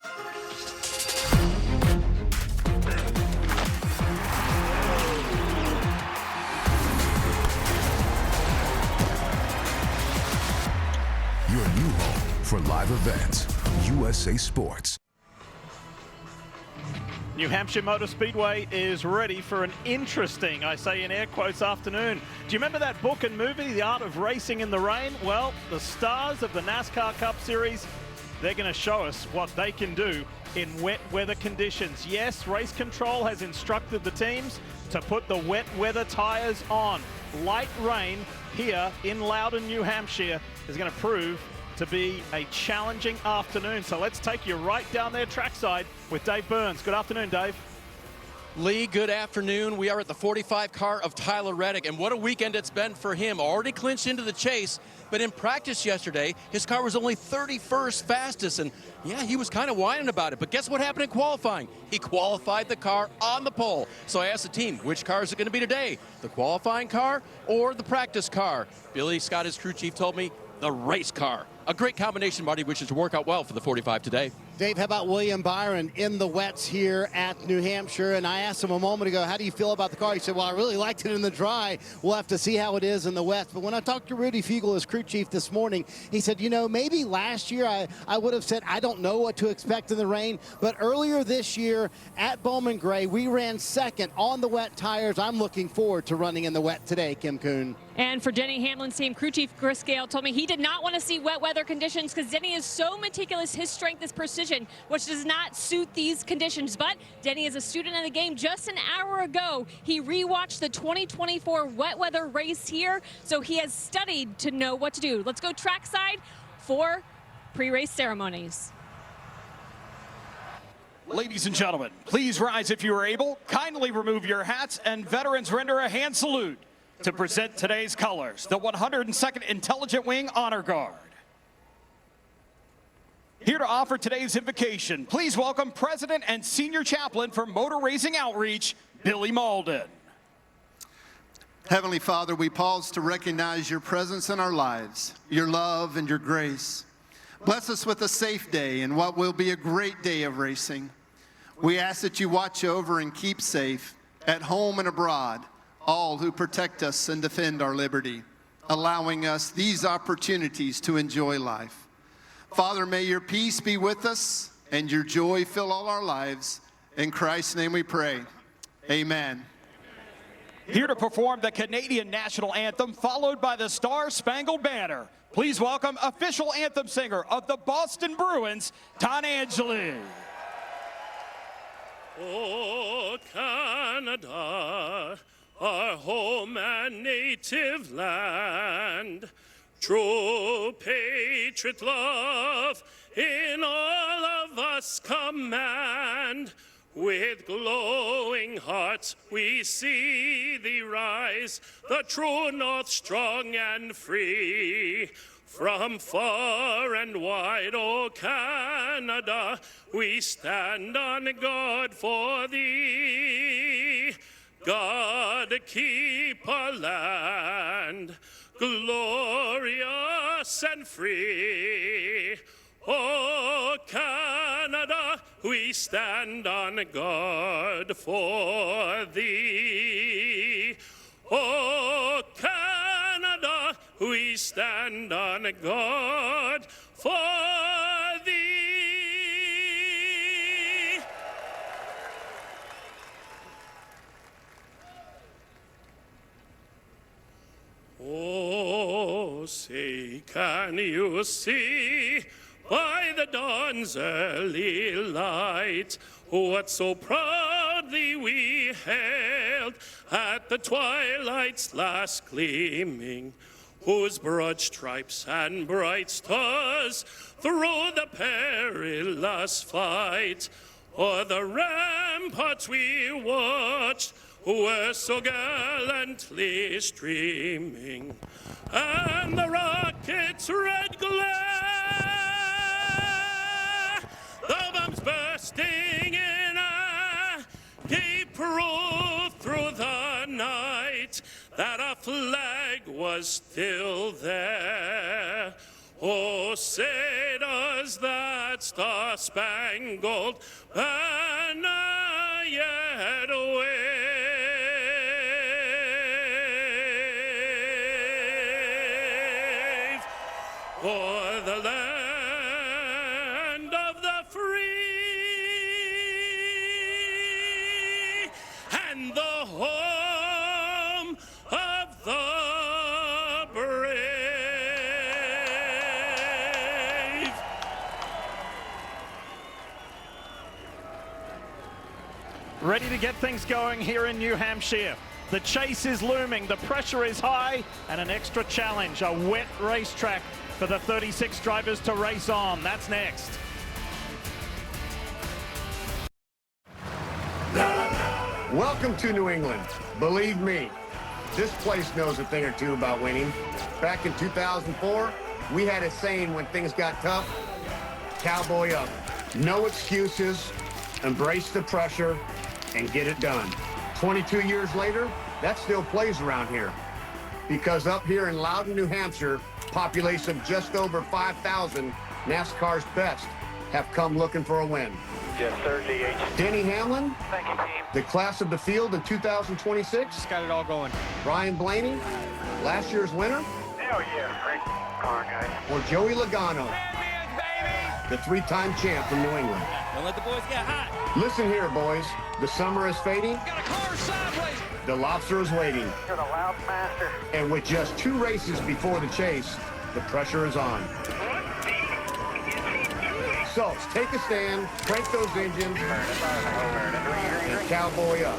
Your new home for live events, USA Sports. New Hampshire Motor Speedway is ready for an interesting, I say in air quotes, afternoon. Do you remember that book and movie, The Art of Racing in the Rain? Well, the stars of the NASCAR Cup Series, they're going to show us what they can do in wet weather conditions. Yes, race control has instructed the teams to put the wet weather tires on. Light rain here in Loudon, New Hampshire is going to prove to be a challenging afternoon. So let's take you right down there trackside with Dave Burns. Good afternoon, Dave. Lee, good afternoon. We are at the 45 car of Tyler Reddick, and what a weekend it's been for him. Already clinched into the chase, but in practice yesterday, his car was only 31st fastest, and yeah, he was kind of whining about it. But guess what happened in qualifying? He qualified the car on the pole. So I asked the team, which car is it going to be today? The qualifying car or the practice car? Billy Scott, his crew chief, told me the race car. A great combination, Marty, which is to work out well for the 45 today. Dave, how about William Byron in the wets here at New Hampshire? And I asked him a moment ago, how do you feel about the car? He said, well, I really liked it in the dry. We'll have to see how it is in the wet. But when I talked to Rudy Fugle, his crew chief, this morning, he said, you know, maybe last year I would have said, I don't know what to expect in the rain. But earlier this year at Bowman Gray, we ran second on the wet tires. I'm looking forward to running in the wet today, Kim Kuhn. And for Denny Hamlin's team, crew chief Chris Gale told me he did not want to see wet weather conditions because Denny is so meticulous. His strength is precision, which does not suit these conditions. But Denny is a student of the game. Just an hour ago, he rewatched the 2024 wet weather race here, so he has studied to know what to do. Let's go trackside for pre-race ceremonies. Ladies and gentlemen, please rise if you are able. Kindly remove your hats, and veterans render a hand salute to present today's colors, the 102nd Intelligent Wing Honor Guard. Here to offer today's invocation, please welcome President and Senior Chaplain for Motor Racing Outreach, Billy Malden. Heavenly Father, we pause to recognize your presence in our lives, your love and your grace. Bless us with a safe day and what will be a great day of racing. We ask that you watch over and keep safe at home and abroad all who protect us and defend our liberty, allowing us these opportunities to enjoy life. Father, may your peace be with us and your joy fill all our lives. In Christ's name we pray. Amen. Here to perform the Canadian National Anthem, followed by the Star-Spangled Banner. Please welcome official anthem singer of the Boston Bruins, Don Angeli. Oh, Canada, our home and native land, true patriot love in all of us command. With glowing hearts we see thee rise, the true north strong and free. From far and wide, O Canada, we stand on guard for thee. God, keep our land glorious and free. O Canada, we stand on guard for thee. O Canada, we stand on guard for thee. Oh, say, can you see by the dawn's early light what so proudly we hailed at the twilight's last gleaming, whose broad stripes and bright stars through the perilous fight o'er the ramparts we watched were so gallantly streaming, and the rocket's red glare, the bombs bursting in air, gave proof through the night that our flag was still there. Oh, say does that star star-spangled banner yet wave for the land of the free and the home of the brave. Ready to get things going here in New Hampshire. The chase is looming, the pressure is high, and an extra challenge, a wet racetrack for the 36 drivers to race on. That's next. Welcome to New England. Believe me, this place knows a thing or two about winning. Back in 2004, we had a saying when things got tough, cowboy up. No excuses, embrace the pressure, and get it done. 22 years later, that still plays around here. Because up here in Loudon, New Hampshire, population of just over 5,000, NASCAR's best have come looking for a win. Yes, sir, DH. Denny Hamlin, Thank you, team. the class of the field in 2026. Just got it all going. Brian Blaney, last year's winner. Hell yeah, great car, guys. Or Joey Logano, the three-time champ from New England. Don't let the boys get hot. Listen here, boys. The summer is fading. Got a car sideways. The lobster is waiting. You're the loud master. And with just 2 races before the chase, the pressure is on. So, take a stand, crank those engines, and cowboy up.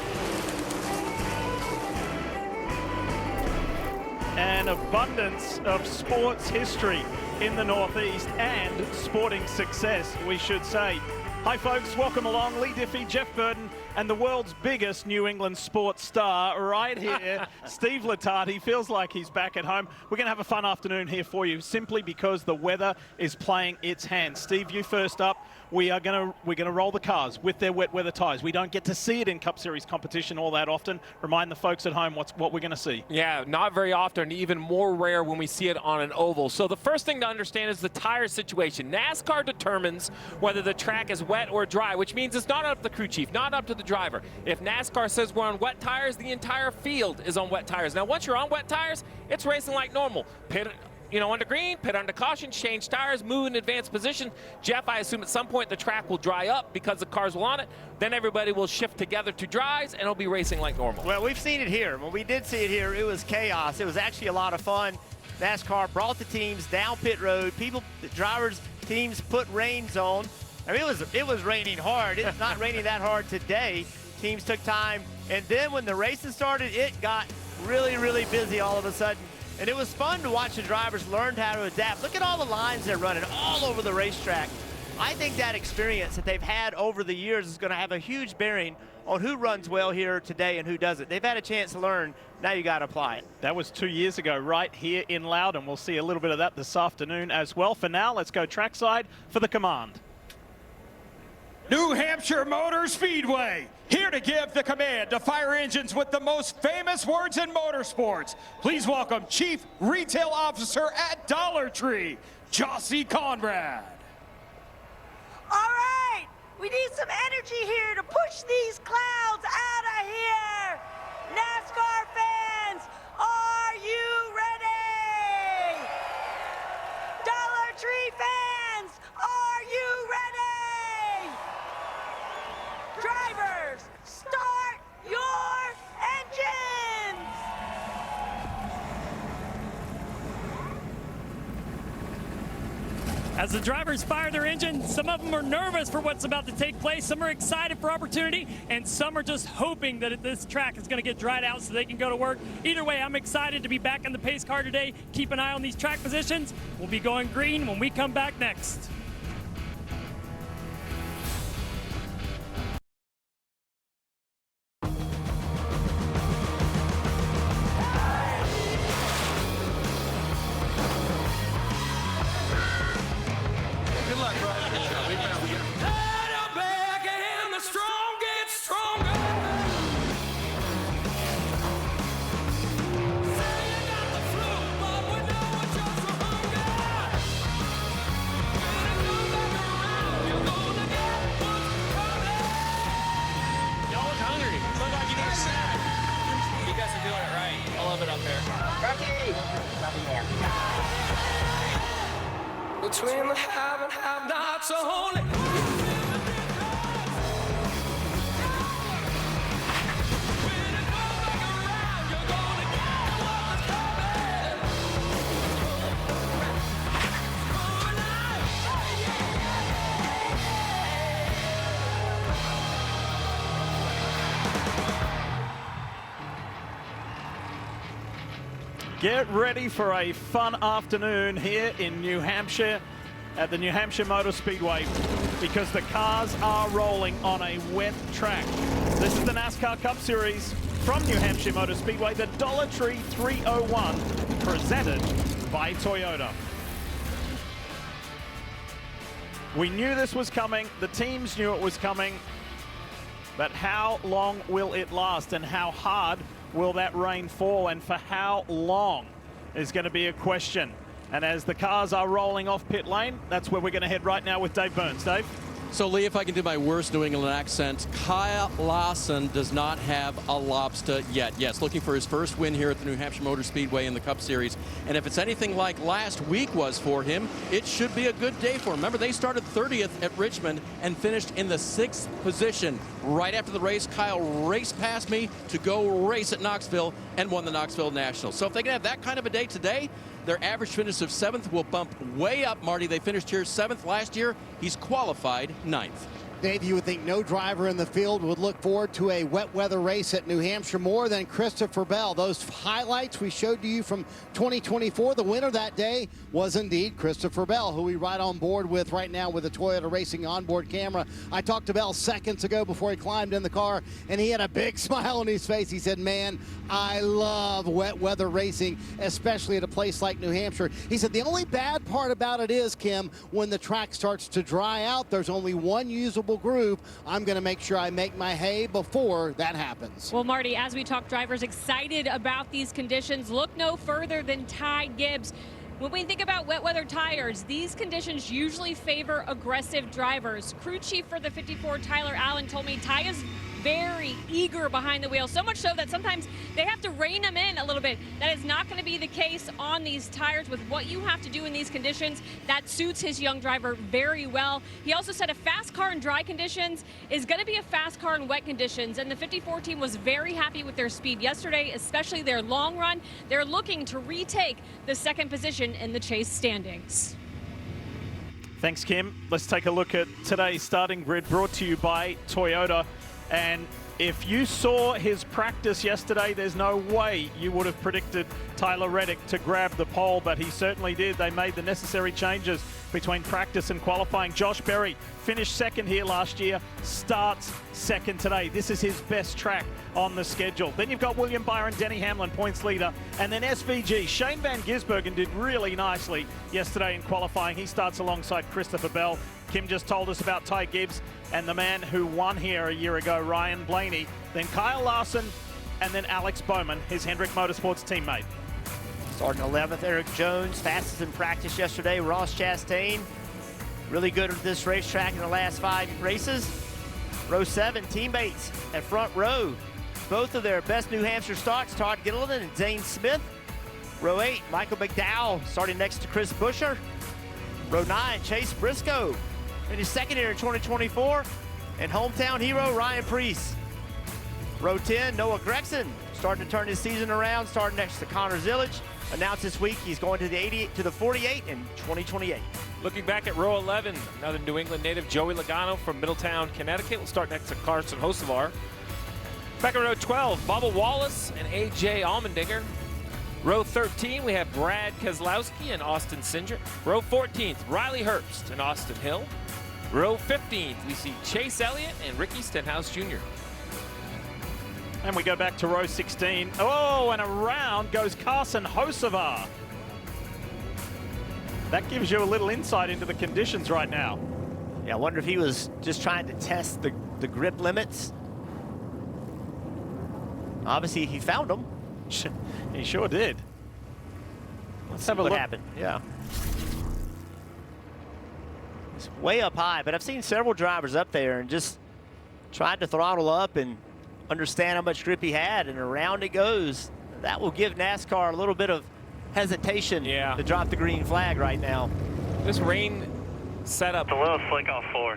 An abundance of sports history in the Northeast and sporting success, we should say. Hi folks, welcome along. Lee Diffie, Jeff Burton, and the world's biggest New England sports star right here, Steve Lattardi. Feels like he's back at home. We're going to have a fun afternoon here for you simply because the weather is playing its hand. Steve, you first up. We're going to roll the cars with their wet weather tyres. We don't get to see it in Cup Series competition all that often. Remind the folks at home what we're going to see. Yeah, not very often, even more rare when we see it on an oval. So the first thing to understand is the tire situation. NASCAR determines whether the track is wet or dry, which means it's not up to the crew chief, not up to the driver. If NASCAR says we're on wet tires, the entire field is on wet tires. Now, once you're on wet tires, it's racing like normal. Pit, under green, pit under caution, change tires, move in advanced position. Jeff, I assume at some point the track will dry up because the cars will on it. Then everybody will shift together to dries, and it'll be racing like normal. Well, we've seen it here. When we did see it here, it was chaos. It was actually a lot of fun. NASCAR brought the teams down pit road. The drivers, teams put reins on. I mean, it was raining hard. It's not raining that hard today. Teams took time. And then when the racing started, it got really, really busy all of a sudden. And it was fun to watch the drivers learn how to adapt. Look at all the lines they're running all over the racetrack. I think that experience that they've had over the years is going to have a huge bearing on who runs well here today and who doesn't. They've had a chance to learn. Now you got to apply it. That was 2 years ago right here in Loudon. We'll see a little bit of that this afternoon as well. For now, let's go trackside for the command. New Hampshire Motor Speedway, here to give the command to fire engines with the most famous words in motorsports. Please welcome Chief Retail Officer at Dollar Tree, Jossie Conrad. All right, we need some energy here to push these clouds out of here. NASCAR fans, are you ready? Dollar Tree fans, are you ready? Drivers, start your engines! As the drivers fire their engines, some of them are nervous for what's about to take place, some are excited for opportunity, and some are just hoping that this track is going to get dried out so they can go to work. Either way, I'm excited to be back in the pace car today. Keep an eye on these track positions. We'll be going green when we come back next. between the have and have-nots only. Get ready for a fun afternoon here in New Hampshire at the New Hampshire Motor Speedway because the cars are rolling on a wet track. This is the NASCAR Cup Series from New Hampshire Motor Speedway, the Dollar Tree 301, presented by Toyota. We knew this was coming, the teams knew it was coming, but how long will it last and how hard will that rain fall, and for how long is going to be a question. And as the cars are rolling off pit lane, that's where we're going to head right now with Dave Burns. Dave? So, Lee, if I can do my worst New England accent, Kyle Larson does not have a lobster yet. Yes, looking for his first win here at the New Hampshire Motor Speedway in the Cup Series. And if it's anything like last week was for him, it should be a good day for him. Remember, they started 30th at Richmond and finished in the 6th position. Right after the race, Kyle raced past me to go race at Knoxville and won the Knoxville National. So if they can have that kind of a day today, their average finish of 7th will bump way up, Marty. They finished here 7th last year. He's qualified 9th. Dave, you would think no driver in the field would look forward to a wet weather race at New Hampshire more than Christopher Bell. Those highlights we showed to you from 2024, the winner that day was indeed Christopher Bell, who we ride on board with right now with the Toyota Racing onboard camera. I talked to Bell seconds ago before he climbed in the car, and he had a big smile on his face. He said, man, I love wet weather racing, especially at a place like New Hampshire. He said, the only bad part about it is, Kim, when the track starts to dry out, there's only one usable groove. I'm going to make sure I make my hay before that happens. Well, Marty, as we talk drivers excited about these conditions, look no further than Ty Gibbs. When we think about wet weather tires, these conditions usually favor aggressive drivers. Crew chief for the 54, Tyler Allen, told me Ty is very eager behind the wheel, so much so that sometimes they have to rein him in a little bit. That is not going to be the case on these tires with what you have to do in these conditions. That suits his young driver very well. He also said a fast car in dry conditions is going to be a fast car in wet conditions, and the 54 team was very happy with their speed yesterday, especially their long run. They're looking to retake the 2nd position in the chase standings. Thanks, Kim. Let's take a look at today's starting grid brought to you by Toyota. And if you saw his practice yesterday, there's no way you would have predicted Tyler Reddick to grab the pole, but he certainly did. They made the necessary changes between practice and qualifying. Josh Berry finished 2nd here last year, starts 2nd today. This is his best track on the schedule. Then you've got William Byron, Denny Hamlin, points leader, and then SVG. Shane Van Gisbergen did really nicely yesterday in qualifying. He starts alongside Christopher Bell. Kim just told us about Ty Gibbs and the man who won here a year ago, Ryan Blaney. Then Kyle Larson, and then Alex Bowman, his Hendrick Motorsports teammate. Starting 11th, Eric Jones, fastest in practice yesterday. Ross Chastain, really good at this racetrack in the last 5 races. Row 7, teammates at front row. Both of their best New Hampshire starts, Todd Gilliland and Zane Smith. Row 8, Michael McDowell starting next to Chris Buescher. Row 9, Chase Briscoe, finished 2nd here in 2024. And hometown hero, Ryan Preece. Row 10, Noah Gregson, starting to turn his season around, starting next to Connor Zillage. Announced this week he's going to the 48 in 2028. Looking back at row 11, another New England native, Joey Logano from Middletown, Connecticut, will start next to Carson Hocevar. Back at row 12, Bubba Wallace and A.J. Allmendinger. Row 13, we have Brad Keselowski and Austin Cindric. Row 14th, Riley Herbst and Austin Hill. Row 15th, we see Chase Elliott and Ricky Stenhouse Jr. And we go back to row 16. Oh, and around goes Carson Hocevar. That gives you a little insight into the conditions right now. Yeah, I wonder if he was just trying to test the grip limits. Obviously, he found them. He sure did. Let's have a look. What happened? Yeah. It's way up high, but I've seen several drivers up there and just tried to throttle up and understand how much grip he had, and around it goes. That will give NASCAR a little bit of hesitation to drop the green flag right now. This rain setup. A little slick off floor.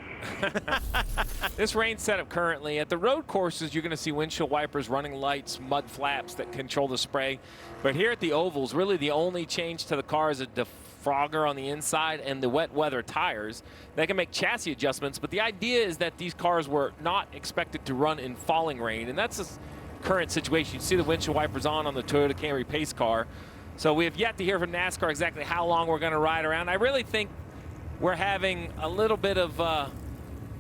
This rain setup currently at the road courses, you're going to see windshield wipers, running lights, mud flaps that control the spray. But here at the ovals, really the only change to the car is a defrogger on the inside and the wet weather tires. They can make chassis adjustments, but the idea is that these cars were not expected to run in falling rain, and that's the current situation. You see the windshield wipers on the Toyota Camry pace car. So we have yet to hear from NASCAR exactly how long we're going to ride around. I really think we're having a little bit of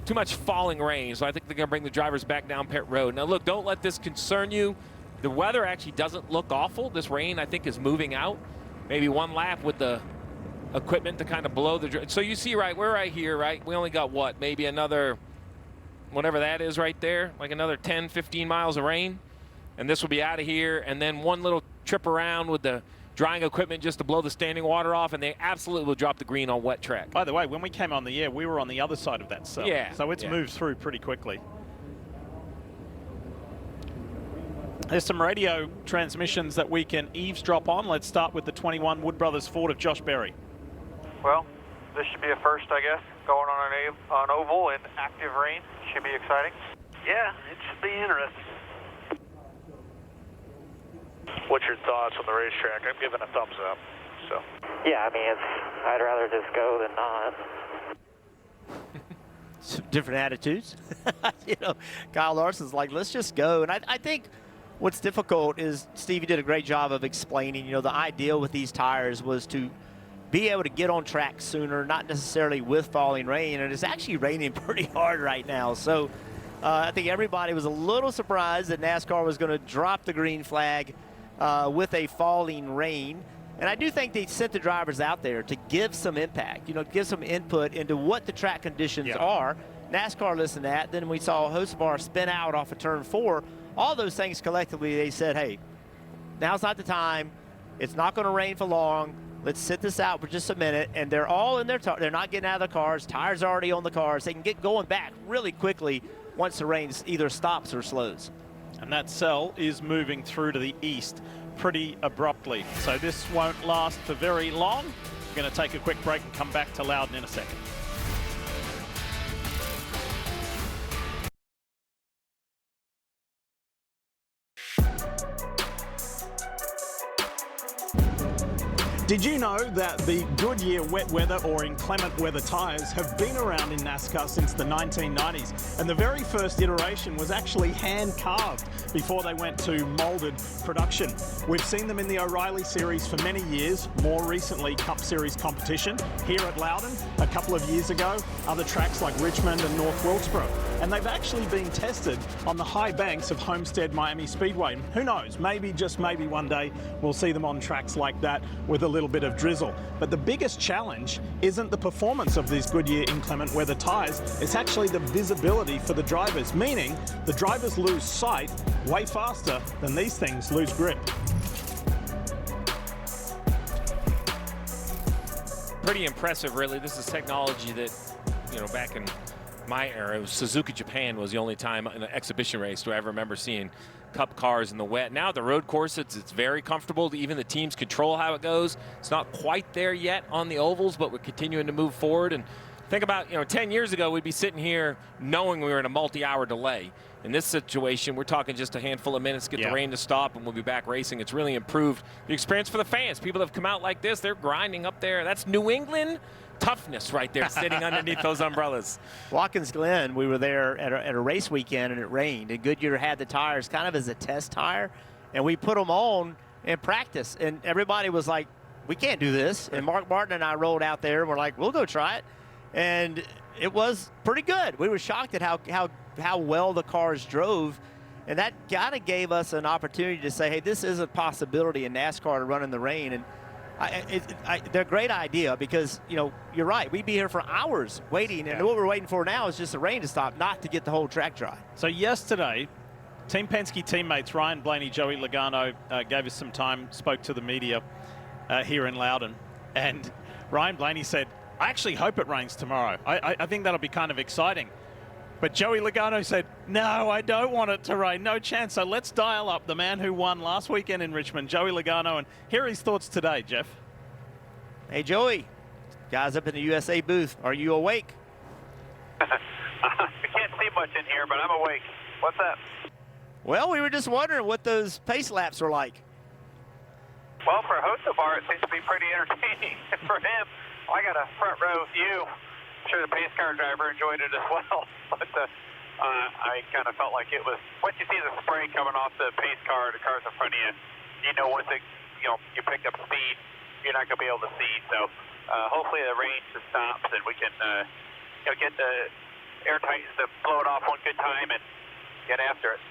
too much falling rain, so I think they're going to bring the drivers back down pit road. Now, look, don't let this concern you. The weather actually doesn't look awful. This rain, I think, is moving out. Maybe one lap with the equipment to kind of blow the... So you see, right, we're right here, right? We only got, what, maybe another, whatever that is right there, like another 10, 15 miles of rain. And this will be out of here, and then one little trip around with the drying equipment just to blow the standing water off, and they absolutely will drop the green on wet track. By the way, when we came on the air, we were on the other side of that cell. Yeah. So it's moved through pretty quickly. There's some radio transmissions that we can eavesdrop on. Let's start with the 21 Wood Brothers Ford of Josh Berry. Well, this should be a first, I guess, going on oval in active rain. Should be exciting. Yeah, it should be interesting. What's your thoughts on the racetrack? I'm giving a thumbs up. So. Yeah, I mean, I'd rather just go than not. Some different attitudes. You know, Kyle Larson's like, let's just go. And I think what's difficult is, Steve, you did a great job of explaining, you know, the ideal with these tires was to be able to get on track sooner, not necessarily with falling rain. And it's actually raining pretty hard right now. So I think everybody was a little surprised that NASCAR was going to drop the green flag with a falling rain. And I do think they sent the drivers out there to give some impact, you know, give some input into what the track conditions are. NASCAR listened to that. Then we saw Hocevar spin out off of turn 4. All those things collectively, they said, hey, now's not the time. It's not going to rain for long. Let's sit this out for just a minute. And they're all in their they're not getting out of the cars. Tires are already on the cars. They can get going back really quickly once the rain either stops or slows. And that cell is moving through to the east pretty abruptly. So this won't last for very long. We're going to take a quick break and come back to Loudon in a second. Did you know that the Goodyear wet weather or inclement weather tyres have been around in NASCAR since the 1990s? And the very first iteration was actually hand-carved before they went to moulded production. We've seen them in the O'Reilly Series for many years, more recently Cup Series competition here at Loudon a couple of years ago, other tracks like Richmond and North Wilkesboro. And they've actually been tested on the high banks of Homestead Miami Speedway. Who knows, maybe, just maybe one day we'll see them on tracks like that with a little bit of drizzle. But the biggest challenge isn't the performance of these Goodyear inclement weather tyres, it's actually the visibility for the drivers, meaning the drivers lose sight way faster than these things lose grip. Pretty impressive, really. This is technology that, you know, back in my era, it was Suzuka Japan was the only time in an exhibition race do I ever remember seeing Cup cars in the wet. Now the road course, it's very comfortable. Even the teams control how it goes. It's not quite there yet on the ovals, but we're continuing to move forward. And think about, 10 years ago, we'd be sitting here knowing we were in a multi-hour delay. In this situation, we're talking just a handful of minutes to get the rain to stop, and we'll be back racing. It's really improved the experience for the fans. People that have come out like this, they're grinding up there. That's New England toughness right there, sitting underneath those umbrellas. Watkins Glen, we were there at a race weekend, and it rained. And Goodyear had the tires kind of as a test tire, and we put them on in practice. And everybody was like, we can't do this. And Mark Martin and I rolled out there, and we're like, we'll go try it. And it was pretty good. We were shocked at how well the cars drove. And that kind of gave us an opportunity to say, hey, this is a possibility in NASCAR to run in the rain. And they're a great idea because, you're right. We'd be here for hours waiting, and what we're waiting for now is just the rain to stop, not to get the whole track dry. So yesterday, Team Penske teammates Ryan Blaney, Joey Logano gave us some time, spoke to the media here in Loudon, and Ryan Blaney said, I actually hope it rains tomorrow. I think that'll be kind of exciting. But Joey Logano said, no, I don't want it to rain. No chance. So let's dial up the man who won last weekend in Richmond, Joey Logano, and hear his thoughts today, Jeff. Hey, Joey. Guys up in the USA booth, are you awake? I can't see much in here, but I'm awake. What's up? Well, we were just wondering what those pace laps are like. Well, for Hosobar, it seems to be pretty entertaining. For him, I got a front row view. I'm sure the pace car driver enjoyed it as well. But I kind of felt like it was, once you see the spray coming off the pace car, the cars in front of you, you know once it, you picked up speed, you're not going to be able to see. So hopefully the rain just stops and we can get the air tightens to blow it off one good time and get after it.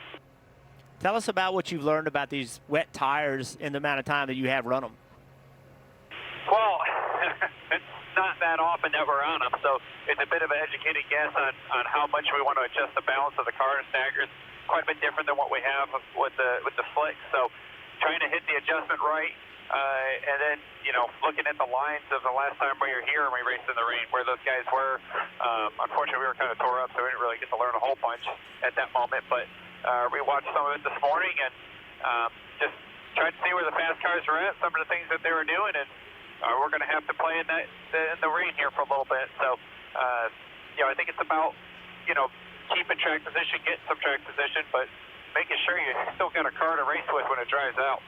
Tell us about what you've learned about these wet tires in the amount of time that you have run them. Well, it's not that often that we're on them, so it's a bit of an educated guess on how much we want to adjust the balance of the car and staggers. Quite a bit different than what we have with the slicks. So trying to hit the adjustment right, and then looking at the lines of the last time we were here and we raced in the rain, where those guys were. Unfortunately, we were kind of tore up, so we didn't really get to learn a whole bunch at that moment. But we watched some of it this morning and just tried to see where the fast cars were at, some of the things that they were doing, and we're going to have to play in the rain here for a little bit. So, I think it's about, keeping track position, getting some track position, but making sure you still got a car to race with when it dries out.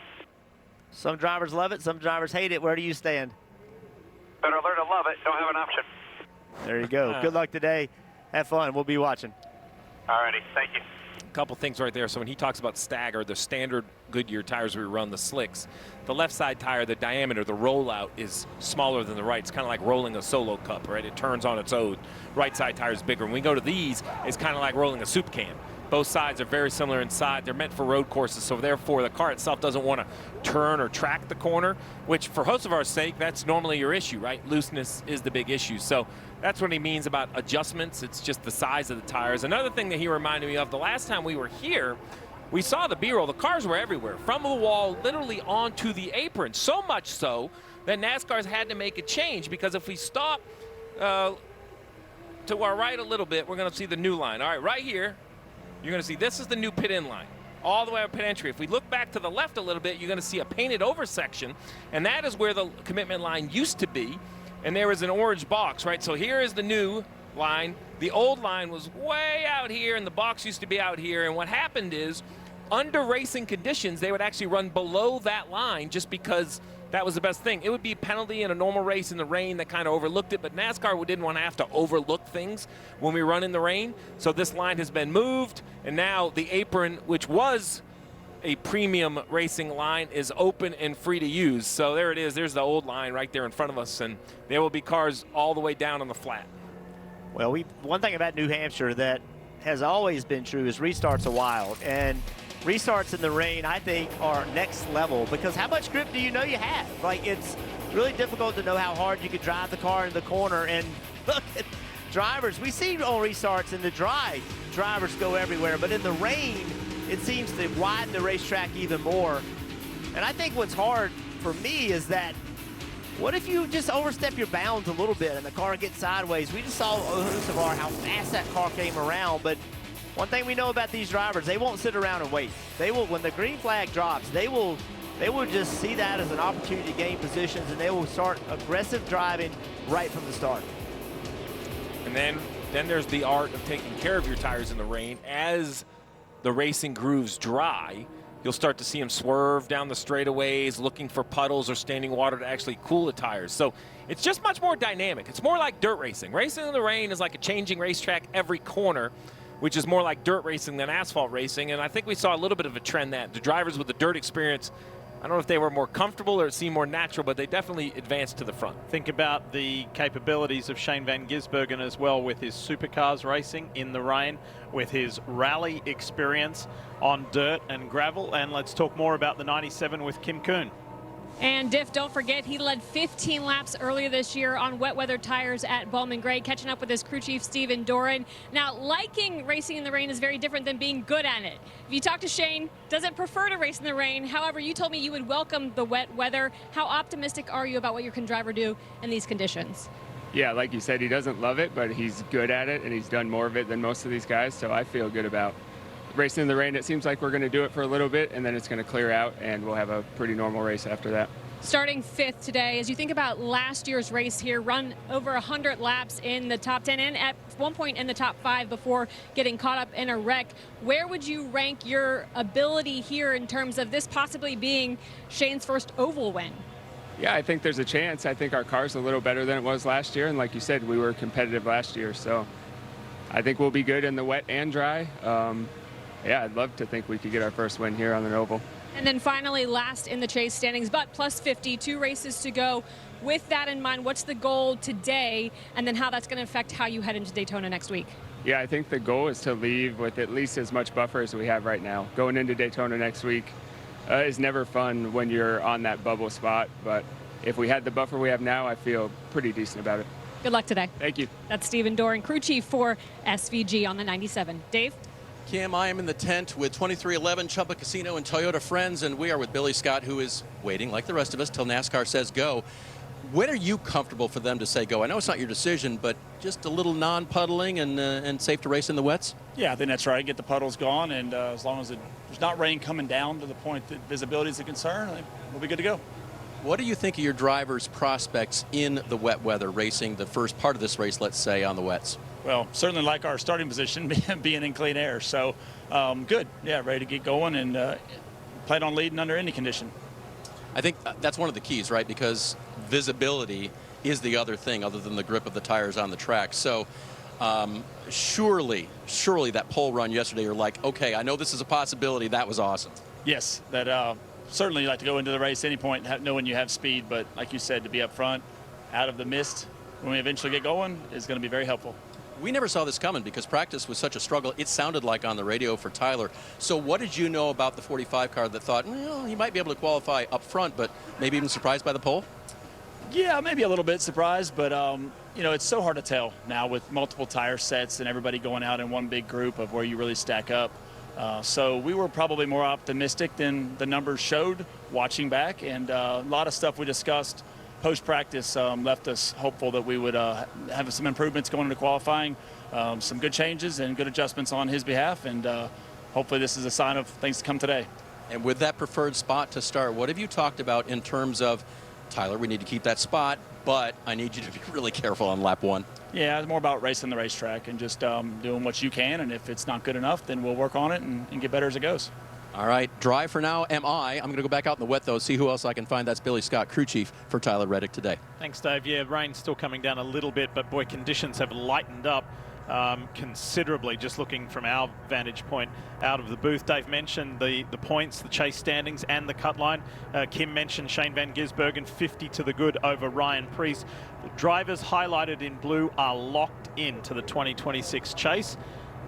Some drivers love it, some drivers hate it. Where do you stand? Better learn to love it. Don't have an option. There you go. Good luck today. Have fun. We'll be watching. All righty. Thank you. Couple things right there. So when he talks about stagger, the standard Goodyear tires we run, the slicks, the left side tire, the diameter, the rollout is smaller than the right. It's kind of like rolling a solo cup, right? It turns on its own. Right side tire is bigger. When we go to these, it's kind of like rolling a soup can. Both sides are very similar inside. They're meant for road courses, so therefore the car itself doesn't want to turn or track the corner, which for Hosovar's sake, that's normally your issue, right? Looseness is the big issue. So that's what he means about adjustments. It's just the size of the tires. Another thing that he reminded me of, the last time we were here, we saw the B-roll. The cars were everywhere, from the wall literally onto the apron, so much so that NASCAR's had to make a change, because if we stop to our right a little bit, we're going to see the new line. All right, right here, you're going to see this is the new pit in line, all the way up pit entry. If we look back to the left a little bit, you're going to see a painted over section, and that is where the commitment line used to be, and there was an orange box, right? So here is the new line. The old line was way out here, and the box used to be out here, and what happened is, under racing conditions, they would actually run below that line just because that was the best thing. It would be a penalty in a normal race in the rain that kind of overlooked it, but NASCAR didn't want to have to overlook things when we run in the rain. So this line has been moved, and now the apron, which was a premium racing line, is open and free to use. So there it is. There's the old line right there in front of us, and there will be cars all the way down on the flat. Well, one thing about New Hampshire that has always been true is restarts are wild, and restarts in the rain, I think, are next level, because how much grip do you know you have? Like, it's really difficult to know how hard you could drive the car in the corner. And look at drivers. We see on restarts in the dry, drivers go everywhere, but in the rain, it seems to widen the racetrack even more. And I think what's hard for me is that, what if you just overstep your bounds a little bit and the car gets sideways? We just saw Hosovar, how fast that car came around, but one thing we know about these drivers, they won't sit around and wait. They will, when the green flag drops, they will just see that as an opportunity to gain positions, and they will start aggressive driving right from the start. And then there's the art of taking care of your tires in the rain. As the racing grooves dry, you'll start to see them swerve down the straightaways, looking for puddles or standing water to actually cool the tires. So it's just much more dynamic. It's more like dirt racing. Racing in the rain is like a changing racetrack every corner, which is more like dirt racing than asphalt racing. And I think we saw a little bit of a trend that the drivers with the dirt experience, I don't know if they were more comfortable or it seemed more natural, but they definitely advanced to the front. Think about the capabilities of Shane Van Gisbergen as well, with his supercars racing in the rain, with his rally experience on dirt and gravel. And let's talk more about the 97 with Kim Kuhn. And Diff, don't forget, he led 15 laps earlier this year on wet weather tires at Bowman Gray, catching up with his crew chief, Steven Doran. Now, liking racing in the rain is very different than being good at it. If you talk to Shane, doesn't prefer to race in the rain. However, you told me you would welcome the wet weather. How optimistic are you about what your driver do in these conditions? Yeah, like you said, he doesn't love it, but he's good at it, and he's done more of it than most of these guys, so I feel good about racing in the rain. It seems like we're going to do it for a little bit, and then it's going to clear out, and we'll have a pretty normal race after that. starting 5th today. As you think about last year's race here, run over 100 laps in the top 10 and at one point in the top 5 before getting caught up in a wreck. Where would you rank your ability here in terms of this possibly being Shane's first oval win? Yeah, I think there's a chance. I think our car's a little better than it was last year, and like you said, we were competitive last year, so I think we'll be good in the wet and dry. Yeah, I'd love to think we could get our first win here on an oval. And then finally, last in the chase standings, but plus 50, 2 races to go. With that in mind, what's the goal today, and then how that's going to affect how you head into Daytona next week? Yeah, I think the goal is to leave with at least as much buffer as we have right now. Going into Daytona next week is never fun when you're on that bubble spot, but if we had the buffer we have now, I feel pretty decent about it. Good luck today. Thank you. That's Stephen Doran, crew chief for SVG on the 97. Dave? Kim, I am in the tent with 2311 Chumpa Casino and Toyota Friends, and we are with Billy Scott, who is waiting, like the rest of us, till NASCAR says go. When are you comfortable for them to say go? I know it's not your decision, but just a little non-puddling and safe to race in the wets? Yeah, I think that's right. Get the puddles gone, and as long as there's not rain coming down to the point that visibility is a concern, I think we'll be good to go. What do you think of your drivers' prospects in the wet weather, racing the first part of this race, let's say, on the wets? Well, certainly like our starting position being in clean air. So good. Yeah, ready to get going and plan on leading under any condition. I think that's one of the keys, right? Because visibility is the other thing other than the grip of the tires on the track. So surely that pole run yesterday, you're like, okay, I know this is a possibility. That was awesome. Yes, that certainly you like to go into the race at any point knowing you have speed. But like you said, to be up front, out of the mist, when we eventually get going is going to be very helpful. We never saw this coming because practice was such a struggle. It sounded like on the radio for Tyler. So what did you know about the 45 car that thought, well, he might be able to qualify up front, but maybe even surprised by the pole? Yeah, maybe a little bit surprised, but you know, it's so hard to tell now with multiple tire sets and everybody going out in one big group of where you really stack up. So we were probably more optimistic than the numbers showed watching back, and a lot of stuff we discussed post-practice left us hopeful that we would have some improvements going into qualifying, some good changes and good adjustments on his behalf, and hopefully this is a sign of things to come today. And with that preferred spot to start, what have you talked about in terms of, Tyler, we need to keep that spot, but I need you to be really careful on lap 1? Yeah, it's more about racing the racetrack and just doing what you can, and if it's not good enough, then we'll work on it and get better as it goes. All right, dry for now, am I. I'm going to go back out in the wet, though, see who else I can find. That's Billy Scott, crew chief for Tyler Reddick today. Thanks, Dave. Yeah, rain's still coming down a little bit, but boy, conditions have lightened up considerably, just looking from our vantage point out of the booth. Dave mentioned the points, the chase standings, and the cut line. Kim mentioned Shane Van Gisbergen 50 to the good over Ryan Preece. The drivers highlighted in blue are locked into the 2026 chase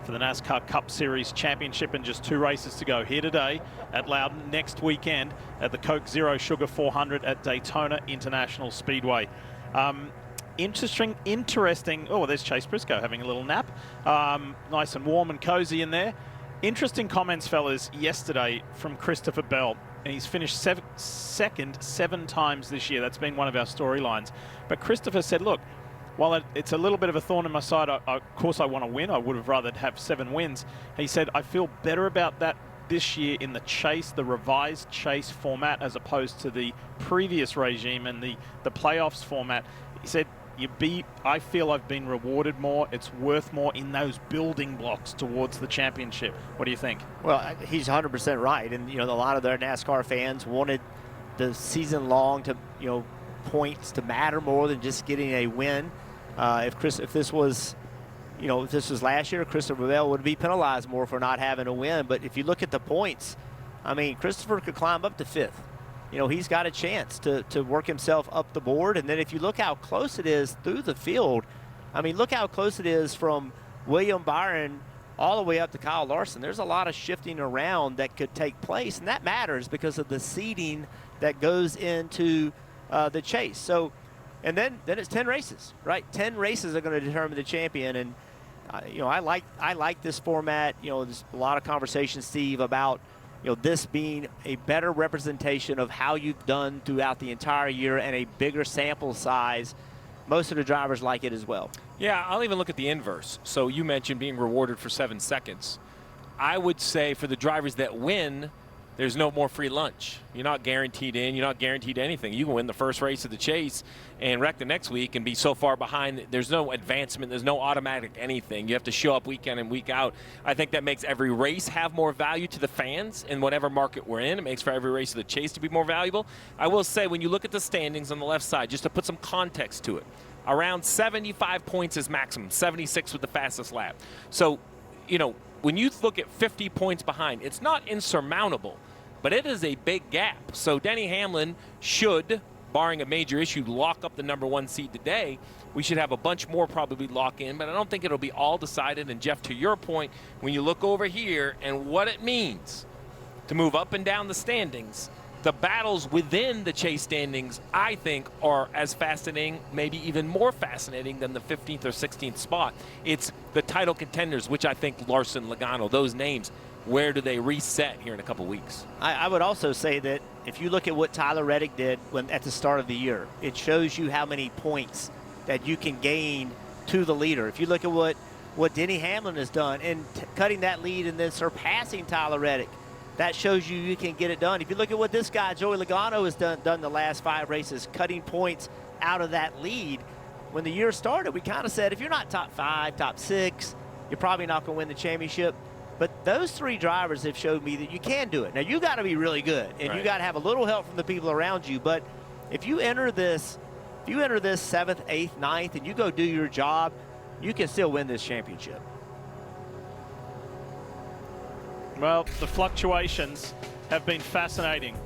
for the NASCAR Cup Series Championship, and just 2 races to go here today at Loudon, next weekend at the Coke Zero Sugar 400 at Daytona International Speedway. Interesting. Oh, there's Chase Briscoe having a little nap. Nice and warm and cozy in there. Interesting comments, fellas, yesterday from Christopher Bell. And he's finished second 7 times this year. That's been one of our storylines. But Christopher said, look, while it's a little bit of a thorn in my side, of course I want to win. I would have rather have 7 wins. He said, I feel better about that this year in the chase, the revised chase format, as opposed to the previous regime and the playoffs format. He said, I feel I've been rewarded more. It's worth more in those building blocks towards the championship. What do you think? Well, he's 100% right. And, you know, a lot of their NASCAR fans wanted the season long to, you know, points to matter more than just getting a win. If this was last year, Christopher Bell would be penalized more for not having a win. But if you look at the points, I mean, Christopher could climb up to 5th. You know, he's got a chance to work himself up the board. And then if you look how close it is through the field, I mean, look how close it is from William Byron all the way up to Kyle Larson. There's a lot of shifting around that could take place, and that matters because of the seeding that goes into the chase. So, and then it's 10 races, right? 10 races are going to determine the champion. And, you know, I like this format. You know, there's a lot of conversation, Steve, about, you know, this being a better representation of how you've done throughout the entire year and a bigger sample size. Most of the drivers like it as well. Yeah, I'll even look at the inverse. So you mentioned being rewarded for 7 seconds. I would say for the drivers that win, there's no more free lunch. You're not guaranteed in. You're not guaranteed anything. You can win the first race of the chase and wreck the next week and be so far behind. There's no advancement. There's no automatic anything. You have to show up week in and week out. I think that makes every race have more value to the fans in whatever market we're in. It makes for every race of the chase to be more valuable. I will say, when you look at the standings on the left side, just to put some context to it, around 75 points is maximum, 76 with the fastest lap. So, you know, when you look at 50 points behind, it's not insurmountable, but it is a big gap. So Denny Hamlin should, barring a major issue, lock up the #1 seed today. We should have a bunch more probably lock in, but I don't think it'll be all decided. And Jeff, to your point, when you look over here and what it means to move up and down the standings, the battles within the chase standings, I think, are as fascinating, maybe even more fascinating than the 15th or 16th spot. It's the title contenders, which I think Larson, Logano, those names, where do they reset here in a couple weeks? I would also say that if you look at what Tyler Reddick did at the start of the year, it shows you how many points that you can gain to the leader. If you look at what Denny Hamlin has done in cutting that lead and then surpassing Tyler Reddick, that shows you can get it done. If you look at what this guy, Joey Logano, has done the last 5 races, cutting points out of that lead. When the year started, we kind of said, if you're not top 5, top 6, you're probably not going to win the championship. But those 3 drivers have showed me that you can do it. Now, you got to be really good, and you got to have a little help from the people around you. But if you enter this 7th, 8th, 9th, and you go do your job, you can still win this championship. Well, the fluctuations have been fascinating.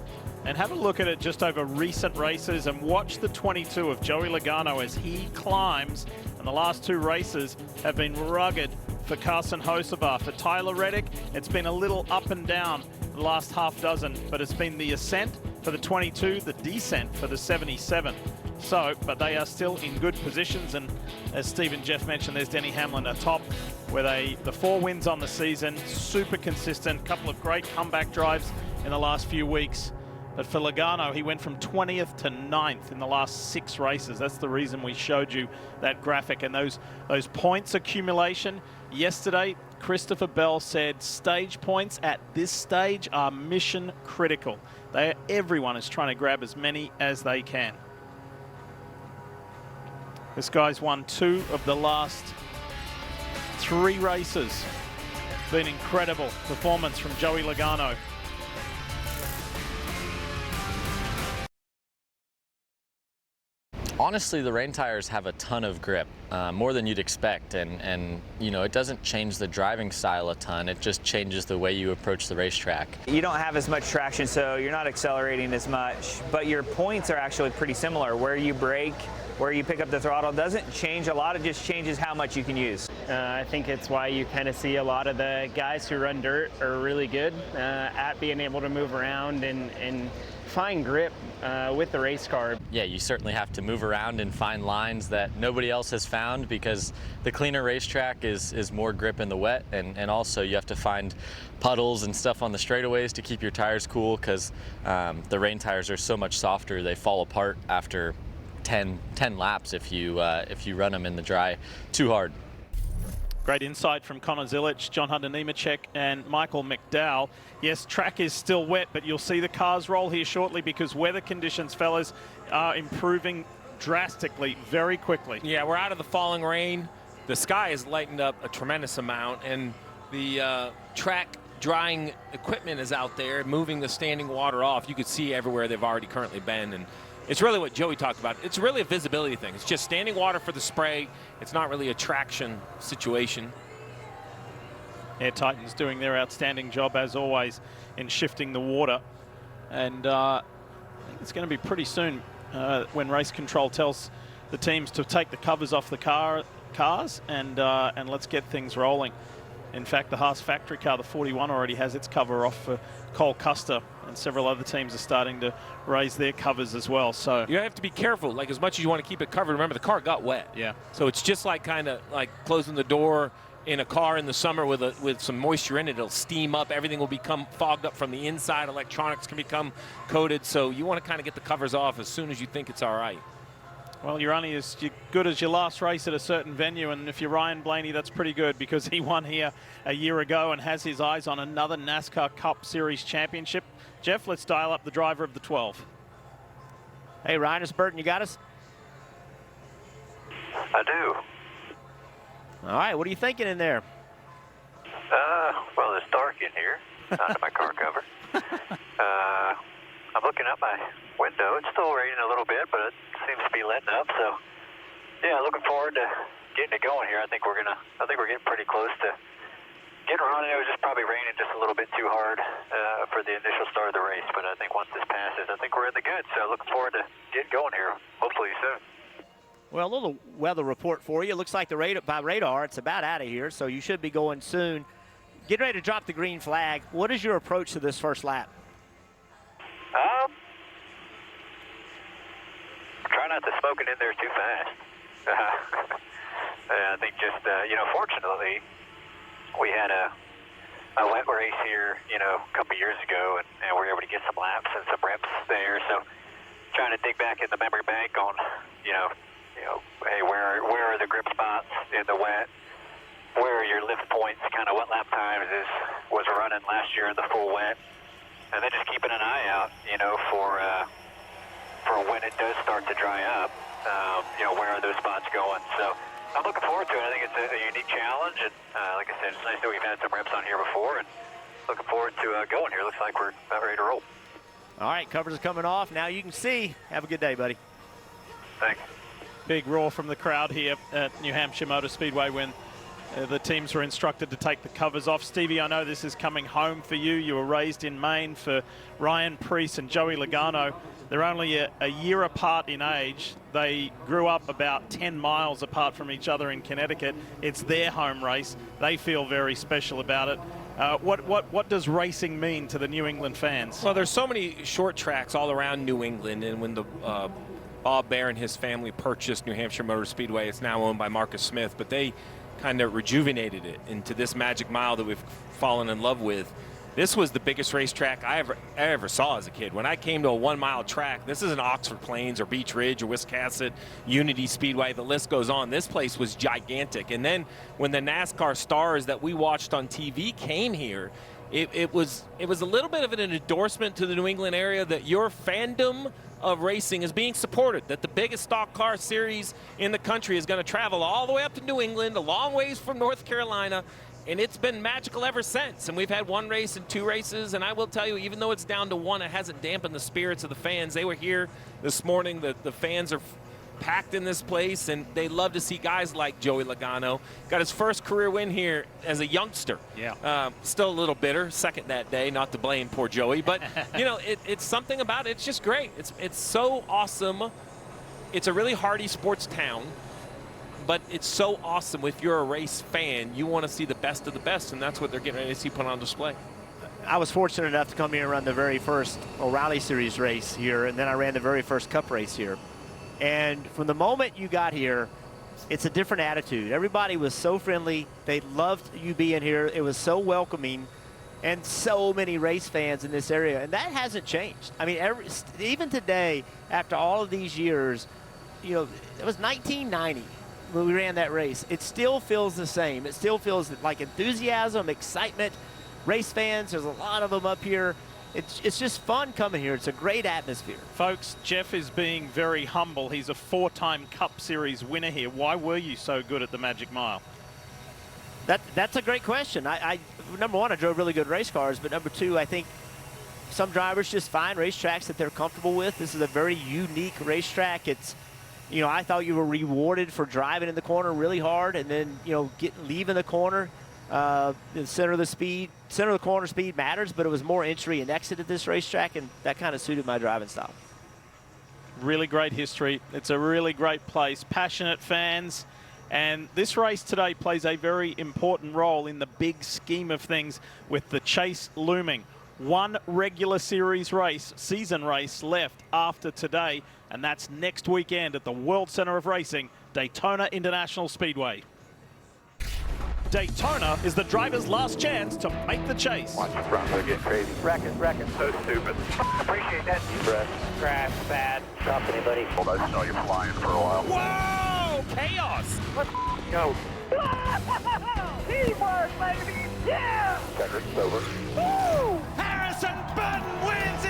And have a look at it just over recent races and watch the 22 of Joey Logano as he climbs. And the last 2 races have been rugged for Carson Hocevar. For Tyler Reddick, it's been a little up and down the last half dozen, but it's been the ascent for the 22, the descent for the 77. So, but they are still in good positions, and as Steve and Jeff mentioned, there's Denny Hamlin atop, where the 4 wins on the season, super consistent, couple of great comeback drives in the last few weeks. But for Logano, he went from 20th to 9th in the last 6 races. That's the reason we showed you that graphic. And those points accumulation, yesterday, Christopher Bell said stage points at this stage are mission critical. Everyone is trying to grab as many as they can. This guy's won 2 of the last 3 races. Been incredible performance from Joey Logano. Honestly, the rain tires have a ton of grip, more than you'd expect, and you know, it doesn't change the driving style a ton, it just changes the way you approach the racetrack. You don't have as much traction, so you're not accelerating as much, but your points are actually pretty similar. Where you brake, where you pick up the throttle doesn't change a lot, it just changes how much you can use. I think it's why you kind of see a lot of the guys who run dirt are really good at being able to move around and find grip with the race car. Yeah, you certainly have to move around and find lines that nobody else has found, because the cleaner racetrack is more grip in the wet, and also you have to find puddles and stuff on the straightaways to keep your tires cool, because the rain tires are so much softer, they fall apart after 10 laps if you run them in the dry too hard. Great insight from Connor Zilic, John Hunter Nemechek, and Michael McDowell. Yes, track is still wet, but you'll see the cars roll here shortly because weather conditions, fellas, are improving drastically very quickly. Yeah, we're out of the falling rain. The sky has lightened up a tremendous amount, and the track drying equipment is out there moving the standing water off. You could see everywhere they've already currently been, and it's really what Joey talked about. It's really a visibility thing. It's just standing water for the spray. It's not really a traction situation. Air Titans doing their outstanding job, as always, in shifting the water. And I think it's going to be pretty soon when race control tells the teams to take the covers off the cars and let's get things rolling. In fact, the Haas factory car, the 41, already has its cover off for Cole Custer, and several other teams are starting to raise their covers as well. So you have to be careful. Like, as much as you want to keep it covered, remember the car got wet. Yeah. So it's just like kind of like closing the door in a car in the summer with some moisture in it. It'll steam up. Everything will become fogged up from the inside. Electronics can become coated. So you want to kind of get the covers off as soon as you think it's all right. Well, you're only as good as your last race at a certain venue, and if you're Ryan Blaney, that's pretty good because he won here a year ago and has his eyes on another NASCAR Cup Series championship. Jeff, let's dial up the driver of the 12. Hey, Ryan, it's Burton. You got us? I do. All right, what are you thinking in there? Well, it's dark in here, under my car cover. I'm looking out my window. It's still raining a little bit, but it seems to be letting up. So, yeah, looking forward to getting it going here. I think we're getting pretty close to getting running. It was just probably raining just a little bit too hard for the initial start of the race. But I think once this passes, I think we're in the good. So, looking forward to getting going here, hopefully soon. Well, a little weather report for you. It looks like by radar, it's about out of here, so you should be going soon. Get ready to drop the green flag. What is your approach to this first lap? Try not to smoke it in there too fast. I think just, fortunately, we had a wet race here, a couple years ago, and we were able to get some laps and some reps there. So trying to dig back in the memory bank on, hey, where are the grip spots in the wet? Where are your lift points? Kind of what lap times was running last year in the full wet, and then just keeping an eye out, for when it does start to dry up. Where are those spots going? So I'm looking forward to it. I think it's a unique challenge, and like I said, it's nice that we've had some reps on here before, and looking forward to going here. Looks like we're about ready to roll. All right, covers are coming off. Now you can see. Have a good day, buddy. Thanks. Big roar from the crowd here at New Hampshire Motor Speedway when the teams were instructed to take the covers off. Stevie, I know this is coming home for you. You were raised in Maine. For Ryan Preece and Joey Logano, they're only a year apart in age. They grew up about 10 miles apart from each other in Connecticut. It's their home race. They feel very special about it. What does racing mean to the New England fans? Well, there's so many short tracks all around New England, and when the Bob Bear and his family purchased New Hampshire Motor Speedway, it's now owned by Marcus Smith, but they kind of rejuvenated it into this magic mile that we've fallen in love with. This was the biggest racetrack I ever saw as a kid. When I came to a 1 mile track, this isn't Oxford Plains or Beach Ridge or Wiscasset, Unity Speedway, the list goes on. This place was gigantic. And then when the NASCAR stars that we watched on TV came here, it was a little bit of an endorsement to the New England area that your fandom of racing is being supported, that the biggest stock car series in the country is going to travel all the way up to New England, a long ways from North Carolina, and it's been magical ever since. And we've had one race and two races, and I will tell you, even though it's down to one, it hasn't dampened the spirits of the fans. They were here this morning. The fans are packed in this place, and they love to see guys like Joey Logano. Got his first career win here as a youngster. Yeah. Still a little bitter, second that day, not to blame poor Joey, but it's something about it. It's just great. It's so awesome. It's a really hardy sports town, but it's so awesome. If you're a race fan, you want to see the best of the best, and that's what they're getting ready to see put on display. I was fortunate enough to come here and run the very first O'Reilly Series race here, and then I ran the very first Cup race here. And from the moment you got here, it's a different attitude. Everybody was so friendly. They loved you being here. It was so welcoming, and so many race fans in this area. And that hasn't changed. I mean, even today, after all of these years, it was 1990 when we ran that race. It still feels the same. It still feels like enthusiasm, excitement. Race fans, there's a lot of them up here. It's just fun coming here. It's a great atmosphere. Folks, Jeff is being very humble. He's a 4-time Cup Series winner here. Why were you so good at the Magic Mile? That's a great question. Number one, I drove really good race cars, but number two, I think some drivers just find racetracks that they're comfortable with. This is a very unique racetrack. It's, I thought you were rewarded for driving in the corner really hard and then, leaving the corner. The center of the corner speed matters, but it was more entry and exit at this racetrack, and that kind of suited my driving style. Really great history. It's a really great place. Passionate fans. And this race today plays a very important role in the big scheme of things with the chase looming. One regular series race, season race left after today, and that's next weekend at the World Center of Racing, Daytona International Speedway. Daytona is the driver's last chance to make the chase. Watch the front, they're getting crazy. Wreck it. So stupid. Appreciate that. Deep breath. Crash, bad. Stop anybody. Well, I saw you flying for a while. Whoa! Chaos! Let's go. Teamwork, baby! Yeah! Checkered, over. Woo! Harrison Burton wins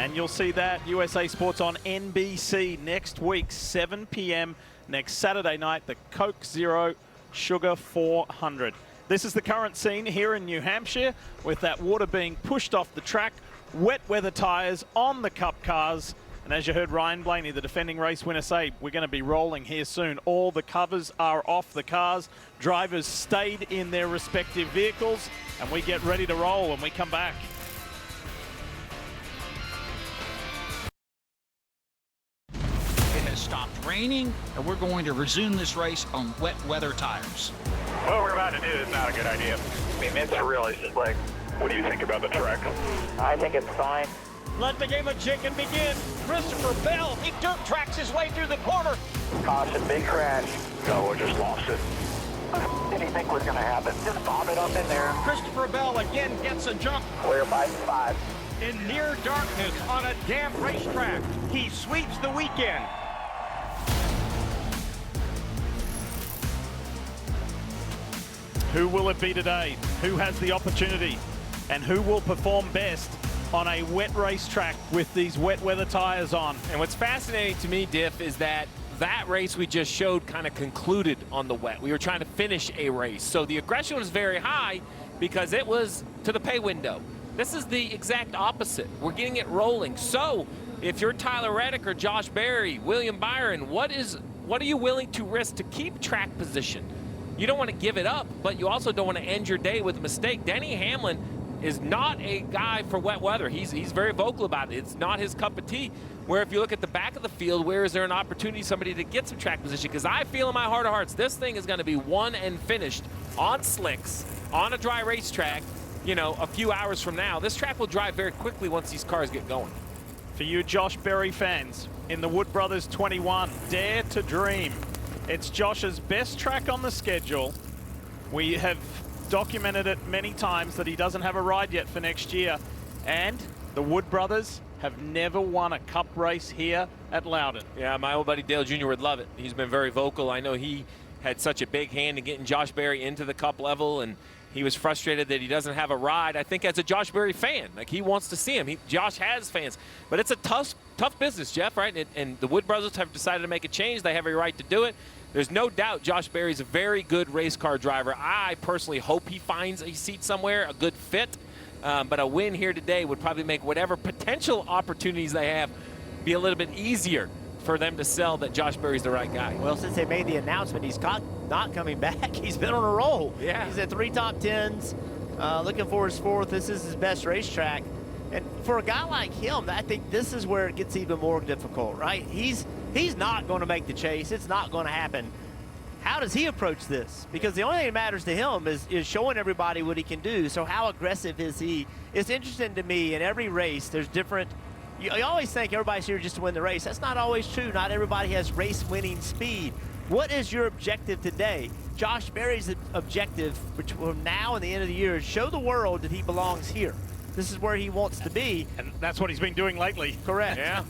And you'll see that USA Sports on NBC next week, 7 p.m. next Saturday night, the Coke Zero Sugar 400. This is the current scene here in New Hampshire with that water being pushed off the track, wet weather tires on the Cup cars. And as you heard Ryan Blaney, the defending race winner, say, we're going to be rolling here soon. All the covers are off the cars. Drivers stayed in their respective vehicles, and we get ready to roll when we come back. It has stopped raining, and we're going to resume this race on wet weather tires. What we're about to do is not a good idea. I mean, it's really slick. What do you think about the track? I think it's fine. Let the game of chicken begin. Christopher Bell, he dirt tracks his way through the corner. Caution, big crash. No, we just lost it. What did he think was going to happen? Just bomb it up in there. Christopher Bell again gets a jump. Clear by 5. In near darkness on a damp racetrack, he sweeps the weekend. Who will it be today? Who has the opportunity? And who will perform best on a wet racetrack with these wet weather tires on? And what's fascinating to me, Diff, is that race we just showed kind of concluded on the wet. We were trying to finish a race. So the aggression was very high because it was to the pay window. This is the exact opposite. We're getting it rolling. So if you're Tyler Reddick or Josh Berry, William Byron, what are you willing to risk to keep track position? You don't want to give it up, but you also don't want to end your day with a mistake. Denny Hamlin is not a guy for wet weather. He's very vocal about it. It's not his cup of tea. Where if you look at the back of the field, where is there an opportunity somebody to get some track position? Because I feel in my heart of hearts, this thing is going to be won and finished on slicks, on a dry racetrack, you know, a few hours from now. This track will drive very quickly once these cars get going. For you Josh Berry fans, in the Wood Brothers 21, Dare to Dream. It's Josh's best track on the schedule. We have documented it many times that he doesn't have a ride yet for next year. And the Wood Brothers have never won a cup race here at Loudon. Yeah, my old buddy Dale Jr. would love it. He's been very vocal. I know he had such a big hand in getting Josh Berry into the cup level, and he was frustrated that he doesn't have a ride. I think as a Josh Berry fan, like, he wants to see him. Josh has fans, but it's a tough business, Jeff, right? And the Wood Brothers have decided to make a change. They have a right to do it. There's no doubt Josh Berry's a very good race car driver. I personally hope he finds a seat somewhere, a good fit. But a win here today would probably make whatever potential opportunities they have be a little bit easier for them to sell that Josh Berry's the right guy. Well, since they made the announcement, he's not coming back. He's been on a roll. Yeah. He's at 3 top 10s, looking for his 4th. This is his best racetrack. And for a guy like him, I think this is where it gets even more difficult, right? He's not going to make the chase. It's not going to happen. How does he approach this? Because the only thing that matters to him is showing everybody what he can do. So how aggressive is he? It's interesting to me, in every race, there's different. You always think everybody's here just to win the race. That's not always true. Not everybody has race-winning speed. What is your objective today? Josh Berry's objective from now and the end of the year is show the world that he belongs here. This is where he wants to be. And that's what he's been doing lately. Correct. Yeah.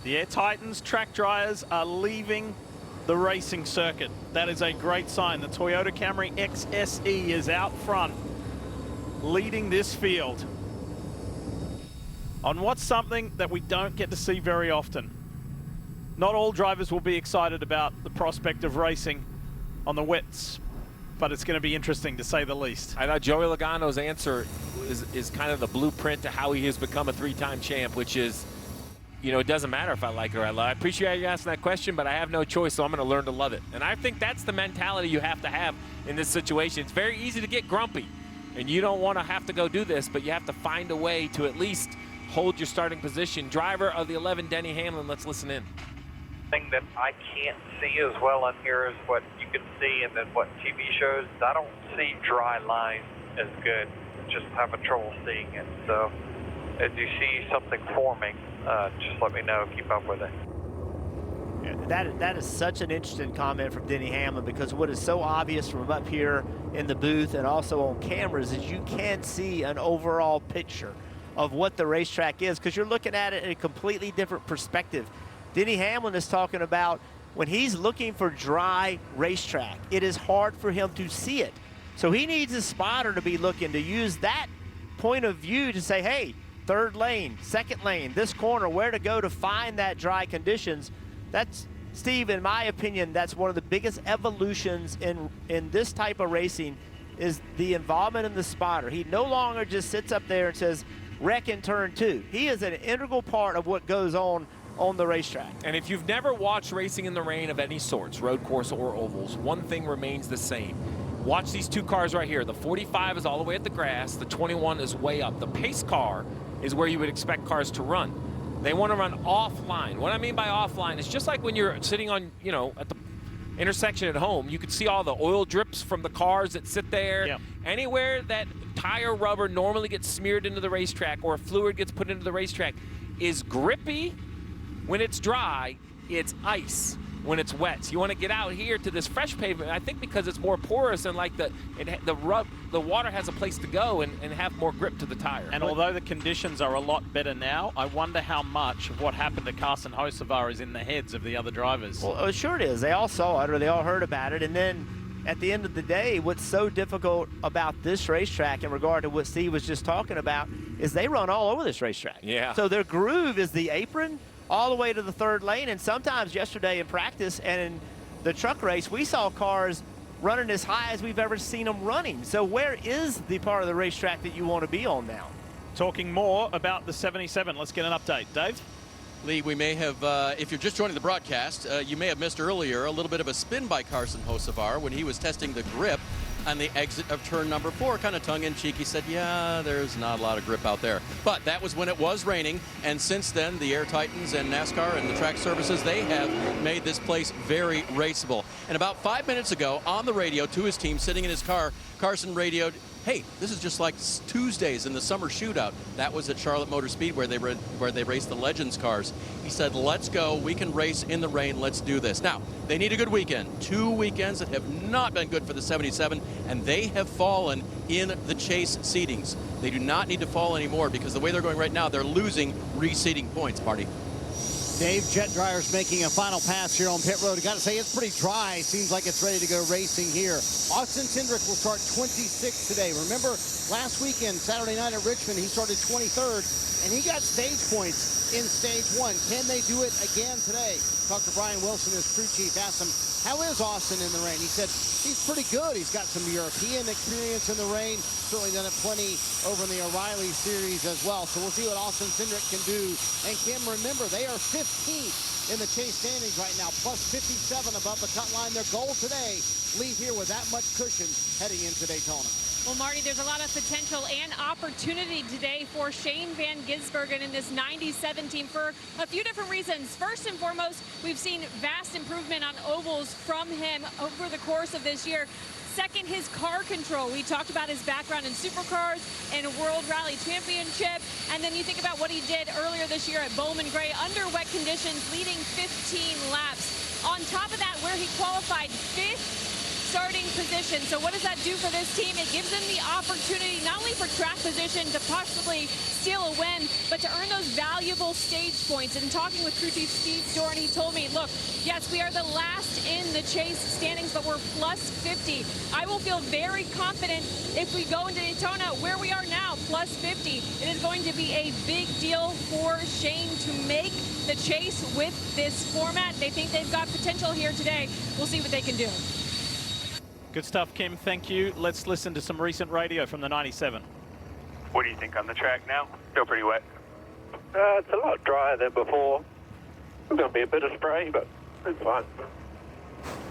The Air Titans track dryers are leaving the racing circuit. That is a great sign. The Toyota Camry XSE is out front, leading this field on what's something that we don't get to see very often. Not all drivers will be excited about the prospect of racing on the wets, but it's going to be interesting to say the least. I thought Joey Logano's answer is kind of the blueprint to how he has become a 3-time champ, which is, you know, it doesn't matter if I like it or I love it. I appreciate you asking that question, but I have no choice, so I'm going to learn to love it. And I think that's the mentality you have to have in this situation. It's very easy to get grumpy, and you don't want to have to go do this, but you have to find a way to at least hold your starting position. Driver of the 11, Denny Hamlin, let's listen in. Thing that I can't see as well on here as what you can see and then what TV shows. I don't see dry lines as good. Just having trouble seeing it. So as you see something forming, just let me know. Keep up with it. Yeah, that is such an interesting comment from Denny Hamlin, because what is so obvious from up here in the booth and also on cameras is you can see an overall picture of what the racetrack is, because you're looking at it in a completely different perspective. Denny Hamlin is talking about when he's looking for dry racetrack, it is hard for him to see it. So he needs a spotter to be looking to use that point of view to say, hey, third lane, second lane, this corner, where to go to find that dry conditions. That's, Steve, in my opinion, that's one of the biggest evolutions in this type of racing is the involvement in the spotter. He no longer just sits up there and says, wreck in turn 2. He is an integral part of what goes on the racetrack. And if you've never watched racing in the rain of any sorts, road course or ovals, one thing remains the same. Watch these two cars right here. The 45 is all the way at the grass. The 21 is way up. The pace car is where you would expect cars to run. They want to run offline. What I mean by offline is just like when you're sitting on, you know, at the intersection at home, you can see all the oil drips from the cars that sit there. Yep. Anywhere that tire rubber normally gets smeared into the racetrack or fluid gets put into the racetrack is grippy. When it's dry, it's ice when it's wet. So you want to get out here to this fresh pavement, I think because it's more porous and like the water has a place to go and have more grip to the tire. And although the conditions are a lot better now, I wonder how much of what happened to Carson Hocevar is in the heads of the other drivers. Well, sure it is. They all saw it or they all heard about it. And then at the end of the day, what's so difficult about this racetrack in regard to what Steve was just talking about is they run all over this racetrack. Yeah. So their groove is the apron all the way to the third lane. And sometimes yesterday in practice and in the truck race, we saw cars running as high as we've ever seen them running. So where is the part of the racetrack that you want to be on now? Talking more about the 77, let's get an update. Dave? Lee, we may have, if you're just joining the broadcast, you may have missed earlier a little bit of a spin by Carson Hocevar when he was testing the grip on the exit of turn number 4, kind of tongue-in-cheek. He said, yeah, there's not a lot of grip out there. But that was when it was raining, and since then, the Air Titans and NASCAR and the track services, they have made this place very raceable. And about 5 minutes ago, on the radio to his team, sitting in his car, Carson radioed, hey, this is just like Tuesdays in the summer shootout. That was at Charlotte Motor Speedway where they raced the Legends cars. He said, let's go. We can race in the rain. Let's do this. Now, they need a good weekend. 2 weekends that have not been good for the 77, and they have fallen in the chase seedings. They do not need to fall anymore because the way they're going right now, they're losing reseeding points, Marty. Dave, jet dryer's making a final pass here on pit road. I got to say, it's pretty dry. Seems like it's ready to go racing here. Austin Cindric will start 26th today. Remember, last weekend, Saturday night at Richmond, he started 23rd, and he got stage points in stage 1. Can they do it again today? Talked to Brian Wilson, his crew chief, asked him, how is Austin in the rain? He said, he's pretty good. He's got some European experience in the rain. Certainly done it plenty over in the O'Reilly series as well. So we'll see what Austin Cindric can do. And Kim, remember, they are 15th in the chase standings right now, plus 57 above the cut line. Their goal today, leave here with that much cushion heading into Daytona. Well, Marty, there's a lot of potential and opportunity today for Shane Van Gisbergen in this 97 team for a few different reasons. First and foremost, we've seen vast improvement on ovals from him over the course of this year. Second, his car control. We talked about his background in supercars and a World Rally Championship. And then you think about what he did earlier this year at Bowman Gray under wet conditions, leading 15 laps. On top of that, where he qualified 5th starting position. So what does that do for this team? It gives them the opportunity not only for track position to possibly steal a win, but to earn those valuable stage points. And talking with crew chief Steve Doran, he told me, look, yes, we are the last in the chase standings, but we're plus 50. I will feel very confident if we go into Daytona where we are now, plus 50. It is going to be a big deal for Shane to make the chase with this format. They think they've got potential here today. We'll see what they can do. Good stuff, Kim. Thank you. Let's listen to some recent radio from the 97. What do you think on the track now? Still pretty wet. It's a lot drier than before. There's going to be a bit of spray, but it's fine.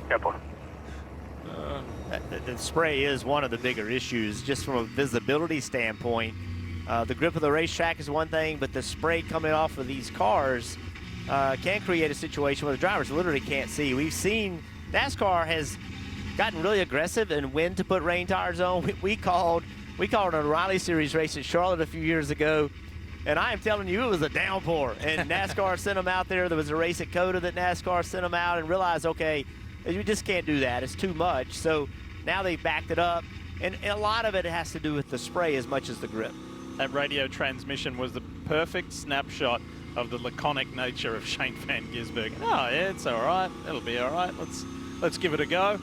Careful. The spray is one of the bigger issues, just from a visibility standpoint. The grip of the racetrack is one thing, but the spray coming off of these cars can create a situation where the drivers literally can't see. We've seen NASCAR has gotten really aggressive in when to put rain tires on. We called an O'Reilly Series race at Charlotte a few years ago, and I am telling you, it was a downpour. And NASCAR sent them out there. There was a race at COTA that NASCAR sent them out and realized, okay, we just can't do that. It's too much. So now they backed it up, and a lot of it has to do with the spray as much as the grip. That radio transmission was the perfect snapshot of the laconic nature of Shane Van Gisbergen. Oh, yeah, it's all right. It'll be all right. Let's give it a go.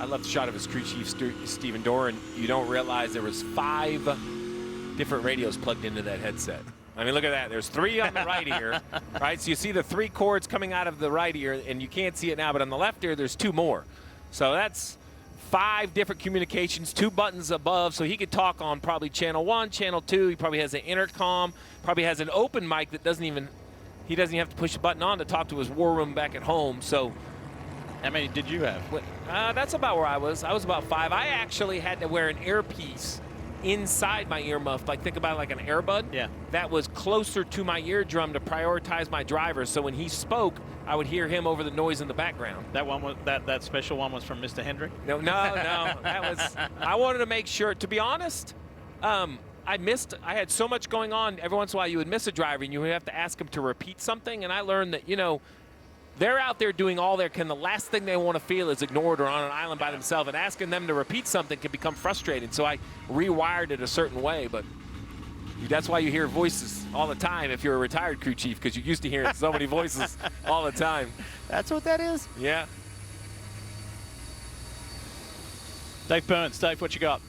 I love the shot of his crew chief, Stephen Doran. You don't realize there was 5 different radios plugged into that headset. I mean, look at that. There's 3 on the right ear, right? So you see the 3 cords coming out of the right ear, and you can't see it now, but on the left ear, there's 2 more. So that's 5 different communications, 2 buttons above, so he could talk on probably channel 1, channel 2. He probably has an intercom, probably has an open mic that he doesn't even have to push a button on to talk to his war room back at home. So how many did you have? That's about where I was. I was about 5. I actually had to wear an earpiece inside my earmuff, like think about it like an earbud. Yeah. That was closer to my eardrum to prioritize my driver. So when he spoke, I would hear him over the noise in the background. That one was that special one was from Mr. Hendrick? No. That was. I wanted to make sure. To be honest, I had so much going on. Every once in a while, you would miss a driver, and you would have to ask him to repeat something. And I learned that they're out there doing all they can. The last thing they want to feel is ignored or on an island by themselves, and asking them to repeat something can become frustrating. So I rewired it a certain way, but that's why you hear voices all the time if you're a retired crew chief, because you're used to hearing so many voices all the time. That's what that is? Yeah. Dave Burns, Dave, what you got?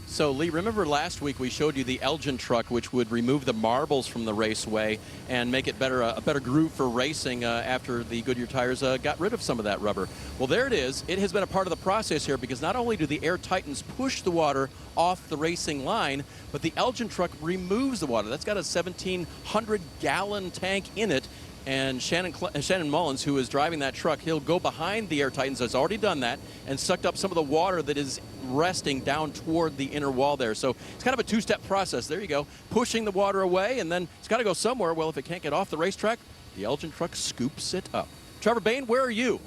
So, Lee, remember last week we showed you the Elgin truck, which would remove the marbles from the raceway and make it a better groove for racing after the Goodyear tires got rid of some of that rubber. Well, there it is. It has been a part of the process here, because not only do the Air Titans push the water off the racing line, but the Elgin truck removes the water. That's got a 1,700-gallon tank in it. And Shannon Mullins, who is driving that truck, he'll go behind the Air Titans, has already done that, and sucked up some of the water that is resting down toward the inner wall there. So it's kind of a 2-step process. There you go. Pushing the water away, and then it's got to go somewhere. Well, if it can't get off the racetrack, the Elgin truck scoops it up. Trevor Bain, where are you?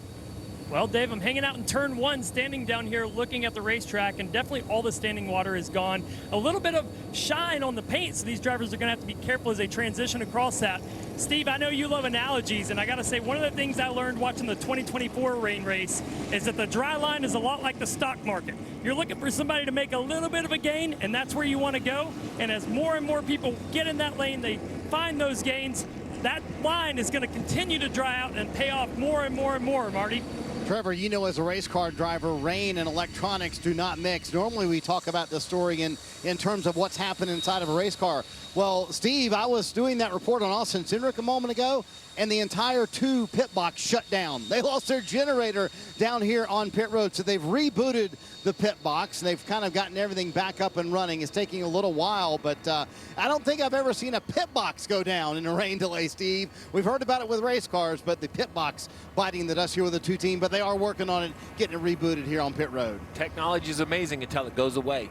Well, Dave, I'm hanging out in turn 1, standing down here looking at the racetrack, and definitely all the standing water is gone. A little bit of shine on the paint, so these drivers are going to have to be careful as they transition across that. Steve, I know you love analogies, and I got to say, one of the things I learned watching the 2024 rain race is that the dry line is a lot like the stock market. You're looking for somebody to make a little bit of a gain, and that's where you want to go. And as more and more people get in that lane, they find those gains, that line is going to continue to dry out and pay off more and more and more, Marty. Trevor, as a race car driver, rain and electronics do not mix. Normally we talk about this story in terms of what's happened inside of a race car. Well, Steve, I was doing that report on Austin Cindric a moment ago, and the entire 2 pit box shut down. They lost their generator down here on pit road, so they've rebooted the pit box. They've kind of gotten everything back up and running. It's taking a little while, but I don't think I've ever seen a pit box go down in a rain delay, Steve. We've heard about it with race cars, but the pit box biting the dust here with the 2 team, but they are working on it, getting it rebooted here on pit road. Technology is amazing until it goes away,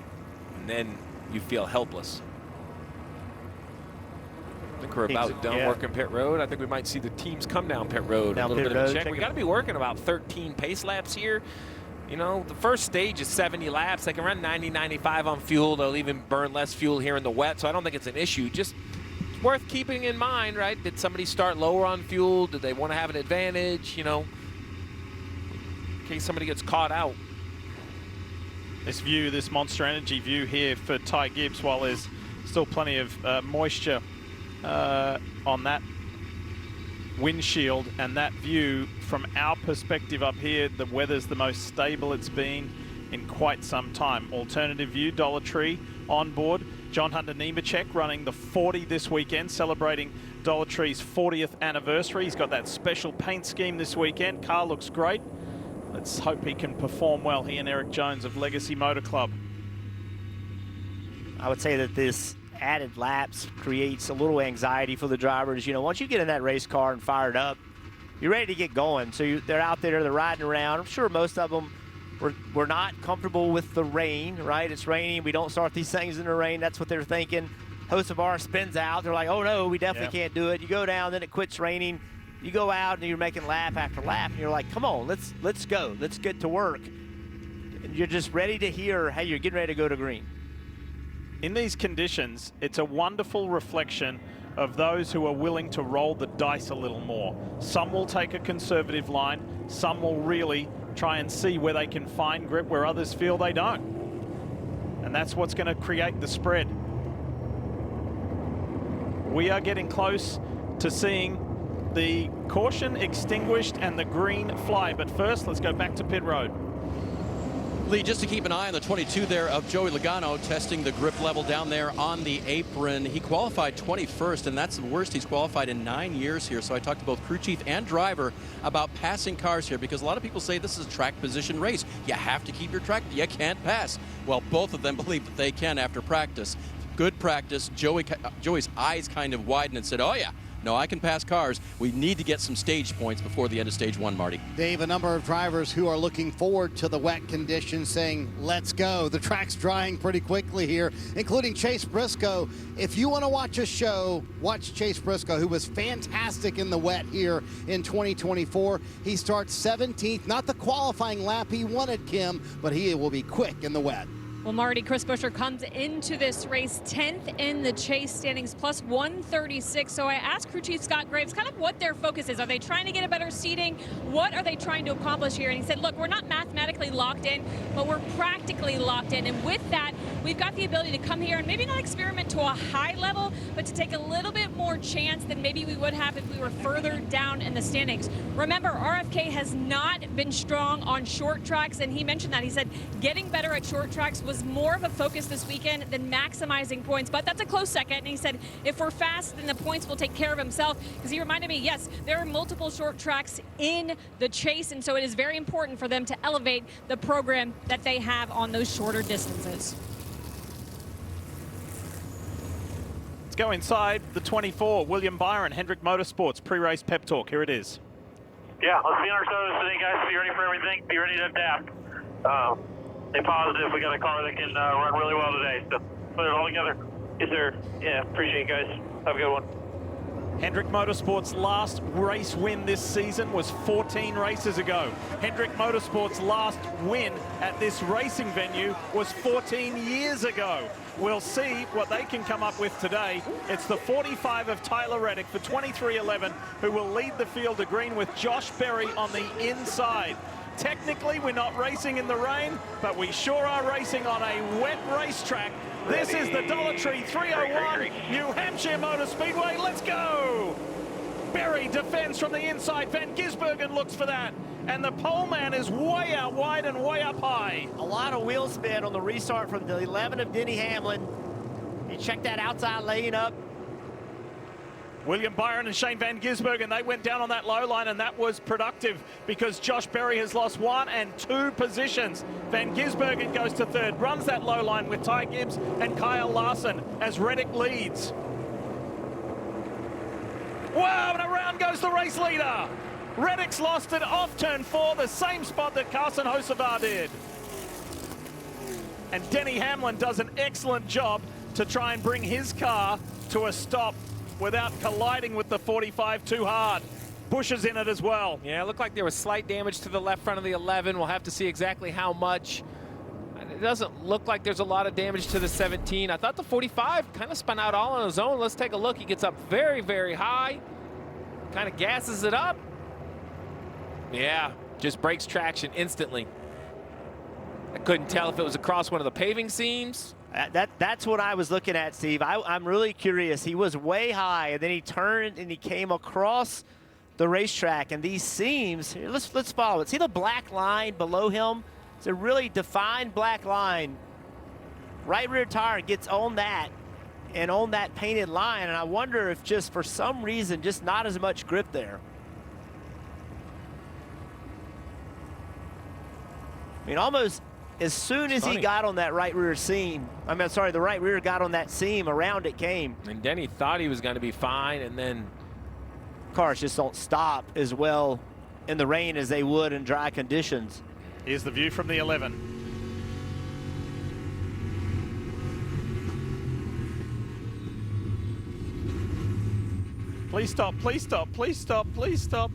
and then you feel helpless. I think we're about done working pit road. I think we might see the teams come down pit road. A little bit of a check. We got to be working about 13 pace laps here. The first stage is 70 laps. They can run 90, 95 on fuel. They'll even burn less fuel here in the wet, so I don't think it's an issue. Just worth keeping in mind, right? Did somebody start lower on fuel? Did they want to have an advantage, in case somebody gets caught out? This view, this Monster Energy view here for Ty Gibbs, while there's still plenty of moisture on that windshield, and that view from our perspective up here, the weather's the most stable it's been in quite some time. Alternative view, Dollar Tree on board. John Hunter Nemechek running the 40 this weekend, celebrating Dollar Tree's 40th anniversary. He's got that special paint scheme this weekend. Car looks great. Let's hope he can perform well, he and Eric Jones of Legacy Motor Club. I would say that this added laps creates a little anxiety for the drivers. Once you get in that race car and fired up, you're ready to get going. So they're out there, they're riding around. I'm sure most of them were not comfortable with the rain, right? It's raining. We don't start these things in the rain. That's what they're thinking. Hocevar spins out. They're like, oh, no, we definitely can't do it. You go down, then it quits raining. You go out, and you're making lap after lap, and you're like, come on, let's go. Let's get to work. And you're just ready to hear, hey, you're getting ready to go to green. In these conditions, it's a wonderful reflection of those who are willing to roll the dice a little more. Some will take a conservative line. Some will really try and see where they can find grip where others feel they don't. And that's what's going to create the spread. We are getting close to seeing the caution extinguished and the green fly. But first, let's go back to pit road. Lee, just to keep an eye on the 22 there of Joey Logano, testing the grip level down there on the apron. He qualified 21st, and that's the worst he's qualified in 9 years here. So I talked to both crew chief and driver about passing cars here, because a lot of people say this is a track position race. You have to keep your track. You can't pass. Well, both of them believe that they can after practice. Good practice. Joey's eyes kind of widened and said, oh, yeah. No, I can pass cars. We need to get some stage points before the end of stage 1, Marty. Dave, a number of drivers who are looking forward to the wet conditions saying, let's go. The track's drying pretty quickly here, including Chase Briscoe. If you want to watch a show, watch Chase Briscoe, who was fantastic in the wet here in 2024. He starts 17th, not the qualifying lap he wanted, Kim, but he will be quick in the wet. Well, Marty, Chris Buescher comes into this race 10th in the chase standings, plus 136. So I asked crew chief Scott Graves kind of what their focus is. Are they trying to get a better seating? What are they trying to accomplish here? And he said, look, we're not mathematically locked in, but we're practically locked in. And with that, we've got the ability to come here and maybe not experiment to a high level, but to take a little bit more chance than maybe we would have if we were further down in the standings. Remember, RFK has not been strong on short tracks, and he mentioned that. He said getting better at short tracks was more of a focus this weekend than maximizing points, but that's a close second. And he said if we're fast, then the points will take care of himself, because he reminded me, yes, there are multiple short tracks in the chase, and so it is very important for them to elevate the program that they have on those shorter distances. Let's go inside the 24. William Byron, Hendrick Motorsports, pre-race pep talk. Here it is. Yeah, let's be on our toes today, guys. Be ready for everything. Be ready to adapt. Stay positive. We got a car that can run really well today. So put it all together. Yes, sir. Yeah, appreciate it, guys. Have a good one. Hendrick Motorsports' last race win this season was 14 races ago. Hendrick Motorsports' last win at this racing venue was 14 years ago. We'll see what they can come up with today. It's the 45 of Tyler Reddick for 23.11 who will lead the field to green with Josh Berry on the inside. Technically, we're not racing in the rain, but we sure are racing on a wet racetrack. This is the Dollar Tree 301 New Hampshire Motor Speedway. Let's go! Berry defends from the inside. Van Gisbergen looks for that. And the pole man is way out wide and way up high. A lot of wheel spin on the restart from the 11 of Denny Hamlin. He checked that outside lane up. William Byron and Shane Van Gisbergen, they went down on that low line, and that was productive because Josh Berry has lost 1 and 2 positions. Van Gisbergen goes to third, runs that low line with Ty Gibbs and Kyle Larson as Reddick leads. Wow, and around goes the race leader. Reddick's lost it off turn 4, the same spot that Carson Hocevar did. And Denny Hamlin does an excellent job to try and bring his car to a stop without colliding with the 45 too hard. Bush is in it as well. Yeah, it looked like there was slight damage to the left front of the 11. We'll have to see exactly how much. It doesn't look like there's a lot of damage to the 17. I thought the 45 kind of spun out all on his own. Let's take a look. He gets up very, very high. Kind of gasses it up. Yeah, just breaks traction instantly. I couldn't tell if it was across one of the paving seams. That's what I was looking at, Steve. I'm really curious. He was way high, and then he turned and he came across the racetrack. And these seams, let's follow it. See the black line below him? It's a really defined black line. Right rear tire gets on that and on that painted line. And I wonder if just for some reason, just not as much grip there. I mean, almost as soon as he got on that right rear seam, the right rear got on that seam, around it came. And Denny thought he was going to be fine, and then cars just don't stop as well in the rain as they would in dry conditions. Here's the view from the 11. Please stop, please stop, please stop, please stop.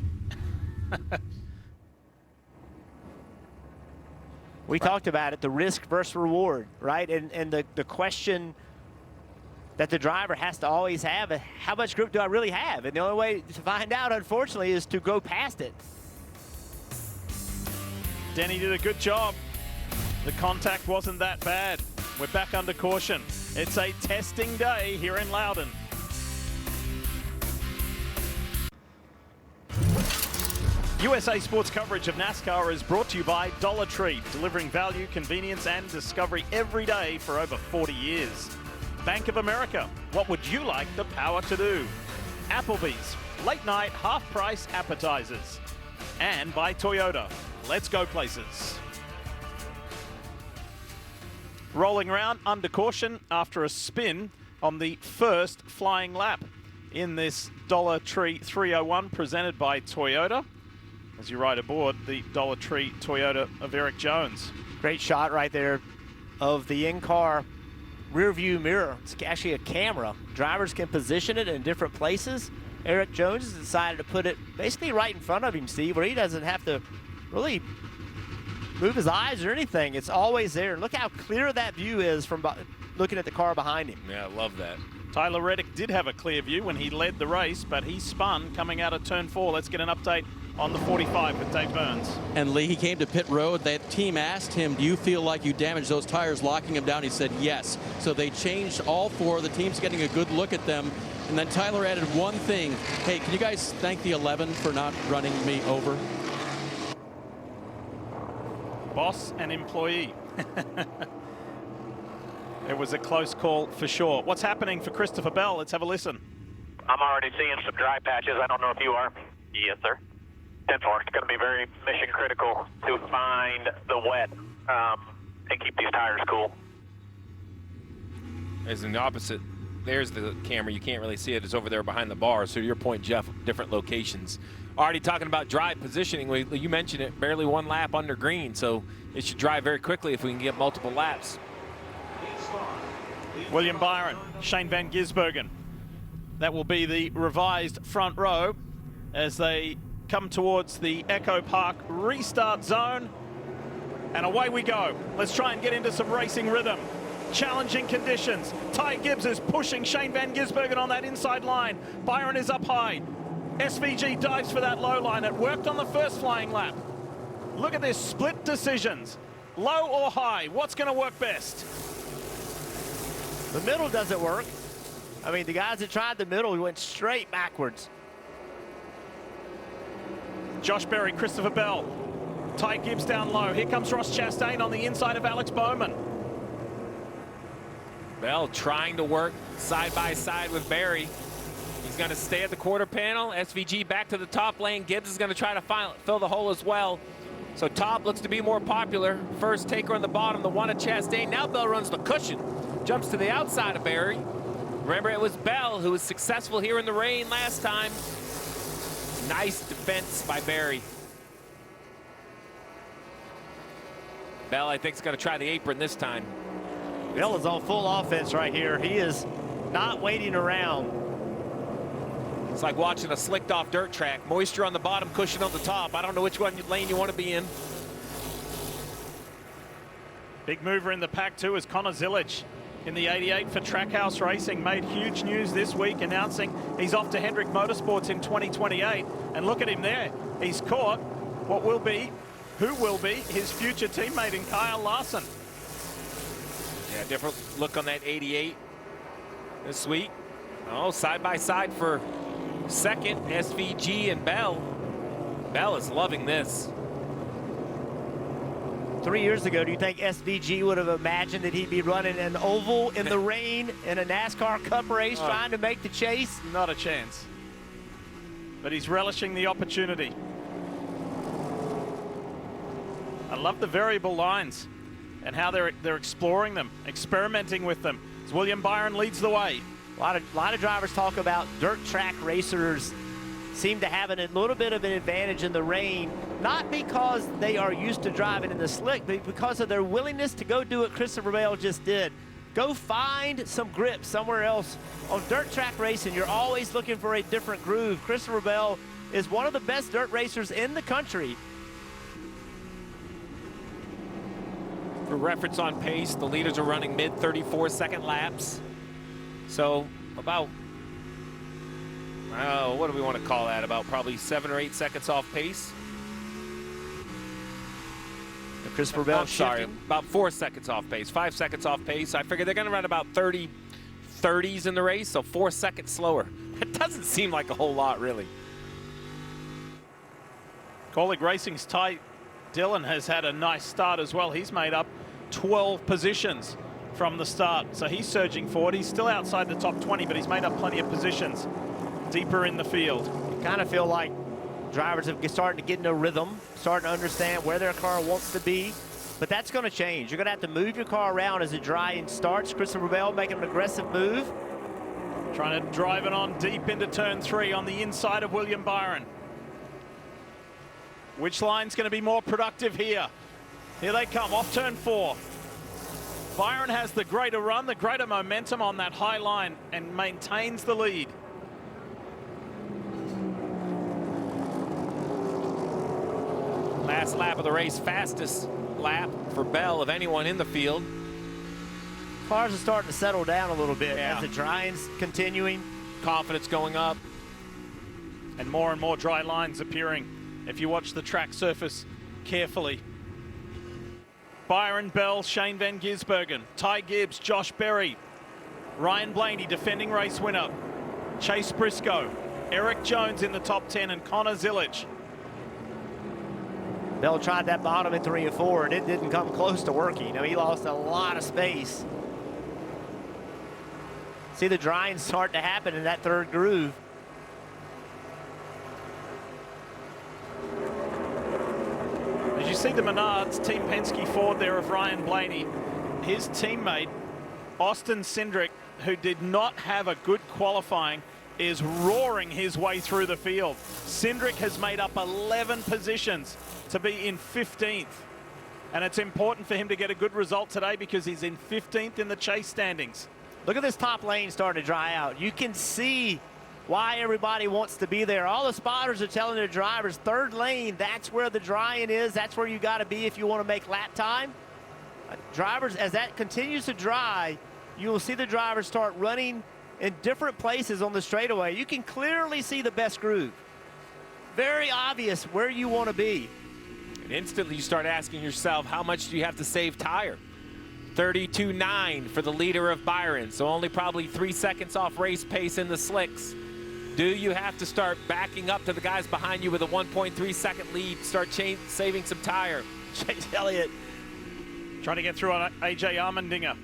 We talked about it, the risk versus reward, right? And the question that the driver has to always have, how much grip do I really have? And the only way to find out, unfortunately, is to go past it. Denny did a good job. The contact wasn't that bad. We're back under caution. It's a testing day here in Loudon. USA Sports coverage of NASCAR is brought to you by Dollar Tree, delivering value, convenience, and discovery every day for over 40 years. Bank of America, what would you like the power to do? Applebee's, late night half-price appetizers. And by Toyota, let's go places. Rolling around under caution after a spin on the first flying lap in this Dollar Tree 301 presented by Toyota. As you ride aboard the Dollar Tree Toyota of Eric Jones. Great shot right there of the in-car rear view mirror. It's actually a camera. Drivers can position it in different places. Eric Jones has decided to put it basically right in front of him, Steve, where he doesn't have to really move his eyes or anything. It's always there. Look how clear that view is from looking at the car behind him. Yeah, I love that. Tyler Reddick did have a clear view when he led the race, but he spun coming out of turn 4. Let's get an update on the 45 with Dave Burns. And Lee, he came to pit road. That team asked him, do you feel like you damaged those tires locking him down? He said yes. So they changed all 4. The team's getting a good look at them. And then Tyler added one thing. Hey, can you guys thank the 11 for not running me over? Boss and employee. It was a close call for sure. What's happening for Christopher Bell? Let's have a listen. I'm already seeing some dry patches. I don't know if you are. Yes, sir. 10-4. It's going to be very mission critical to find the wet and keep these tires cool. As in the opposite, there's the camera. You can't really see it. It's over there behind the bar. So to your point, Jeff, different locations. Already talking about dry positioning. You mentioned it, barely 1 lap under green. So it should dry very quickly if we can get multiple laps. William Byron, Shane Van Gisbergen. That will be the revised front row as they come towards the Echo Park restart zone. And away we go. Let's try and get into some racing rhythm. Challenging conditions. Ty Gibbs is pushing Shane Van Gisbergen on that inside line. Byron is up high. SVG dives for that low line. It worked on the first flying lap. Look at this, split decisions. Low or high, what's going to work best? The middle doesn't work. I mean, the guys that tried the middle went straight backwards. Josh Berry, Christopher Bell. Ty Gibbs down low. Here comes Ross Chastain on the inside of Alex Bowman. Bell trying to work side by side with Berry. He's going to stay at the quarter panel. SVG back to the top lane. Gibbs is going to try to fill the hole as well. So top looks to be more popular. First taker on the bottom, the one at Chastain. Now Bell runs the cushion. Jumps to the outside of Berry. Remember, it was Bell who was successful here in the rain last time. Nice defense by Berry. Bell, I think, is going to try the apron this time. Bell is on full offense right here. He is not waiting around. It's like watching a slicked off dirt track. Moisture on the bottom, cushion on the top. I don't know which lane you want to be in. Big mover in the pack too is Connor Zilic in the 88 for Trackhouse Racing. Made huge news this week announcing he's off to Hendrick Motorsports in 2028. And look at him there. He's caught who will be his future teammate in Kyle Larson. Yeah, different look on that 88 this week. Oh, side by side for second, SVG and Bell. Bell is loving this. 3 years ago, do you think SVG would have imagined that he'd be running an oval in the rain in a NASCAR Cup race trying to make the chase? Not a chance. But he's relishing the opportunity. I love the variable lines and how they're exploring them, experimenting with them. As William Byron leads the way. A lot of drivers talk about dirt track racers seem to have a little bit of an advantage in the rain, not because they are used to driving in the slick, but because of their willingness to go do what Christopher Bell just did. Go find some grip somewhere else. On dirt track racing, you're always looking for a different groove. Christopher Bell is one of the best dirt racers in the country. For reference on pace, the leaders are running mid 34-second laps. So about, what do we want to call that? About probably 7 or 8 seconds off pace. Christopher Bell sorry, about 4 seconds off pace, 5 seconds off pace. I figure they're going to run about 30s in the race, so 4 seconds slower. It doesn't seem like a whole lot, really. Colleague Racing's Ty Dillon has had a nice start as well. He's made up 12 positions from the start. So he's surging forward. He's still outside the top 20, but he's made up plenty of positions deeper in the field. You kind of feel like drivers have started to get into a rhythm, starting to understand where their car wants to be. But that's going to change. You're going to have to move your car around as the drying starts. Christopher Bell making an aggressive move. Trying to drive it on deep into turn 3 on the inside of William Byron. Which line's going to be more productive here? Here they come, off turn 4. Byron has the greater run, the greater momentum on that high line and maintains the lead. Last lap of the race, fastest lap for Bell of anyone in the field. Cars are starting to settle down a little bit as the drying's continuing. Confidence going up. And more dry lines appearing if you watch the track surface carefully. Byron, Bell, Shane Van Gisbergen, Ty Gibbs, Josh Berry, Ryan Blaney, defending race winner, Chase Briscoe, Eric Jones in the top 10, and Connor Zillage. Bell tried that bottom in 3 and 4, and it didn't come close to working. You know, he lost a lot of space. See the drying starting to happen in that third groove. As you see the Menards Team Penske Ford there of Ryan Blaney, his teammate Austin Cindric, who did not have a good qualifying, is roaring his way through the field. Cindric has made up 11 positions to be in 15th. And it's important for him to get a good result today because he's in 15th in the chase standings. Look at this top lane starting to dry out. You can see why everybody wants to be there. All the spotters are telling their drivers, third lane, that's where the drying is. That's where you got to be if you want to make lap time. Drivers, as that continues to dry, you will see the drivers start running in different places on the straightaway. You can clearly see the best groove. Very obvious where you want to be. And instantly you start asking yourself, how much do you have to save tire? 32.9 for the leader of Byron, so only probably 3 seconds off race pace in the slicks. Do you have to start backing up to the guys behind you with a 1.3 second lead, start saving some tire? Chase Elliott trying to get through on AJ Armendinger.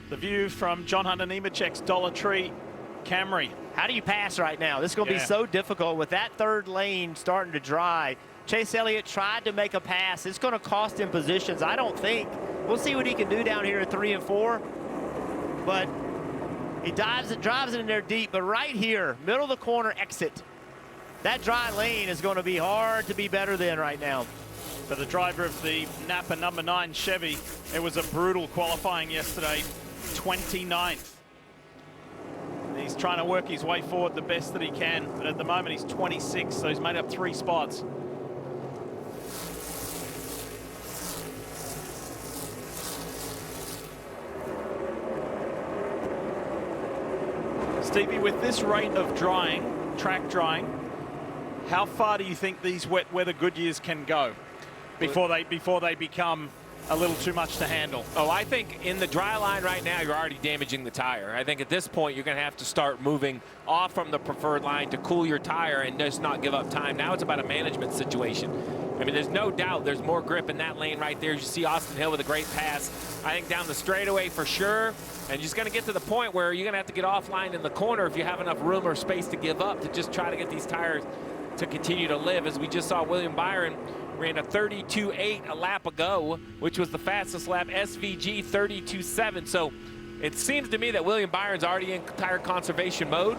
The view from John Hunter Nemechek's Dollar Tree Camry. How do you pass right now? This is going to be so difficult with that third lane starting to dry. Chase Elliott tried to make a pass. It's going to cost him positions, I don't think. We'll see what he can do down here at 3 and 4. But he drives it in there deep. But right here, middle of the corner exit, that dry lane is going to be hard to be better than right now. For the driver of the Napa number 9 Chevy, it was a brutal qualifying yesterday, 29th. He's trying to work his way forward the best that he can, but at the moment he's 26, so he's made up 3 spots. Stevie, with this rate of drying, track drying, how far do you think these wet weather Goodyears can go before they become a little too much to handle? Oh, I think in the dry line right now, you're already damaging the tire. I think at this point, you're going to have to start moving off from the preferred line to cool your tire and just not give up time. Now it's about a management situation. I mean, there's no doubt there's more grip in that lane right there. You see Austin Hill with a great pass. I think down the straightaway for sure. And you're just going to get to the point where you're going to have to get offline in the corner if you have enough room or space to give up to just try to get these tires to continue to live. As we just saw, William Byron ran a 32.8 a lap ago, which was the fastest lap, SVG 32.7. So it seems to me that William Byron's already in tire conservation mode.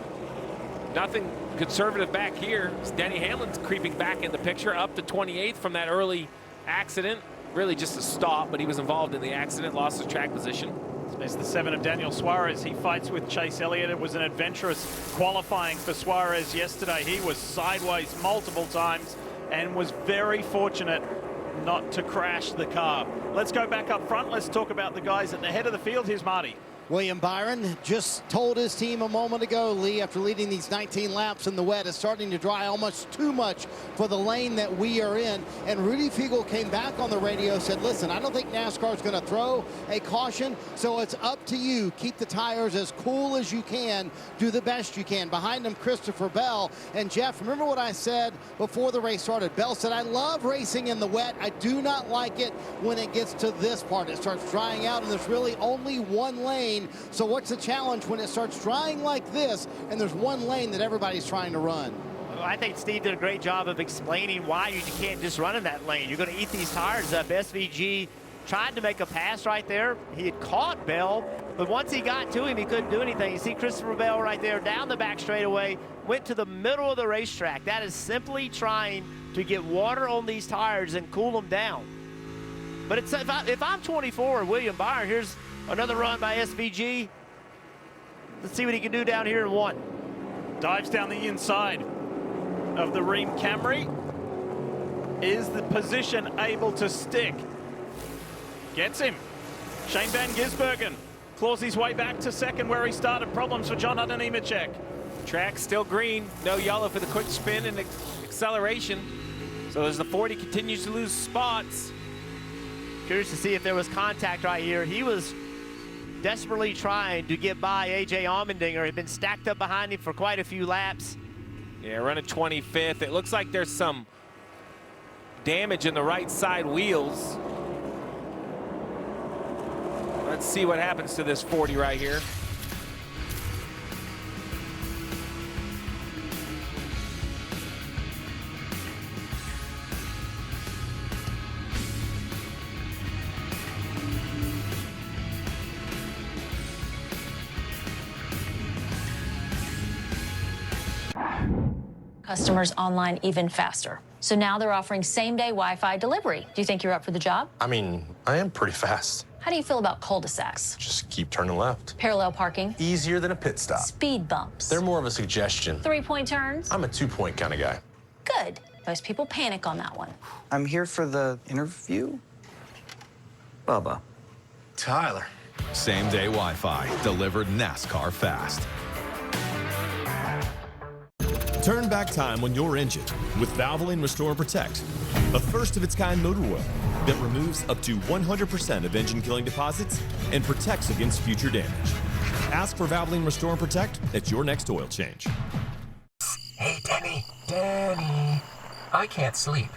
Nothing conservative back here. Denny Hamlin's creeping back in the picture, up to 28th from that early accident. Really just a stop, but he was involved in the accident, lost his track position. It's the 7 of Daniel Suarez. He fights with Chase Elliott. It was an adventurous qualifying for Suarez yesterday. He was sideways multiple times and was very fortunate not to crash the car. Let's go back up front. Let's talk about the guys at the head of the field. Here's Marty. William Byron just told his team a moment ago, Lee, after leading these 19 laps in the wet, is starting to dry almost too much for the lane that we are in. And Rudy Fiegel came back on the radio, said, listen, I don't think NASCAR is going to throw a caution, so it's up to you. Keep the tires as cool as you can. Do the best you can. Behind him, Christopher Bell. And Jeff, remember what I said before the race started? Bell said, I love racing in the wet. I do not like it when it gets to this part. It starts drying out, and there's really only one lane. So what's the challenge when it starts drying like this and there's one lane that everybody's trying to run? Well, I think Steve did a great job of explaining why you can't just run in that lane. You're going to eat these tires up. SVG tried to make a pass right there. He had caught Bell, but once he got to him, he couldn't do anything. You see Christopher Bell right there down the back straightaway, went to the middle of the racetrack. That is simply trying to get water on these tires and cool them down. But it's, if I'm 24 or William Byron, here's another run by SVG. Let's see what he can do down here in one. Dives down the inside of the Ream Camry. Is the position able to stick? Gets him. Shane Van Gisbergen claws his way back to second where he started. Problems for John Hudden Nemechek. Track still green, no yellow for the quick spin and acceleration. So as the 40 continues to lose spots. Curious to see if there was contact right here. He was desperately trying to get by A.J. Allmendinger. He'd been stacked up behind him for quite a few laps. Yeah, running 25th. It looks like there's some damage in the right side wheels. Let's see what happens to this 40 right here. Customers online even faster. So now they're offering same-day Wi-Fi delivery. Do you think you're up for the job? I mean, I am pretty fast. How do you feel about cul-de-sacs? Just keep turning left. Parallel parking? Easier than a pit stop. Speed bumps? They're more of a suggestion. Three-point turns? I'm a two-point kind of guy. Good. Most people panic on that one. I'm here for the interview. Bubba. Tyler. Same-day Wi-Fi, delivered NASCAR fast. Turn back time on your engine with Valvoline Restore and Protect, a first-of-its-kind motor oil that removes up to 100% of engine-killing deposits and protects against future damage. Ask for Valvoline Restore and Protect at your next oil change. Hey, Danny, I can't sleep.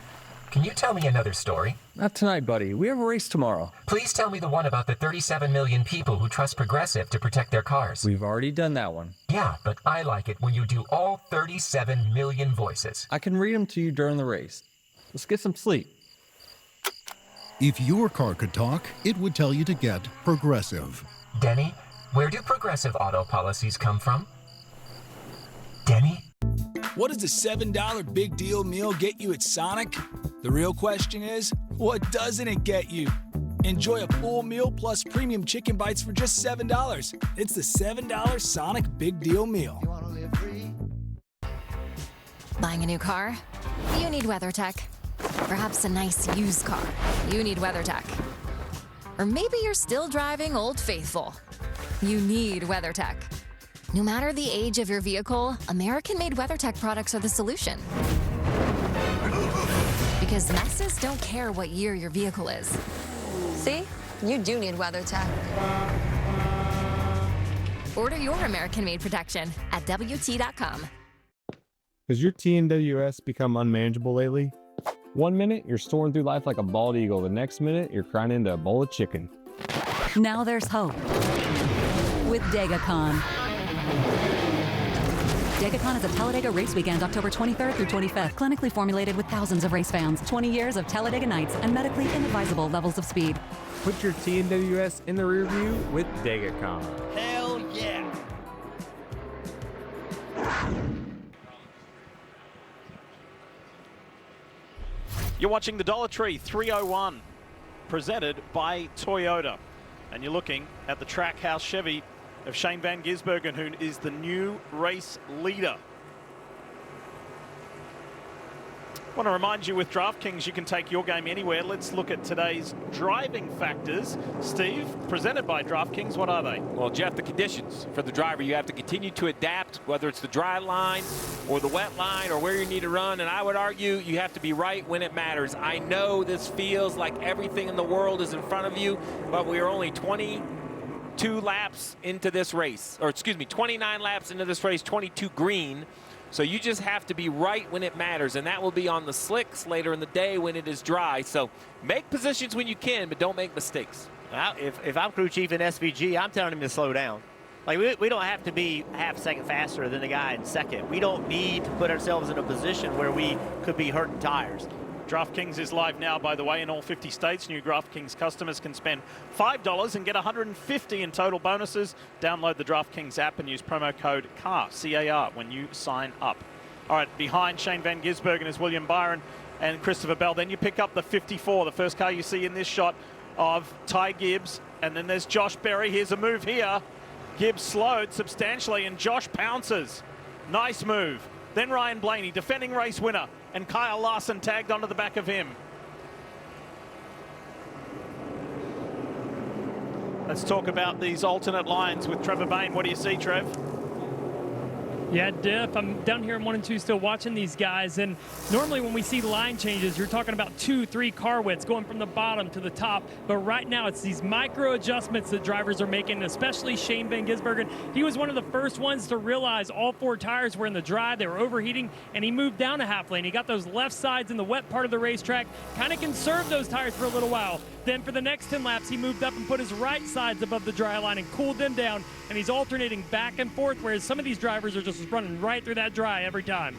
Can you tell me another story? Not tonight, buddy. We have a race tomorrow. Please tell me the one about the 37 million people who trust Progressive to protect their cars. We've already done that one. Yeah, but I like it when you do all 37 million voices. I can read them to you during the race. Let's get some sleep. If your car could talk, it would tell you to get Progressive. Denny, where do Progressive auto policies come from? Denny? What does the $7 big deal meal get you at Sonic? The real question is, what doesn't it get you? Enjoy a full meal plus premium chicken bites for just $7. It's the $7 Sonic Big Deal Meal. Buying a new car? You need WeatherTech. Perhaps a nice used car. You need WeatherTech. Or maybe you're still driving Old Faithful. You need WeatherTech. No matter the age of your vehicle, American-made WeatherTech products are the solution. Because messes don't care what year your vehicle is. See? You do need WeatherTech. Order your American-made protection at WT.com. Has your TNWS become unmanageable lately? 1 minute, you're soaring through life like a bald eagle. The next minute, you're crying into a bowl of chicken. Now there's hope with DegaCon. DegaCon is a Talladega race weekend, October 23rd through 25th, clinically formulated with thousands of race fans, 20 years of Talladega nights, and medically inadvisable levels of speed. Put your TNWS in the rear view with DegaCon. Hell yeah. You're watching the Dollar Tree 301, presented by Toyota. And you're looking at the Trackhouse Chevy of Shane Van Gisbergen, who is the new race leader. Want to remind you, with DraftKings, you can take your game anywhere. Let's look at today's driving factors. Steve, presented by DraftKings, what are they? Well, Jeff, the conditions for the driver, you have to continue to adapt, whether it's the dry line or the wet line or where you need to run. And I would argue you have to be right when it matters. I know this feels like everything in the world is in front of you, but we are only 22 laps into this race, or excuse me, 29 laps into this race, 22 green. So you just have to be right when it matters, and that will be on the slicks later in the day when it is dry. So make positions when you can, but don't make mistakes. Well, if I'm crew chief in SVG, I'm telling him to slow down. Like, we don't have to be half a second faster than the guy in second. We don't need to put ourselves in a position where we could be hurting tires. DraftKings is live now, by the way, in all 50 states. New DraftKings customers can spend $5 and get $150 in total bonuses. Download the DraftKings app and use promo code CAR, C-A-R, when you sign up. All right, behind Shane Van Gisbergen is William Byron and Christopher Bell. Then you pick up the 54, the first car you see in this shot of Ty Gibbs. And then there's Josh Berry. Here's a move here. Gibbs slowed substantially, and Josh pounces. Nice move. Then Ryan Blaney, defending race winner, and Kyle Larson tagged onto the back of him. Let's talk about these alternate lines with Trevor Bayne. What do you see, Trev? Yeah, Diff, I'm down here in 1 and 2 still watching these guys, and normally when we see line changes, you're talking about 2-3 car widths going from the bottom to the top, but right now it's these micro adjustments that drivers are making, especially Shane Van Gisbergen. He was one of the first ones to realize all 4 tires were in the dry, they were overheating, and he moved down a half lane. He got those left sides in the wet part of the racetrack, kind of conserved those tires for a little while. Then for the next 10 laps, he moved up and put his right sides above the dry line and cooled them down, and he's alternating back and forth, whereas some of these drivers are just running right through that dry every time.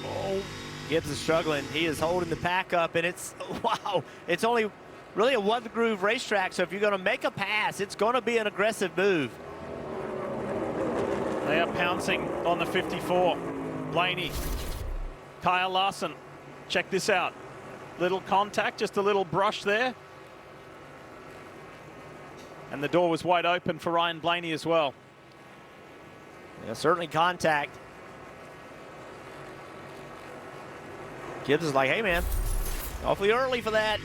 Oh, Gibbs is struggling. He is holding the pack up, and it's, wow, it's only really a one-groove racetrack, so if you're going to make a pass, it's going to be an aggressive move. They are pouncing on the 54. Blaney, Kyle Larson, check this out. Little contact, just a little brush there. And the door was wide open for Ryan Blaney as well. Yeah, certainly contact. Gibbs is like, hey, man, awfully early for that.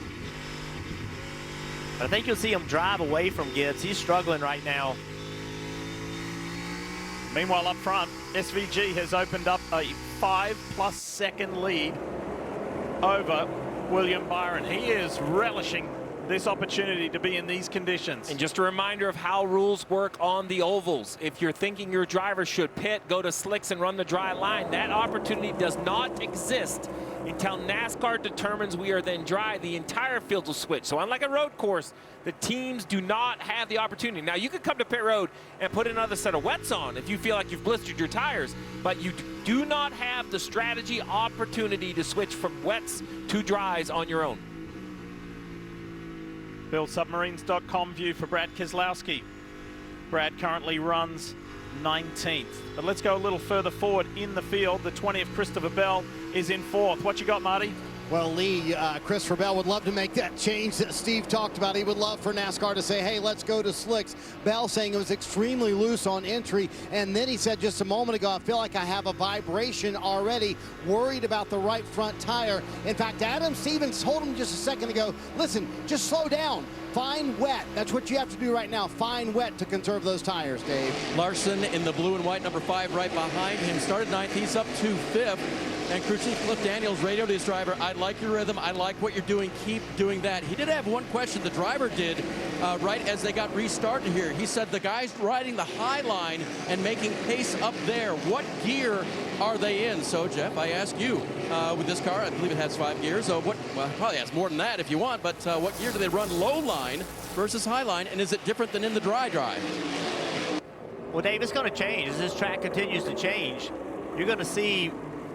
But I think you'll see him drive away from Gibbs. He's struggling right now. Meanwhile, up front, SVG has opened up a 5+ second lead over William Byron. He is relishing this opportunity to be in these conditions. And just a reminder of how rules work on the ovals. If you're thinking your driver should pit, go to slicks and run the dry line, that opportunity does not exist until NASCAR determines we are then dry. The entire field will switch. So unlike a road course, the teams do not have the opportunity. Now, you could come to pit road and put another set of wets on if you feel like you've blistered your tires, but you do not have the strategy opportunity to switch from wets to dries on your own. BuildSubmarines.com view for Brad Keselowski. Brad currently runs 19th. But let's go a little further forward in the field. The 20th, Christopher Bell, is in 4th. What you got, Marty? Well, Lee, Christopher Bell would love to make that change that Steve talked about. He would love for NASCAR to say, hey, let's go to slicks. Bell saying it was extremely loose on entry. And then he said just a moment ago, I feel like I have a vibration already, worried about the right front tire. In fact, Adam Stevens told him just a second ago, listen, just slow down. Find wet. That's what you have to do right now. Find wet to conserve those tires, Dave. Larson in the blue and white, number 5 right behind him. Started 9th. He's up to 5th. And crew chief Cliff Daniels radioed his driver, I like your rhythm. I like what you're doing. Keep doing that. He did have one question. The driver did right as they got restarted here. He said the guys riding the high line and making pace up there. What gear are they in? So, Jeff, I ask you, with this car, I believe it has 5 gears. So well, it probably has more than that if you want, but what gear do they run low line versus high line, and is it different than in the dry drive? Well, Dave, it's going to change. As this track continues to change, you're going to see,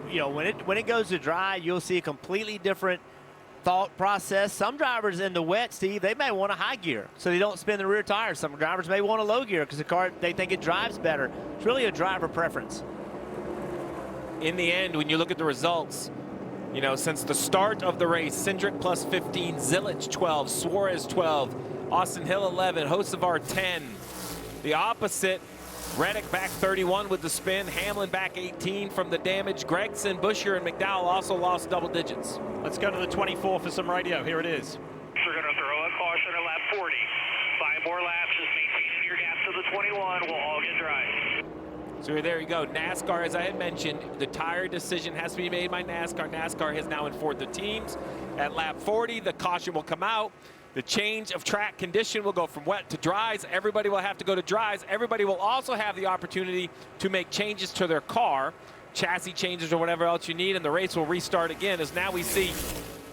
you know, when it goes to dry, you'll see a completely different thought process. Some drivers in the wet, Steve, they may want a high gear so they don't spin the rear tires. Some drivers may want a low gear because the car, they think it drives better. It's really a driver preference. In the end, when you look at the results, you know, since the start of the race, Cindric plus 15, Zilich 12, Suarez 12, Austin Hill 11, Hocevar 10. The opposite Reddick back 31 with the spin. Hamlin back 18 from the damage. Gregson, Buscher, and McDowell also lost double digits. Let's go to the 24 for some radio. Here it is. We're going to throw a caution at lap 40. 5 more laps, just maintaining your gap to the 21. We'll all get dry. So there you go. NASCAR, as I had mentioned, the tire decision has to be made by NASCAR. NASCAR has now informed the teams. At lap 40, the caution will come out. The change of track condition will go from wet to dries. Everybody will have to go to dries. Everybody will also have the opportunity to make changes to their car, chassis changes or whatever else you need, and the race will restart again. As now we see,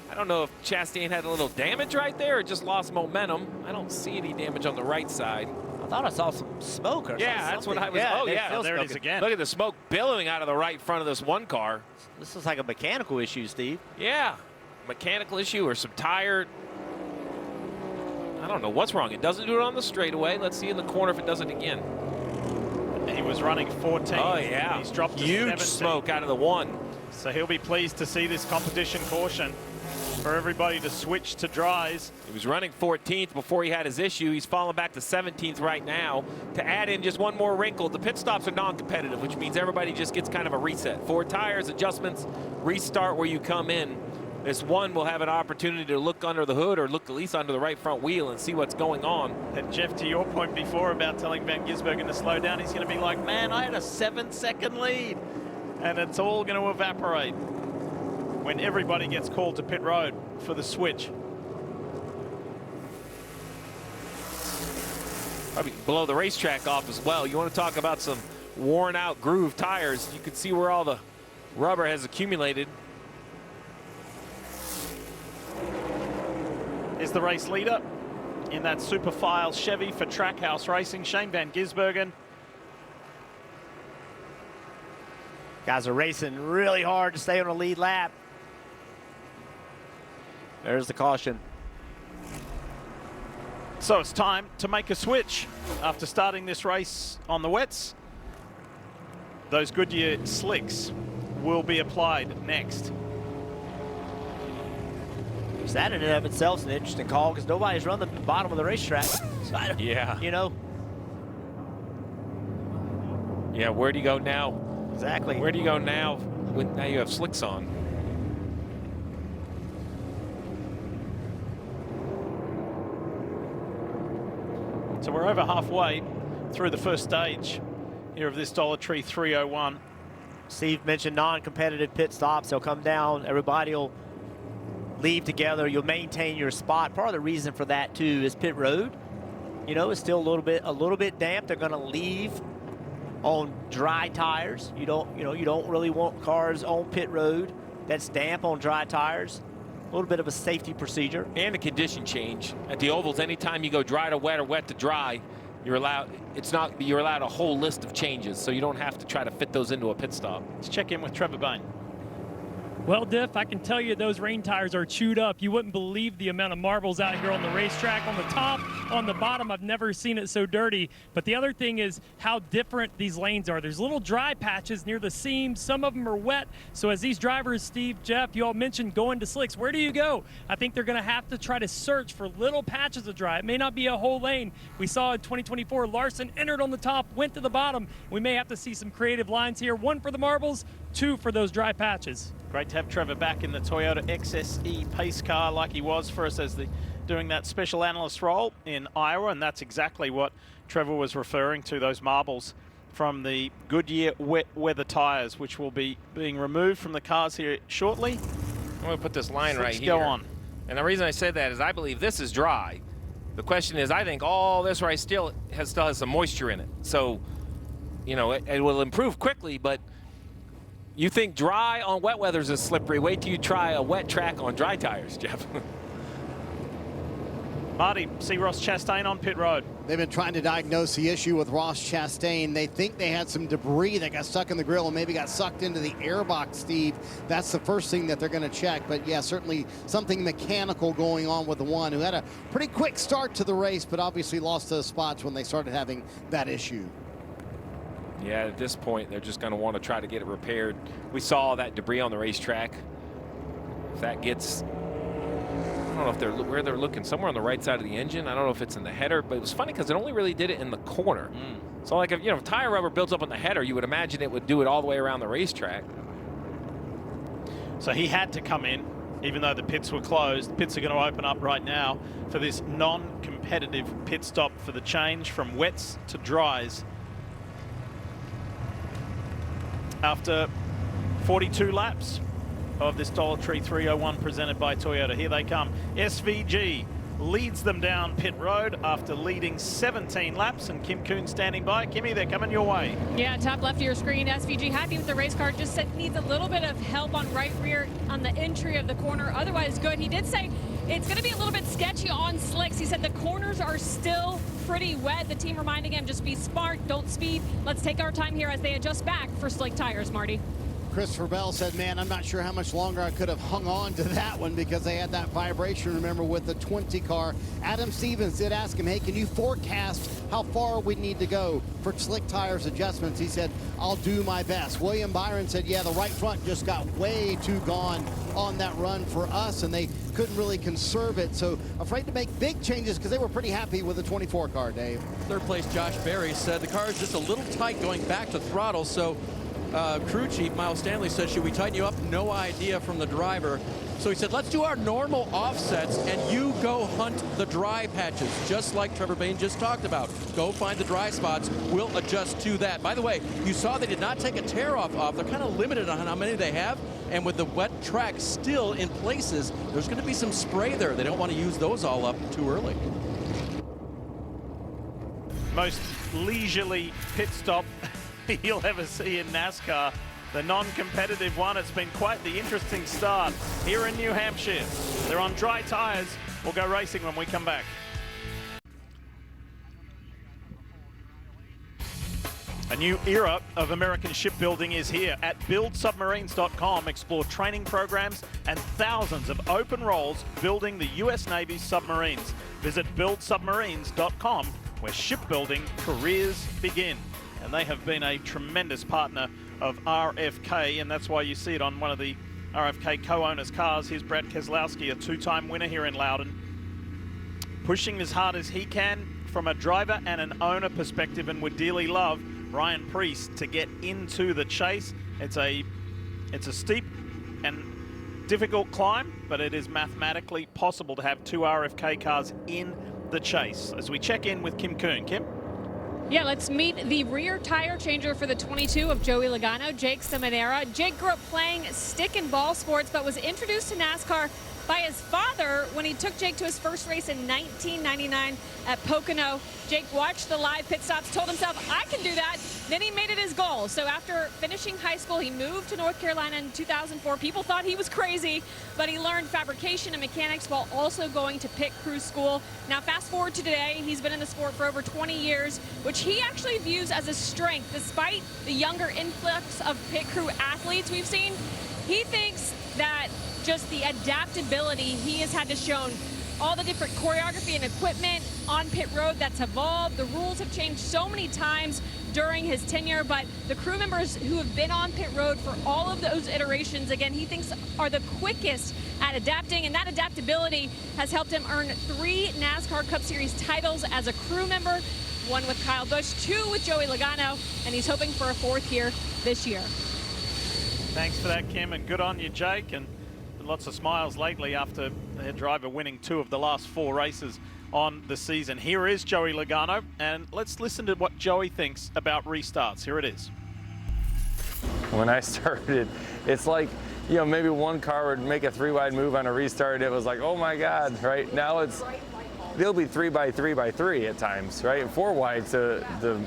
I don't know if Chastain had a little damage right there or just lost momentum. I don't see any damage on the right side. I thought I saw some smoke or something. Yeah, that's what I was. Yeah, oh, yeah, there it is again. Look at the smoke billowing out of the right front of this one car. This looks like a mechanical issue, Steve. Yeah, mechanical issue or some tire. I don't know what's wrong. It doesn't do it on the straightaway. Let's see in the corner if it does it again. He was running 14. Oh, yeah. He's dropped to huge 17. smoke out of the one. So he'll be pleased to see this competition caution for everybody to switch to dries. He was running 14th before he had his issue. He's fallen back to 17th right now. To add in just one more wrinkle, the pit stops are non-competitive, which means everybody just gets kind of a reset. 4 tires, adjustments, restart where you come in. This one will have an opportunity to look under the hood or look at least under the right front wheel and see what's going on. And Jeff, to your point before about telling Van Gisbergen to slow down, he's going to be like, man, I had a 7-second lead. And it's all going to evaporate when everybody gets called to pit road for the switch. Probably blow the racetrack off as well. You want to talk about some worn out groove tires. You can see where all the rubber has accumulated. Is the race leader in that Superfile Chevy for Trackhouse Racing, Shane Van Gisbergen. Guys are racing really hard to stay on a lead lap. There's the caution. So it's time to make a switch after starting this race on the wets. Those Goodyear slicks will be applied next. That in and of itself is an interesting call because nobody's run the bottom of the racetrack. So yeah. You know. Yeah, where do you go now? Exactly. Where do you go now when now you have slicks on? So we're over halfway through the first stage here of this Dollar Tree 301. Steve mentioned non-competitive pit stops. They'll come down. Everybody will leave together. You'll maintain your spot. Part of the reason for that too is pit road. You know, it's still a little bit damp. They're going to leave on dry tires. You don't really want cars on pit road that's damp on dry tires. A little bit of a safety procedure. And a condition change. At the ovals, anytime you go dry to wet or wet to dry, you're allowed a whole list of changes, so you don't have to try to fit those into a pit stop. Let's check in with Trevor Bain. Well, Diff, I can tell you those rain tires are chewed up. You wouldn't believe the amount of marbles out here on the racetrack. On the top, on the bottom, I've never seen it so dirty. But the other thing is how different these lanes are. There's little dry patches near the seams. Some of them are wet. So as these drivers, Steve, Jeff, you all mentioned going to slicks. Where do you go? I think they're going to have to try to search for little patches of dry. It may not be a whole lane. We saw in 2024, Larson entered on the top, went to the bottom. We may have to see some creative lines here. 1 for the marbles, 2 for those dry patches. Great to have Trevor back in the Toyota XSE pace car like he was for us as doing that special analyst role in Iowa, and that's exactly what Trevor was referring to, those marbles from the Goodyear wet weather tires, which will be being removed from the cars here shortly. I'm going to put this line right here. Go on. And the reason I said that is I believe this is dry. The question is, I think all this right still has some moisture in it. So, you know, it will improve quickly, but you think dry on wet weather is slippery. Wait till you try a wet track on dry tires, Jeff. Marty, see Ross Chastain on pit road. They've been trying to diagnose the issue with Ross Chastain. They think they had some debris that got stuck in the grill and maybe got sucked into the airbox, Steve. That's the first thing that they're going to check. But yeah, certainly something mechanical going on with the one who had a pretty quick start to the race, but obviously lost those spots when they started having that issue. Yeah, at this point, they're just going to want to try to get it repaired. We saw that debris on the racetrack. If that gets, I don't know if where they're looking, somewhere on the right side of the engine. I don't know if it's in the header, but it was funny because it only really did it in the corner. So like if, if tire rubber builds up on the header, you would imagine it would do it all the way around the racetrack. So he had to come in, even though the pits were closed. Pits are going to open up right now for this non-competitive pit stop for the change from wets to dries. After 42 laps of this Dollar Tree 301 presented by Toyota. Here they come. SVG leads them down pit road after leading 17 laps, and Kim Coon standing by. Kimmy, they're coming your way. Yeah, top left of your screen, SVG happy with the race car, just said needs a little bit of help on right rear on the entry of the corner, otherwise good. He did say it's going to be a little bit sketchy on slicks. He said the corners are still pretty wet. The team reminding him, just be smart, don't speed. Let's take our time here as they adjust back for slick tires, Marty. Christopher Bell said, man, I'm not sure how much longer I could have hung on to that one because they had that vibration, remember, with the 20 car. Adam Stevens did ask him, hey, can you forecast how far we need to go for slick tires adjustments? He said, I'll do my best. William Byron said, yeah, the right front just got way too gone on that run for us, and they couldn't really conserve it. So afraid to make big changes because they were pretty happy with the 24 car, Dave. Third place Josh Berry said the car is just a little tight going back to throttle, so crew chief Miles Stanley said, should we tighten you up? No idea from the driver. So he said, let's do our normal offsets and you go hunt the dry patches, just like Trevor Bayne just talked about. Go find the dry spots. We'll adjust to that. By the way, you saw they did not take a tear off. They're kind of limited on how many they have. And with the wet track still in places, there's going to be some spray there. They don't want to use those all up too early. Most leisurely pit stop you'll ever see in NASCAR. The non-competitive one. It's been quite the interesting start here in New Hampshire. They're on dry tires. We'll go racing when we come back. A new era of American shipbuilding is here. At buildsubmarines.com, explore training programs and thousands of open roles building the U.S. Navy's submarines. Visit buildsubmarines.com, where shipbuilding careers begin. And they have been a tremendous partner of RFK, and that's why you see it on one of the RFK co-owners' cars. Here's Brad Keselowski, a two-time winner here in Loudon, pushing as hard as he can from a driver and an owner perspective, and would dearly love Ryan Preece to get into the chase. It's a steep and difficult climb, but it is mathematically possible to have two RFK cars in the chase. As we check in with Kim Coon. Kim? Yeah, let's meet the rear tire changer for the 22 of Joey Logano, Jake Seminara. Jake grew up playing stick and ball sports, but was introduced to NASCAR by his father when he took Jake to his first race in 1999 at Pocono. Jake watched the live pit stops, told himself, I can do that. Then he made it his goal. So after finishing high school, he moved to North Carolina in 2004. People thought he was crazy, but he learned fabrication and mechanics while also going to pit crew school. Now fast forward to today, he's been in the sport for over 20 years, which he actually views as a strength. Despite the younger influx of pit crew athletes we've seen, he thinks that just the adaptability he has had to show, all the different choreography and equipment on pit road that's evolved. The rules have changed so many times during his tenure, but the crew members who have been on pit road for all of those iterations, again, he thinks are the quickest at adapting, and that adaptability has helped him earn 3 NASCAR Cup Series titles as a crew member, 1 with Kyle Busch, 2 with Joey Logano, and he's hoping for a 4th here this year. Thanks for that, Kim, and good on you, Jake. And lots of smiles lately after their driver winning 2 of the last 4 races on the season. Here is Joey Logano, and let's listen to what Joey thinks about restarts. Here it is. When I started, it's like, maybe one car would make a 3-wide move on a restart. It was like, oh my God, right? Now they'll be 3x3x3 at times, right? And 4-wide to the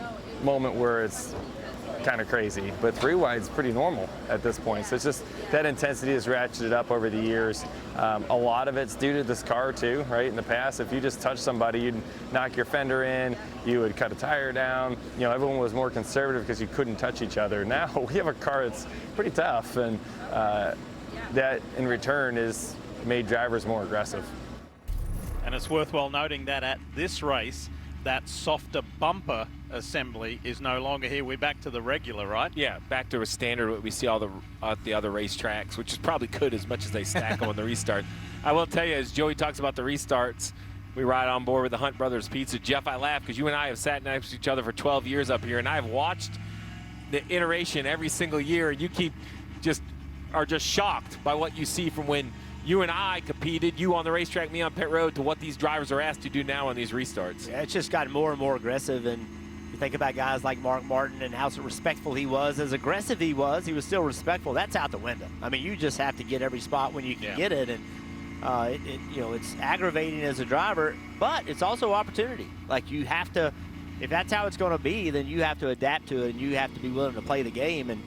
moment where it's kind of crazy, but 3-wide's pretty normal at this point. So it's just that intensity has ratcheted up over the years. A lot of it's due to this car too, right? In the past, if you just touch somebody, you'd knock your fender in, you would cut a tire down. Everyone was more conservative because you couldn't touch each other. Now we have a car that's pretty tough, and that in return is made drivers more aggressive. And it's worthwhile noting that at this race, that softer bumper assembly is no longer here. We're back to the regular, right? Yeah, back to a standard what we see all the other racetracks, which is probably good as much as they stack them on the restart. I will tell you, as Joey talks about the restarts, We ride on board with the Hunt Brothers Pizza. Jeff, I laugh because you and I have sat next to each other for 12 years up here, and I've watched the iteration every single year, and you are just shocked by what you see from when you and I competed, you on the racetrack, me on pit road, to what these drivers are asked to do now on these restarts. Yeah, it's just gotten more and more aggressive, and you think about guys like Mark Martin and how respectful he was. As aggressive he was still respectful. That's out the window. I mean, you just have to get every spot when you can get it, and it's aggravating as a driver, but it's also opportunity. Like, you have to, if that's how it's going to be, then you have to adapt to it, and you have to be willing to play the game. And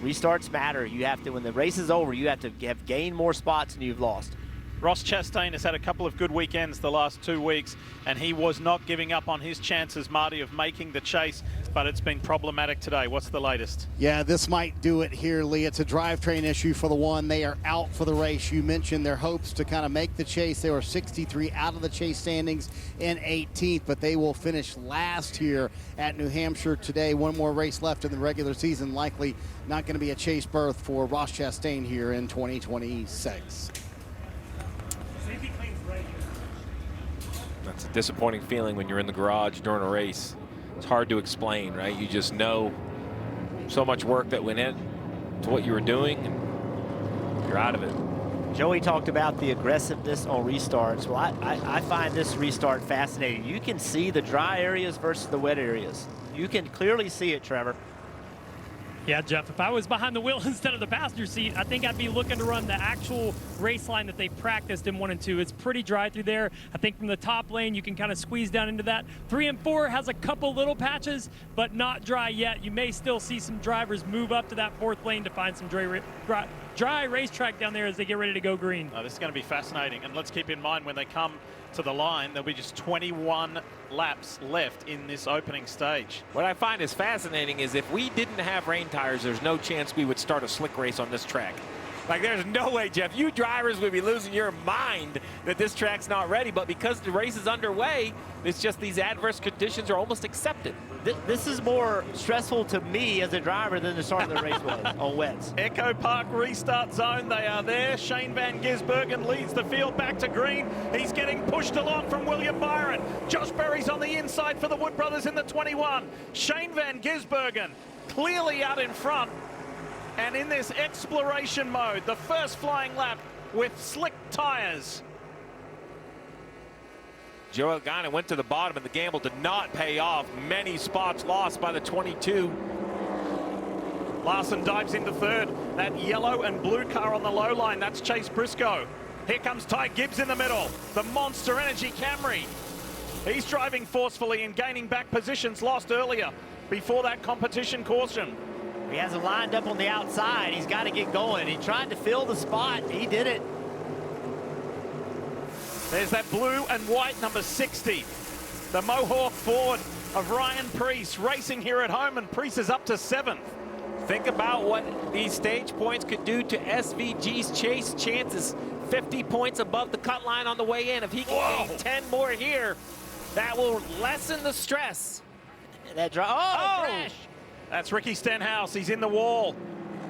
restarts matter. You have to, when the race is over, you have to have gained more spots than you've lost. Ross Chastain has had a couple of good weekends the last 2 weeks, and he was not giving up on his chances, Marty, of making the chase, but it's been problematic today. What's the latest? Yeah, this might do it here, Lee. It's a drivetrain issue for the one. They are out for the race. You mentioned their hopes to kind of make the chase. They were 63 out of the chase standings in 18th, but they will finish last here at New Hampshire today. One more race left in the regular season. Likely not going to be a chase berth for Ross Chastain here in 2026. That's a disappointing feeling when you're in the garage during a race. It's hard to explain, right? You just know so much work that went in to what you were doing, and you're out of it. Joey talked about the aggressiveness on restarts. Well, I find this restart fascinating. You can see the dry areas versus the wet areas. You can clearly see it, Trevor. Yeah, Jeff, if I was behind the wheel instead of the passenger seat, I think I'd be looking to run the actual race line that they practiced in 1 and 2. It's pretty dry through there. I think from the top lane, you can kind of squeeze down into that. 3 and 4 has a couple little patches, but not dry yet. You may still see some drivers move up to that 4th lane to find some dry racetrack down there as they get ready to go green. This is going to be fascinating, and let's keep in mind when they come to the line, there'll be just 21 laps left in this opening stage. What I find is fascinating is if we didn't have rain tires, there's no chance we would start a slick race on this track. Like, there's no way, Jeff. You drivers would be losing your mind that this track's not ready, but because the race is underway, it's just these adverse conditions are almost accepted. This is more stressful to me as a driver than the start of the race was on wets. Echo Park restart zone, they are there. Shane Van Gisbergen leads the field back to green. He's getting pushed along from William Byron. Josh Berry's on the inside for the Wood Brothers in the 21. Shane Van Gisbergen clearly out in front. And in this exploration mode, the first flying lap with slick tires. Joe Elgana went to the bottom, and the gamble did not pay off. Many spots lost by the 22. Larson dives into 3rd. That yellow and blue car on the low line, that's Chase Briscoe. Here comes Ty Gibbs in the middle. The Monster Energy Camry. He's driving forcefully and gaining back positions lost earlier before that competition caution. He has it lined up on the outside. He's got to get going. He tried to fill the spot. He did it. There's that blue and white number 60. The Mohawk Ford of Ryan Preece racing here at home, and Preece is up to 7th. Think about what these stage points could do to SVG's chase chances. 50 points above the cut line on the way in. If he can gain 10 more here, that will lessen the stress. That crash. That's Ricky Stenhouse. He's in the wall.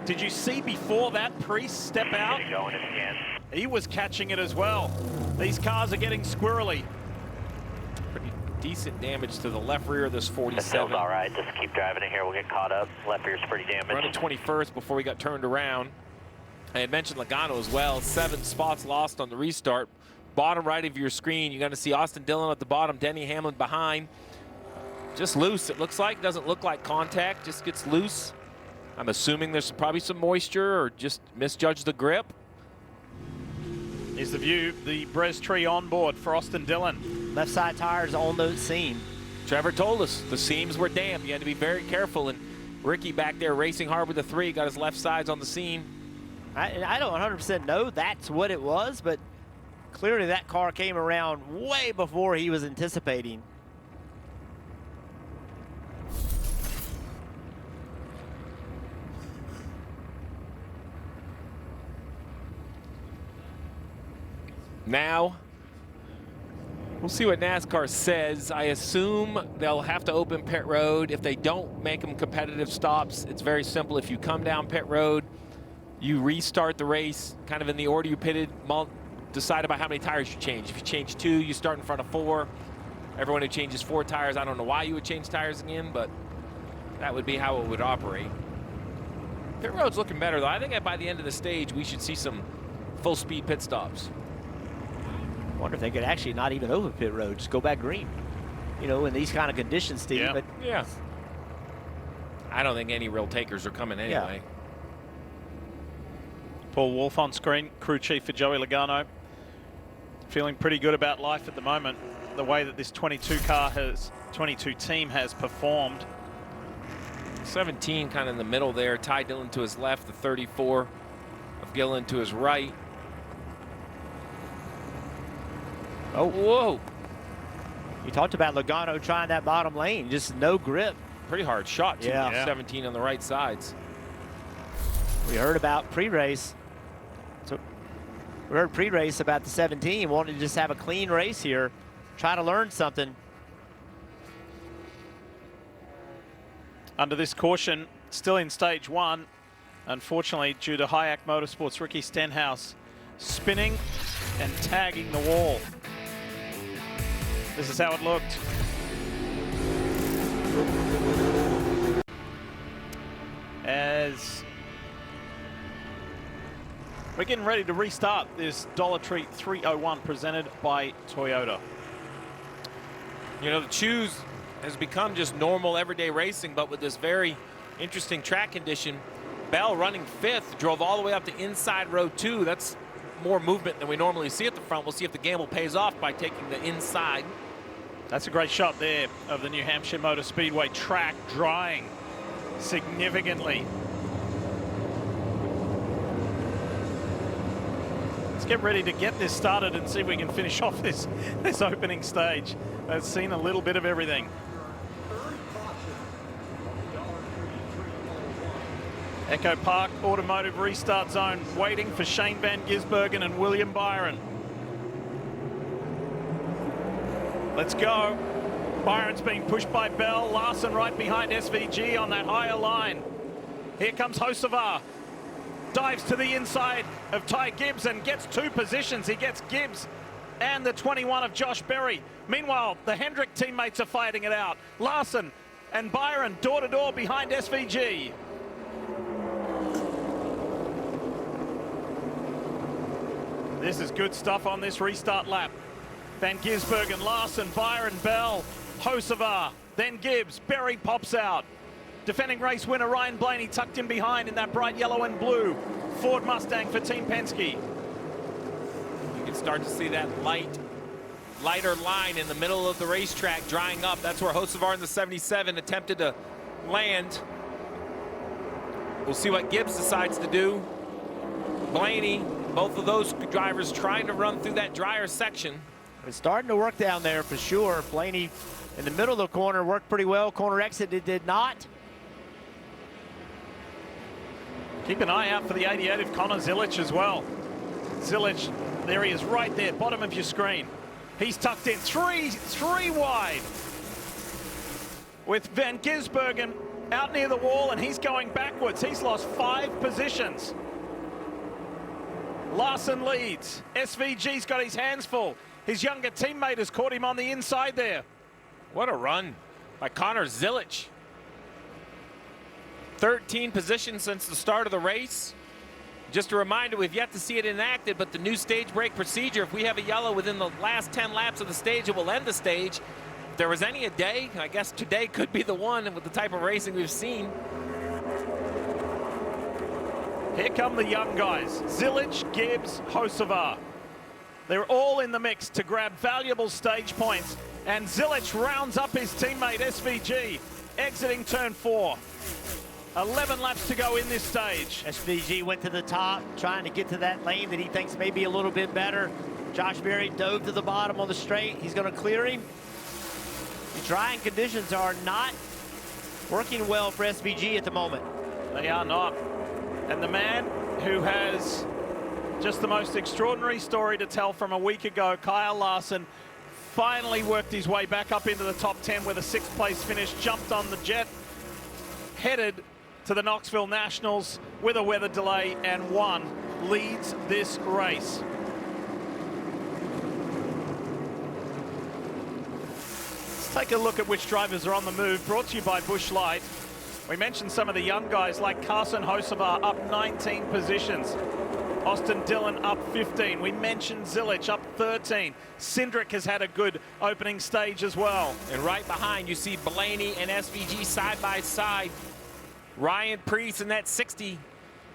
Did you see before that Preece step out? He was catching it as well. These cars are getting squirrely. Pretty decent damage to the left rear of this 47. That feels all right. Just keep driving it here. We'll get caught up. Left rear's pretty damaged. Running 21st before we got turned around. I had mentioned Logano as well. 7 spots lost on the restart. Bottom right of your screen, you're going to see Austin Dillon at the bottom, Denny Hamlin behind. Just loose, it looks like. Doesn't look like contact, just gets loose. I'm assuming there's probably some moisture or just misjudged the grip. Here's the view, the Brez tree on board for Austin Dillon. Left side tires on the seam. Trevor told us the seams were damp. You had to be very careful. And Ricky back there racing hard with the 3, got his left sides on the seam. I don't 100% know that's what it was, but clearly that car came around way before he was anticipating. Now, we'll see what NASCAR says. I assume they'll have to open pit road. If they don't make them competitive stops, it's very simple. If you come down pit road, you restart the race kind of in the order you pitted decided by how many tires you change. If you change 2, you start in front of 4. Everyone who changes 4 tires, I don't know why you would change tires again, but that would be how it would operate. Pit road's looking better, though. I think by the end of the stage, we should see some full-speed pit stops. I wonder if they could actually not even over pit road, just go back green. You know, in these kind of conditions, Steve. Yeah. But yeah. I don't think any real takers are coming anyway. Yeah. Paul Wolf on screen, crew chief for Joey Logano. Feeling pretty good about life at the moment. The way that this 22 team has performed. 17 kind of in the middle there. Ty Dillon to his left, the 34 of Gillen to his right. Oh, whoa. You talked about Logano trying that bottom lane, just no grip. Pretty hard shot, too. Yeah. 17 on the right sides. We heard about pre-race. So we heard pre-race about the 17, wanted to just have a clean race here, try to learn something. Under this caution, still in stage 1. Unfortunately, due to Hayek Motorsports' Ricky Stenhouse spinning and tagging the wall. This is how it looked. As we're getting ready to restart this Dollar Tree 301 presented by Toyota. You know, the choose has become just normal everyday racing, but with this very interesting track condition, Bell running 5th, drove all the way up to inside row 2. That's more movement than we normally see at the front. We'll see if the gamble pays off by taking the inside. That's a great shot there of the New Hampshire Motor Speedway track drying significantly. Let's get ready to get this started and see if we can finish off this opening stage. I've seen a little bit of everything. Echo Park Automotive Restart Zone waiting for Shane Van Gisbergen and William Byron. Let's go. Byron's being pushed by Bell. Larson right behind SVG on that higher line. Here comes Hocevar. Dives to the inside of Ty Gibbs and gets 2 positions. He gets Gibbs and the 21 of Josh Berry. Meanwhile, the Hendrick teammates are fighting it out. Larson and Byron door-to-door behind SVG. This is good stuff on this restart lap. Van Gisbergen, Larson, Byron, Bell, Hocevar, then Gibbs. Berry pops out. Defending race winner Ryan Blaney tucked in behind in that bright yellow and blue Ford Mustang for Team Penske. You can start to see that lighter line in the middle of the racetrack drying up. That's where Hocevar in the 77 attempted to land. We'll see what Gibbs decides to do. Blaney, both of those drivers trying to run through that drier section. It's starting to work down there for sure. Blaney in the middle of the corner worked pretty well. Corner exit, it did not. Keep an eye out for the 88 of Connor Zilic as well. Zilic, there he is right there, bottom of your screen. He's tucked in three wide. With Van Gisbergen out near the wall, and he's going backwards. He's lost 5 positions. Larson leads. SVG's got his hands full. His younger teammate has caught him on the inside there. What a run by Connor Zilic. 13 positions since the start of the race. Just a reminder, we've yet to see it enacted, but the new stage break procedure, if we have a yellow within the last 10 laps of the stage, it will end the stage. If there was any a day, I guess today could be the one with the type of racing we've seen. Here come the young guys. Zilic, Gibbs, Hocevar. They're all in the mix to grab valuable stage points. And Zilic rounds up his teammate SVG, exiting turn 4. 11 laps to go in this stage. SVG went to the top, trying to get to that lane that he thinks may be a little bit better. Josh Berry dove to the bottom on the straight. He's going to clear him. The drying conditions are not working well for SVG at the moment. They are not. And the man who has just the most extraordinary story to tell from a week ago, Kyle Larson, finally worked his way back up into the top 10 with a 6th place finish, jumped on the jet, headed to the Knoxville Nationals with a weather delay and won, leads this race. take a look at which drivers are on the move. Brought to you by Busch Light. We mentioned some of the young guys like Carson Hocevar up 19 positions. Austin Dillon up 15. We mentioned Zilich up 13. Cindric has had a good opening stage as well. And right behind, you see Blaney and SVG side by side. Ryan Preece in that 60.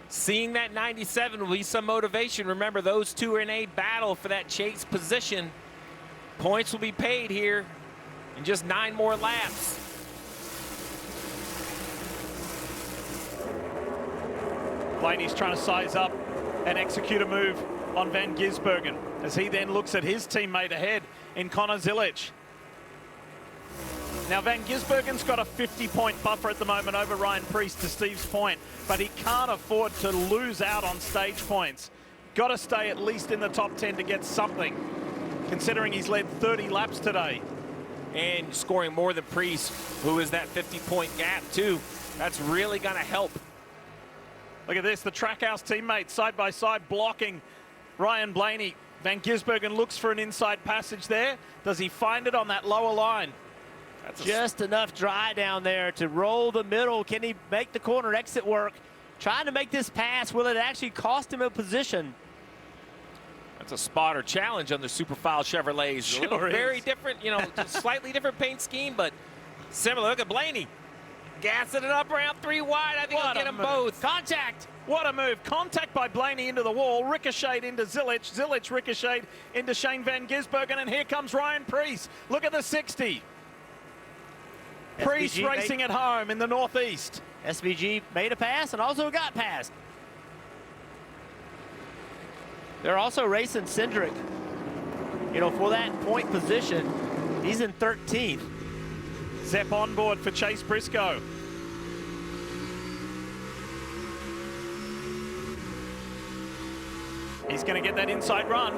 Seeing that 97 will be some motivation. Remember, those two are in a battle for that chase position. Points will be paid here in just 9 more laps. Blaney's trying to size up and execute a move on Van Gisbergen as he then looks at his teammate ahead in Connor Zilich. Now Van Gisbergen's got a 50-point buffer at the moment over Ryan Preece, to Steve's point, but he can't afford to lose out on stage points. Got to stay at least in the top 10 to get something, considering he's led 30 laps today. And scoring more than Preece, who is that 50-point gap too. That's really going to help. Look at this, the Trackhouse teammates side by side blocking Ryan Blaney. Van Gisbergen looks for an inside passage there. Does he find it on that lower line? That's just enough dry down there to roll the middle. Can he make the corner exit work? Trying to make this pass. Will it actually cost him a position? That's a spotter challenge on the Superfile Chevrolets. Sure very different, you know, just slightly different paint scheme, but similar. Look at Blaney. Gassing it up around 3 wide. I think he'll get them both. Contact. What a move. Contact by Blaney into the wall. Ricocheted into Zilich. Zilich ricocheted into Shane Van Gisbergen. And here comes Ryan Preece. Look at the 60. Preece racing at home in the northeast. SVG made a pass and also got passed. They're also racing Cindric, you know, for that point position. He's in 13th. Zepp on board for Chase Briscoe. He's going to get that inside run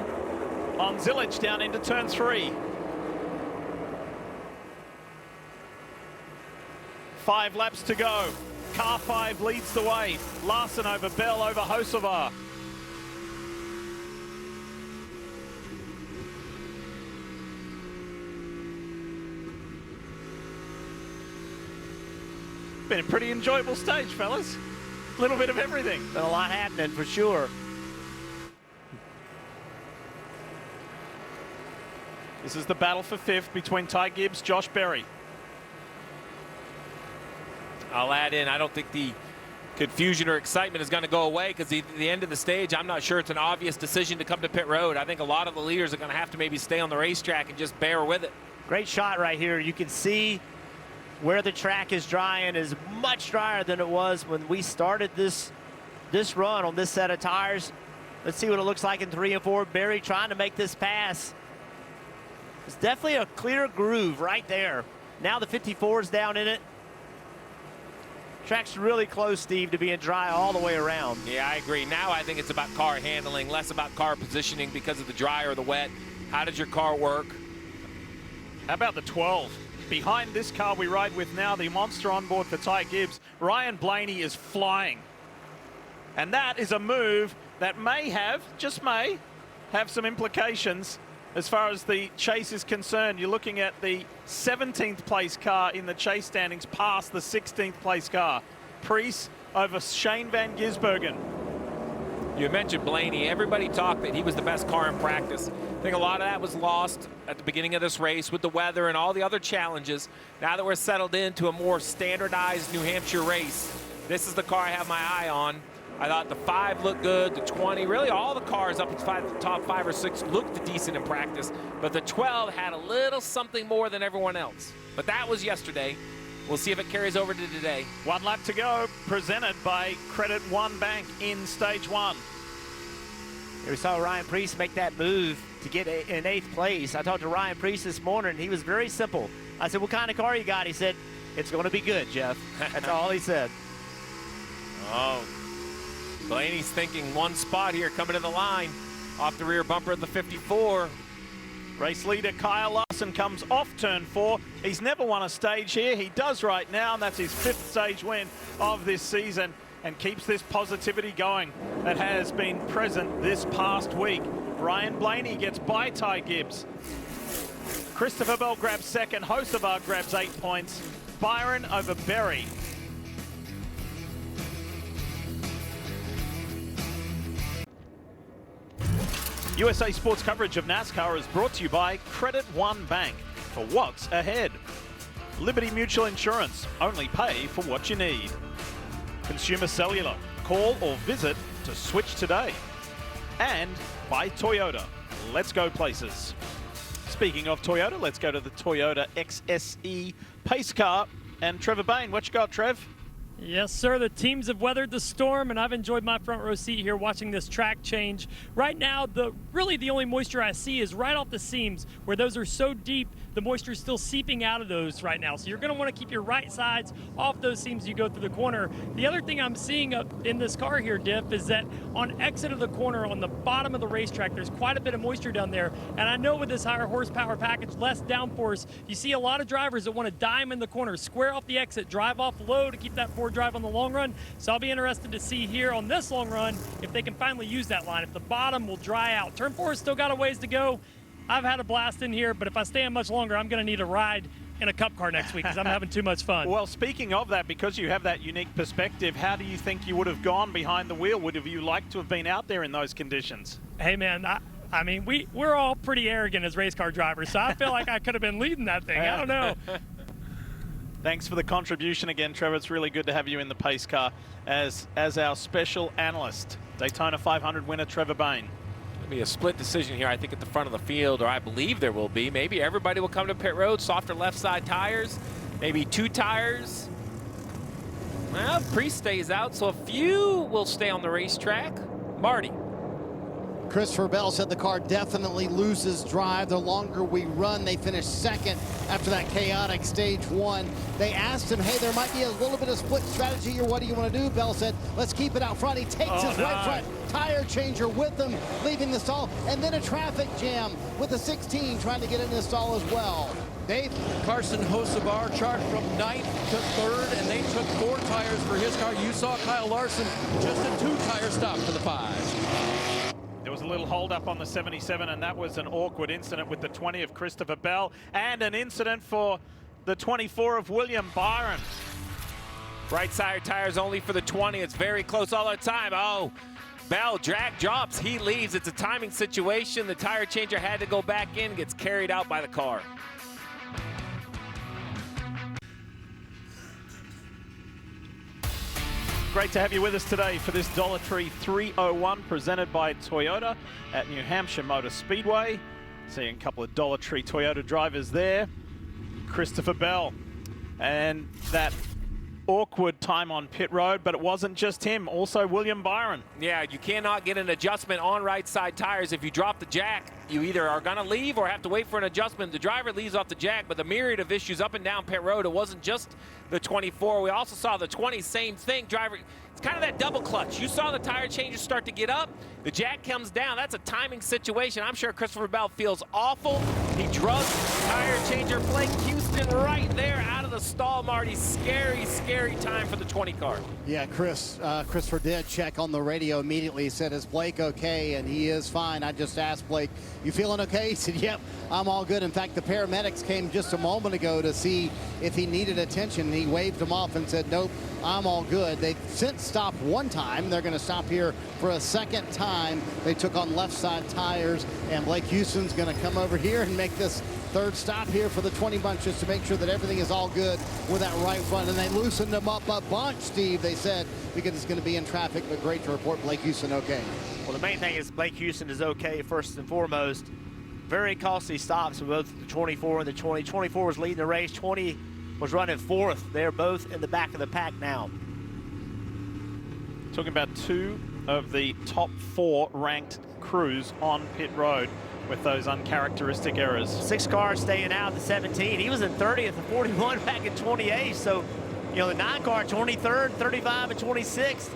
on Zilich down into turn 3. 5 laps to go. Car 5 leads the way. Larson over Bell over Hocevar. Been a pretty enjoyable stage, fellas. A little bit of everything. Been a lot happening for sure. This is the battle for 5th between Ty Gibbs, Josh Berry. I'll add in, I don't think the confusion or excitement is going to go away, because at the end of the stage, I'm not sure it's an obvious decision to come to pit road. I think a lot of the leaders are going to have to maybe stay on the racetrack and just bear with it. Great shot right here. You can see where the track is dry and is much drier than it was when we started this run on this set of tires. Let's see what it looks like in 3 and 4. Berry trying to make this pass. It's definitely a clear groove right there. Now the 54 is down in it. Track's really close, Steve, to being dry all the way around. Yeah, I agree. Now I think it's about car handling, less about car positioning because of the dry or the wet. How does your car work? How about the 12? Behind this car we ride with now, the monster on board for Ty Gibbs, Ryan Blaney is flying. And that is a move that may have, just may, have some implications as far as the chase is concerned. You're looking at the 17th place car in the chase standings past the 16th place car. Preece over Shane Van Gisbergen. You mentioned Blaney. Everybody talked that he was the best car in practice. I think a lot of that was lost at the beginning of this race with the weather and all the other challenges. Now that we're settled into a more standardized New Hampshire race, this is the car I have my eye on. I thought the 5 looked good, the 20, really all the cars up in the top 5 or 6 looked decent in practice, but the 12 had a little something more than everyone else. But that was yesterday. We'll see if it carries over to today. 1 lap to go, presented by Credit One Bank in stage 1. Here we saw Ryan Preece make that move to get in 8th place. I talked to Ryan Preece this morning. He was very simple. I said, what kind of car you got? He said, it's going to be good, Jeff. That's all he said. Oh, Blaney's thinking one spot here coming to the line off the rear bumper of the 54. Race leader Kyle Larson comes off turn 4. He's never won a stage here. He does right now, and that's his 5th stage win of this season, and keeps this positivity going that has been present this past week. Ryan Blaney gets by Ty Gibbs. Christopher Bell grabs second. Hocevar grabs 8 points. Byron over Berry. USA Sports coverage of NASCAR is brought to you by Credit One Bank for what's ahead. Liberty Mutual Insurance, only pay for what you need. Consumer Cellular, call or visit to switch today. And by Toyota, let's go places. Speaking of Toyota, let's go to the Toyota XSE pace car. And Trevor Bayne, what you got, Trev? Yes, sir. The teams have weathered the storm, and I've enjoyed my front row seat here watching this track change. Right now, really the only moisture I see is right off the seams, where those are so deep, the moisture is still seeping out of those right now. So you're going to want to keep your right sides off those seams as you go through the corner. The other thing I'm seeing in this car here, Diff, is that on exit of the corner on the bottom of the racetrack, there's quite a bit of moisture down there. And I know with this higher horsepower package, less downforce, you see a lot of drivers that want to dime in the corner, square off the exit, drive off low to keep that forward drive on the long run. So I'll be interested to see here on this long run if they can finally use that line, if the bottom will dry out. Turn 4 has still got a ways to go. I've had a blast in here, but if I stay in much longer, I'm going to need a ride in a cup car next week because I'm having too much fun. Well, speaking of that, because you have that unique perspective, how do you think you would have gone behind the wheel? Would have you liked to have been out there in those conditions? Hey, man, I mean, we're all pretty arrogant as race car drivers, so I feel like I could have been leading that thing. I don't know. Thanks for the contribution again, Trevor. It's really good to have you in the pace car as our special analyst. Daytona 500 winner Trevor Bayne. There'll be a split decision here, I think, at the front of the field, or I believe there will be. Maybe everybody will come to pit road, softer left side tires, maybe 2 tires. Well, Priest stays out, so a few will stay on the racetrack. Marty. Christopher Bell said the car definitely loses drive. The longer we run, they finish second after that chaotic stage 1. They asked him, hey, there might be a little bit of split strategy here. What do you want to do? Bell said, let's keep it out front. He takes his right front tire changer with him, leaving the stall, and then a traffic jam with the 16 trying to get in the stall as well. Dave, Carson Hocevar charged from 9th to 3rd, and they took 4 tires for his car. You saw Kyle Larson, just a 2-tire stop for the 5. There was a little hold up on the 77, and that was an awkward incident with the 20 of Christopher Bell, and an incident for the 24 of William Byron. Right side tires only for the 20. It's very close all the time. Oh, Bell drag drops. He leaves. It's a timing situation. The tire changer had to go back in, gets carried out by the car. Great to have you with us today for this Dollar Tree 301 presented by Toyota at New Hampshire Motor Speedway. Seeing a couple of Dollar Tree Toyota drivers there. Christopher Bell, and that awkward time on pit road, but it wasn't just him, also William Byron. Yeah, you cannot get an adjustment on right side tires. If you drop the jack, you either are going to leave or have to wait for an adjustment. The driver leaves off the jack, but the myriad of issues up and down pit road, it wasn't just the 24. We also saw the 20, same thing. Driver, it's kind of that double clutch. You saw the tire changes start to get up. The jack comes down. That's a timing situation. I'm sure Christopher Bell feels awful. He drugged tire changer Blake Houston right there out of the stall, Marty. Scary, scary time for the 20 car. Yeah, Christopher did check on the radio immediately. He said, is Blake okay? And he is fine. I just asked Blake, you feeling okay? He said, yep, I'm all good. In fact, the paramedics came just a moment ago to see if he needed attention. He waved them off and said, nope, I'm all good. They've since stopped one time. They're going to stop here for a second time. They took on left side tires, and Blake Houston's going to come over here and make this third stop here for the 20 bunch just to make sure that everything is all good with that right front. And they loosened him up a bunch, Steve, they said, because it's going to be in traffic, but great to report Blake Houston okay. Well, the main thing is Blake Houston is okay first and foremost. Very costly stops for both the 24 and the 20. 24 was leading the race. 20 was running 4th. They're both in the back of the pack now. Talking about 2 of the top 4 ranked crews on pit road with those uncharacteristic errors. 6 cars staying out, the 17. He was in 30th and 41 back in 28. So, you know, the 9 car, 23rd, 35, and 26th.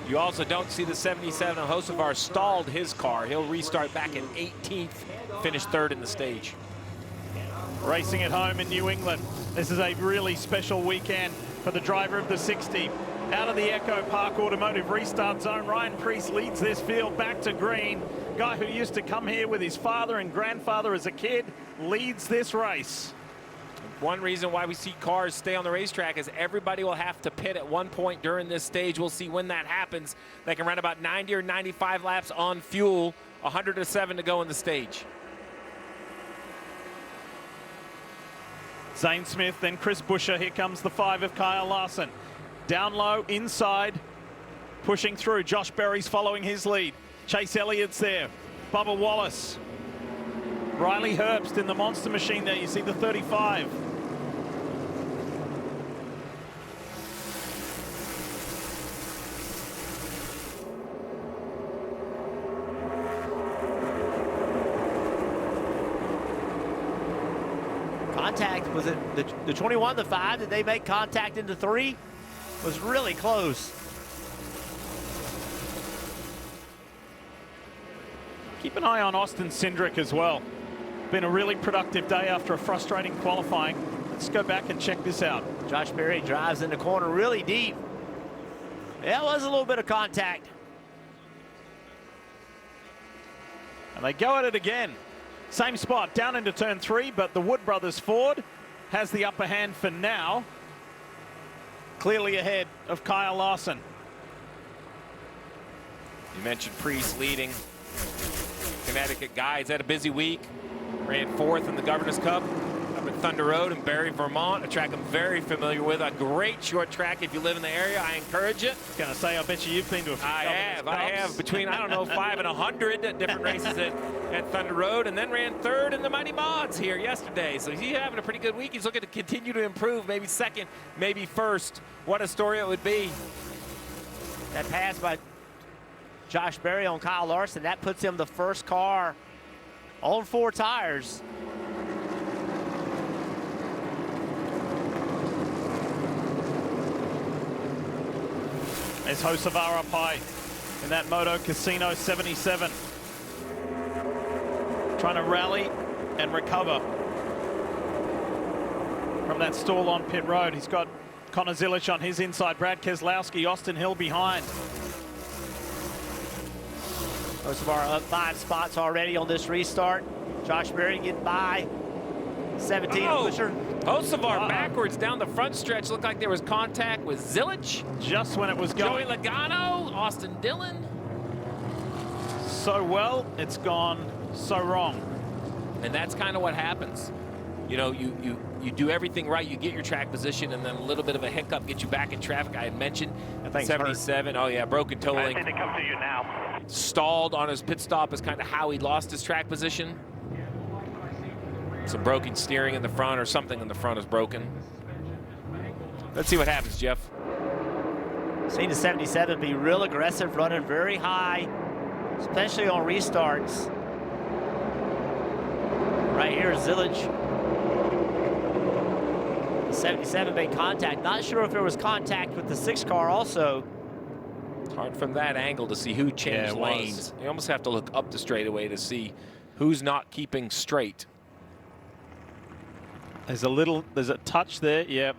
You also don't see the 77 of Hocevar stalled his car. He'll restart back in 18th, finish 3rd in the stage. Racing at home in New England. This is a really special weekend for the driver of the 60 out of the Echo Park Automotive restart zone. Ryan Preece leads this field back to green. Guy who used to come here with his father and grandfather as a kid leads this race. One reason why we see cars stay on the racetrack is everybody will have to pit at one point during this stage. We'll see when that happens. They can run about 90 or 95 laps on fuel, 107 to go in the stage. Zane Smith, then Chris Buescher. Here comes the 5 of Kyle Larson. Down low, inside, pushing through. Josh Berry's following his lead. Chase Elliott's there. Bubba Wallace. Riley Herbst in the monster machine there. You see the 35. Contact, was it the 21, the 5? Did they make contact into 3? Was really close. Keep an eye on Austin Cindric as well. Been a really productive day after a frustrating qualifying. Let's go back and check this out. Josh Berry drives in the corner really deep. Yeah, it was a little bit of contact. And they go at it again. Same spot, down into turn 3, but the Wood Brothers Ford has the upper hand for now. Clearly ahead of Kyle Larson. You mentioned Preece leading. Connecticut guy. He's had a busy week. Ran 4th in the Governor's Cup up at Thunder Road in Barrie, Vermont. A track I'm very familiar with. A great short track if you live in the area. I encourage it. I was going to say, I bet you've been to a few. I have between, I don't know, 5 and 100 at different races at Thunder Road, and then ran 3rd in the Mighty Mods here yesterday. So he's having a pretty good week. He's looking to continue to improve, maybe 2nd, maybe 1st. What a story it would be. That pass by Josh Berry on Kyle Larson, that puts him the first car on 4 tires. There's Hocevar up high in that Moto Casino 77. Trying to rally and recover from that stall on pit road. He's got Connor Zilich on his inside, Brad Keselowski, Austin Hill behind. Hocevar up 5 spots already on this restart. Josh Berry getting by. 17 pusher. Hocevar backwards down the front stretch. Looked like there was contact with Zilich. Just when it was going. Joey Logano, Austin Dillon. So well, it's gone so wrong. And that's kind of what happens. You know, you do everything right, you get your track position, and then a little bit of a hiccup gets you back in traffic. I had mentioned 77. Oh yeah, broken tolling. I think they come to you now. Stalled on his pit stop is kind of how he lost his track position. Some broken steering in the front, or something in the front is broken. Let's see what happens, Jeff. Seen the 77 be real aggressive, running very high, especially on restarts. Right here is Zilich. 77 made contact. Not sure if there was contact with the 6 car also. It's hard from that angle to see who changed lanes. You almost have to look up the straightaway to see who's not keeping straight. There's a touch there, yep.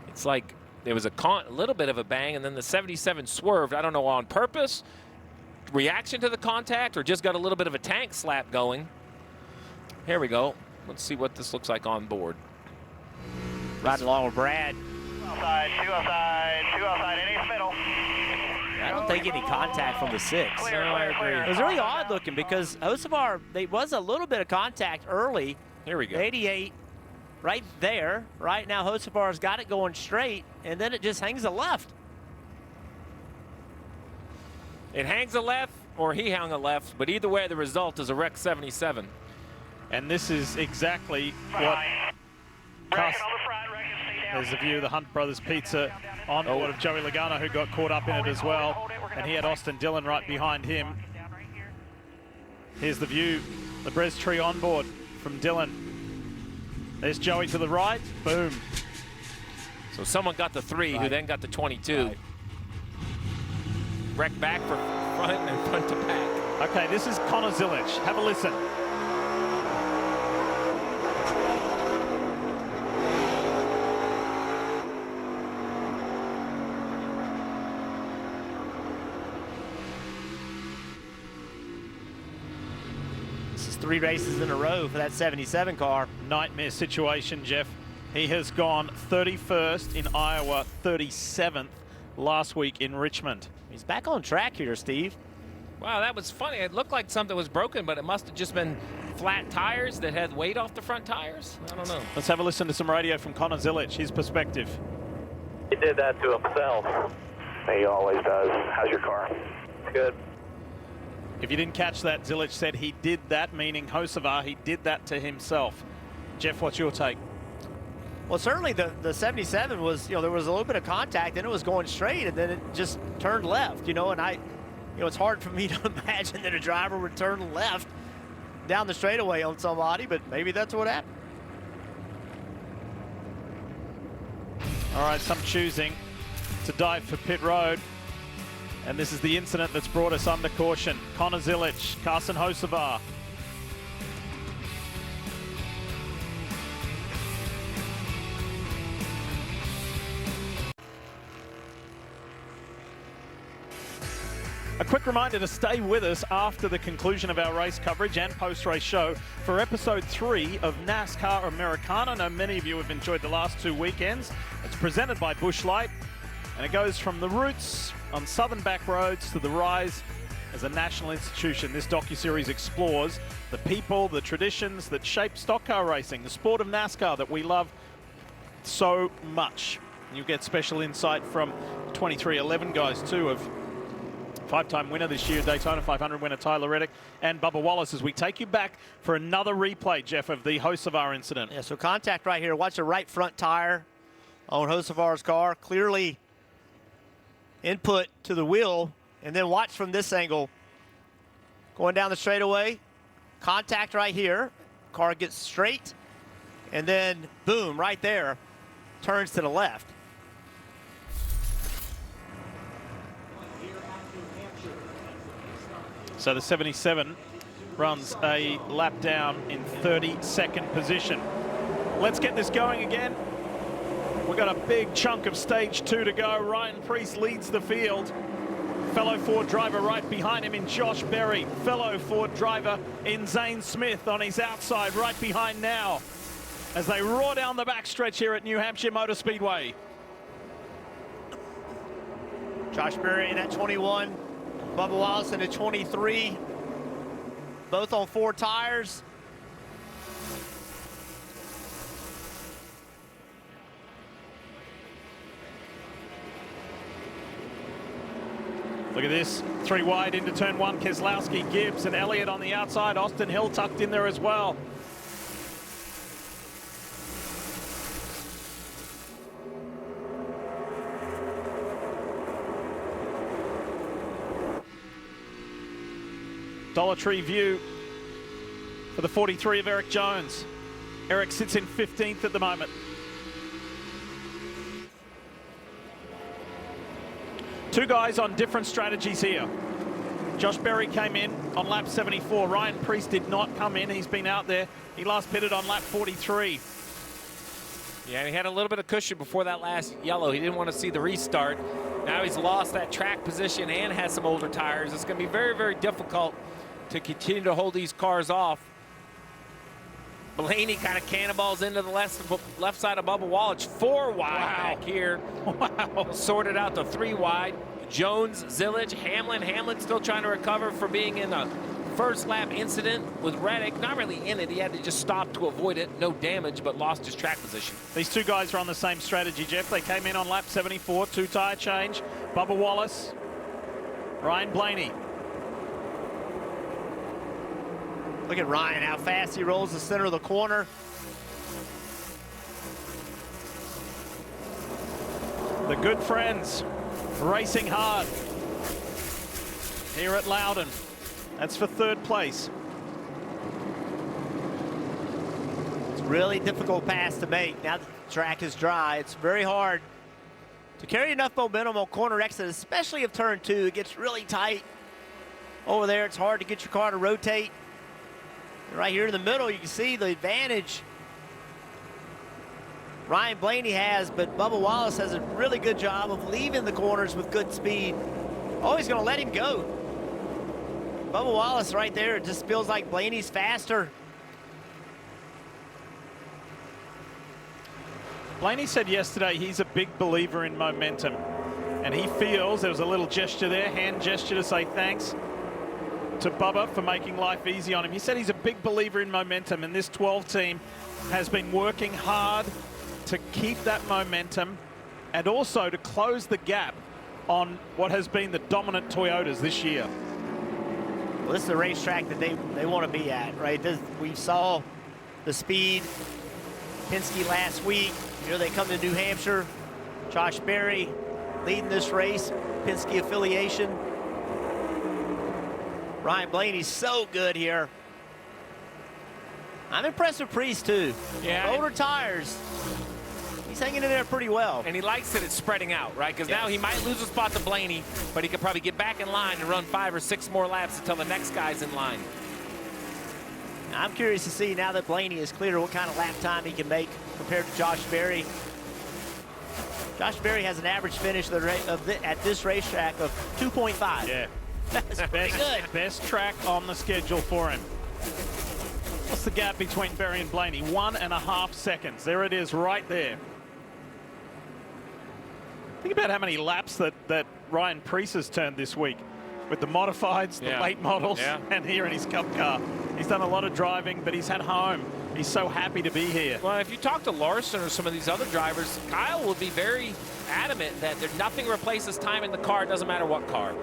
It's like there was a little bit of a bang, and then the 77 swerved. I don't know, on purpose, reaction to the contact, or just got a little bit of a tank slap going. Here we go. Let's see what this looks like on board. Right along with Brad. Outside, 2 outside, 2 outside, in middle. I don't think any contact from the 6. Clear, clear, clear. It was really odd looking because Hocevar, there was a little bit of contact early. Here we go. 88 right there. Right now Hocevar's got it going straight, and then it just hangs a left. It hangs a left, or he hung a left, but either way the result is a wreck 77. And this is exactly what cost. There's a view of the Hunt Brothers Pizza on board of Joey Logano, who got caught up in it as well. And he had Austin Dillon right behind him. Here's the view, the Brez tree on board from Dillon. There's Joey to the right, boom. So someone got the 3, who then got the 22. Wreck back for front and front to back. Okay, this is Connor Zilich. Have a listen. 3 races in a row for that 77 car. Nightmare situation, Jeff. He has gone 31st in Iowa, 37th last week in Richmond. He's back on track here, Steve. Wow, that was funny. It looked like something was broken, but it must have just been flat tires that had weight off the front tires. I don't know. Let's have a listen to some radio from Connor Zilic, his perspective. He did that to himself. He always does. How's your car? Good. If you didn't catch that, Zilic said he did that, meaning Hocevar, he did that to himself. Jeff, what's your take? Well, certainly the 77 was, there was a little bit of contact and it was going straight and then it just turned left, and it's hard for me to imagine that a driver would turn left down the straightaway on somebody, but maybe that's what happened. All right, some choosing to dive for pit road. And this is the incident that's brought us under caution. Connor Zilic, Carson Hocevar. A quick reminder to stay with us after the conclusion of our race coverage and post-race show for episode 3 of NASCAR Americana. I know many of you have enjoyed the last 2 weekends. It's presented by Busch Light, and it goes from the roots on southern back roads to the rise as a national institution. This docuseries explores the people, the traditions that shape stock car racing, the sport of NASCAR that we love so much. You get special insight from 2311 guys too, of 5-time winner this year, Daytona 500 winner Tyler Reddick and Bubba Wallace, as we take you back for another replay, Jeff, of the Hocevar incident. Yeah, so contact right here. Watch the right front tire on Hocevar's car. Clearly input to the wheel, and then watch from this angle. Going down the straightaway, contact right here. Car gets straight, and then boom, right there, turns to the left. So the 77 runs a lap down in 32nd position. Let's get this going again. We've got a big chunk of stage 2 to go. Ryan Preece leads the field. Fellow Ford driver right behind him in Josh Berry. Fellow Ford driver in Zane Smith on his outside right behind now as they roar down the backstretch here at New Hampshire Motor Speedway. Josh Berry in at 21. Bubba Wallace in at 23. Both on 4 tires. Look at this, 3 wide into turn 1. Keselowski, Gibbs, and Elliott on the outside. Austin Hill tucked in there as well. Dollar Tree view for the 43 of Eric Jones. Eric sits in 15th at the moment. Two guys on different strategies here. Josh Berry came in on lap 74. Ryan Preece did not come in. He's been out there. He last pitted on lap 43. Yeah, and he had a little bit of cushion before that last yellow. He didn't want to see the restart. Now he's lost that track position and has some older tires. It's going to be very, very difficult to continue to hold these cars off. Blaney kind of cannonballs into the left side of Bubba Wallace. 4 wide back here. Wow. Sorted out to 3 wide. Jones, Zilic, Hamlin. Hamlin still trying to recover for being in a first lap incident with Reddick. Not really in it. He had to just stop to avoid it. No damage, but lost his track position. These two guys are on the same strategy, Jeff. They came in on lap 74. 2 tire change. Bubba Wallace, Ryan Blaney. Look at Ryan, how fast he rolls the center of the corner. The good friends racing hard here at Loudon. That's for 3rd place. It's a really difficult pass to make. Now the track is dry. It's very hard to carry enough momentum on corner exit, especially if turn 2. It gets really tight over there. It's hard to get your car to rotate. Right here in the middle, you can see the advantage Ryan Blaney has, but Bubba Wallace has a really good job of leaving the corners with good speed. Always going to let him go. Bubba Wallace right there. It just feels like Blaney's faster. Blaney said yesterday he's a big believer in momentum. And he feels, there was a little gesture there, hand gesture to say thanks to Bubba for making life easy on him. He said he's a big believer in momentum, and this 12 team has been working hard to keep that momentum and also to close the gap on what has been the dominant Toyotas this year. Well, this is the racetrack that they want to be at, right? We saw the speed. Penske last week, they come to New Hampshire. Josh Berry leading this race, Penske affiliation. Ryan Blaney's so good here. I'm impressed with Priest too. Yeah. Older tires. He's hanging in there pretty well. And he likes that it's spreading out, right? Because now he might lose a spot to Blaney, but he could probably get back in line and run 5 or 6 more laps until the next guy's in line. I'm curious to see, now that Blaney is clear, what kind of lap time he can make compared to Josh Berry. Josh Berry has an average finish at this racetrack of 2.5. Yeah. That's pretty good. Best track on the schedule for him. What's the gap between Berry and Blaney? 1.5 seconds. There it is right there. Think about how many laps that Ryan Preece has turned this week with the modifieds, the late models, and here in his Cup car. He's done a lot of driving, but he's had home. He's so happy to be here. Well, if you talk to Larson or some of these other drivers, Kyle will be very adamant that nothing replaces time in the car, doesn't matter what car.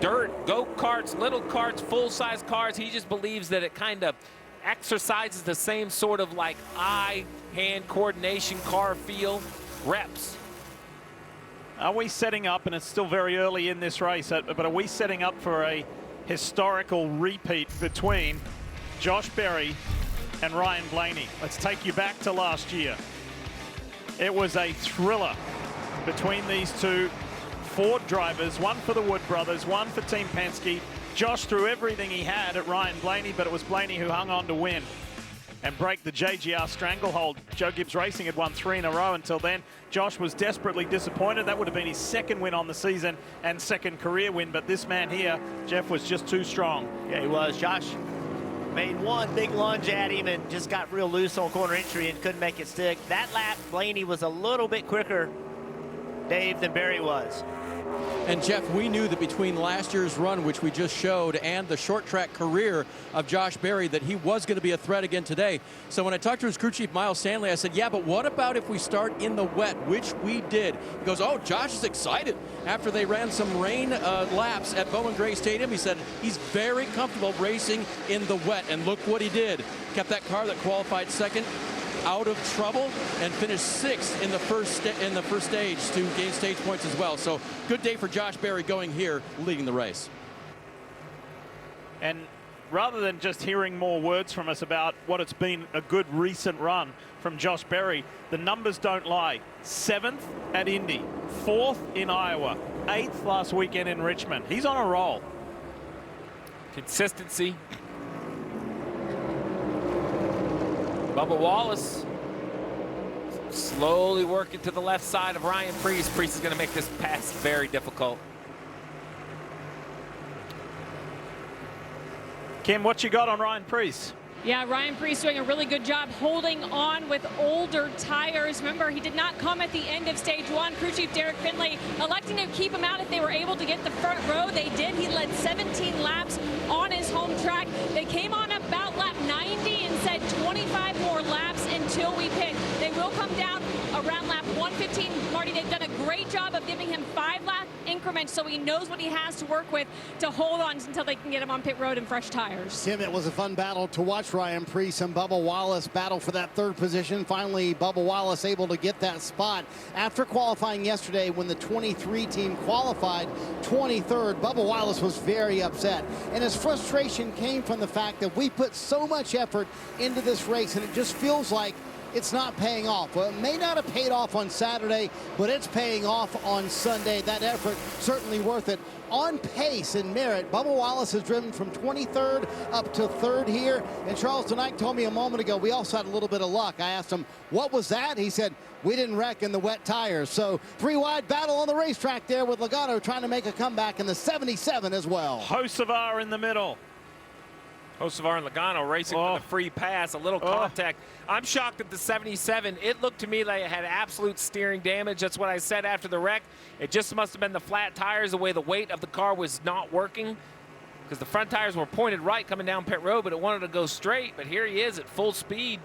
Dirt, go-karts, little karts, full-size cars, he just believes that it kind of exercises the same sort of like eye-hand coordination car feel, reps. Are we setting up, and it's still very early in this race, but are we setting up for a historical repeat between Josh Berry and Ryan Blaney? Let's take you back to last year. It was a thriller between these two Ford drivers, one for the Wood brothers, one for Team Penske. Josh threw everything he had at Ryan Blaney, but it was Blaney who hung on to win and break the JGR stranglehold. Joe Gibbs Racing had won 3 in a row until then. Josh was desperately disappointed. That would have been his second win on the season and second career win, but this man here, Jeff, was just too strong. Yeah, he was. Josh made one big lunge at him and just got real loose on corner entry and couldn't make it stick. That lap, Blaney was a little bit quicker, Dave, than Berry was. And Jeff, we knew that between last year's run, which we just showed, and the short track career of Josh Berry, that he was going to be a threat again today. So when I talked to his crew chief, Miles Stanley, I said, yeah, but what about if we start in the wet, which we did? He goes, oh, Josh is excited. After they ran some rain laps at Bowman Gray Stadium, he said he's very comfortable racing in the wet. And look what he did. Kept that car that qualified second out of trouble and finished 6th in the first stage to gain stage points as well. So good day for Josh Berry going here, leading the race. And rather than just hearing more words from us about what it's been a good recent run from Josh Berry, the numbers don't lie. 7th at Indy, 4th in Iowa, 8th last weekend in Richmond. He's on a roll. Consistency. Bubba Wallace slowly working to the left side of Ryan Preece. Preece is going to make this pass very difficult. Kim, what you got on Ryan Preece? Yeah, Ryan Preece doing a really good job holding on with older tires. Remember, he did not come at the end of stage 1. Crew chief Derek Finlay electing to keep him out if they were able to get the front row. They did. He led 17 laps on his home track. They came on about lap 90 and said 25 more laps until we pit. They will come down around lap 115. Marty, they've done a great job of giving him 5-lap increments so he knows what he has to work with to hold on until they can get him on pit road and fresh tires. Tim, it was a fun battle to watch Ryan Preece and Bubba Wallace battle for that 3rd position. Finally, Bubba Wallace able to get that spot. After qualifying yesterday, when the 23 team qualified 23rd, Bubba Wallace was very upset. And his frustration came from the fact that we put so much effort into this race, and it just feels like it's not paying off. Well, it may not have paid off on Saturday, but it's paying off on Sunday. That effort certainly worth it. On pace and merit, Bubba Wallace has driven from 23rd up to 3rd here. And Charleston Ike told me a moment ago, we also had a little bit of luck. I asked him, what was that? He said, we didn't wreck in the wet tires. So 3-wide battle on the racetrack there with Logano trying to make a comeback in the 77 as well. Hocevar in the middle. Hocevar and Logano racing for the free pass, a little contact. I'm shocked at the 77. It looked to me like it had absolute steering damage. That's what I said after the wreck. It just must have been the flat tires, the way the weight of the car was not working, because the front tires were pointed right coming down pit road, but it wanted to go straight. But here he is at full speed.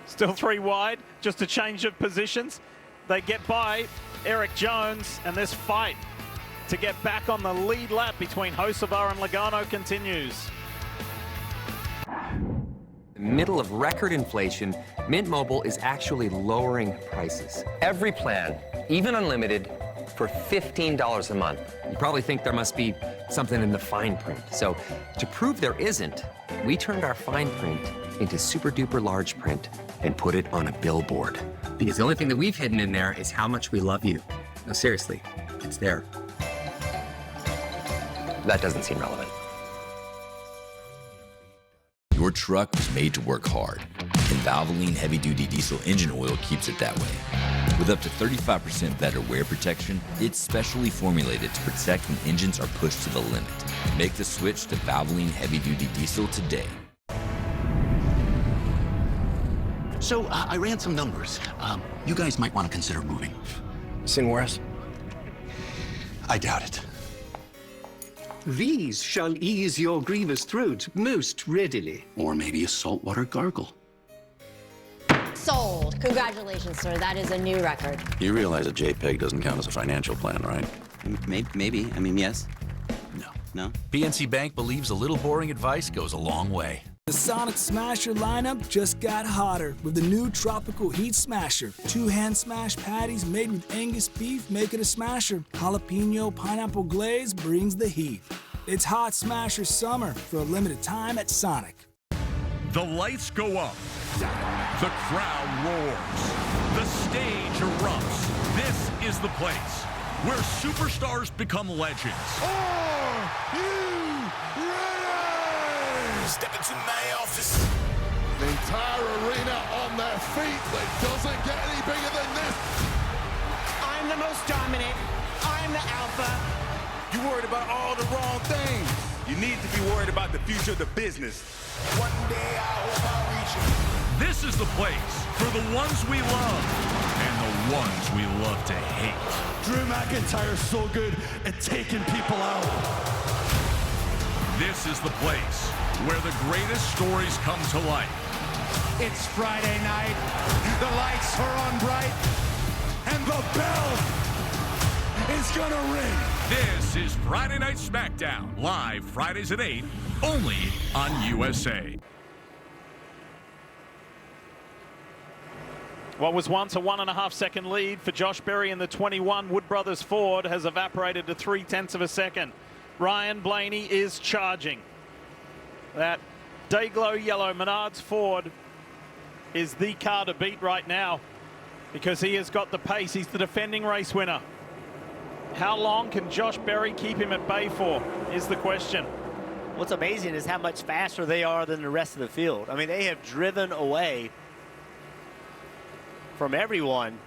Still 3 wide, just a change of positions. They get by Eric Jones, and this fight to get back on the lead lap between Hocevar and Logano continues. Middle of record inflation, Mint Mobile is actually lowering prices. Every plan, even unlimited, for $15 a month. You probably think there must be something in the fine print. So to prove there isn't, we turned our fine print into super duper large print and put it on a billboard. Because the only thing that we've hidden in there is how much we love you. No, seriously, it's there. That doesn't seem relevant. Your truck was made to work hard, and Valvoline heavy-duty diesel engine oil keeps it that way. With up to 35% better wear protection, it's specially formulated to protect when engines are pushed to the limit. Make the switch to Valvoline heavy-duty diesel today. So I ran some numbers. You guys might want to consider moving. Somewhere else? I doubt it. These shall ease your grievous throat most readily. Or maybe a saltwater gargle. Sold. Congratulations, sir. That is a new record. You realize a JPEG doesn't count as a financial plan, right? Maybe. I mean, yes. No? PNC Bank believes a little boring advice goes a long way. The Sonic Smasher lineup just got hotter with the new Tropical Heat Smasher. 2-hand smash patties made with Angus beef make it a smasher. Jalapeno pineapple glaze brings the heat. It's Hot Smasher Summer for a limited time at Sonic. The lights go up. The crowd roars. The stage erupts. This is the place where superstars become legends. Are you ready? Step into my office. The entire arena on their feet. It doesn't get any bigger than this. I'm the most dominant. I'm the alpha. You worried about all the wrong things. You need to be worried about the future of the business. One day I hope I'll reach you. This is the place for the ones we love and the ones we love to hate. Drew McIntyre's so good at taking people out. This is the place where the greatest stories come to life. It's Friday night. The lights are on bright. And the bell is gonna ring. This is Friday Night SmackDown, live Fridays at 8, only on USA. What was once a 1.5-second lead for Josh Berry in the 21 Wood Brothers Ford has evaporated to 0.3 of a second. Ryan Blaney is charging. That Dayglow yellow Menards Ford is the car to beat right now because he has got the pace. He's the defending race winner. How long can Josh Berry keep him at bay for is the question. What's amazing is how much faster they are than the rest of the field. I mean, they have driven away from everyone.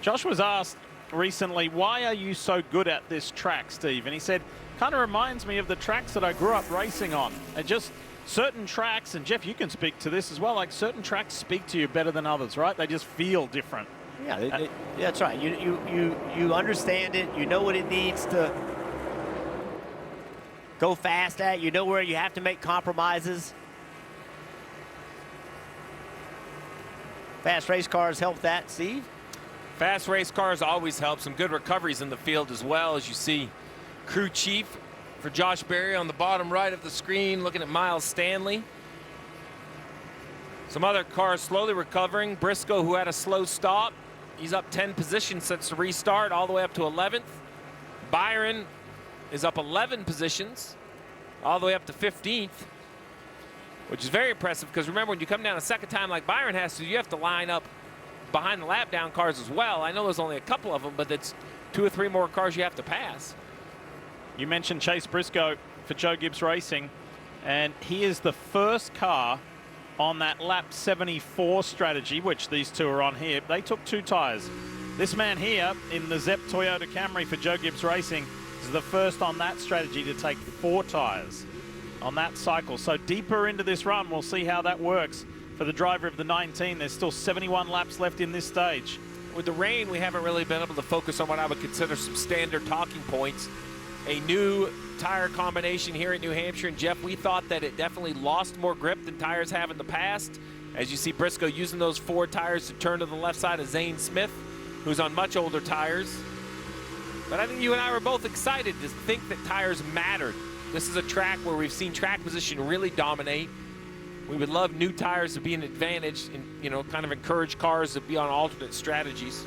Josh was asked recently, why are you so good at this track, Steve? And he said, kind of reminds me of the tracks that I grew up racing on. And just certain tracks, and Jeff, you can speak to this as well, like certain tracks speak to you better than others, right? They just feel different. Yeah, that's right. You understand it. You know what it needs to go fast at. You know where you have to make compromises. Fast race cars help that, Steve. Fast race cars always help. Some good recoveries in the field as well, as you see crew chief for Josh Berry on the bottom right of the screen looking at Miles Stanley. Some other cars slowly recovering. Briscoe, who had a slow stop, he's up 10 positions since the restart, all the way up to 11th. Byron is up 11 positions, all the way up to 15th. which is very impressive because remember, when you come down a second time like Byron has to, you have to line up behind the lap down cars as well. I know there's only a couple of them, but it's 2 or 3 more cars you have to pass. You mentioned Chase Briscoe for Joe Gibbs Racing, and he is the first car on that lap 74 strategy, which these two are on here. They took 2 tires. This man here in the Zepp Toyota Camry for Joe Gibbs Racing is the first on that strategy to take 4 tires on that cycle. So deeper into this run, we'll see how that works for the driver of the 19. There's still 71 laps left in this stage. With the rain, we haven't really been able to focus on what I would consider some standard talking points. A new tire combination here in New Hampshire, and Jeff, we thought that it definitely lost more grip than tires have in the past. As you see Briscoe using those 4 tires to turn to the left side of Zane Smith, who's on much older tires. But I think you and I were both excited to think that tires mattered. This is a track where we've seen track position really dominate. We would love new tires to be an advantage and, you know, kind of encourage cars to be on alternate strategies.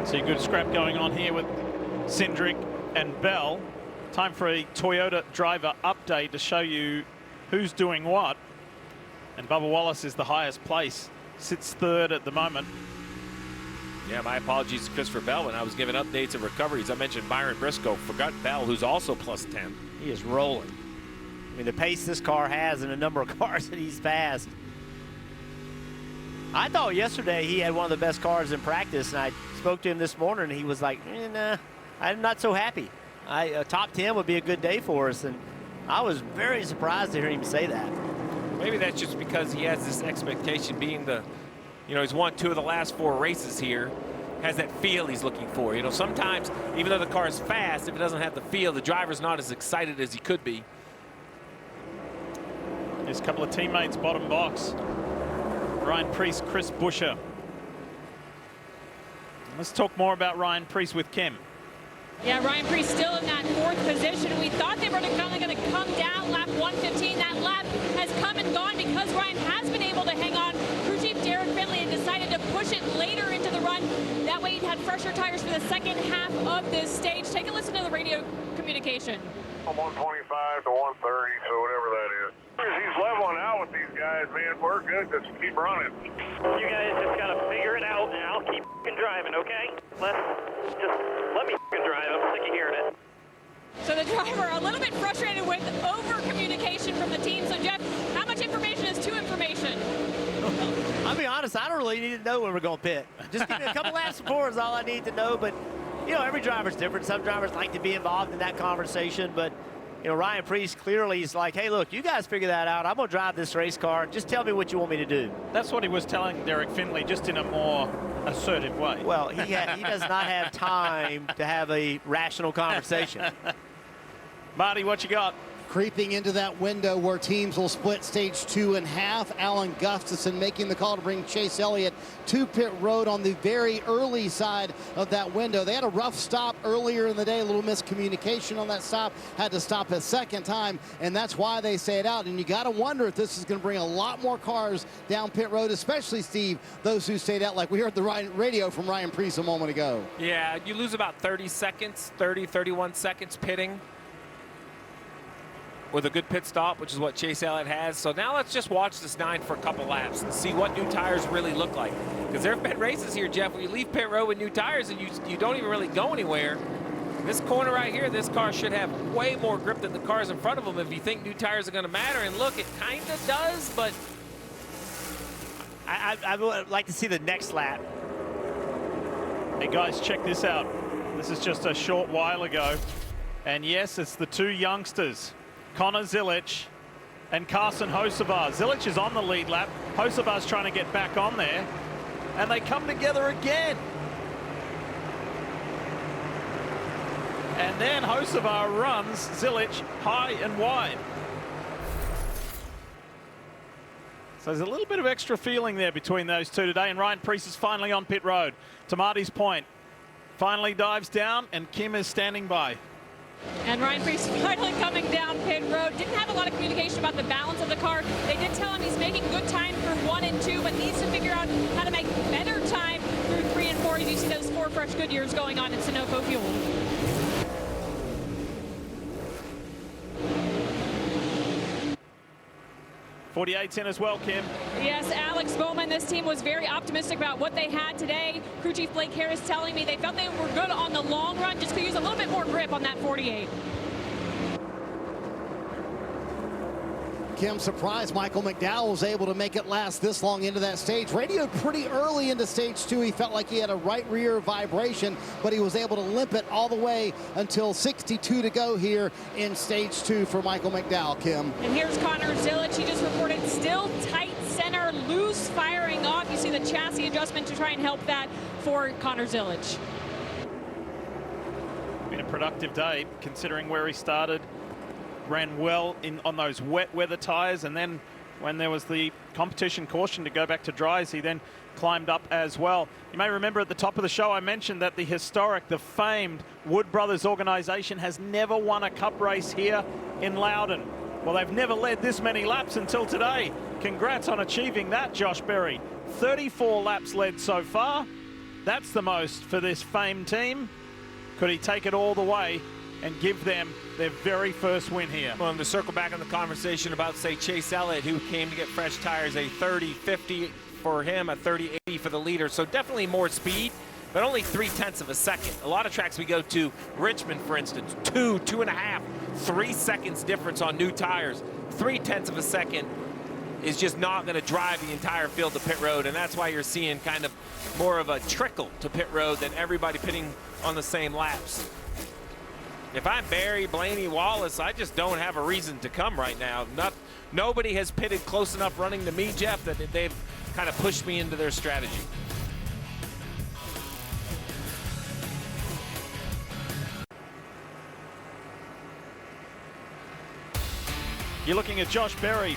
See a good scrap going on here with Cindric and Bell. Time for a Toyota driver update to show you who's doing what. And Bubba Wallace is the highest place, sits 3rd at the moment. Yeah, my apologies to Christopher Bell when I was giving updates of recoveries. I mentioned Byron Briscoe, forgot Bell, who's also +10. He is rolling. I mean, the pace this car has and the number of cars that he's passed. I thought yesterday he had one of the best cars in practice, and I spoke to him this morning, and he was like, nah, I'm not so happy. Top 10 would be a good day for us, and I was very surprised to hear him say that. Maybe that's just because he has this expectation being the, you know, he's won 2 of the last 4 races here, has that feel he's looking for. You know, sometimes, even though the car is fast, if it doesn't have the feel, the driver's not as excited as he could be. His couple of teammates, bottom box. Ryan Preece, Chris Buescher. Let's talk more about Ryan Preece with Kim. Yeah, Ryan Preece still in that 4th position. We thought they were only going to come down lap 115. That lap has come and gone because Ryan has been able to hang on. Crew Chief Darren Finley had decided to push it later into the run. That way he'd had fresher tires for the second half of this stage. Take a listen to the radio communication. From 125 to 130, so whatever that is. He's leveling out with these guys, man. We're good. Just keep running. You guys just got to figure it out, and I'll keep driving, okay? Let me drive. I'm sick of hearing it. So the driver a little bit frustrated with over-communication from the team. So, Jeff, how much information is too information? I'll be honest, I don't really need to know when we're going to pit. Just give me a couple laps before is all I need to know. But, you know, every driver's different. Some drivers like to be involved in that conversation. But, you know, Ryan Preece clearly is like, hey, look, you guys figure that out. I'm going to drive this race car. Just tell me what you want me to do. That's what he was telling Derek Finley, just in a more assertive way. Well, he does not have time to have a rational conversation. Marty, what you got? Creeping into that window where teams will split stage 2 in half. Alan Gustafson making the call to bring Chase Elliott to pit road on the very early side of that window. They had a rough stop earlier in the day, a little miscommunication on that stop, had to stop a second time, and that's why they stayed out. And you got to wonder if this is going to bring a lot more cars down pit road, especially, Steve, those who stayed out, like we heard the radio from Ryan Preece a moment ago. Yeah, you lose about 30 seconds, 31 seconds pitting with a good pit stop, which is what Chase Elliott has. So now let's just watch this 9 for a couple laps and see what new tires really look like. Because there have been races here, Jeff, where you leave pit road with new tires and you don't even really go anywhere. This corner right here, this car should have way more grip than the cars in front of them if you think new tires are going to matter. And look, it kind of does, but I would like to see the next lap. Hey, guys, check this out. This is just a short while ago. And yes, it's the 2 youngsters, Connor Zilic and Carson Hocevar. Zilic is on the lead lap. Hocevar's trying to get back on there. And they come together again. And then Hocevar runs Zilic high and wide. So there's a little bit of extra feeling there between those two today. And Ryan Preece is finally on pit road. To Marty's point, finally dives down, and Kim is standing by. And Ryan Preece finally coming down pit road. Didn't have a lot of communication about the balance of the car. They did tell him he's making good time through 1 and 2, but needs to figure out how to make better time through 3 and 4. You see those 4 fresh Goodyears going on in Sunoco fuel. 48's in as well, Kim. Yes, Alex Bowman, this team was very optimistic about what they had today. Crew Chief Blake Harris telling me they felt they were good on the long run, just could use a little bit more grip on that 48. Kim, surprised Michael McDowell was able to make it last this long into that stage. Radioed pretty early into stage 2. He felt like he had a right rear vibration, but he was able to limp it all the way until 62 to go here in stage 2 for Michael McDowell, Kim. And here's Connor Zilic. He just reported still tight center, loose firing off. You see the chassis adjustment to try and help that for Connor Zilic. Been a productive day considering where he started. Ran well on those wet weather tires, and then when there was the competition caution to go back to dries, he then climbed up as well. You may remember at the top of the show I mentioned that the historic, the famed Wood Brothers organization has never won a cup race here in Loudon. Well, they've never led this many laps until today. Congrats on achieving that, Josh Berry. 34 laps led so far. That's the most for this famed team. Could he take it all the way and give them their very first win here? Well, and to circle back on the conversation about, say, Chase Elliott, who came to get fresh tires, a 30-50 for him, a 30-80 for the leader. So definitely more speed, but only 0.3 of a second. A lot of tracks we go to, Richmond, for instance, 2.5, 3 seconds difference on new tires. 0.3 of a second is just not going to drive the entire field to pit road, and that's why you're seeing kind of more of a trickle to pit road than everybody pitting on the same laps. If I'm Barry, Blaney, Wallace, I just don't have a reason to come right now. Nobody has pitted close enough running to me, Jeff, that they've kind of pushed me into their strategy. You're looking at Josh Berry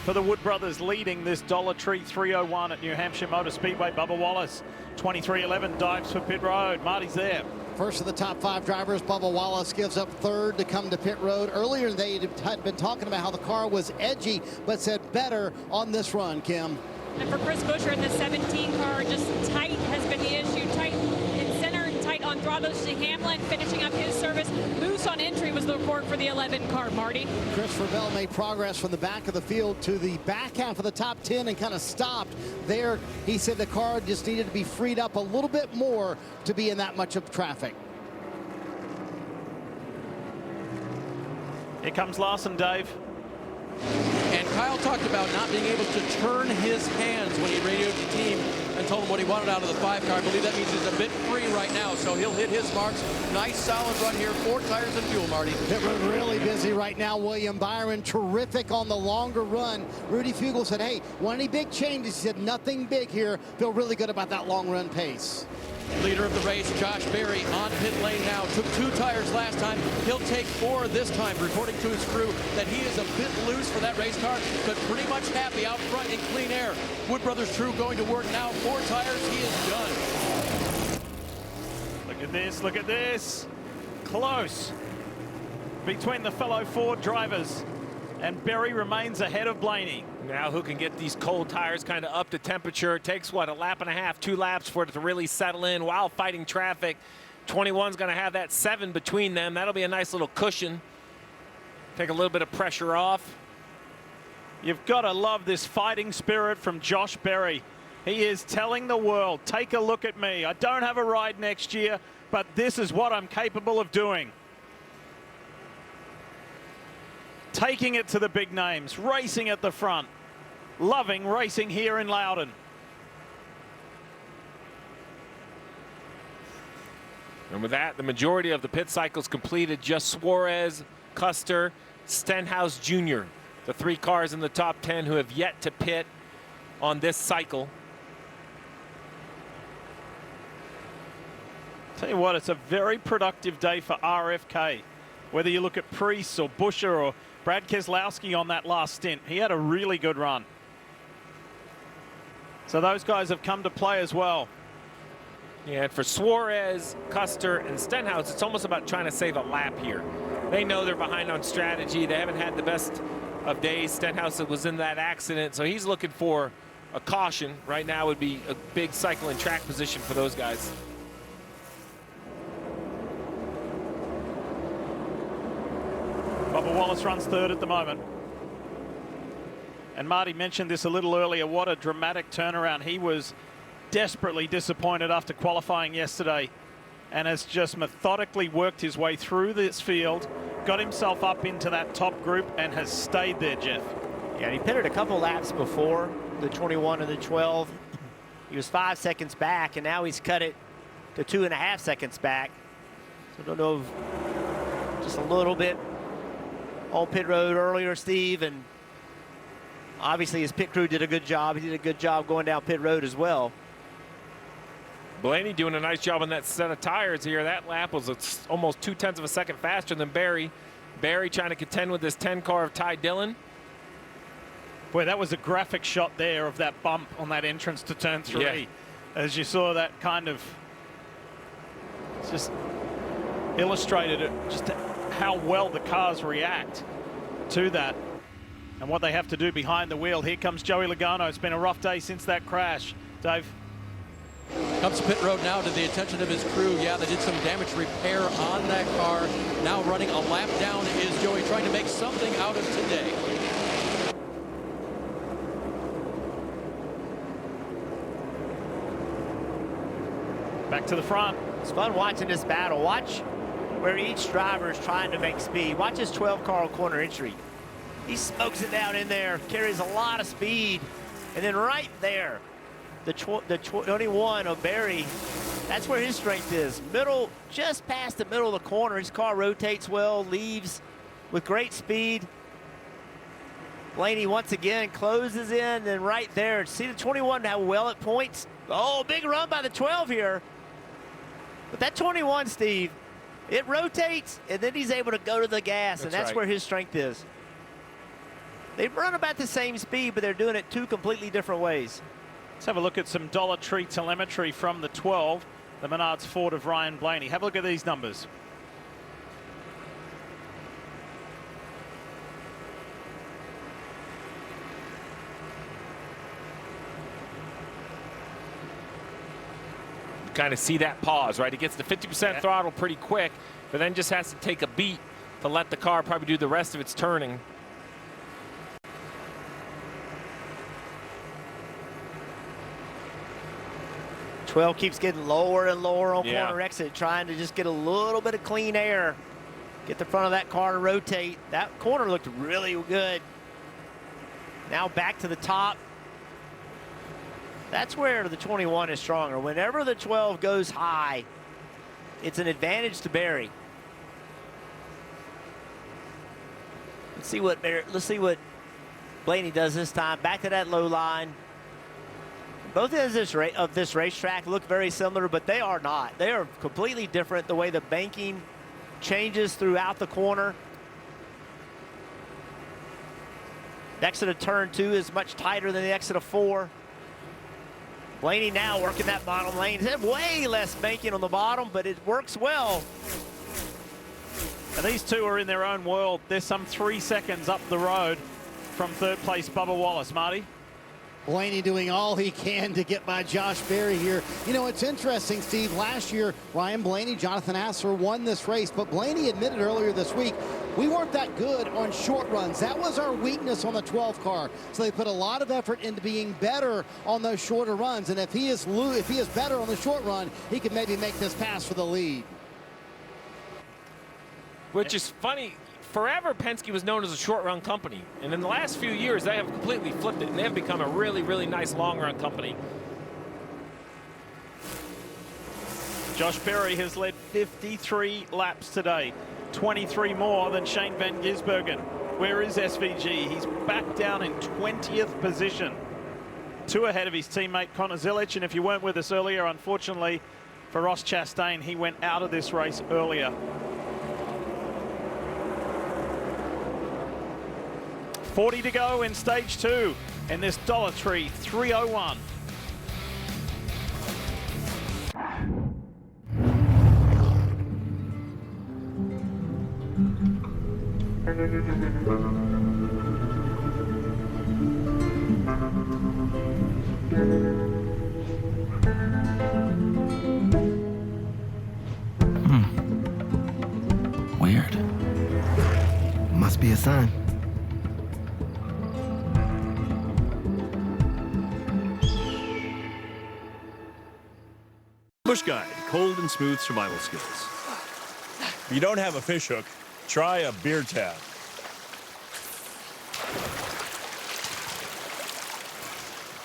for the Wood Brothers leading this Dollar Tree 301 at New Hampshire Motor Speedway. Bubba Wallace, 23.11, dives for pit road. Marty's there. First of the top 5 drivers, Bubba Wallace gives up third to come to pit road. Earlier they had been talking about how the car was edgy, but said better on this run, Kim. And for Chris Buescher in the 17 car, just tight has been the issue. Tight in center and tight on throttles. Hamlin finishing up his service. Loose on entry was the report for the 11 car, Marty. Christopher Bell made progress from the back of the field to the back half of the top 10 and kind of stopped there. He said the car just needed to be freed up a little bit more to be in that much of traffic. Here comes Larson, Dave. And Kyle talked about not being able to turn his hands when he radioed the team and told him what he wanted out of the 5 car. I believe that means he's a bit free right now, so he'll hit his marks. Nice, solid run here. 4 tires and fuel, Marty. They're really busy right now. William Byron, terrific on the longer run. Rudy Fugle said, hey, want any big changes? He said, nothing big here. Feel really good about that long run pace. Leader of the race, Josh Berry, on pit lane now. Took 2 tires last time. He'll take 4 this time, reporting to his crew that he is a bit loose for that race car, but pretty much happy out front in clean air. Wood Brothers crew going to work now. 4 tires, he is done. Look at this, look at this. Close between the fellow Ford drivers, and Berry remains ahead of Blaney. Now who can get these cold tires kind of up to temperature? It takes, what, a lap and a half, 2 laps for it to really settle in while fighting traffic. 21's going to have that 7 between them. That'll be a nice little cushion. Take a little bit of pressure off. You've got to love this fighting spirit from Josh Berry. He is telling the world, take a look at me. I don't have a ride next year, but this is what I'm capable of doing. Taking it to the big names, racing at the front, loving racing here in Loudon. And with that, the majority of the pit cycles completed. Just Suarez, Custer, Stenhouse Jr., the 3 cars in the top 10 who have yet to pit on this cycle. Tell you what, it's a very productive day for RFK. Whether you look at Priest or Buescher or Brad Keselowski on that last stint, he had a really good run. So those guys have come to play as well. Yeah, and for Suarez, Custer, and Stenhouse, it's almost about trying to save a lap here. They know they're behind on strategy. They haven't had the best of days. Stenhouse was in that accident, so he's looking for a caution. Right now would be a big cycle and track position for those guys. Bubba Wallace runs third at the moment. And Marty mentioned this a little earlier. What a dramatic turnaround. He was desperately disappointed after qualifying yesterday and has just methodically worked his way through this field, got himself up into that top group, and has stayed there, Jeff. Yeah, he pitted a couple laps before the 21 and the 12. He was 5 seconds back, and now he's cut it to 2.5 seconds back. So I don't know if just a little bit on pit road earlier, Steve, and obviously his pit crew did a good job. He did a good job going down pit road as well. Blaney doing a nice job on that set of tires here. That lap was almost 0.2 of a second faster than Barry. Barry trying to contend with this 10 car of Ty Dillon. Boy, that was a graphic shot there of that bump on that entrance to turn 3. Yeah. As you saw, that kind of just illustrated it, just how well the cars react to that and what they have to do behind the wheel. Here comes Joey Logano. It's been a rough day since that crash. Dave? Comes to pit road now to the attention of his crew. Yeah, they did some damage repair on that car. Now running a lap down is Joey, trying to make something out of today. Back to the front. It's fun watching this battle. Watch where each driver is trying to make speed. Watch his 12-car corner entry. He smokes it down in there, carries a lot of speed, and then right there, the 21 of Barry, that's where his strength is. Middle, just past the middle of the corner. His car rotates well, leaves with great speed. Blaney once again closes in, and right there, see the 21 how well it points? Oh, big run by the 12 here. But that 21, Steve, it rotates, and then he's able to go to the gas, and that's right. where his strength is. They run about the same speed, but they're doing it two completely different ways. Let's have a look at some Dollar Tree telemetry from the 12, the Menards Ford of Ryan Blaney. Have a look at these numbers. Kind of see that pause, right? It gets to 50% throttle pretty quick, but then just has to take a beat to let the car probably do the rest of its turning. Twelve keeps getting lower and lower on corner exit, trying to just get a little bit of clean air, get the front of that car to rotate. That corner looked really good. Now back to the top. That's where the 21 is stronger. Whenever the 12 goes high, it's an advantage to Barry. Let's see what Blaney does this time. Back to that low line. Both ends of this racetrack look very similar, but they are not. They are completely different. The way the banking changes throughout the corner. The exit of turn 2 is much tighter than the exit of 4. Blaney now working that bottom lane. They have way less banking on the bottom, but it works well. And these two are in their own world. They're some 3 seconds up the road from third place Bubba Wallace. Marty? Blaney doing all he can to get by Josh Berry here. You know, it's interesting, Steve. Last year, Ryan Blaney, Jonathan Asser won this race, but Blaney admitted earlier this week, we weren't that good on short runs. That was our weakness on the 12 car. So they put a lot of effort into being better on those shorter runs. And if he is better on the short run, he could maybe make this pass for the lead. Which is funny. Forever, Penske was known as a short-run company. And in the last few years, they have completely flipped it, and they have become a really, really nice long-run company. Josh Berry has led 53 laps today, 23 more than Shane Van Gisbergen. Where is SVG? He's back down in 20th position, 2 ahead of his teammate Connor Zilic. And if you weren't with us earlier, unfortunately for Ross Chastain, he went out of this race earlier. 40 to go in stage 2 in this Dollar Tree 301. Weird. Must be a sign. Push Guide, cold and smooth survival skills. If you don't have a fish hook, try a beer tap.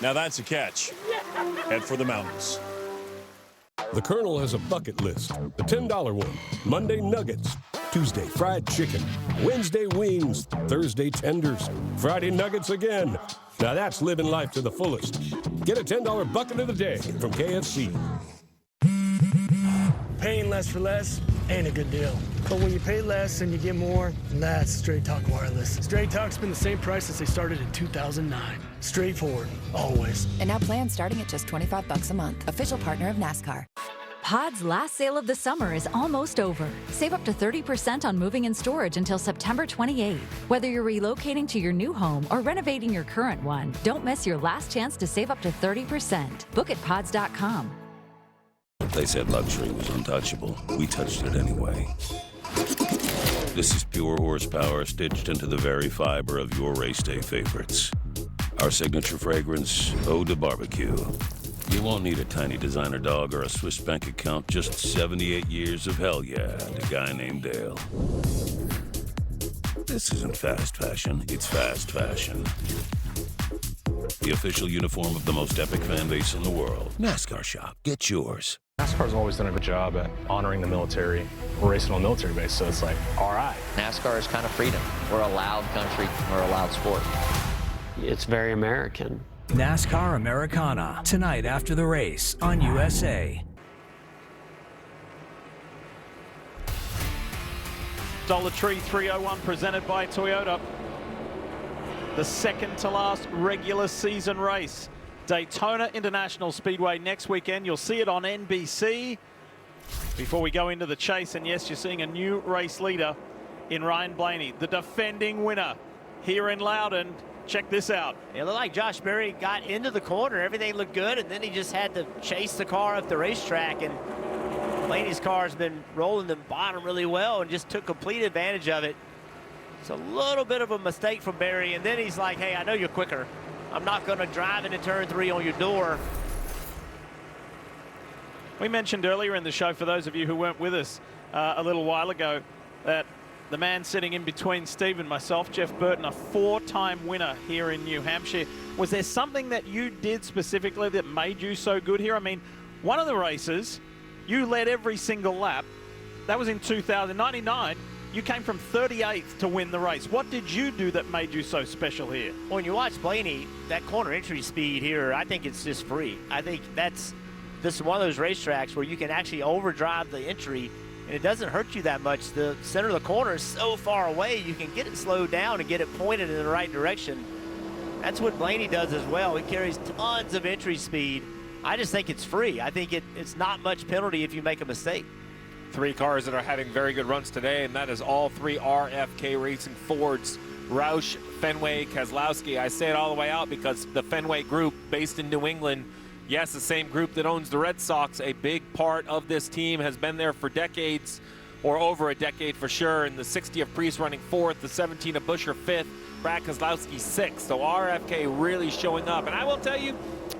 Now that's a catch. Head for the mountains. The Colonel has a bucket list. The $10 one, Monday nuggets, Tuesday fried chicken, Wednesday wings, Thursday tenders, Friday nuggets again. Now that's living life to the fullest. Get a $10 bucket of the day from KFC. Paying less for less ain't a good deal. But when you pay less and you get more, that's Straight Talk Wireless. Straight Talk's been the same price since they started in 2009. Straightforward, always. And now plans starting at just $25 a month. Official partner of NASCAR. Pod's last sale of the summer is almost over. Save up to 30% on moving and storage until September 28th. Whether you're relocating to your new home or renovating your current one, don't miss your last chance to save up to 30%. Book at pods.com. They said luxury was untouchable. We touched it anyway. This is pure horsepower stitched into the very fiber of your race day favorites. Our signature fragrance, Ode to Barbecue. You won't need a tiny designer dog or a Swiss bank account, just 78 years of hell yeah, and a guy named Dale. This isn't fast fashion, it's fast fashion. The official uniform of the most epic fan base in the world. NASCAR Shop, get yours. NASCAR's always done a good job at honoring the military. We're racing on a military base, so it's like, all right. NASCAR is kind of freedom. We're a loud country, we're a loud sport. It's very American. NASCAR Americana, tonight after the race on USA. Dollar Tree 301 presented by Toyota. The second to last regular season race. Daytona International Speedway next weekend. You'll see it on NBC. Before we go into the chase, and yes, you're seeing a new race leader in Ryan Blaney, the defending winner here in Loudon. Check this out. It looked like Josh Berry got into the corner. Everything looked good, and then he just had to chase the car up the racetrack, and Blaney's car's been rolling the bottom really well and just took complete advantage of it. It's a little bit of a mistake from Berry, and then he's like, hey, I know you're quicker. I'm not going to drive into turn 3 on your door. We mentioned earlier in the show, for those of you who weren't with us a little while ago, that the man sitting in between Steve and myself, Jeff Burton, a 4-time winner here in New Hampshire. Was there something that you did specifically that made you so good here? I mean, one of the races, you led every single lap. That was in 2099. You came from 38th to win the race. What did you do that made you so special here? When you watch Blaney, that corner entry speed here, I think it's just free. I think this is one of those racetracks where you can actually overdrive the entry, and it doesn't hurt you that much. The center of the corner is so far away, you can get it slowed down and get it pointed in the right direction. That's what Blaney does as well. He carries tons of entry speed. I just think it's free. I think it's not much penalty if you make a mistake. 3 cars that are having very good runs today, and that is all 3 RFK Racing Fords. Roush, Fenway, Keselowski. I say it all the way out because the Fenway group based in New England, yes, the same group that owns the Red Sox, a big part of this team, has been there for decades, or over a decade for sure. And the 60 of Priest running 4th, the 17 of Buscher 5th, Brad Keselowski 6th. So RFK really showing up. And I will tell you,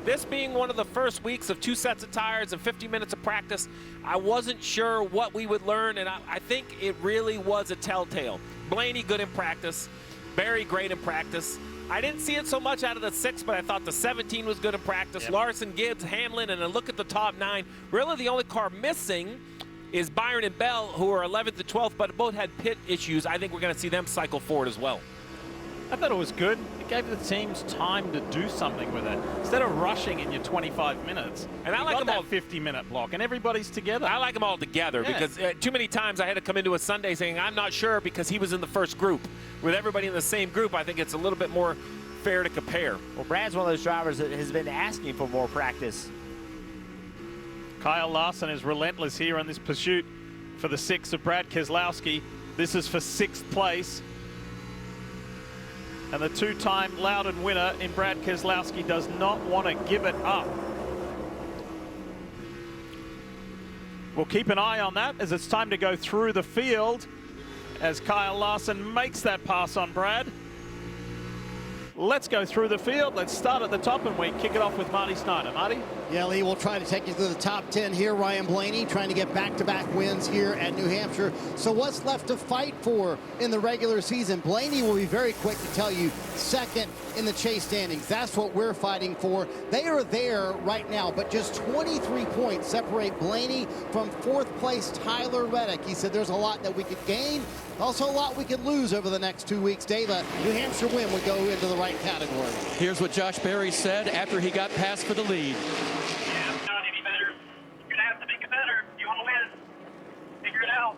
this being one of the first weeks of 2 sets of tires and 50 minutes of practice, I wasn't sure what we would learn, and I think it really was a telltale. Blaney good in practice, Berry great in practice. I didn't see it so much out of the 6, but I thought the 17 was good in practice. Yep. Larson, Gibbs, Hamlin, and a look at the top 9. Really the only car missing is Byron and Bell, who are 11th to 12th, but both had pit issues. I think we're going to see them cycle forward as well. I thought it was good. It gave the teams time to do something with it. Instead of rushing in your 25 minutes, and I like them all 50-minute block, and everybody's together. I like them all together because too many times I had to come into a Sunday saying, I'm not sure, because he was in the first group. With everybody in the same group, I think it's a little bit more fair to compare. Well, Brad's one of those drivers that has been asking for more practice. Kyle Larson is relentless here on this pursuit for the 6 of Brad Keselowski. This is for 6th place. And the 2-time Loudon winner in Brad Keselowski does not want to give it up. We'll keep an eye on that as it's time to go through the field as Kyle Larson makes that pass on Brad. Let's go through the field. Let's start at the top and we kick it off with Marty Snyder. Marty? Yeah, Lee, we'll try to take you through the top 10 here. Ryan Blaney trying to get back-to-back wins here at New Hampshire. So what's left to fight for in the regular season? Blaney will be very quick to tell you second in the chase standings. That's what we're fighting for. They are there right now, but just 23 points separate Blaney from fourth place Tyler Reddick. He said there's a lot that we could gain, also a lot we could lose over the next 2 weeks. Dave, a New Hampshire win would go into the right category. Here's what Josh Berry said after he got passed for the lead. Yeah, it's not any better. You're going to have to make it better. You want to win. Figure it out.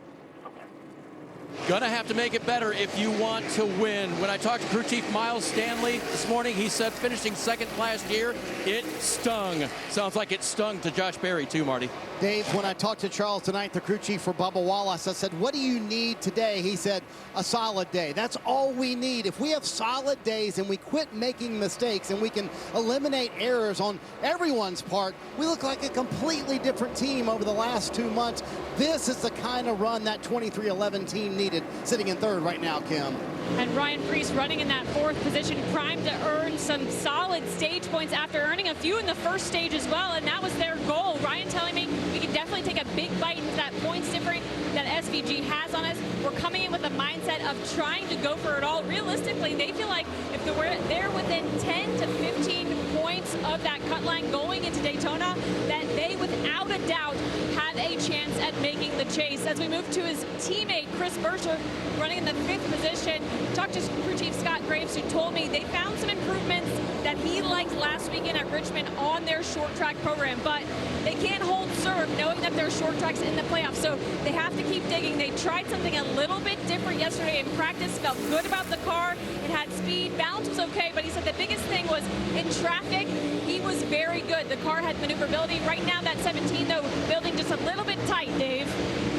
Gonna have to make it better if you want to win. When I talked to crew chief Miles Stanley this morning, he said finishing second last year, it stung. Sounds like it stung to Josh Berry too, Marty. Dave, when I talked to Charles tonight, the crew chief for Bubba Wallace, I said, what do you need today? He said, a solid day. That's all we need. If we have solid days and we quit making mistakes and we can eliminate errors on everyone's part, we look like a completely different team over the last 2 months. This is the kind of run that 23-11 team needed, sitting in third right now, Kim. And Ryan Preece running in that fourth position, primed to earn some solid stage points after earning a few in the first stage as well, and that was their goal. Ryan telling me we can definitely take a big bite into that points difference that SVG has on us. We're coming in with a mindset of trying to go for it all. Realistically, they feel like if they're within 10 to 15 points of that cut line going into Daytona, that they without a doubt have a chance at making the chase. As we move to his teammate Chris Berger running in the fifth position, talked to crew chief Scott Graves, who told me they found some improvements that he liked last weekend at Richmond on their short track program, but they can't hold serve knowing that their short tracks in the playoffs, so they have to keep digging. They tried something a little bit different yesterday in practice, felt good about the car. It had speed, balance was okay, but he said the biggest thing was in traffic, he was very good. The car had maneuverability. Right now, that 17, though, building just a little bit tight, Dave.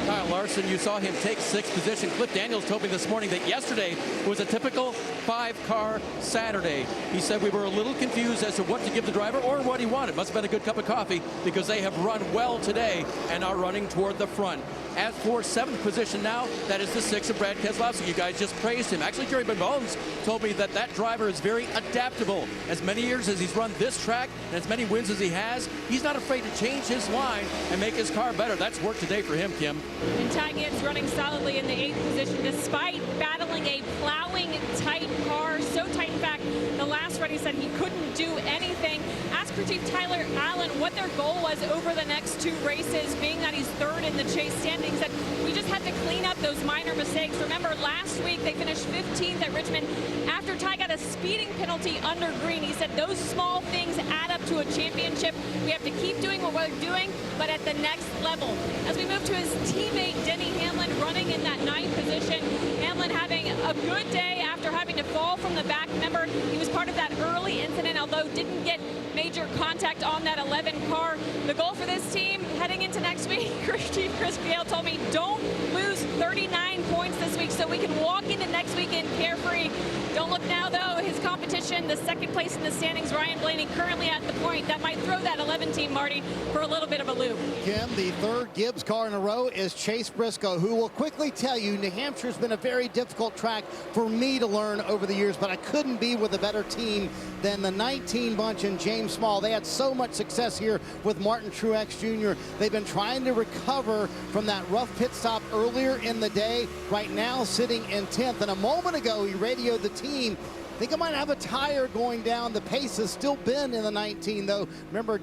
Kyle Larson, you saw him take sixth position. Cliff Daniels told me this morning that yesterday was a typical 5-car Saturday. He said we were a little confused as to what to give the driver or what he wanted. Must have been a good cup of coffee because they have run well today and are running toward the front. As for seventh position now, that is the 6 of Brad Keselowski. You guys just praised him. Actually, Jerry Bones told me that that driver is very adaptable. As many years as he's run this track and as many wins as he has, he's not afraid to change his line and make his car better. That's work today for him, Kim. And Ty Gibbs running solidly in the 8th position despite battling a plowing tight car. So tight, in fact, the last run he said he couldn't do anything. Ask crew chief Tyler Allen what their goal was over the next 2 races, being that he's third in the chase standings. That we just had to clean up those minor mistakes. Remember, last week they finished 15th at Richmond after Ty got a speeding penalty under green. He said those small things add up to a championship. We have to keep doing what we're doing, but at the next level. As we move to his teammate Denny Hamlin running in that 9th position. Hamlin having a good day after having to fall from the back. Remember, he was part of that early incident, although didn't get major contact on that 11 car. The goal for this team heading into next week, Chief Chris Gale told me, don't lose 39 points this week so we can walk into next weekend carefree. Don't look now, though. His competition, the second place in the standings, Ryan Blaney, currently at the point. That might throw that 11 team, Marty, for a little bit of a loop. Kim, the third Gibbs car in a row is Chase Briscoe, who will quickly tell you New Hampshire's been a very difficult track for me to learn over the years, but I couldn't be with a better team than the 19 bunch and James Small. They had so much success here with Martin Truex Jr. They've been trying to recover from that rough pit stop earlier in the day. Right now sitting in 10th, and a moment ago he radioed the team. I think I might have a tire going down. The pace has still been in the 19, though. Remember,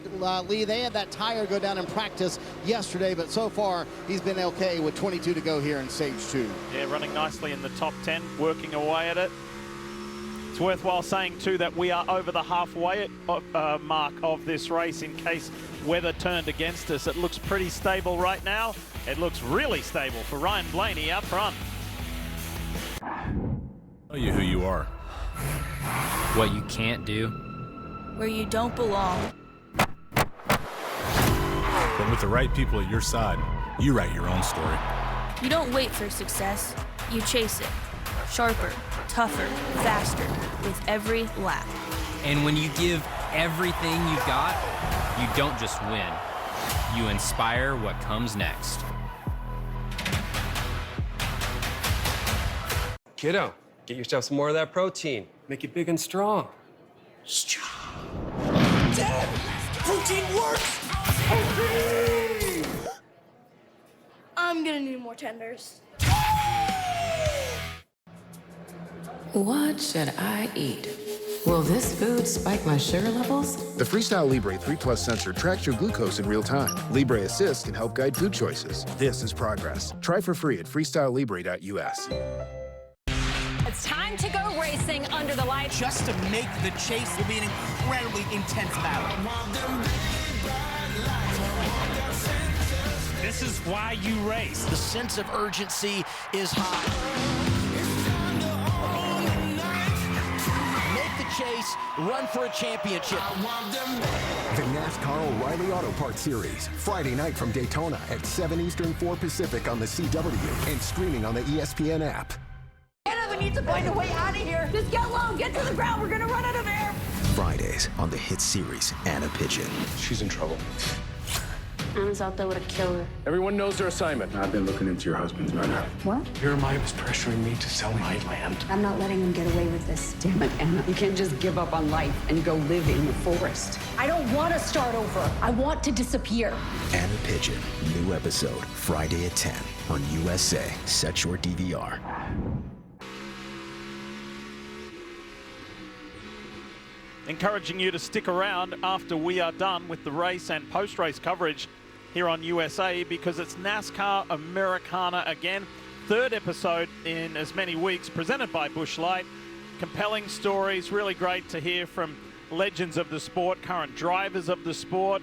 Lee, they had that tire go down in practice yesterday, but so far he's been okay with 22 to go here in stage 2. Yeah, running nicely in the top 10, working away at it. It's worthwhile saying, too, that we are over the halfway mark of this race in case weather turned against us. It looks pretty stable right now. It looks really stable for Ryan Blaney up front. Tell you who you are. What you can't do. Where you don't belong. But with the right people at your side, you write your own story. You don't wait for success, you chase it. Sharper, tougher, faster, with every lap. And when you give everything you've got, you don't just win. You inspire what comes next. Kiddo, get yourself some more of that protein. Make you big and strong. Protein works! I'm gonna need more tenders. What should I eat? Will this food spike my sugar levels? The Freestyle Libre 3 Plus sensor tracks your glucose in real time. Libre Assist can help guide food choices. This is progress. Try for free at freestylelibre.us. It's time to go racing under the lights. Just to make the chase will be an incredibly intense battle. This is why you race. The sense of urgency is high. Chase, run for a championship. The NASCAR O'Reilly Auto Parts Series, Friday night from Daytona at 7 Eastern, 4 Pacific on the CW and streaming on the ESPN app. Anna, we need to find a way out of here. Just get low, get to the ground. We're gonna run out of air. Fridays on the hit series Anna Pigeon. She's in trouble. Anna's out there with a killer. Everyone knows their assignment. I've been looking into your husband's murder. What? Jeremiah was pressuring me to sell my land. I'm not letting him get away with this. Damn it, Anna. You can't just give up on life and go live in the forest. I don't want to start over. I want to disappear. Anna Pigeon, new episode, Friday at 10 on USA. Set your DVR. Encouraging you to stick around after we are done with the race and post-race coverage here on USA, because it's NASCAR Americana again. Third episode in as many weeks, presented by Busch Light. Compelling stories, really great to hear from legends of the sport, current drivers of the sport.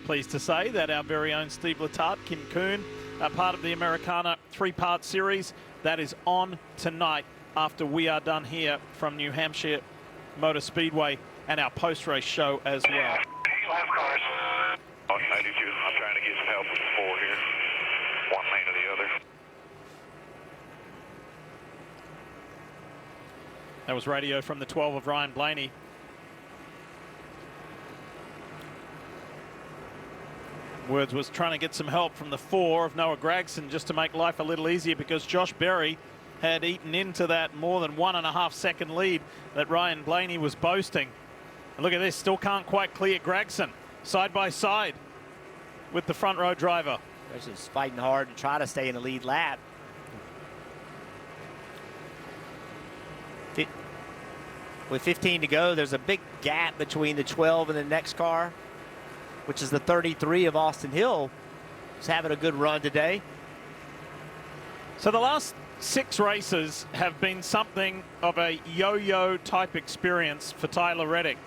Pleased to say that our very own Steve Letarte, Kim Kuhn, are part of the Americana three-part series that is on tonight after we are done here from New Hampshire Motor Speedway, and our post-race show as well. Last cars. Oh, I do too. I'm trying to get some help with the 4 here. One lane to the other. That was radio from the 12 of Ryan Blaney. Words was trying to get some help from the 4 of Noah Gragson just to make life a little easier, because Josh Berry had eaten into that more than 1.5 second lead that Ryan Blaney was boasting. And look at this, still can't quite clear Gragson. Side by side with the front row driver. Gragson's fighting hard to try to stay in the lead lap. With 15 to go, there's a big gap between the 12 and the next car, which is the 33 of Austin Hill. He's having a good run today. So the last 6 races have been something of a yo-yo type experience for Tyler Reddick.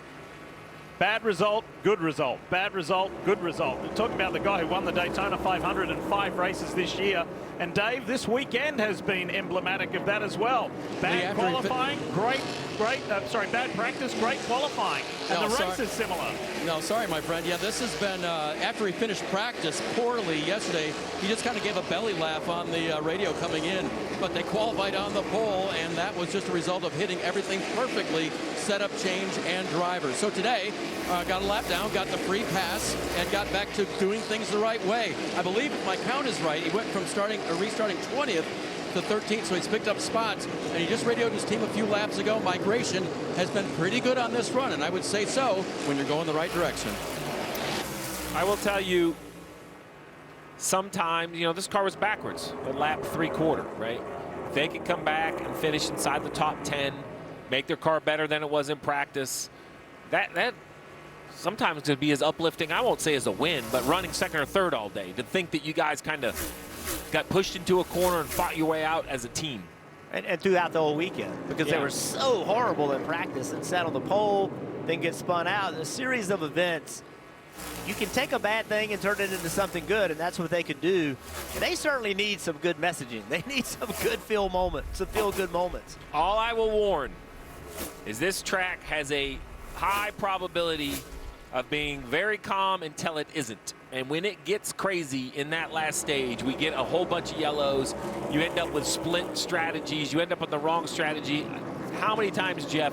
Bad result, good result. Bad result, good result. We're talking about the guy who won the Daytona 500 in 5 races this year. And Dave, this weekend has been emblematic of that as well. Bad qualifying, bad practice, great qualifying. And the race is similar. No, sorry, my friend. Yeah, this has been, after he finished practice poorly yesterday, he just kind of gave a belly laugh on the radio coming in. But they qualified on the pole, and that was just a result of hitting everything perfectly, setup, change, and driver. So today, got a lap down, got the free pass, and got back to doing things the right way. I believe if my count is right, he went from restarting 20th to 13th, so he's picked up spots, and he just radioed his team a few laps ago. Migration has been pretty good on this run, and I would say so when you're going the right direction. I will tell you, sometimes, you know, this car was backwards at lap 3/4, right? If they could come back and finish inside the top 10, make their car better than it was in practice, that sometimes to be as uplifting, I won't say as a win, but running second or third all day, to think that you guys kind of got pushed into a corner and fought your way out as a team. And throughout the whole weekend, because they were so horrible in practice and sat on the pole, then get spun out. In a series of events, you can take a bad thing and turn it into something good, and that's what they could do. And they certainly need some good messaging. They need some good feel moments, some feel-good moments. All I will warn is this track has a high probability of being very calm until it isn't. And when it gets crazy in that last stage, we get a whole bunch of yellows. You end up with split strategies. You end up with the wrong strategy. How many times, Jeff,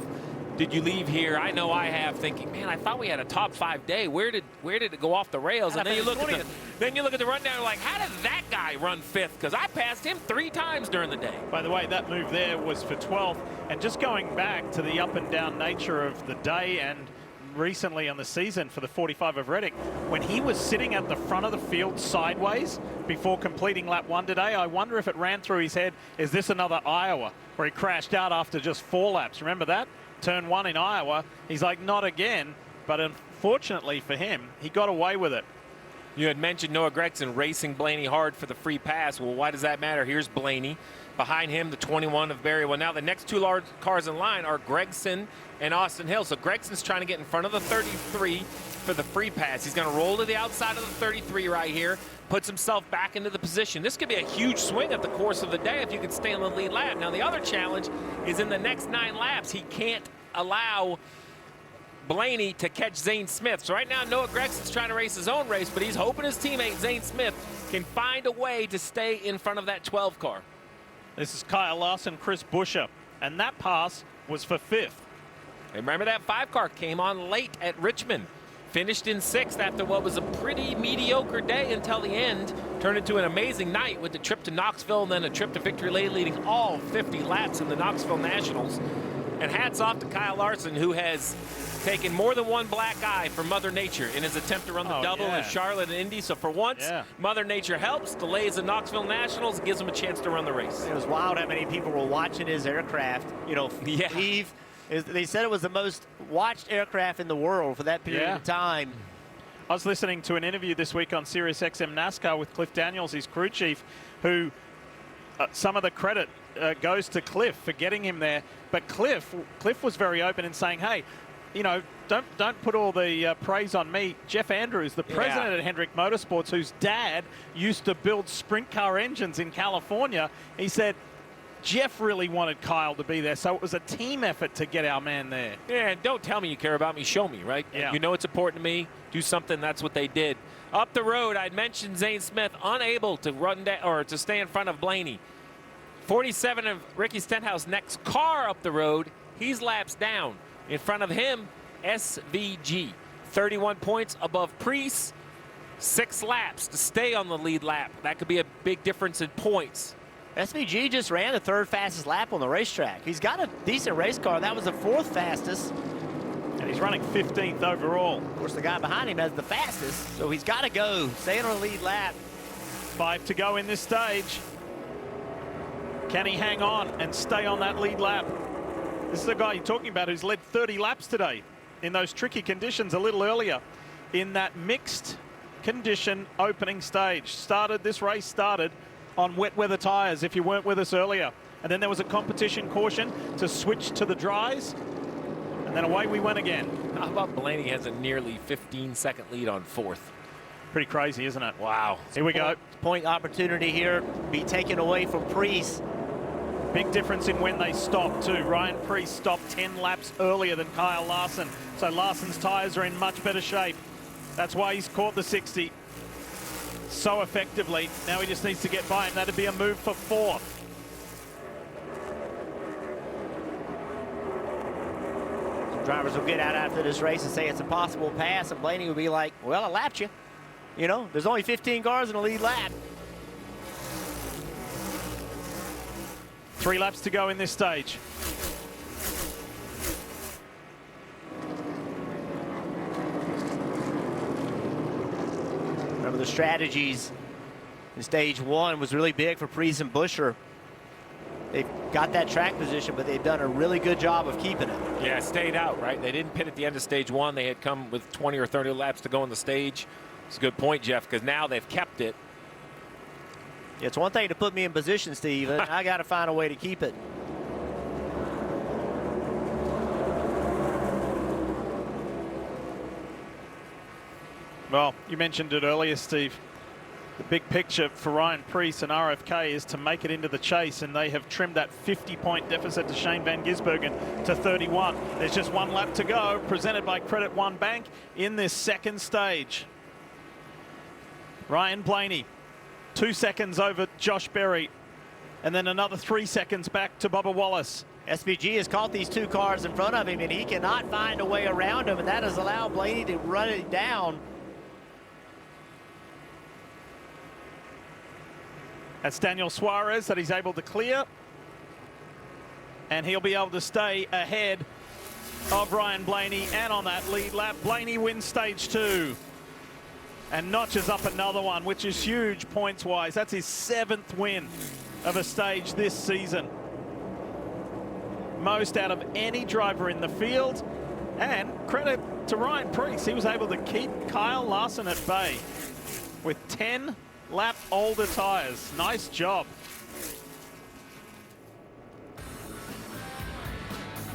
did you leave here? I know I have, thinking, man, I thought we had a top 5 day. Where did it go off the rails? And then you look at the rundown, and like, how did that guy run 5th? Because I passed him 3 times during the day. By the way, that move there was for 12th. And just going back to the up and down nature of the day and recently on the season for the 45 of Reddick, when he was sitting at the front of the field sideways before completing lap 1 today, I wonder if it ran through his head, is this another Iowa, where he crashed out after just 4 laps? Remember that? Turn 1 in Iowa. He's like, not again. But unfortunately for him, he got away with it. You had mentioned Noah Gragson racing Blaney hard for the free pass. Well, why does that matter? Here's Blaney. Behind him, the 21 of Barry. Well, now the next 2 large cars in line are Gragson and Austin Hill. So Gregson's trying to get in front of the 33 for the free pass. He's going to roll to the outside of the 33 right here, puts himself back into the position. This could be a huge swing at the course of the day if you can stay on the lead lap. Now, the other challenge is in the next 9 laps, he can't allow Blaney to catch Zane Smith. So right now, Noah Gregson's trying to race his own race, but he's hoping his teammate Zane Smith can find a way to stay in front of that 12 car. This is Kyle Larson, Chris Buescher, and that pass was for 5th. Remember that 5 car came on late at Richmond. Finished in 6th after what was a pretty mediocre day until the end. Turned into an amazing night with the trip to Knoxville and then a trip to Victory Lane, leading all 50 laps in the Knoxville Nationals. And hats off to Kyle Larson, who has taken more than one black eye from Mother Nature in his attempt to run the double in Charlotte and Indy. So for once, Mother Nature helps, delays the Knoxville Nationals, gives him a chance to run the race. It was wild how many people were watching his aircraft, you know, leave. They said it was the most watched aircraft in the world for that period of time. I was listening to an interview this week on Sirius XM NASCAR with Cliff Daniels, his crew chief, who some of the credit goes to Cliff for getting him there. But Cliff was very open in saying, hey, you know, don't put all the praise on me. Jeff Andrews, the president at Hendrick Motorsports, whose dad used to build sprint car engines in California, he said, Jeff really wanted Kyle to be there, so it was a team effort to get our man there. Yeah, and don't tell me you care about me, show me, right? Yeah. You know it's important to me, do something, that's what they did. Up the road, I'd mentioned Zane Smith unable to run or to stay in front of Blaney. 47 of Ricky Stenhouse next car up the road, he's laps down. In front of him, SVG. 31 points above Preece, 6 laps to stay on the lead lap. That could be a big difference in points. SVG just ran the 3rd fastest lap on the racetrack. He's got a decent race car. That was the 4th fastest. And he's running 15th overall. Of course, the guy behind him has the fastest, so he's got to go. Staying on the lead lap. 5 to go in this stage. Can he hang on and stay on that lead lap? This is the guy you're talking about who's led 30 laps today in those tricky conditions a little earlier in that mixed condition opening stage. This race started on wet weather tires if you weren't with us earlier. And then there was a competition caution to switch to the dries. And then away we went again. How about Blaney has a nearly 15-second lead on 4th? Pretty crazy, isn't it? Wow. Here we go. Point opportunity here be taken away from Preece. Big difference in when they stopped too. Ryan Preece stopped 10 laps earlier than Kyle Larson. So Larson's tires are in much better shape. That's why he's caught the 60 so effectively. Now he just needs to get by him. That'd be a move for 4th. Some drivers will get out after this race and say it's a possible pass, and Blaney will be like, well, I lapped you. You know, there's only 15 cars in the lead lap. 3 laps to go in this stage. Remember the strategies in stage 1 was really big for Preece and Buescher. They've got that track position, but they've done a really good job of keeping it. Yeah, stayed out, right? They didn't pit at the end of stage 1. They had come with 20 or 30 laps to go on the stage. It's a good point, Jeff, because now they've kept it. It's one thing to put me in position, Steve, and I got to find a way to keep it. Well, you mentioned it earlier, Steve. The big picture for Ryan Preece and RFK is to make it into the chase, and they have trimmed that 50-point deficit to Shane Van Gisbergen to 31. There's just 1 lap to go, presented by Credit One Bank in this 2nd stage. Ryan Blaney, 2 seconds over Josh Berry, and then another 3 seconds back to Bubba Wallace. SVG has caught these 2 cars in front of him, and he cannot find a way around him, and that has allowed Blaney to run it down. That's Daniel Suarez that he's able to clear. And he'll be able to stay ahead of Ryan Blaney, and on that lead lap, Blaney wins stage 2 and notches up another one, which is huge points-wise. That's his 7th win of a stage this season. Most out of any driver in the field, and credit to Ryan Preece. He was able to keep Kyle Larson at bay with 10 lap older tires. Nice job.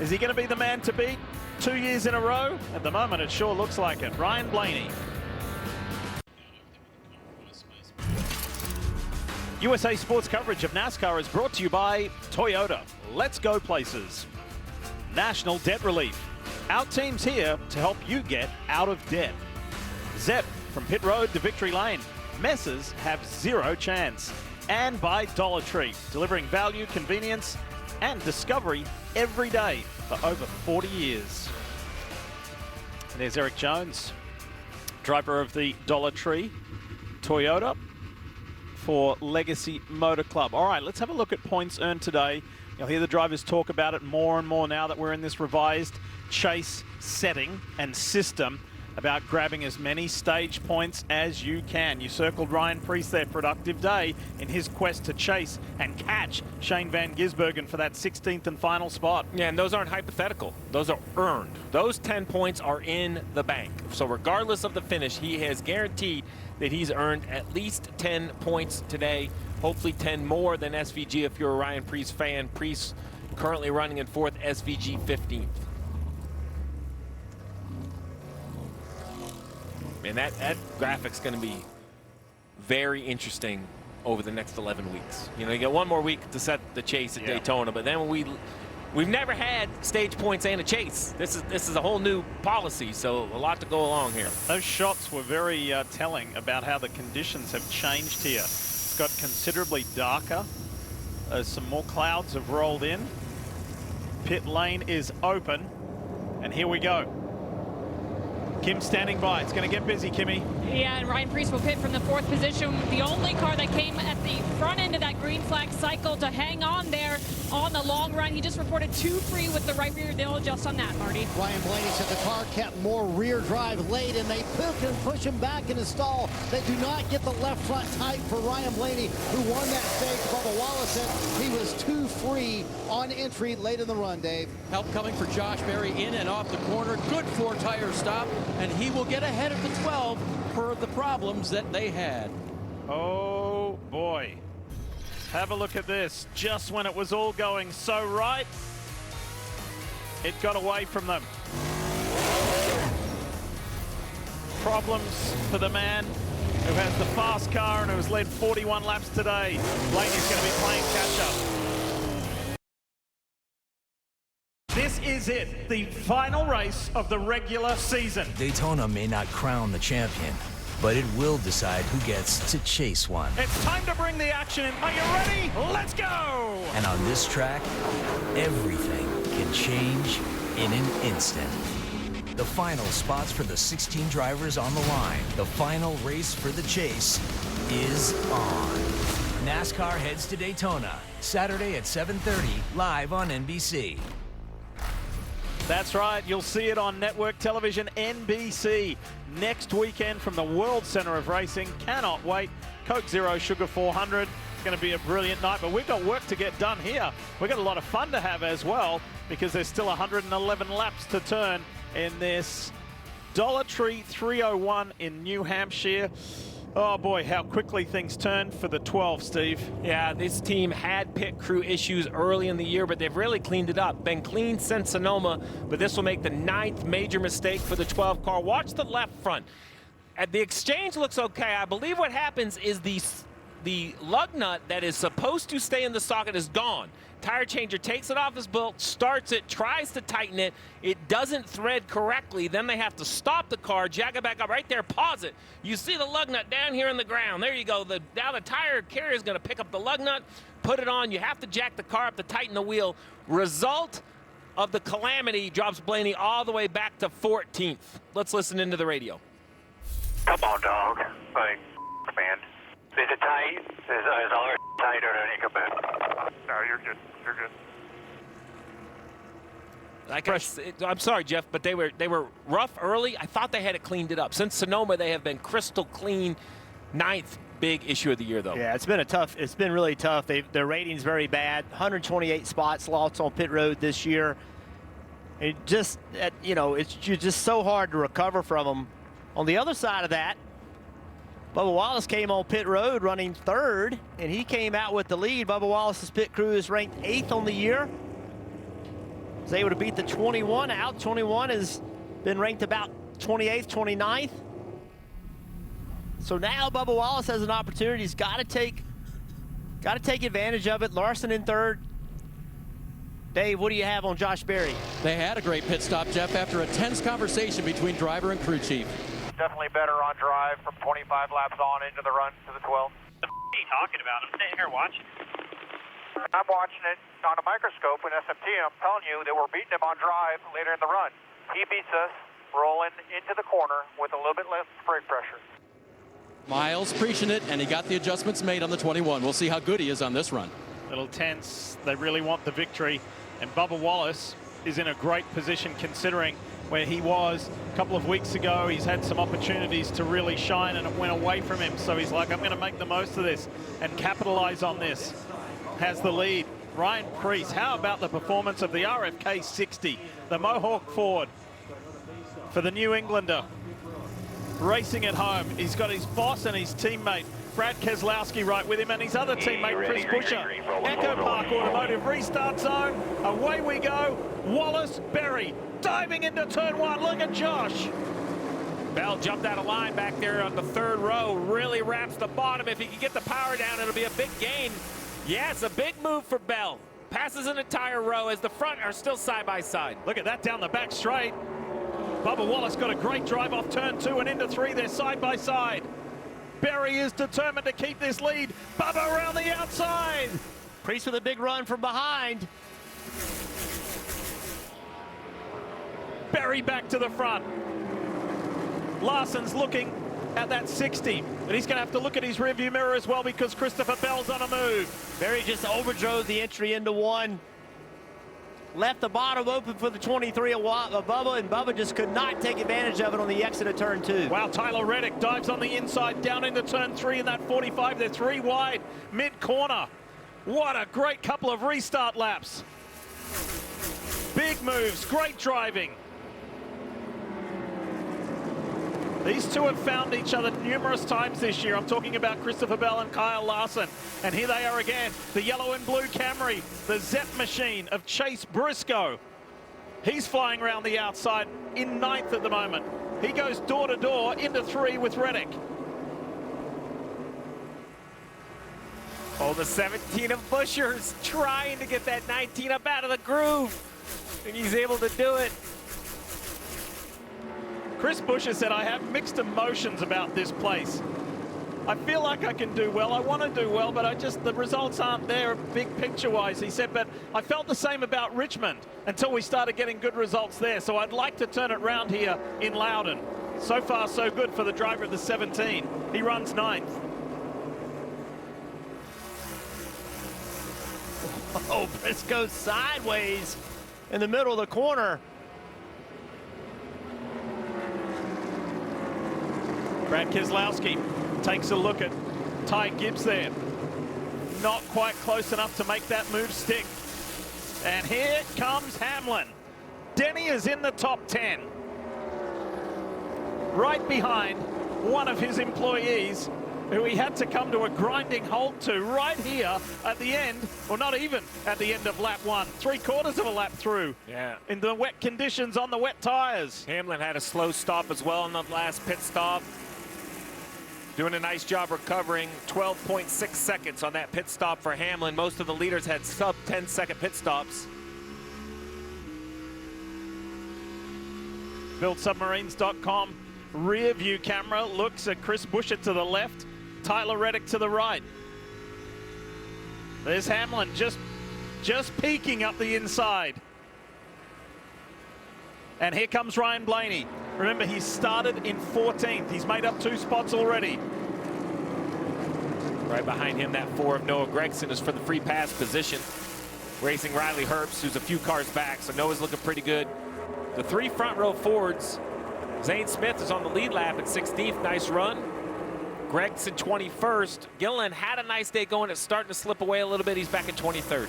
Is he going to be the man to beat 2 years in a row? At the moment, it sure looks like it. Ryan Blaney. USA Sports coverage of NASCAR is brought to you by Toyota. Let's go places. National Debt Relief. Our team's here to help you get out of debt. Zep, from pit road to victory lane. Messes have zero chance. And by Dollar Tree, delivering value, convenience, and discovery every day for over 40 years. And there's Eric Jones, driver of the Dollar Tree Toyota for Legacy Motor Club. All right, let's have a look at points earned today. You'll hear the drivers talk about it more and more now that we're in this revised chase setting and system about grabbing as many stage points as you can. You circled Ryan Preece there, productive day in his quest to chase and catch Shane Van Gisbergen for that 16th and final spot. Yeah, and those aren't hypothetical. Those are earned. Those 10 points are in the bank. So regardless of the finish, he has guaranteed that he's earned at least 10 points today. Hopefully 10 more than SVG if you're a Ryan Preece fan. Preece currently running in 4th, SVG 15th. And that graphic's going to be very interesting over the next 11 weeks. You know, you get one more week to set the chase at Daytona, but then we've never had stage points and a chase. This is a whole new policy, so a lot to go along here. Those shots were very telling about how the conditions have changed here. It's got considerably darker. Some more clouds have rolled in. Pit lane is open, and here we go. Kim standing by. It's going to get busy, Kimmy. Yeah, and Ryan Preece will pit from the 4th position. The only car that came at the front end of that green flag cycle to hang on there on the long run. He just reported 2 free with the right rear. They'll adjust on that, Marty. Ryan Blaney said the car kept more rear drive late, and they push him back in his stall. They do not get the left front tight for Ryan Blaney, who won that stage. Bubba Wallace said he was 2 free on entry late in the run, Dave. Help coming for Josh Berry in and off the corner. Good 4-tire stop, and he will get ahead of the 12 per the problems that they had. Oh, boy. Have a look at this. Just when it was all going so right, it got away from them. Problems for the man who has the fast car and who's led 41 laps today. Blaney's going to be playing catch-up. This is it, the final race of the regular season. Daytona may not crown the champion, but it will decide who gets to chase one. It's time to bring the action in. Are you ready? Let's go! And on this track, everything can change in an instant. The final spots for the 16 drivers on the line. The final race for the chase is on. NASCAR heads to Daytona, Saturday at 7:30, live on NBC. That's right, you'll see it on network television NBC next weekend from the World Center of Racing. Cannot wait. Coke Zero Sugar 400. It's going to be a brilliant night, but we've got work to get done here. We've got a lot of fun to have as well, because there's still 111 laps to turn in this Dollar Tree 301 in New Hampshire. Oh boy, how quickly things turn for the 12, Steve. Yeah, this team had pit crew issues early in the year, but they've really cleaned it up. Been clean since Sonoma, but this will make the 9th major mistake for the 12 car. Watch the left front. The exchange looks okay. I believe what happens is the lug nut that is supposed to stay in the socket is gone. Tire changer takes it off his bolt, starts it, tries to tighten it. It doesn't thread correctly. Then they have to stop the car, jack it back up. Right there, pause it. You see the lug nut down here in the ground. There you go. Now the tire carrier is going to pick up the lug nut, put it on. You have to jack the car up to tighten the wheel. Result of the calamity drops Blaney all the way back to 14th. Let's listen into the radio. Come on, dog. Like, man. Is it tight? Is all our tight or anything about? No, you're good. You're good. I'm sorry, Jeff, but they were rough early. I thought they had it cleaned it up. Since Sonoma, they have been crystal clean. 9th big issue of the year, though. Yeah, it's been really tough. Their rating's very bad. 128 spots lost on pit road this year. It just, it's just so hard to recover from them. On the other side of that, Bubba Wallace came on pit road running 3rd, and he came out with the lead. Bubba Wallace's pit crew is ranked 8th on the year. Was able to beat the 21 out. 21 has been ranked about 28th, 29th. So now Bubba Wallace has an opportunity. He's got to take advantage of it. Larson in 3rd. Dave, what do you have on Josh Berry? They had a great pit stop, Jeff, after a tense conversation between driver and crew chief. Definitely better on drive from 25 laps on into the run to the 12. What are you talking about? I'm sitting here watching. I'm watching it on a microscope in SMT, and I'm telling you that we're beating him on drive later in the run. He beats us rolling into the corner with a little bit less brake pressure. Miles preaching it, and he got the adjustments made on the 21. We'll see how good he is on this run. Little tense. They really want the victory. And Bubba Wallace is in a great position considering where he was a couple of weeks ago. He's had some opportunities to really shine, and it went away from him. So he's like, I'm going to make the most of this and capitalize on this. Has the lead. Ryan Preece, how about the performance of the RFK 60, the Mohawk Ford for the New Englander? Racing at home. He's got his boss and his teammate Brad Keselowski right with him, and his other teammate Chris Buescher. Echo Park Automotive restart zone. Away we go. Wallace, Berry diving into turn 1. Look at Josh. Bell jumped out of line back there on the 3rd row. Really wraps the bottom. If he can get the power down, it'll be a big gain. Yeah, it's a big move for Bell. Passes an entire row as the front are still side by side. Look at that down the back straight. Bubba Wallace got a great drive off turn 2 and into 3. They're side by side. Berry is determined to keep this lead. Bubba around the outside. Preece with a big run from behind. Berry back to the front. Larson's looking at that 60, but he's going to have to look at his rearview mirror as well because Christopher Bell's on a move. Berry just overdrove the entry into 1. Left the bottom open for the 23 of Bubba, and Bubba just could not take advantage of it on the exit of turn 2. Wow, Tyler Reddick dives on the inside down into turn 3 in that 45. They're 3 wide, mid-corner. What a great couple of restart laps. Big moves, great driving. These two have found each other numerous times this year. I'm talking about Christopher Bell and Kyle Larson. And here they are again, the yellow and blue Camry, the Zep machine of Chase Briscoe. He's flying around the outside in 9th at the moment. He goes door to door into 3 with Reddick. Oh, the 17 of Buescher's trying to get that 19 up out of the groove. And he's able to do it. Chris Buescher said, I have mixed emotions about this place. I feel like I can do well. I want to do well, but the results aren't there big picture-wise. He said, but I felt the same about Richmond until we started getting good results there. So I'd like to turn it around here in Loudon. So far, so good for the driver of the 17. He runs 9th. Oh, Briscoe sideways in the middle of the corner. Brad Keselowski takes a look at Ty Gibbs there. Not quite close enough to make that move stick. And here comes Hamlin. Denny is in the top 10. Right behind one of his employees who he had to come to a grinding halt to right here at the end, or not even at the end of lap 1. 3/4 of a lap through. Yeah. In the wet conditions on the wet tires. Hamlin had a slow stop as well in the last pit stop. Doing a nice job recovering. 12.6 seconds on that pit stop for Hamlin. Most of the leaders had sub 10-second pit stops. BuiltSubmarines.com rear view camera looks at Chris Buescher to the left, Tyler Reddick to the right. There's Hamlin just peeking up the inside. And here comes Ryan Blaney. Remember, he started in 14th. He's made up 2 spots already. Right behind him, that 4 of Noah Gragson is for the free pass position. racing Riley Herbst, who's a few cars back, so Noah's looking pretty good. The 3 front row Fords. Zane Smith is on the lead lap at 16th. Nice run. Gregson 21st. Gilliland had a nice day going. It's starting to slip away a little bit. He's back at 23rd.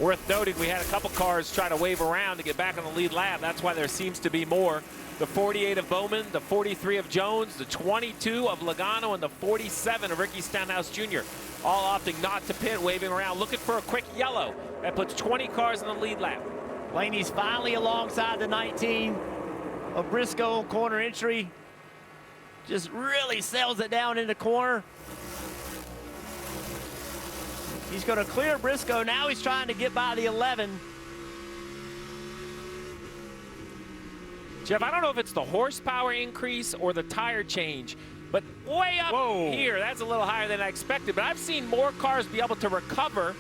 Worth noting, we had a couple cars try to wave around to get back on the lead lap. That's why there seems to be more. The 48 of Bowman, the 43 of Jones, the 22 of Logano, and the 47 of Ricky Stenhouse Jr. All opting not to pit, waving around, looking for a quick yellow. That puts 20 cars in the lead lap. Blaney's finally alongside the 19 of Briscoe on corner entry. Just really sails it down in the corner. He's going to clear Briscoe. Now he's trying to get by the 11. Jeff, I don't know if it's the horsepower increase or the tire change, but way up here, that's a little higher than I expected. But I've seen more cars be able to recover,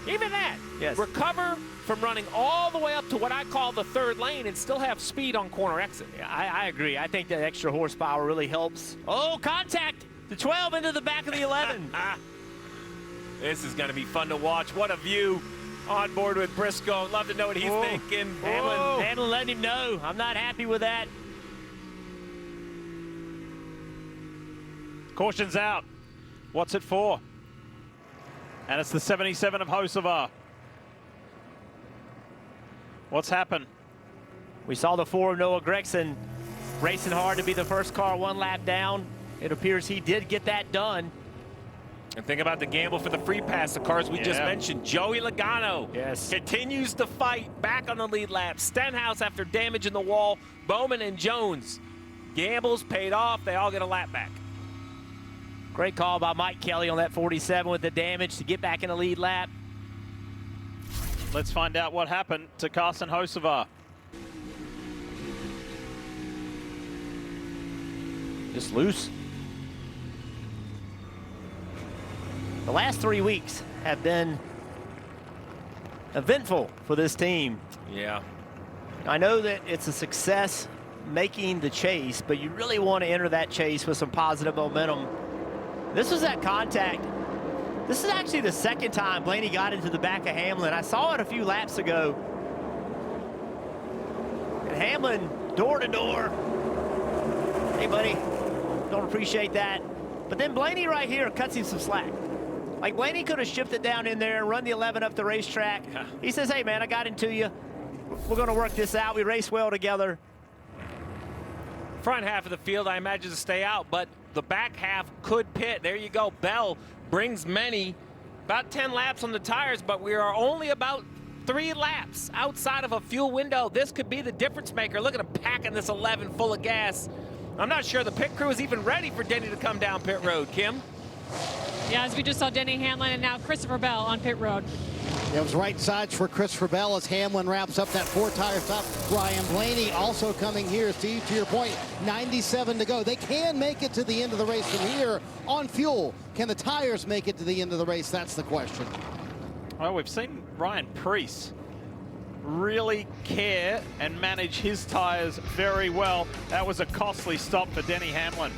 even that, recover from running all the way up to what I call the 3rd lane and still have speed on corner exit. Yeah, I agree. I think that extra horsepower really helps. Oh, contact! The 12 into the back of the 11. This is going to be fun to watch. What a view on board with Briscoe. Love to know what he's thinking. Hamlin letting him know. I'm not happy with that. Caution's out. What's it for? And it's the 77 of Hocevar. What's happened? We saw the 4 of Noah Gregson racing hard to be the first car 1 lap down. It appears he did get that done. And think about the gamble for the free pass, the cars we just mentioned. Joey Logano continues to fight back on the lead lap. Stenhouse after damage in the wall. Bowman and Jones. Gambles paid off. They all get a lap back. Great call by Mike Kelly on that 47 with the damage to get back in the lead lap. Let's find out what happened to Carson Hocevar. Just loose. The last 3 weeks have been eventful for this team. Yeah. I know that it's a success making the chase, but you really want to enter that chase with some positive momentum. This was that contact. This is actually the 2nd time Blaney got into the back of Hamlin. I saw it a few laps ago. And Hamlin, door to door. Hey, buddy, don't appreciate that. But then Blaney right here cuts him some slack. Like, Blaney could have shifted down in there and run the 11 up the racetrack. Yeah. He says, hey, man, I got into you. We're going to work this out. We race well together. Front half of the field, I imagine, to stay out, but the back half could pit. There you go. Bell brings many. About 10 laps on the tires, but we are only about 3 laps outside of a fuel window. This could be the difference maker. Look at him packing this 11 full of gas. I'm not sure the pit crew is even ready for Denny to come down pit road, Kim. Yeah, as we just saw Denny Hamlin and now Christopher Bell on pit road. It was right sides for Christopher Bell as Hamlin wraps up that 4-tire stop. Ryan Blaney also coming here. Steve, to your point, 97 to go. They can make it to the end of the race from here on fuel. Can the tires make it to the end of the race? That's the question. Well, we've seen Ryan Preece really care and manage his tires very well. That was a costly stop for Denny Hamlin.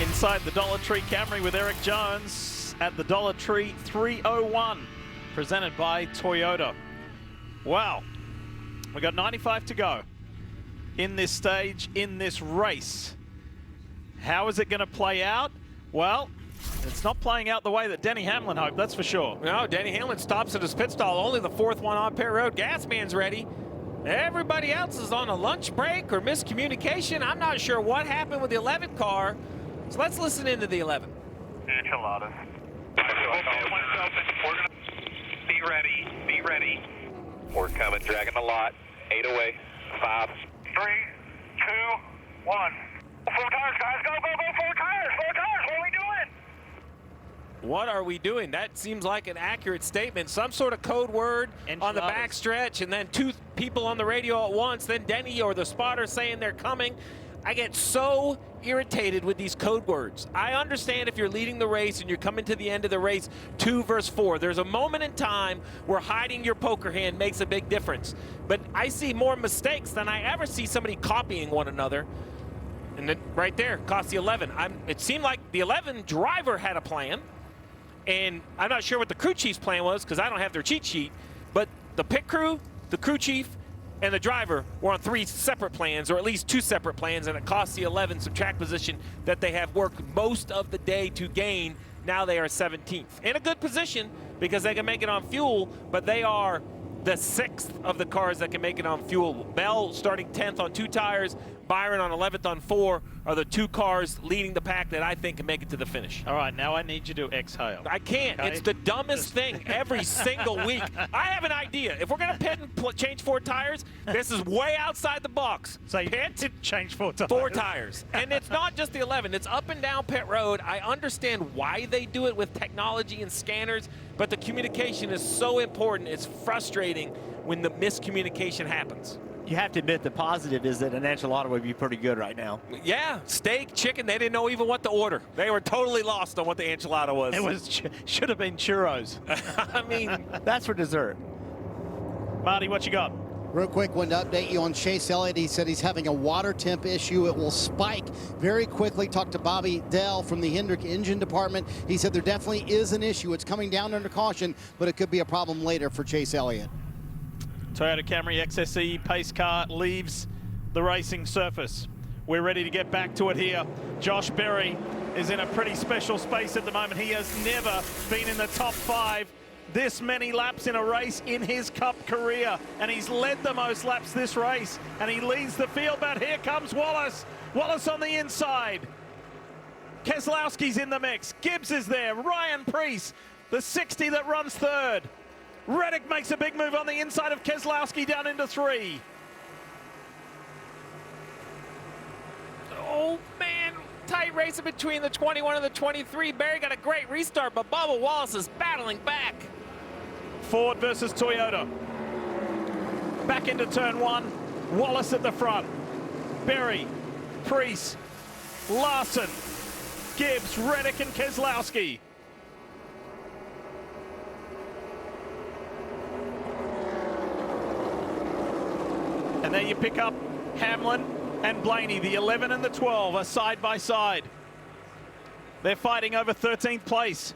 Inside the Dollar Tree Camry with Eric Jones at the Dollar Tree 301, presented by Toyota. Wow, we got 95 to go in this stage, in this race. How is it going to play out? Well, it's not playing out the way that Denny Hamlin hoped, that's for sure. No, Denny Hamlin stops at his pit stall, only the 4th one on pit road. Gasman's ready. Everybody else is on a lunch break or miscommunication. I'm not sure what happened with the 11 car. So let's listen into the 11. Enchiladas. We're gonna be ready. Be ready. We're coming, dragging the lot. 8 away. 5, 3, 2, 1. 4 tires, guys. Go, go, go. 4 tires. 4 tires. What are we doing? What are we doing? That seems like an accurate statement. Some sort of code word on the back stretch, and then 2 people on the radio at once. Then Denny or the spotter saying they're coming. I get so irritated with these code words. I understand if you're leading the race and you're coming to the end of the race 2 versus 4. There's a moment in time where hiding your poker hand makes a big difference. But I see more mistakes than I ever see somebody copying one another. And then right there, cost the 11. It seemed like the 11 driver had a plan. And I'm not sure what the crew chief's plan was because I don't have their cheat sheet. But the pit crew, the crew chief, and the driver were on 3 separate plans, or at least 2 separate plans, and it cost the 11 some track position that they have worked most of the day to gain. Now they are 17th. In a good position because they can make it on fuel, but they are the 6th of the cars that can make it on fuel. Bell starting 10th on 2 tires, Byron on 11th on 4 are the 2 cars leading the pack that I think can make it to the finish. All right, now I need you to exhale. I can't. Okay? It's the dumbest thing every single week. I have an idea. If we're going to pit and change 4 tires, this is way outside the box. So you pit, change 4 tires. 4 tires. And it's not just the 11. It's up and down pit road. I understand why they do it with technology and scanners, but the communication is so important. It's frustrating when the miscommunication happens. You have to admit the positive is that an enchilada would be pretty good right now. Yeah, steak, chicken, they didn't know even what to order. They were totally lost on what the enchilada was. It was should have been churros. I mean, that's for dessert. Marty, what you got? Real quick one to update you on Chase Elliott. He said he's having a water temp issue. It will spike very quickly. Talked to Bobby Dell from the Hendrick engine department. He said there definitely is an issue. It's coming down under caution, but it could be a problem later for Chase Elliott. Toyota Camry XSE pace car leaves the racing surface. We're ready to get back to it here. Josh Berry is in a pretty special space at the moment. He has never been in the top 5 this many laps in a race in his Cup career, and he's led the most laps this race, and he leads the field. But here comes Wallace. Wallace on the inside. Keselowski's in the mix. Gibbs is there. Ryan Preece, the 60 that runs 3rd. Reddick makes a big move on the inside of Keselowski down into 3. Oh, man. Tight racing between the 21 and the 23. Barry got a great restart, but Bubba Wallace is battling back. Ford versus Toyota. Back into turn 1. Wallace at the front. Berry, Preece, Larson, Gibbs, Reddick, and Keselowski. And there you pick up Hamlin and Blaney. The 11 and the 12 are side by side. They're fighting over 13th place.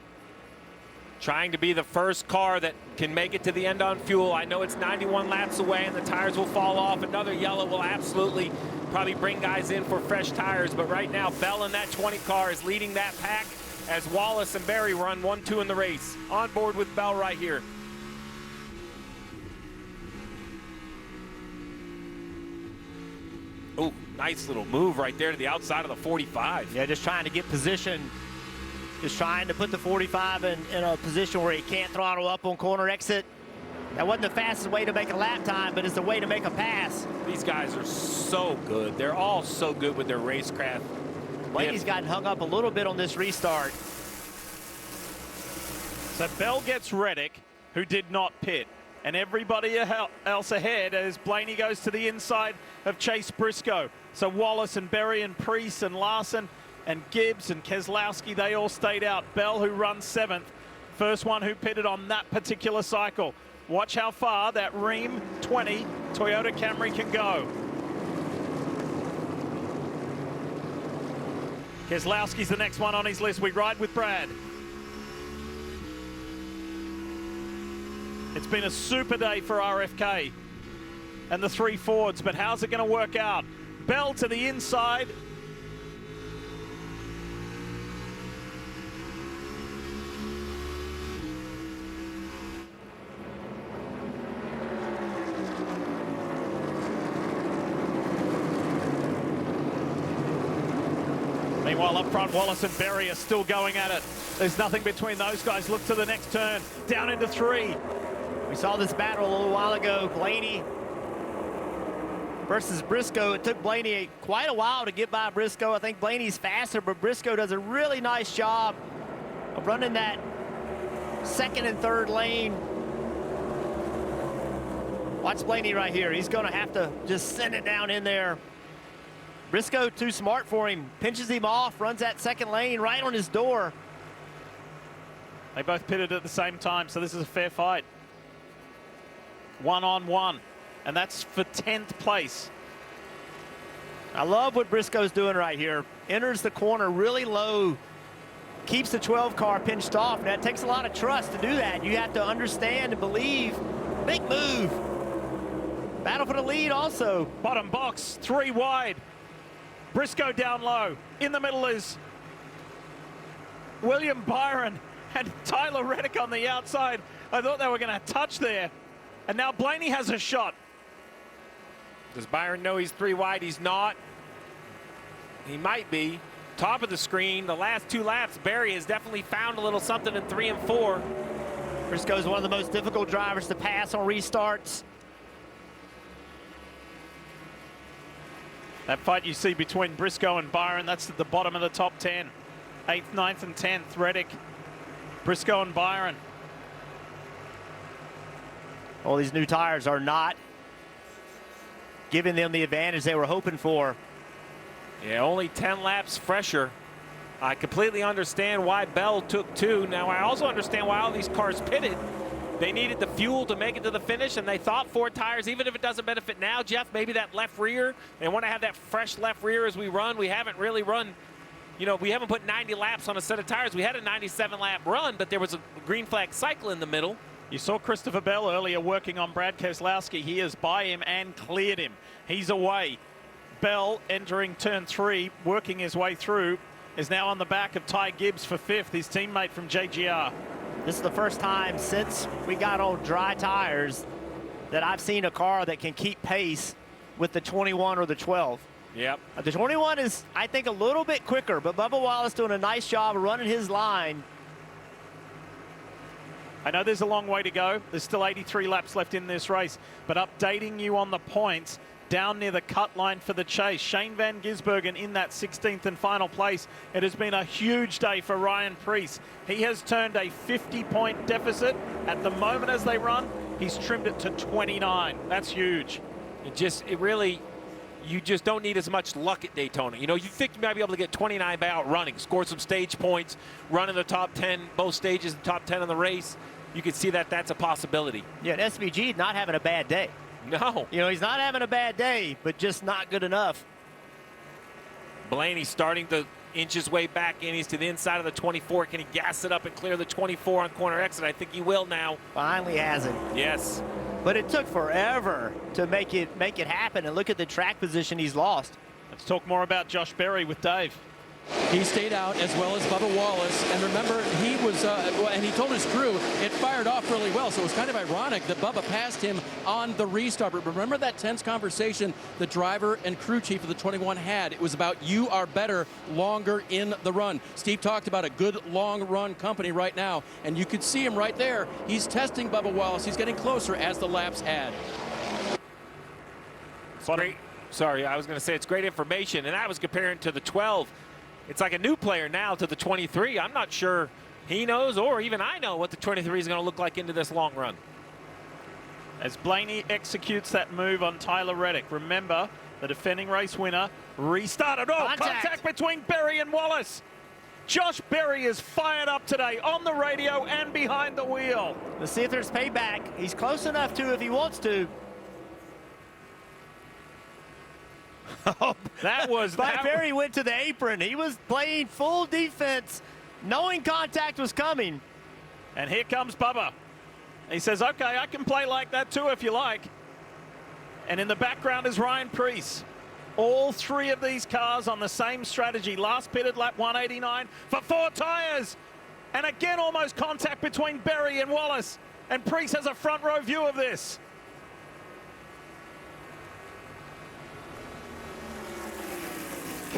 Trying to be the first car that can make it to the end on fuel. I know it's 91 laps away and the tires will fall off. Another yellow will absolutely probably bring guys in for fresh tires. But right now, Bell in that 20 car is leading that pack as Wallace and Berry run 1-2 in the race. On board with Bell right here. Oh, nice little move right there to the outside of the 45. Yeah, just trying to get position. Just trying to put the 45 in a position where he can't throttle up on corner exit. That wasn't the fastest way to make a lap time, but it's the way to make a pass. These guys are so good. They're all so good with their racecraft. Blaney's gotten hung up a little bit on this restart. So Bell gets Reddick, who did not pit. And everybody else ahead as Blaney goes to the inside of Chase Briscoe. So Wallace and Berry and Preece and Larson and Gibbs and Keselowski, they all stayed out. Bell, who runs 7th, first one who pitted on that particular cycle. Watch how far that Ream 20 Toyota Camry can go. Keselowski's the next one on his list. We ride with Brad. It's been a super day for RFK and the 3 Fords, but how's it going to work out? Bell to the inside. Meanwhile, up front, Wallace and Berry are still going at it. There's nothing between those guys. Look to the next turn. Down into 3. We saw this battle a little while ago. Blaney versus Briscoe. It took Blaney quite a while to get by Briscoe. I think Blaney's faster, but Briscoe does a really nice job of running that 2nd and 3rd lane. Watch Blaney right here. He's going to have to just send it down in there. Briscoe too smart for him. Pinches him off, runs that second lane right on his door. They both pitted at the same time, so this is a fair fight. 1-on-1, and that's for 10th place. I love what Briscoe's doing right here. Enters the corner really low, keeps the 12 car pinched off. Now, it takes a lot of trust to do that. You have to understand and believe. Big move. Battle for the lead also. Bottom box, 3 wide. Briscoe down low. In the middle is William Byron and Tyler Reddick on the outside. I thought they were going to touch there. And now Blaney has a shot. Does Byron know he's 3 wide? He's not. He might be. Top of the screen, the last 2 laps, Barry has definitely found a little something in 3 and 4. Briscoe's one of the most difficult drivers to pass on restarts. That fight you see between Briscoe and Byron, that's at the bottom of the top 10. 8th, 9th, and 10th, Reddick, Briscoe and Byron. All these new tires are not giving them the advantage they were hoping for. Yeah, only 10 laps fresher. I completely understand why Bell took 2. Now, I also understand why all these cars pitted. They needed the fuel to make it to the finish, and they thought 4 tires, even if it doesn't benefit now, Jeff, maybe that left rear. They want to have that fresh left rear as we run. We haven't really run, you know, we haven't put 90 laps on a set of tires. We had a 97-lap run, but there was a green flag cycle in the middle. You saw Christopher Bell earlier working on Brad Keselowski. He is by him and cleared him. He's away. Bell entering turn 3, working his way through, is now on the back of Ty Gibbs for 5th, his teammate from JGR. This is the first time since we got on dry tires that I've seen a car that can keep pace with the 21 or the 12. Yep. The 21 is, I think, a little bit quicker, but Bubba Wallace doing a nice job of running his line. I know there's a long way to go. There's still 83 laps left in this race, but updating you on the points, down near the cut line for the chase, Shane Van Gisbergen in that 16th and final place. It has been a huge day for Ryan Preece. He has turned a 50-point deficit. At the moment as they run, he's trimmed it to 29. That's huge. You just don't need as much luck at Daytona. You know, you think you might be able to get 29 by out running, score some stage points, run in the top 10, both stages, the top 10 in the race. You could see that that's a possibility. Yeah, and SVG not having a bad day. No. You know, he's not having a bad day, but just not good enough. Blaney starting to inch his way back in. He's to the inside of the 24. Can he gas it up and clear the 24 on corner exit? I think he will now. Finally has it. Yes. But it took forever to make it happen, and look at the track position he's lost. Let's talk more about Josh Berry with Dave. He stayed out as well as Bubba Wallace, and remember, he was, and he told his crew it fired off really well, so it was kind of ironic that Bubba passed him on the restart. But remember that tense conversation the driver and crew chief of the 21 had? It was about you are better longer in the run. Steve talked about a good long run company right now, and you could see him right there. He's testing Bubba Wallace. He's getting closer as the laps add. Great. Sorry, I was going to say it's great information, and I was comparing to the 12. It's like a new player now to the 23. I'm not sure he knows, or even I know, what the 23 is going to look like into this long run. As Blaney executes that move on Tyler Reddick. Remember, the defending race winner restarted. Oh, contact between Berry and Wallace. Josh Berry is fired up today on the radio and behind the wheel. Let's see if there's payback. He's close enough to if he wants to. That was Berry went to the apron. He was playing full defense, knowing contact was coming. And here comes Bubba. He says, okay, I can play like that too if you like. And in the background is Ryan Preece. All 3 of these cars on the same strategy. Last pitted lap 189 for 4 tires. And again, almost contact between Berry and Wallace. And Preece has a front row view of this.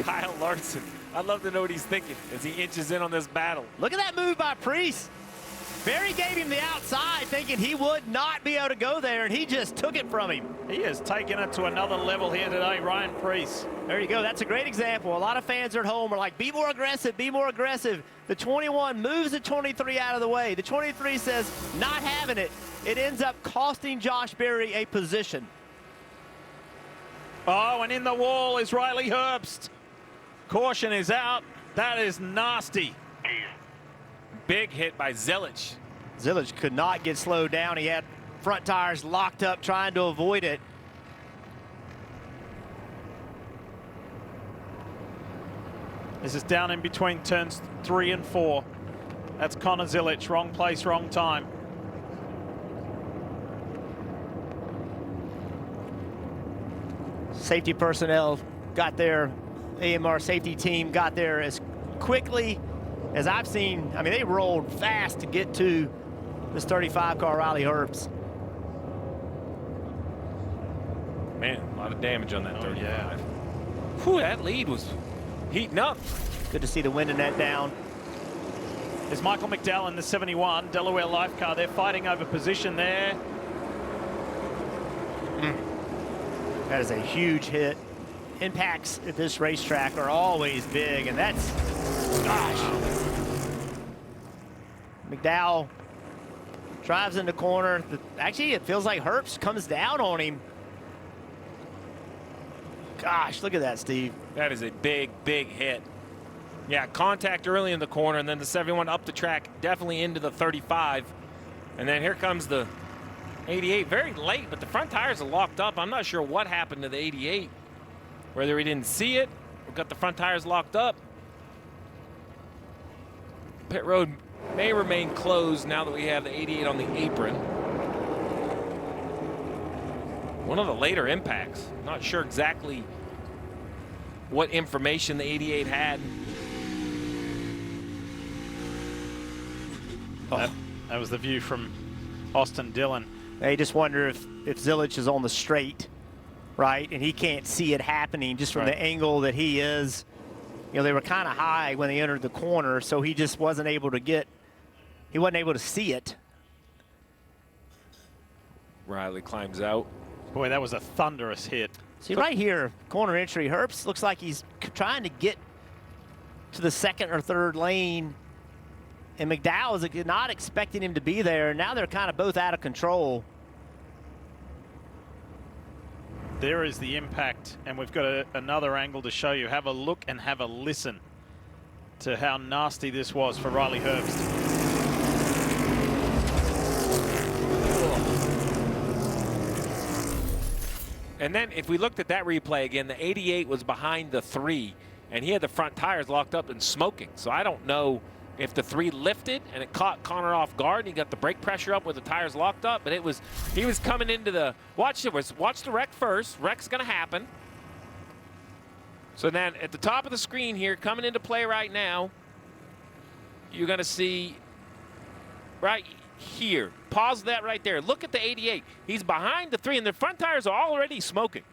Kyle Larson. I'd love to know what he's thinking as he inches in on this battle. Look at that move by Preece. Berry gave him the outside thinking he would not be able to go there, and he just took it from him. He has taken it to another level here today, Ryan Preece. There you go. That's a great example. A lot of fans are at home are like, be more aggressive, be more aggressive. The 21 moves the 23 out of the way. The 23 says, not having it. It ends up costing Josh Berry a position. Oh, and in the wall is Riley Herbst. Caution is out. That is nasty. Big hit by Zilich. Zilich could not get slowed down. He had front tires locked up trying to avoid it. This is down in between turns 3 and 4. That's Connor Zilich. Wrong place, wrong time. Safety personnel got there. AMR safety team got there as quickly as I've seen. I mean, they rolled fast to get to this 35 car Riley Herbst. Man, a lot of damage on that 35. Yeah. Whew, that lead was heating up. Good to see the wind in that down. There's Michael McDowell in the 71, Delaware Life Car. They're fighting over position there. That is a huge hit. Impacts at this racetrack are always big, and that's, gosh. McDowell drives in the corner. Actually, it feels like Herbst comes down on him. Gosh, look at that, Steve. That is a big, big hit. Yeah, contact early in the corner, and then the 71 up the track, definitely into the 35. And then here comes the 88, very late, but the front tires are locked up. I'm not sure what happened to the 88, whether he didn't see it or got the front tires locked up. Pit road may remain closed now that we have the 88 on the apron. One of the later impacts. Not sure exactly what information the 88 had. Oh. That was the view from Austin Dillon. They just wonder if Zilich is on the straight, right? And he can't see it happening just from the angle that he is. You know, they were kind of high when they entered the corner, so he just wasn't able to get, he wasn't able to see it. Riley climbs out. Boy, that was a thunderous hit. See, right here, corner entry, Herbst looks like he's trying to get to the second or third lane, and McDowell is not expecting him to be there. Now they're kind of both out of control. There is the impact, and we've got another angle to show you. Have a look and have a listen to how nasty this was for Riley Herbst. And then if we looked at that replay again, the 88 was behind the 3, and he had the front tires locked up and smoking. So I don't know if the 3 lifted and it caught Connor off guard and he got the brake pressure up with the tires locked up, but he was coming into the, watch the wreck first. Wreck's gonna happen. So then at the top of the screen here, coming into play right now, you're gonna see right here. Pause that right there. Look at the 88. He's behind the 3, and the front tires are already smoking.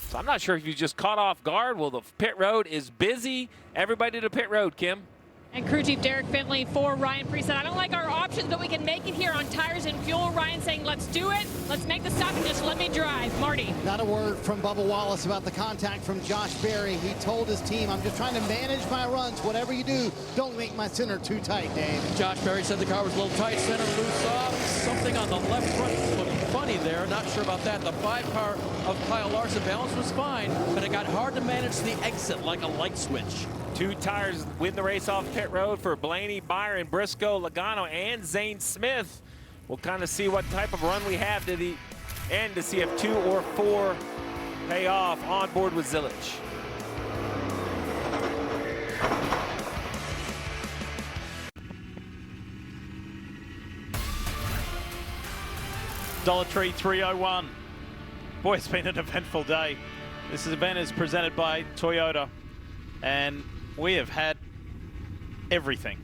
So I'm not sure if you just caught off guard. Well, the pit road is busy. Everybody to pit road, Kim. And crew chief Derek Finley for Ryan Preece said, I don't like our options, but we can make it here on tires and fuel. Ryan saying, let's do it. Let's make the stop and just let me drive. Marty. Not a word from Bubba Wallace about the contact from Josh Berry. He told his team, I'm just trying to manage my runs. Whatever you do, don't make my center too tight, Dave. Josh Berry said the car was a little tight, center loose off. Something on the left front looked funny there. Not sure about that. The 5 car of Kyle Larson balance was fine, but it got hard to manage the exit like a light switch. 2 tires win the race off pit road for Blaney, Byron, Briscoe, Logano, and Zane Smith. We'll kind of see what type of run we have to the end to see if 2 or 4 pay off on board with Zilich. Dollar Tree 301. Boy, it's been an eventful day. This event is presented by Toyota, and we have had everything.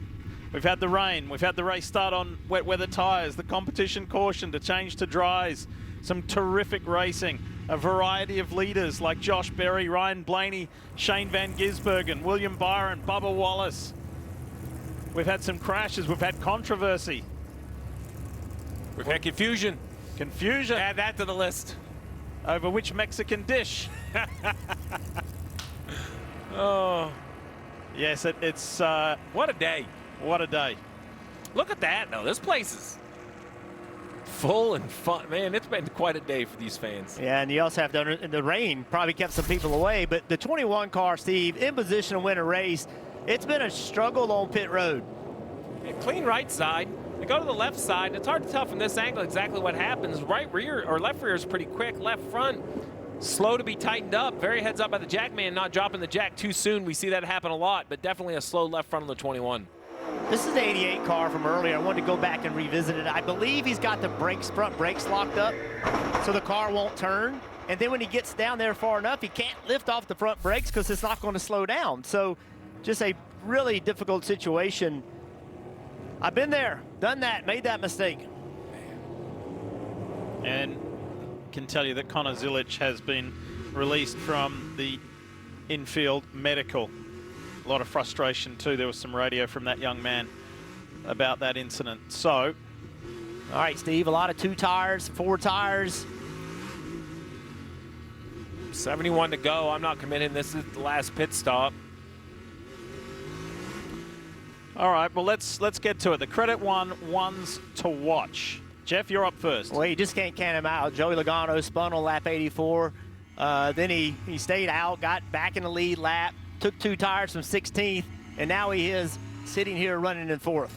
We've had the rain, we've had the race start on wet weather tires, the competition caution to change to dries, some terrific racing, a variety of leaders like Josh Berry, Ryan Blaney, Shane Van Gisbergen, William Byron, Bubba Wallace. We've had some crashes, we've had controversy. We've had confusion. Confusion. Add that to the list. Over which Mexican dish? Oh. Yes, it's... what a day. What a day. Look at that, though. This place is full and fun. Man, it's been quite a day for these fans. Yeah, and you also have the rain probably kept some people away. But the 21 car, Steve, in position to win a race, it's been a struggle on pit road. Yeah, clean right side. They go to the left side. It's hard to tell from this angle exactly what happens. Right rear or left rear is pretty quick. Left front, slow to be tightened up. Very heads up by the jack man, not dropping the jack too soon. We see that happen a lot, but definitely a slow left front on the 21. This is the 88 car from earlier. I wanted to go back and revisit it. I believe he's got the front brakes locked up so the car won't turn. And then when he gets down there far enough, he can't lift off the front brakes because it's not going to slow down. So just a really difficult situation. I've been there, done that, made that mistake. And can tell you that Connor Zilic has been released from the infield medical. A lot of frustration too. There was some radio from that young man about that incident. So, all right, Steve, a lot of 2 tires, 4 tires. 71 to go. I'm not committing. This is the last pit stop. All right, well, let's get to it. The credit ones to watch. Jeff, you're up first. Well, you just can't count him out. Joey Logano spun on lap 84. Then he stayed out, got back in the lead lap, took 2 tires from 16th, and now he is sitting here running in 4th.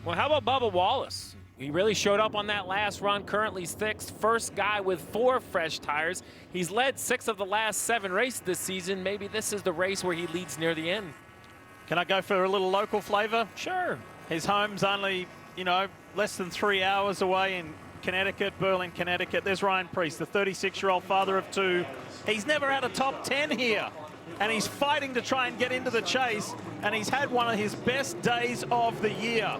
Well, how about Bubba Wallace? He really showed up on that last run. Currently 6th, first guy with 4 fresh tires. He's led 6 of the last 7 races this season. Maybe this is the race where he leads near the end. Can I go for a little local flavor? Sure. His home's only, less than 3 hours away in Connecticut, Berlin, Connecticut. There's Ryan Preece, the 36-year-old father of 2. He's never had a top 10 here, and he's fighting to try and get into the chase, and he's had one of his best days of the year.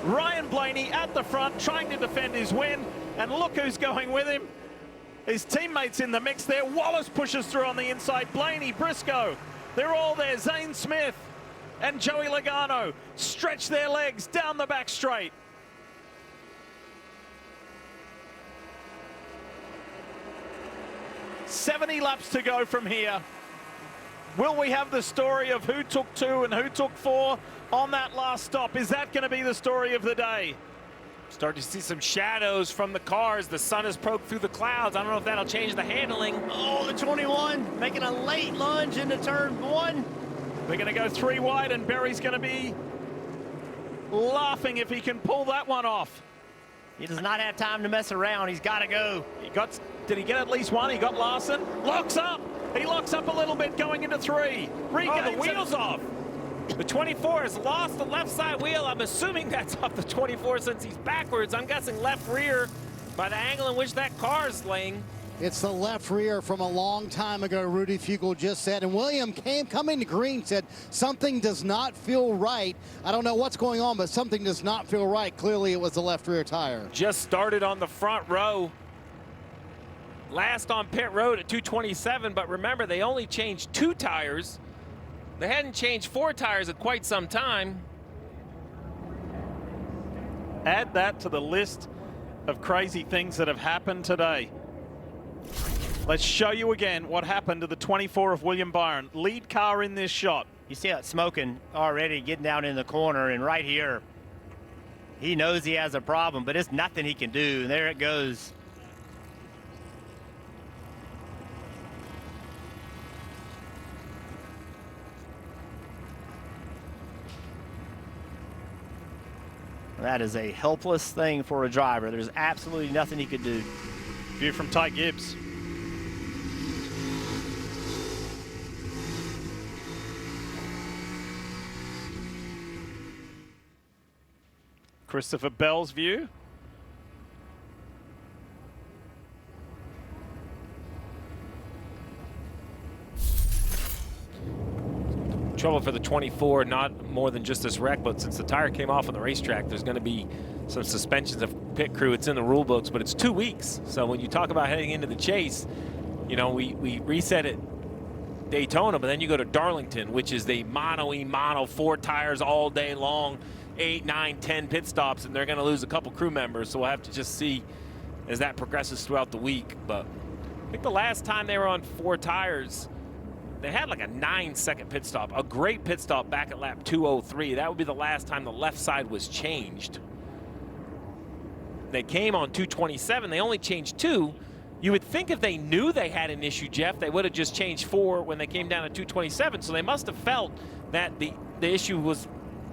Ryan Blaney at the front, trying to defend his win, and look who's going with him. His teammates in the mix there. Wallace pushes through on the inside. Blaney, Briscoe, they're all there. Zane Smith and Joey Logano stretch their legs down the back straight. $70 laps to go from here. Will we have the story of who took 2 and who took 4 on that last stop? Is that going to be the story of the day? Start to see some shadows from the cars. The sun has poked through the clouds. I don't know if that'll change the handling. Oh, the 21 making a late lunge into turn 1. We're going to go 3 wide, and Berry's going to be laughing if he can pull that one off. He does not have time to mess around. He's got to go. Did he get at least one? He got Larson. Locks up. He locks up a little bit going into 3. Oh, the wheel's off. The 24 has lost the left side wheel. I'm assuming that's off the 24 since he's backwards. I'm guessing left rear by the angle in which that car is laying. It's the left rear from a long time ago, Rudy Fugle just said. And William coming to green said, something does not feel right. I don't know what's going on, but something does not feel right. Clearly, it was the left rear tire. Just started on the front row. Last on pit road at 227, but remember, they only changed 2 tires. They hadn't changed 4 tires in quite some time. Add that to the list of crazy things that have happened today. Let's show you again what happened to the 24 of William Byron. Lead car in this shot. You see it smoking already, getting down in the corner, and right here, he knows he has a problem, but it's nothing he can do. And there it goes. That is a helpless thing for a driver. There's absolutely nothing he could do. View from Ty Gibbs. Christopher Bell's view. Trouble for the 24, not more than just this wreck, but since the tire came off on the racetrack, there's going to be some suspensions of pit crew. It's in the rule books, but it's 2 weeks. So when you talk about heading into the chase, we reset at Daytona, but then you go to Darlington, which is the mono 4 tires all day long, 8, 9, 10 pit stops, and they're going to lose a couple crew members. So we'll have to just see as that progresses throughout the week. But I think the last time they were on 4 tires, they had like a 9-second pit stop, a great pit stop back at lap 203. That would be the last time the left side was changed. they came on 227. They only changed 2. You would think if they knew they had an issue, Jeff, they would have just changed 4 when they came down to 227. So they must have felt that the issue was,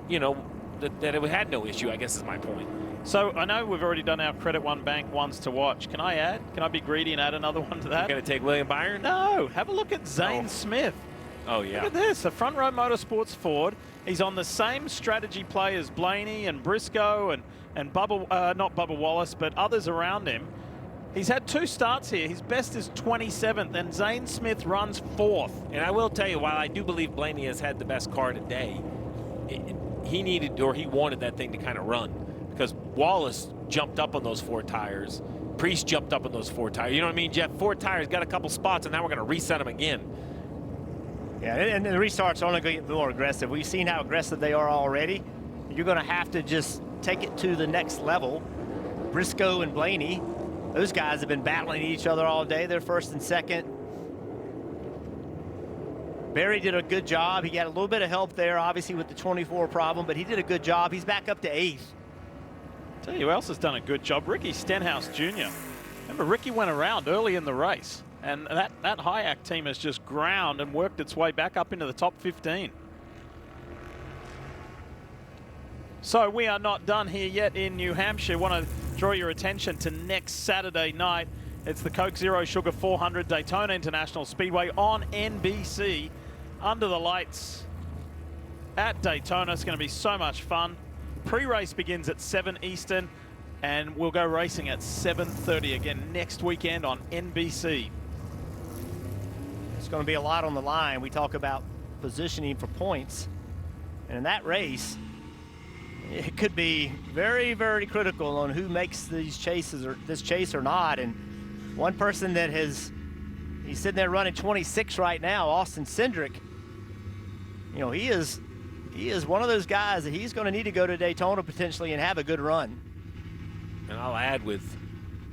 you know, that it had no issue, I guess is my point. So I know we've already done our Credit One Bank ones to watch. Can I add? Can I be greedy and add another one to that? You're going to take William Byron? No. Have a look at Zane Smith. Oh, yeah. Look at this. A Front Row Motorsports Ford. He's on the same strategy play as Blaney and Briscoe and Bubba, not Bubba Wallace, but others around him. He's had 2 starts here. His best is 27th, and Zane Smith runs 4th. And I will tell you, while I do believe Blaney has had the best car today, he needed, or he wanted that thing to kind of run, because Wallace jumped up on those 4 tires. Priest jumped up on those 4 tires. You know what I mean, Jeff? 4 tires, got a couple spots, and now we're going to reset them again. Yeah, and the restarts are only going to get more aggressive. We've seen how aggressive they are already. You're going to have to just take it to the next level. Briscoe and Blaney, those guys have been battling each other all day. They're first and second. Barry did a good job. He got a little bit of help there, obviously, with the 24 problem, but he did a good job. He's back up to 8th. Tell you who else has done a good job, Ricky Stenhouse Jr. Remember, Ricky went around early in the race, and that Hayek team has just ground and worked its way back up into the top 15. So we are not done here yet in New Hampshire. Want to draw your attention to next Saturday night. It's the Coke Zero Sugar 400 Daytona International Speedway on NBC. Under the lights at Daytona. It's going to be so much fun. Pre-race begins at 7 Eastern, and we'll go racing at 7:30 again next weekend on NBC. It's going to be a lot on the line. We talk about positioning for points, and in that race, it could be very, very critical on who makes these chases or this chase or not. And one person that he's sitting there running 26 right now, Austin Cindric. You know, he is one of those guys that he's going to need to go to Daytona potentially and have a good run. And I'll add, with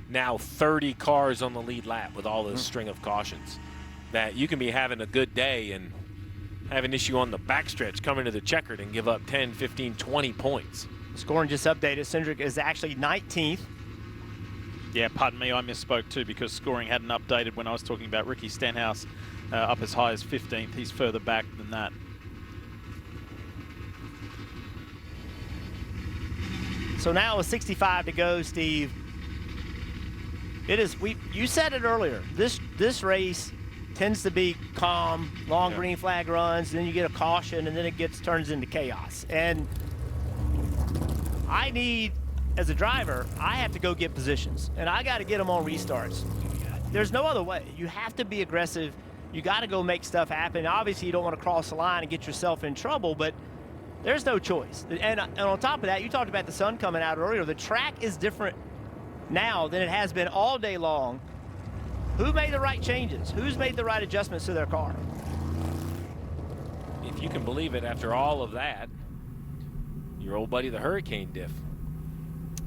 now 30 cars on the lead lap with all this string of cautions, that you can be having a good day and have an issue on the backstretch coming to the checkered and give up 10, 15, 20 points. Scoring just updated. Cindric is actually 19th. Yeah, pardon me, I misspoke too, because scoring hadn't updated when I was talking about Ricky Stenhouse up as high as 15th. He's further back than that. So now with 65 to go, Steve, it is, you said it earlier, this race tends to be calm, long green flag runs, and then you get a caution, and then it turns into chaos. And I need, as a driver, I have to go get positions, and I got to get them on restarts. There's no other way. You have to be aggressive. You got to go make stuff happen. Obviously, you don't want to cross the line and get yourself in trouble, but there's no choice. And on top of that, you talked about the sun coming out earlier. The track is different now than it has been all day long. Who made the right changes? Who's made the right adjustments to their car? If you can believe it, after all of that, your old buddy the Hurricane Diff.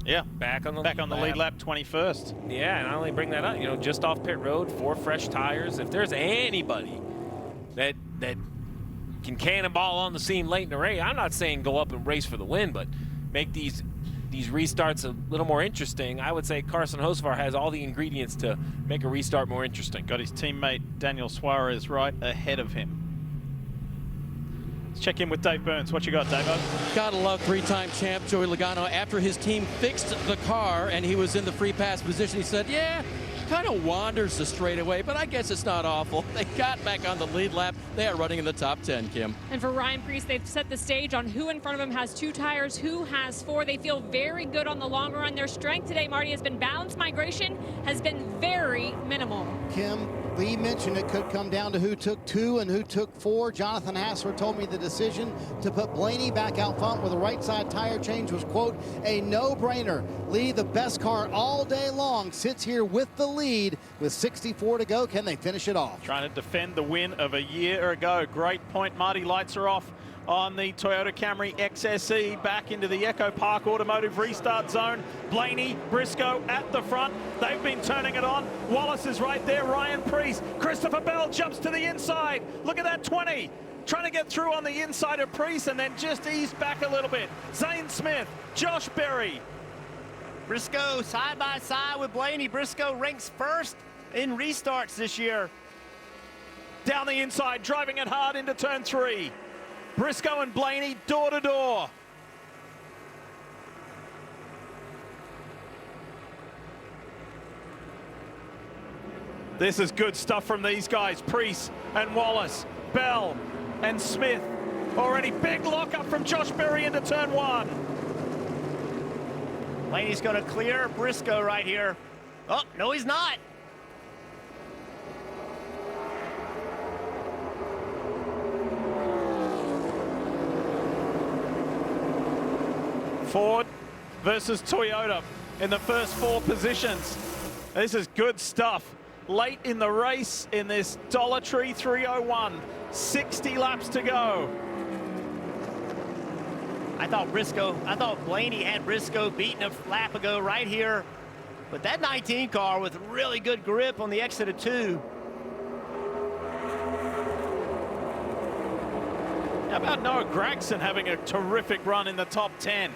Yeah, back on the lead lap, 21st. Yeah, and I only bring that up, you know, just off pit road, 4 fresh tires. If there's anybody that can cannonball on the scene late in the race, I'm not saying go up and race for the win, but make these restarts a little more interesting. I would say Carson Hocevar has all the ingredients to make a restart more interesting. Got his teammate Daniel Suarez right ahead of him. Let's check in with Dave Burns. What you got, Dave? Gotta love 3-time champ Joey Logano. After his team fixed the car and he was in the free pass position, he said, yeah, kind of wanders the straightaway, but I guess it's not awful. They got back on the lead lap. They are running in the top 10, Kim. And for Ryan Preece, they've set the stage on who in front of him has 2 tires, who has 4. They feel very good on the long run. Their strength today, Marty, has been balance migration, has been very minimal. Kim, Lee mentioned it could come down to who took 2 and who took 4. Jonathan Hassler told me the decision to put Blaney back out front with a right side tire change was, quote, a no-brainer. Lee, the best car all day long, sits here with the lead with 64 to go. Can they finish it off? Trying to defend the win of a year ago. Great point, Marty. Lights are off on the Toyota Camry XSE. Back into the Echo Park Automotive restart zone. Blaney, Briscoe at the front. They've been turning it on. Wallace is right there. Ryan Preece. Christopher Bell jumps to the inside. Look at that 20. Trying to get through on the inside of Preece and then just ease back a little bit. Zane Smith, Josh Berry. Briscoe side by side with Blaney. Briscoe ranks first in restarts this year. Down the inside, driving it hard into turn 3. Briscoe and Blaney door to door. This is good stuff from these guys. Priest and Wallace, Bell and Smith. Already big lockup from Josh Berry into turn 1. Blaney's going to clear Briscoe right here. Oh, no, he's not. Ford versus Toyota in the first 4 positions. This is good stuff. Late in the race in this Dollar Tree 301. 60 laps to go. I thought Blaney had Briscoe beaten a lap ago right here. But that 19 car with really good grip on the exit of 2. How about Noah Gragson having a terrific run in the top 10?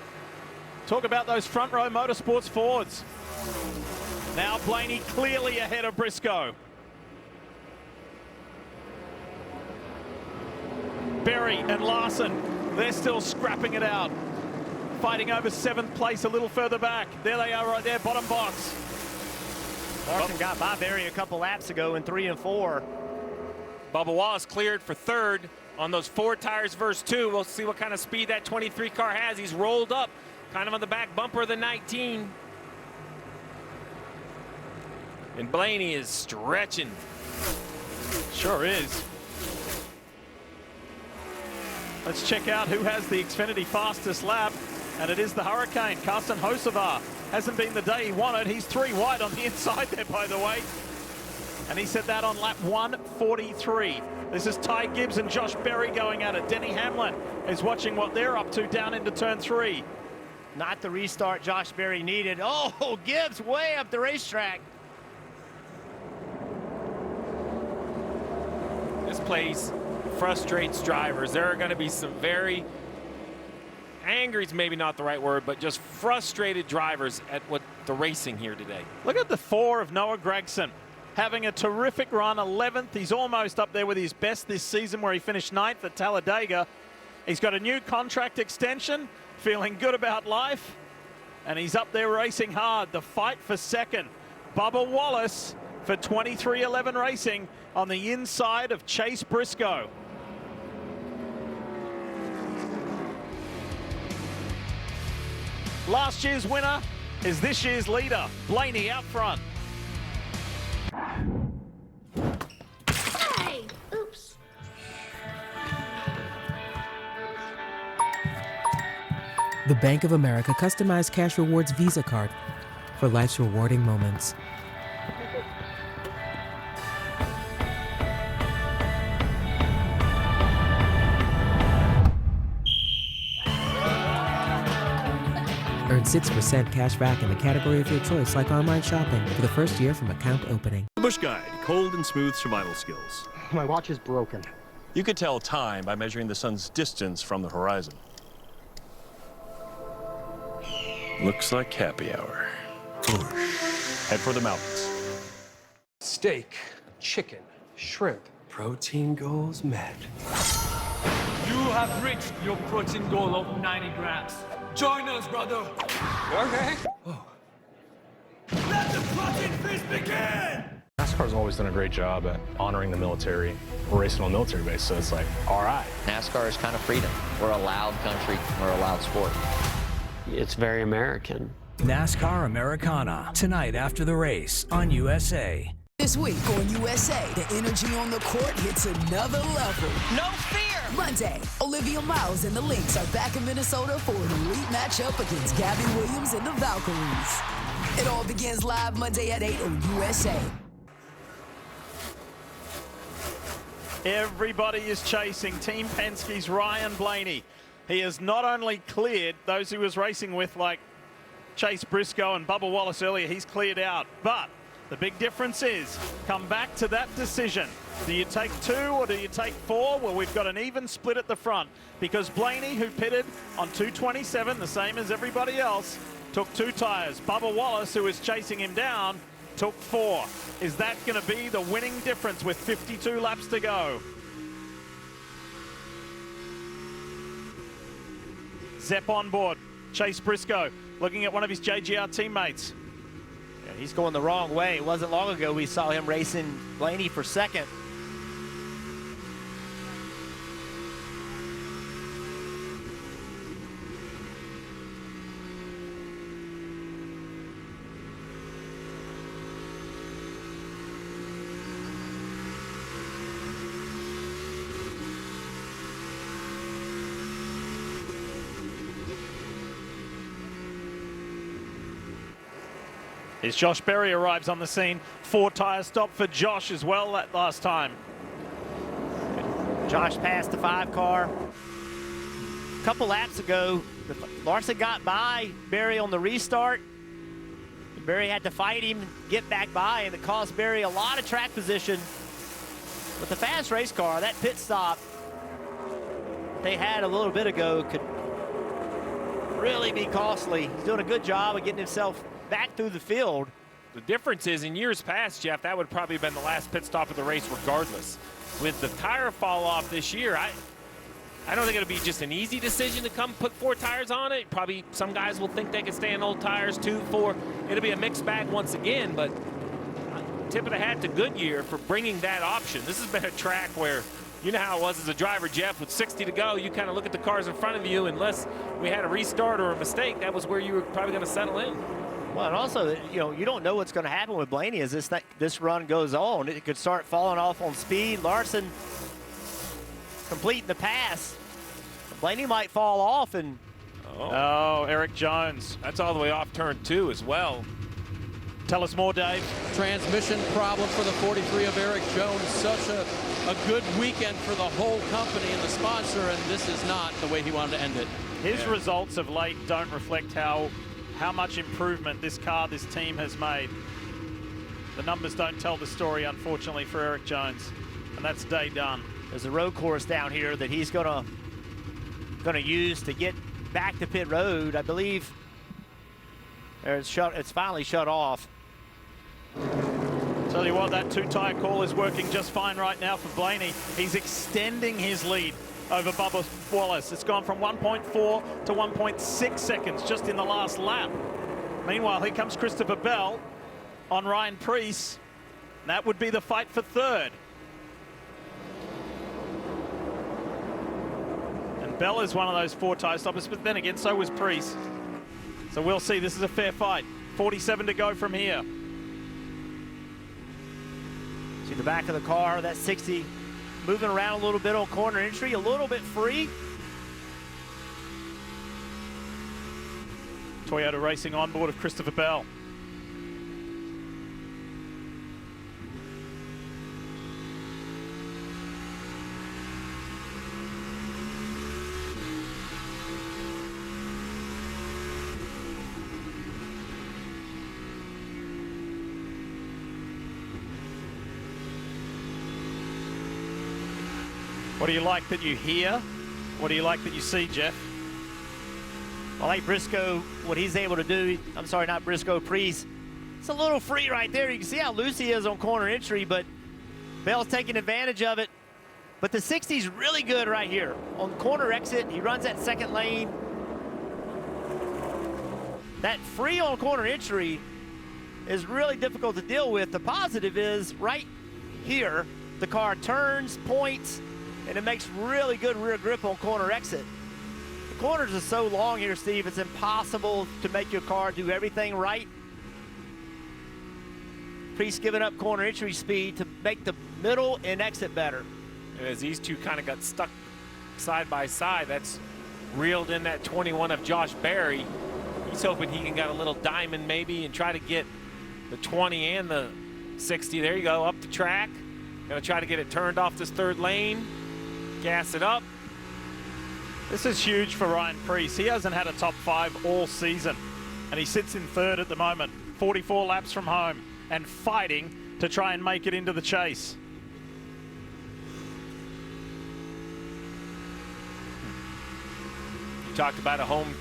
Talk about those front row Motorsports Fords. Now Blaney clearly ahead of Briscoe. Berry and Larson, they're still scrapping it out. Fighting over 7th place a little further back. There they are right there, bottom box. Larson got by Berry a couple laps ago in 3 and 4. Bubba Wallace cleared for 3rd on those 4 tires versus 2. We'll see what kind of speed that 23 car has. He's rolled up kind of on the back bumper of the 19. And Blaney is stretching. Sure is. Let's check out who has the Xfinity fastest lap, and it is the Hurricane. Carson Hocevar hasn't been the day he wanted. He's 3 wide on the inside there, by the way. And he said that on lap 143. This is Ty Gibbs and Josh Berry going at it. Denny Hamlin is watching what they're up to down into turn 3. Not the restart Josh Berry needed. Oh, Gibbs way up the racetrack. This place frustrates drivers. There are going to be some very angry is maybe not the right word, but just frustrated drivers at what the racing here today. Look at the 4 of Noah Gragson. Having a terrific run, 11th. He's almost up there with his best this season where he finished 9th at Talladega. He's got a new contract extension, feeling good about life, and he's up there racing hard. The fight for 2nd. Bubba Wallace for 2311 Racing on the inside of Chase Briscoe. Last year's winner is this year's leader, Blaney out front. Hey! Oops. The Bank of America customized cash rewards Visa card for life's rewarding moments. Earn 6% cash back in the category of your choice, like online shopping, for the first year from account opening. Bush Guide, cold and smooth survival skills. My watch is broken. You could tell time by measuring the sun's distance from the horizon. Looks like happy hour. Head for the mountains. Steak, chicken, shrimp. Protein goals met. You have reached your protein goal of 90 grams. Join us, brother. Okay. Oh. Let the protein feast begin! NASCAR's always done a great job at honoring the military. We're racing on a military base, so it's like, all right. NASCAR is kind of freedom. We're a loud country. We're a loud sport. It's very American. NASCAR Americana, tonight after the race on USA. This week on USA, the energy on the court hits another level. No fear! Monday, Olivia Miles and the Lynx are back in Minnesota for an elite matchup against Gabby Williams and the Valkyries. It all begins live Monday at 8 on USA. Everybody is chasing Team Penske's Ryan Blaney. He has not only cleared those he was racing with, like Chase Briscoe and Bubba Wallace earlier, he's cleared out. But the big difference is, come back to that decision. Do you take 2 or do you take 4? Well, we've got an even split at the front because Blaney, who pitted on 227, the same as everybody else, took 2 tires. Bubba Wallace, who was chasing him down, took 4. Is that going to be the winning difference with 52 laps to go? Zepp on board. Chase Briscoe looking at one of his JGR teammates. Yeah, he's going the wrong way. It wasn't long ago we saw him racing Blaney for second. As Josh Berry arrives on the scene, 4 tire stop for Josh as well that last time. Josh passed the 5 car. A couple laps ago, Larson got by Berry on the restart. Berry had to fight him, get back by, and it cost Berry a lot of track position. With the fast race car, that pit stop they had a little bit ago could really be costly. He's doing a good job of getting himself back through the field. The difference is in years past, Jeff, that would probably have been the last pit stop of the race regardless. With the tire fall off this year, I don't think it'll be just an easy decision to come put 4 tires on it. Probably some guys will think they can stay on old tires, 2, 4. It'll be a mixed bag once again, but tip of the hat to Goodyear for bringing that option. This has been a track where, you know how it was as a driver, Jeff, with 60 to go, you kind of look at the cars in front of you, unless we had a restart or a mistake, that was where you were probably going to settle in. Well, and also, you know, you don't know what's going to happen with Blaney as this run goes on. It could start falling off on speed. Larson completing the pass. Blaney might fall off and... Oh, Eric Jones. That's all the way off turn 2 as well. Tell us more, Dave. Transmission problem for the 43 of Eric Jones. Such a good weekend for the whole company and the sponsor, and this is not the way he wanted to end it. His results of late don't reflect how much improvement this car, this team has made. The numbers don't tell the story, unfortunately, for Eric Jones, and that's day done. There's a road course down here that he's gonna use to get back to pit road. I believe it's finally shut off. Tell you what, that 2 tire call is working just fine right now for Blaney. He's extending his lead over Bubba Wallace. It's gone from 1.4 to 1.6 seconds just in the last lap. Meanwhile, here comes Christopher Bell on Ryan Preece. That would be the fight for 3rd. And Bell is one of those 4 tire stoppers, but then again, so was Preece. So we'll see. This is a fair fight. 47 to go from here. See the back of the car, that 60 moving around a little bit on corner entry, a little bit free. Toyota Racing on board of Christopher Bell. What do you like that you hear? What do you like that you see, Jeff? I like Briscoe, what he's able to do. I'm sorry, not Briscoe, Preece. It's a little free right there. You can see how loose he is on corner entry, but Bell's taking advantage of it. But the 60's really good right here. On corner exit, he runs that second lane. That free on corner entry is really difficult to deal with. The positive is right here, the car turns, points, and it makes really good rear grip on corner exit. The corners are so long here, Steve, it's impossible to make your car do everything right. Preece giving up corner entry speed to make the middle and exit better. And as these two kind of got stuck side by side, that's reeled in that 21 of Josh Berry. He's hoping he can get a little diamond maybe and try to get the 20 and the 60. There you go, up the track. Gonna try to get it turned off this 3rd lane. Gas it up. This is huge for Ryan Preece. He hasn't had a top 5 all season, and he sits in 3rd at the moment, 44 laps from home, and fighting to try and make it into the chase. You talked about a home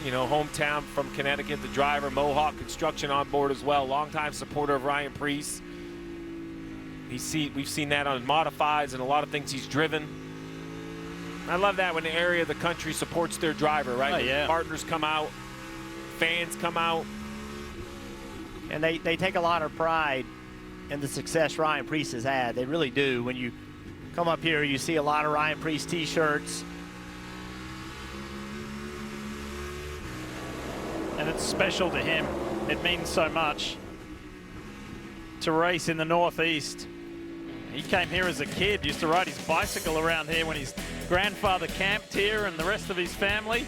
you know, hometown from Connecticut, the driver, Mohawk Construction on board as well. Longtime supporter of Ryan Preece. We've seen that on modifieds and a lot of things he's driven. I love that when the area of the country supports their driver, right? Oh, yeah. Partners come out, fans come out. And they take a lot of pride in the success Ryan Preece has had. They really do. When you come up here, you see a lot of Ryan Preece t-shirts. And it's special to him. It means so much to race in the Northeast. He came here as a kid, used to ride his bicycle around here when his grandfather camped here and the rest of his family.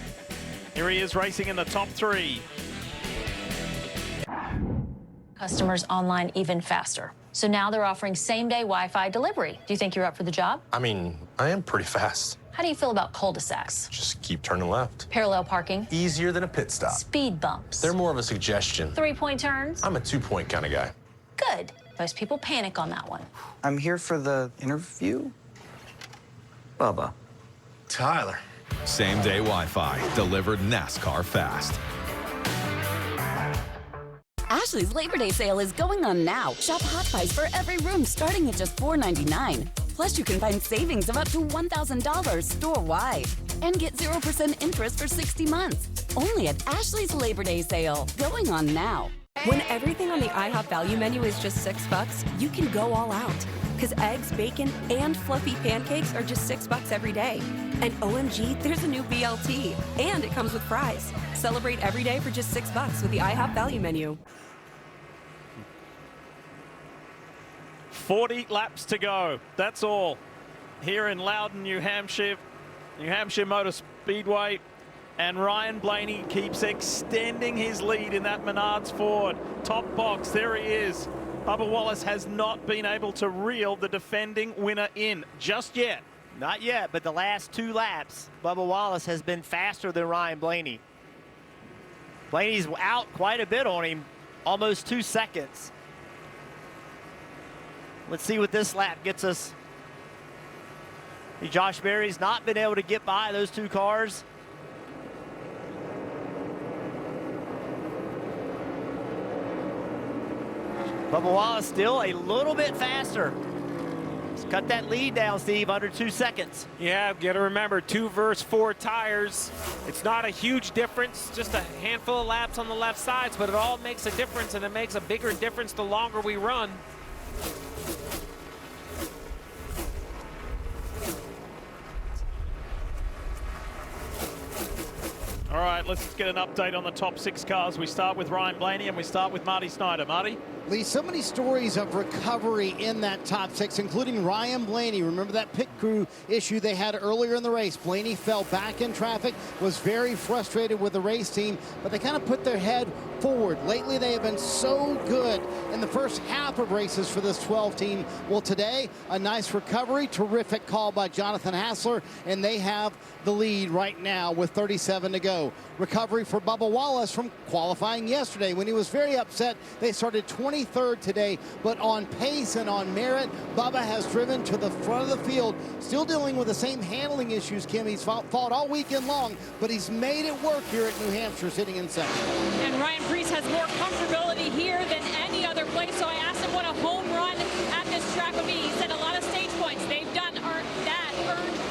Here he is racing in the top 3. Customers online even faster. So now they're offering same-day Wi-Fi delivery. Do you think you're up for the job? I mean, I am pretty fast. How do you feel about cul-de-sacs? Just keep turning left. Parallel parking? Easier than a pit stop. Speed bumps? They're more of a suggestion. 3-point turns? I'm a 2-point kind of guy. Good. Most people panic on that one. I'm here for the interview. Bubba. Tyler. Same-day Wi-Fi, delivered NASCAR fast. Ashley's Labor Day sale is going on now. Shop Hot Buys for every room starting at just $4.99. Plus, you can find savings of up to $1,000 store-wide. And get 0% interest for 60 months. Only at Ashley's Labor Day sale. Going on now. When everything on the IHOP value menu is just $6, you can go all out. Because eggs, bacon, and fluffy pancakes are just $6 every day. And OMG, there's a new BLT. And it comes with fries. Celebrate every day for just $6 with the IHOP value menu. 40 laps to go. That's all. Here in Loudon, New Hampshire Motor Speedway. And Ryan Blaney keeps extending his lead in that Menards Ford. Top box, there he is. Bubba Wallace has not been able to reel the defending winner in just yet. Not yet, but the last 2 laps, Bubba Wallace has been faster than Ryan Blaney. Blaney's out quite a bit on him, almost 2 seconds. Let's see what this lap gets us. Josh Berry's not been able to get by those 2 cars. Bubba Wallace still a little bit faster. Let's cut that lead down, Steve, under 2 seconds. Yeah, got to remember 2 versus 4 tires. It's not a huge difference, just a handful of laps on the left sides, but it all makes a difference, and it makes a bigger difference the longer we run. All right, let's get an update on the top 6 cars. We start with Ryan Blaney and we start with Marty Snyder. Marty? Lee, so many stories of recovery in that top 6, including Ryan Blaney. Remember that pit crew issue they had earlier in the race. Blaney fell back in traffic, was very frustrated with the race team, but they kind of put their head forward. Lately, they have been so good in the first half of races for this 12 team. Well, today, a nice recovery, terrific call by Jonathan Hassler, and they have the lead right now with 37 to go. Recovery for Bubba Wallace from qualifying yesterday when he was very upset. They started 23rd today, but on pace and on merit, Bubba has driven to the front of the field, still dealing with the same handling issues, Kim. He's fought all weekend long, but he's made it work here at New Hampshire, sitting in second. And Ryan Preece has more comfortability here than any other place, so I asked him what a home run at this track would be. He said a lot of stage points. They've done earned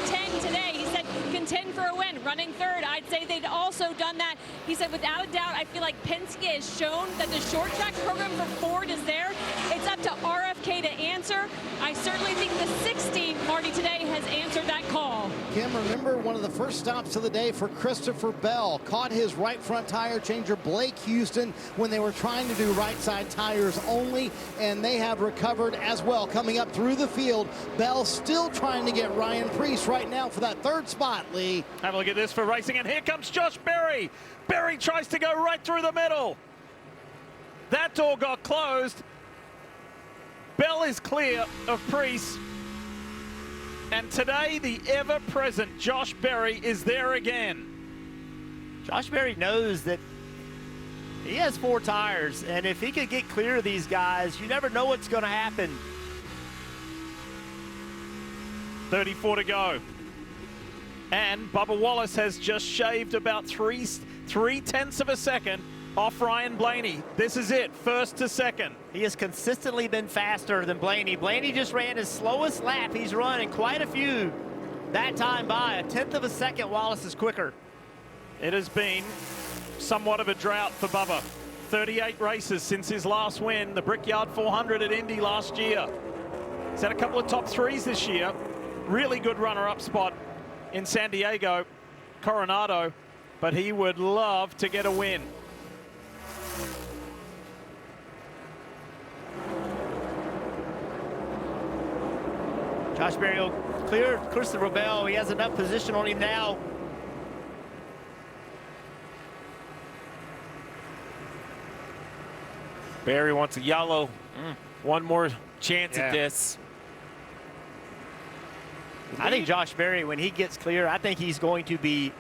10 today. He said contend for a win, running third. I'd say they'd also done that. He said without a doubt, I feel like Penske has shown that the short track program for Ford is there. It's up to RFK to answer. I certainly think the 16 Marty today has answered that call. Kim, remember one of the first stops of the day for Christopher Bell. Caught his right front tire changer, Blake Houston, when they were trying to do right side tires only, and they have recovered as well. Coming up through the field, Bell still trying to get Ryan Preece right now for that 3rd spot, Lee. Have a look at this for racing, and here comes Josh Berry. Berry tries to go right through the middle. That door got closed. Bell is clear of Preece. And today, the ever-present Josh Berry is there again. Josh Berry knows that he has 4 tires, and if he could get clear of these guys, you never know what's going to happen. 34 to go. And Bubba Wallace has just shaved about 3/10 of a second off Ryan Blaney. This is it, first to second. He has consistently been faster than Blaney. Blaney just ran his slowest lap he's run in quite a few that time by. 1/10 of a second, Wallace is quicker. It has been somewhat of a drought for Bubba. 38 races since his last win, the Brickyard 400 at Indy last year. He's had a couple of top threes this year. Really good runner-up spot in San Diego, Coronado, but he would love to get a win. Josh Berry will clear Christopher Bell. He has enough position on him now. Berry wants a yellow. One more chance at this. I think Josh Berry, when he gets clear, I think he's going to be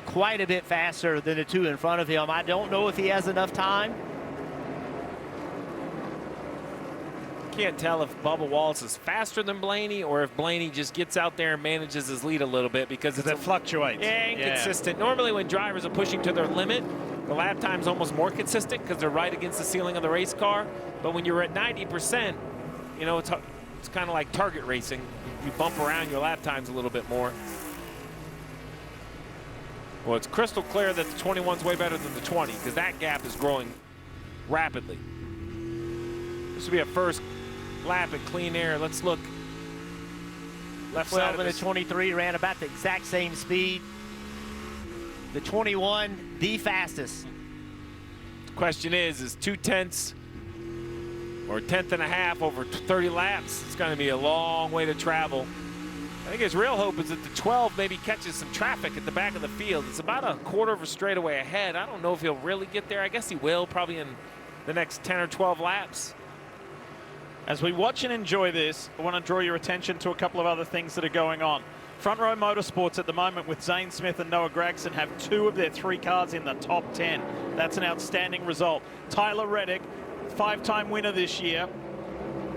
quite a bit faster than the two in front of him. I don't know if he has enough time. Can't tell if Bubba Wallace is faster than Blaney or if Blaney just gets out there and manages his lead a little bit because it fluctuates. Yeah, inconsistent. Normally when drivers are pushing to their limit, the lap time's almost more consistent because they're right against the ceiling of the race car. But when you're at 90%, you know, it's kind of like target racing. You bump around your lap times a little bit more. Well, it's crystal clear that the 21's way better than the 20 because that gap is growing rapidly. This will be a first lap at clean air. Let's look. Left side of the 23 ran about the exact same speed. The 21, the fastest. Question is 2/10 or 1/10 and a half over 30 laps? It's going to be a long way to travel. I think his real hope is that the 12 maybe catches some traffic at the back of the field. It's about a quarter of a straightaway ahead. I don't know if he'll really get there. I guess he will probably in the next 10 or 12 laps. As we watch and enjoy this, I want to draw your attention to a couple of other things that are going on. Front Row Motorsports at the moment with Zane Smith and Noah Gragson have 2 of their 3 cars in the top 10. That's an outstanding result. Tyler Reddick, 5-time winner this year,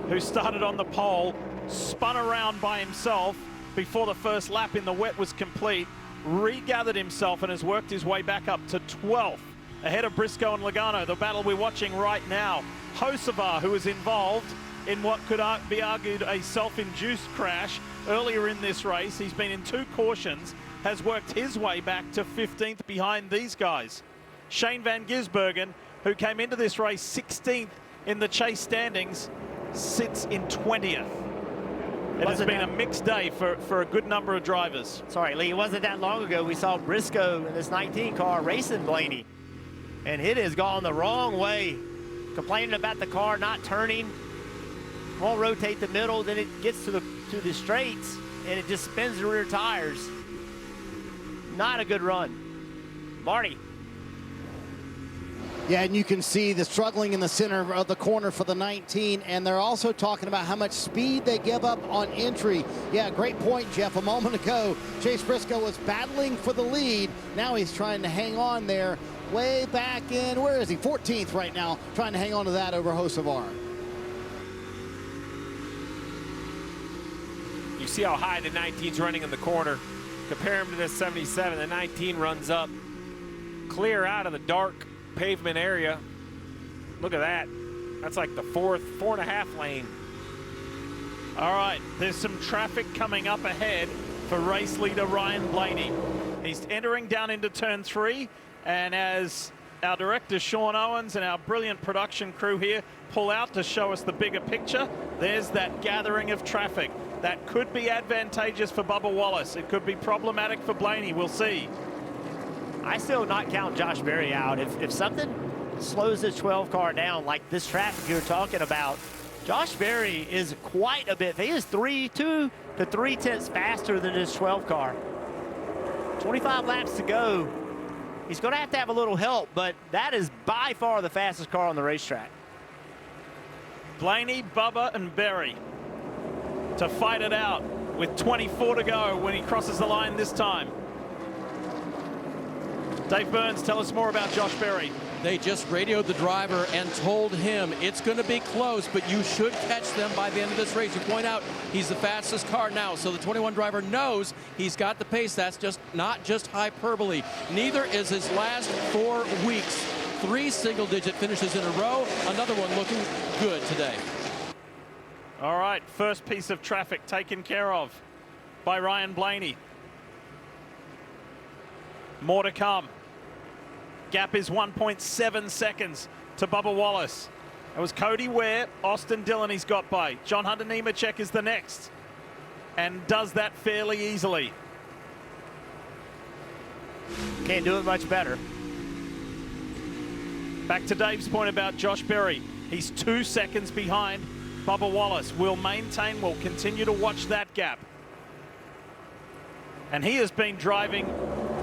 who started on the pole, spun around by himself before the first lap in the wet was complete, regathered himself and has worked his way back up to 12th, ahead of Briscoe and Logano, the battle we're watching right now. Hocevar, who is involved in what could be argued a self-induced crash earlier in this race. He's been in 2 cautions, has worked his way back to 15th behind these guys. Shane Van Gisbergen, who came into this race 16th in the chase standings, sits in 20th. It has been a mixed day for a good number of drivers. Sorry, Lee, it wasn't that long ago we saw Briscoe in this 19 car racing Blaney, and it has gone the wrong way, complaining about the car not turning, won't rotate the middle, then it gets to the straights and it just spins the rear tires. Not a good run. Marty. Yeah, and you can see the struggling in the center of the corner for the 19, and they're also talking about how much speed they give up on entry. Yeah, great point, Jeff. A moment ago, Chase Briscoe was battling for the lead. Now he's trying to hang on there way back in, where is he? 14th right now, trying to hang on to that over Hocevar. You see how high the 19's running in the corner. Compare him to this 77. The 19 runs up clear out of the dark pavement area. Look at that. That's like the 4.5 lane. All right, there's some traffic coming up ahead for race leader Ryan Blaney. He's entering down into turn 3, and as our director Sean Owens and our brilliant production crew here pull out to show us the bigger picture, there's that gathering of traffic. That could be advantageous for Bubba Wallace. It could be problematic for Blaney. We'll see. I still not count Josh Berry out. If something slows this 12 car down, like this traffic you're talking about, Josh Berry is quite a bit. He is 2 to 3/10 faster than this 12 car. 25 laps to go. He's going to have a little help, but that is by far the fastest car on the racetrack. Blaney, Bubba, and Berry to fight it out with 24 to go when he crosses the line this time. Dave Burns, tell us more about Josh Berry. They just radioed the driver and told him it's going to be close, but you should catch them by the end of this race. You point out he's the fastest car now, so the 21 driver knows he's got the pace. That's just not just hyperbole. Neither is his last 4 weeks. 3 single-digit finishes in a row. Another one looking good today. All right, first piece of traffic taken care of by Ryan Blaney. More to come. Gap is 1.7 seconds to Bubba Wallace. It was Cody Ware, Austin Dillon he's got by. John Hunter Nemechek is the next, and does that fairly easily. Can't do it much better. Back to Dave's point about Josh Berry. He's 2 seconds behind Bubba Wallace. We'll continue to watch that gap. And he has been driving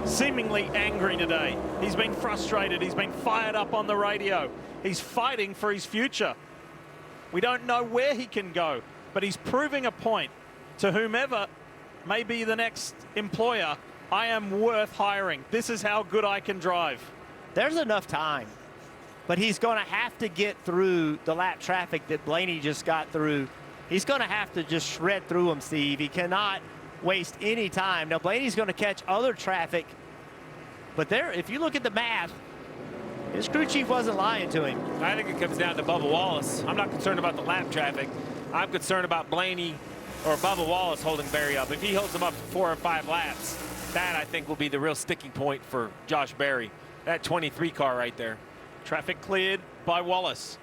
seemingly angry today. He's been frustrated. He's been fired up on the radio. He's fighting for his future. We don't know where he can go, but he's proving a point to whomever may be the next employer. I am worth hiring. This is how good I can drive. There's enough time, but he's going to have to get through the lap traffic that Blaney just got through. He's going to have to just shred through them, Steve. He cannot waste any time. Now, Blaney's going to catch other traffic, but there, if you look at the math, his crew chief wasn't lying to him. I think it comes down to Bubba Wallace. I'm not concerned about the lap traffic. I'm concerned about Blaney or Bubba Wallace holding Berry up. If he holds him up for 4 or 5 laps, that I think will be the real sticking point for Josh Berry. That 23 car right there. Traffic cleared by Wallace.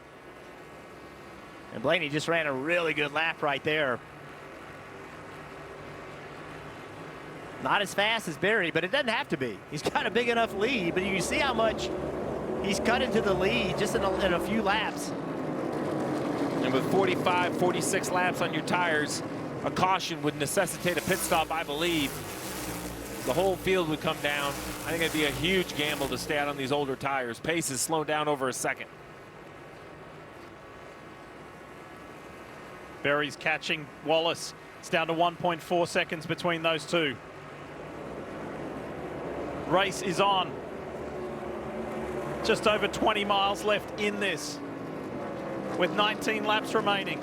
And Blaney just ran a really good lap right there. Not as fast as Berry, but it doesn't have to be. He's got a big enough lead, but you can see how much he's cut into the lead just in a few laps. And with 45, 46 laps on your tires, a caution would necessitate a pit stop, I believe. The whole field would come down. I think it'd be a huge gamble to stay out on these older tires. Pace is slowed down over a second. Berry's catching Wallace. It's down to 1.4 seconds between those two. Race is on. Just over 20 miles left in this, with 19 laps remaining.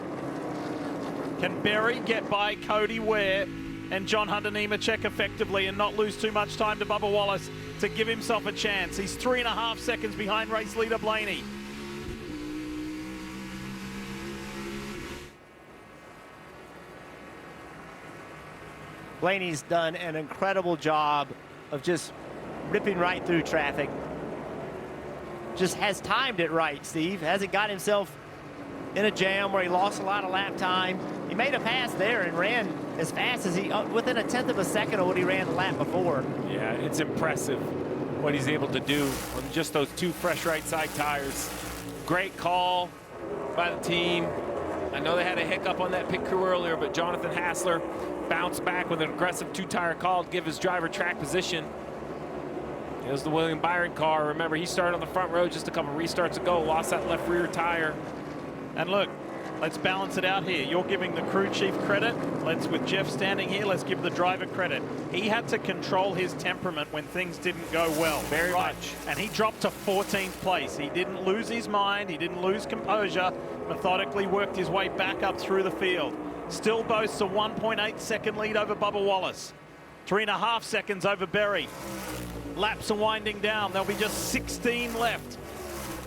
Can Berry get by Cody Ware and John Hunter Nemechek effectively and not lose too much time to Bubba Wallace to give himself a chance? He's 3.5 seconds behind race leader Blaney. Blaney's done an incredible job of just ripping right through traffic. Just has timed it right, Steve. Hasn't got himself in a jam where he lost a lot of lap time. He made a pass there and ran as fast as he, within 1/10 of a second of what he ran the lap before. Yeah, it's impressive what he's able to do on just those 2 fresh right side tires. Great call by the team. I know they had a hiccup on that pit crew earlier, but Jonathan Hassler bounced back with an aggressive 2-tire call to give his driver track position. Here's the William Byron car. Remember, he started on the front row just a couple restarts ago, lost that left rear tire. And look, let's balance it out here. You're giving the crew chief credit. With Jeff standing here, let's give the driver credit. He had to control his temperament when things didn't go well. Very much. And he dropped to 14th place. He didn't lose his mind. He didn't lose composure. Methodically worked his way back up through the field. Still boasts a 1.8 second lead over Bubba Wallace. 3.5 seconds over Berry. Laps are winding down. There'll be just 16 left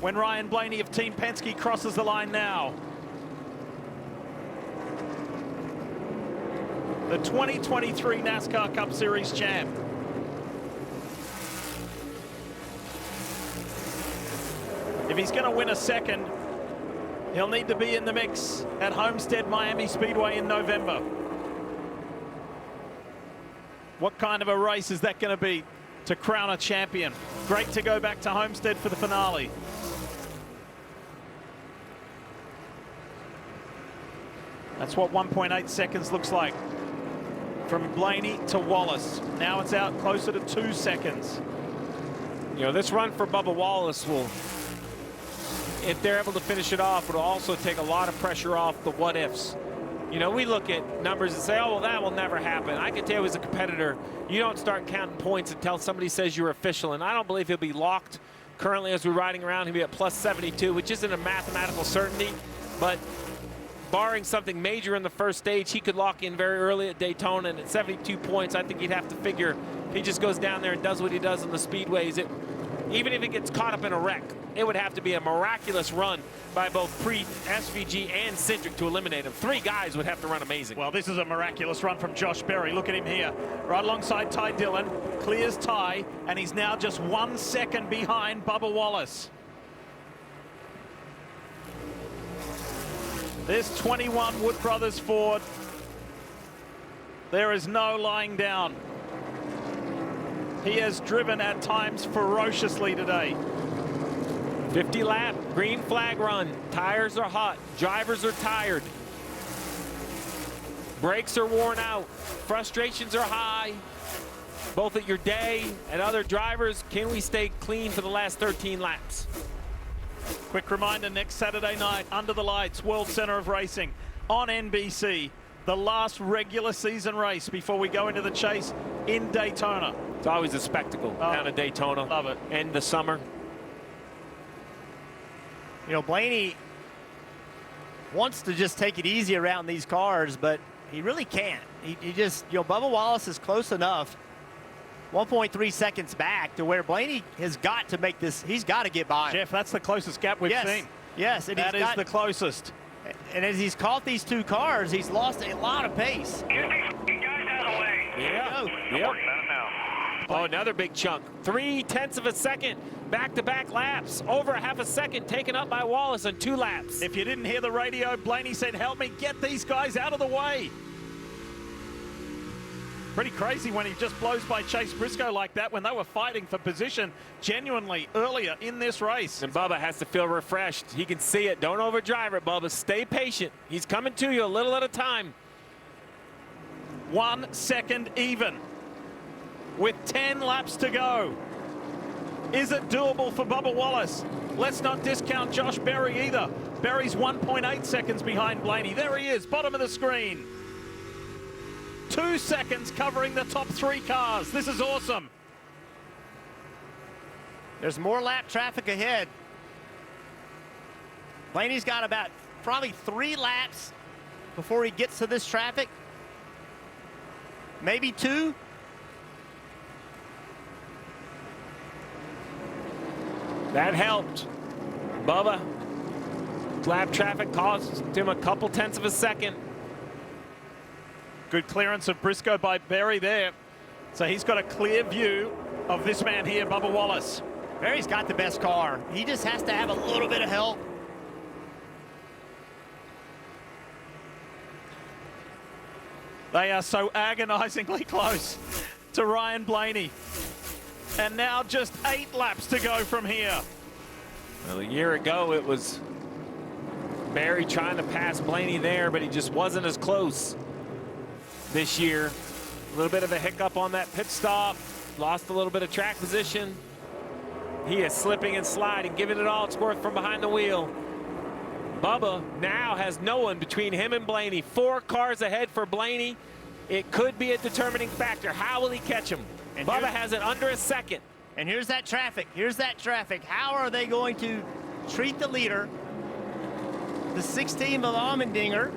when Ryan Blaney of Team Penske crosses the line now. The 2023 NASCAR Cup Series champ. If he's going to win a second, he'll need to be in the mix at Homestead Miami Speedway in November. What kind of a race is that going to be to crown a champion? Great to go back to Homestead for the finale. That's what 1.8 seconds looks like from Blaney to Wallace. Now it's out closer to 2 seconds. You know, this run for Bubba Wallace will, if they're able to finish it off, it'll also take a lot of pressure off the what ifs. You know, we look at numbers and say, oh, well, that will never happen. I can tell you as a competitor, you don't start counting points until somebody says you're official, and I don't believe he'll be locked Currently, as we're riding around, he'll be at plus 72, which isn't a mathematical certainty, but barring something major in the first stage, he could lock in very early at Daytona, and at 72 points, I think he'd have to figure he just goes down there and does what he does in the speedways. Even if he gets caught up in a wreck, it would have to be a miraculous run by both Preet, SVG, and Cindric to eliminate him. 3 guys would have to run amazing. Well, this is a miraculous run from Josh Berry. Look at him here, right alongside Ty Dillon. Clears Ty, and he's now just 1 second behind Bubba Wallace. This 21 Wood Brothers Ford, there is no lying down. He has driven at times ferociously today. 50 lap, green flag run. Tires are hot, drivers are tired. Brakes are worn out, frustrations are high. Both at your day and other drivers, can we stay clean for the last 13 laps? Quick reminder, next Saturday night, Under the Lights, World Center of Racing on NBC. The last regular season race before we go into the chase in Daytona. It's always a spectacle down at Daytona. Love it. And the summer. You know, Blaney wants to just take it easy around these cars, but he really can't. He just, you know, Bubba Wallace is close enough, 1.3 seconds back, to where Blaney has got to make this, he's got to get by him. Jeff, that's the closest gap we've seen. Yes, and that is the closest. And as he's caught these 2 cars, he's lost a lot of pace. Yeah. Oh, another big chunk. 0.3 of a second. Back-to-back laps. Over 0.5 second taken up by Wallace on 2 laps. If you didn't hear the radio, Blaney said, help me get these guys out of the way. Pretty crazy when he just blows by Chase Briscoe like that when they were fighting for position genuinely earlier in this race. And Bubba has to feel refreshed. He can see it. Don't overdrive it, Bubba. Stay patient. He's coming to you a little at a time. 1 second even with 10 laps to go. Is it doable for Bubba Wallace? Let's not discount Josh Berry either. Berry's 1.8 seconds behind Blaney. There he is, bottom of the screen. 2 seconds covering the top 3 cars. This is awesome. There's more lap traffic ahead. Blaney's got about probably 3 laps before he gets to this traffic. Maybe 2. That helped. Bubba, lap traffic cost him a couple 10ths of a second. Good clearance of Briscoe by Berry there. So he's got a clear view of this man here, Bubba Wallace. Berry's got the best car. He just has to have a little bit of help. They are so agonizingly close to Ryan Blaney. And now just 8 laps to go from here. Well, a year ago, it was Berry trying to pass Blaney there, but he just wasn't as close. This year, a little bit of a hiccup on that pit stop, lost a little bit of track position. He is slipping and sliding, giving it all it's worth from behind the wheel. Bubba now has no one between him and Blaney. 4 cars ahead for Blaney. It could be a determining factor. How will he catch him? And Bubba has it under a second. And here's that traffic. Here's that traffic. How are they going to treat the leader? The 16 of Allmendinger.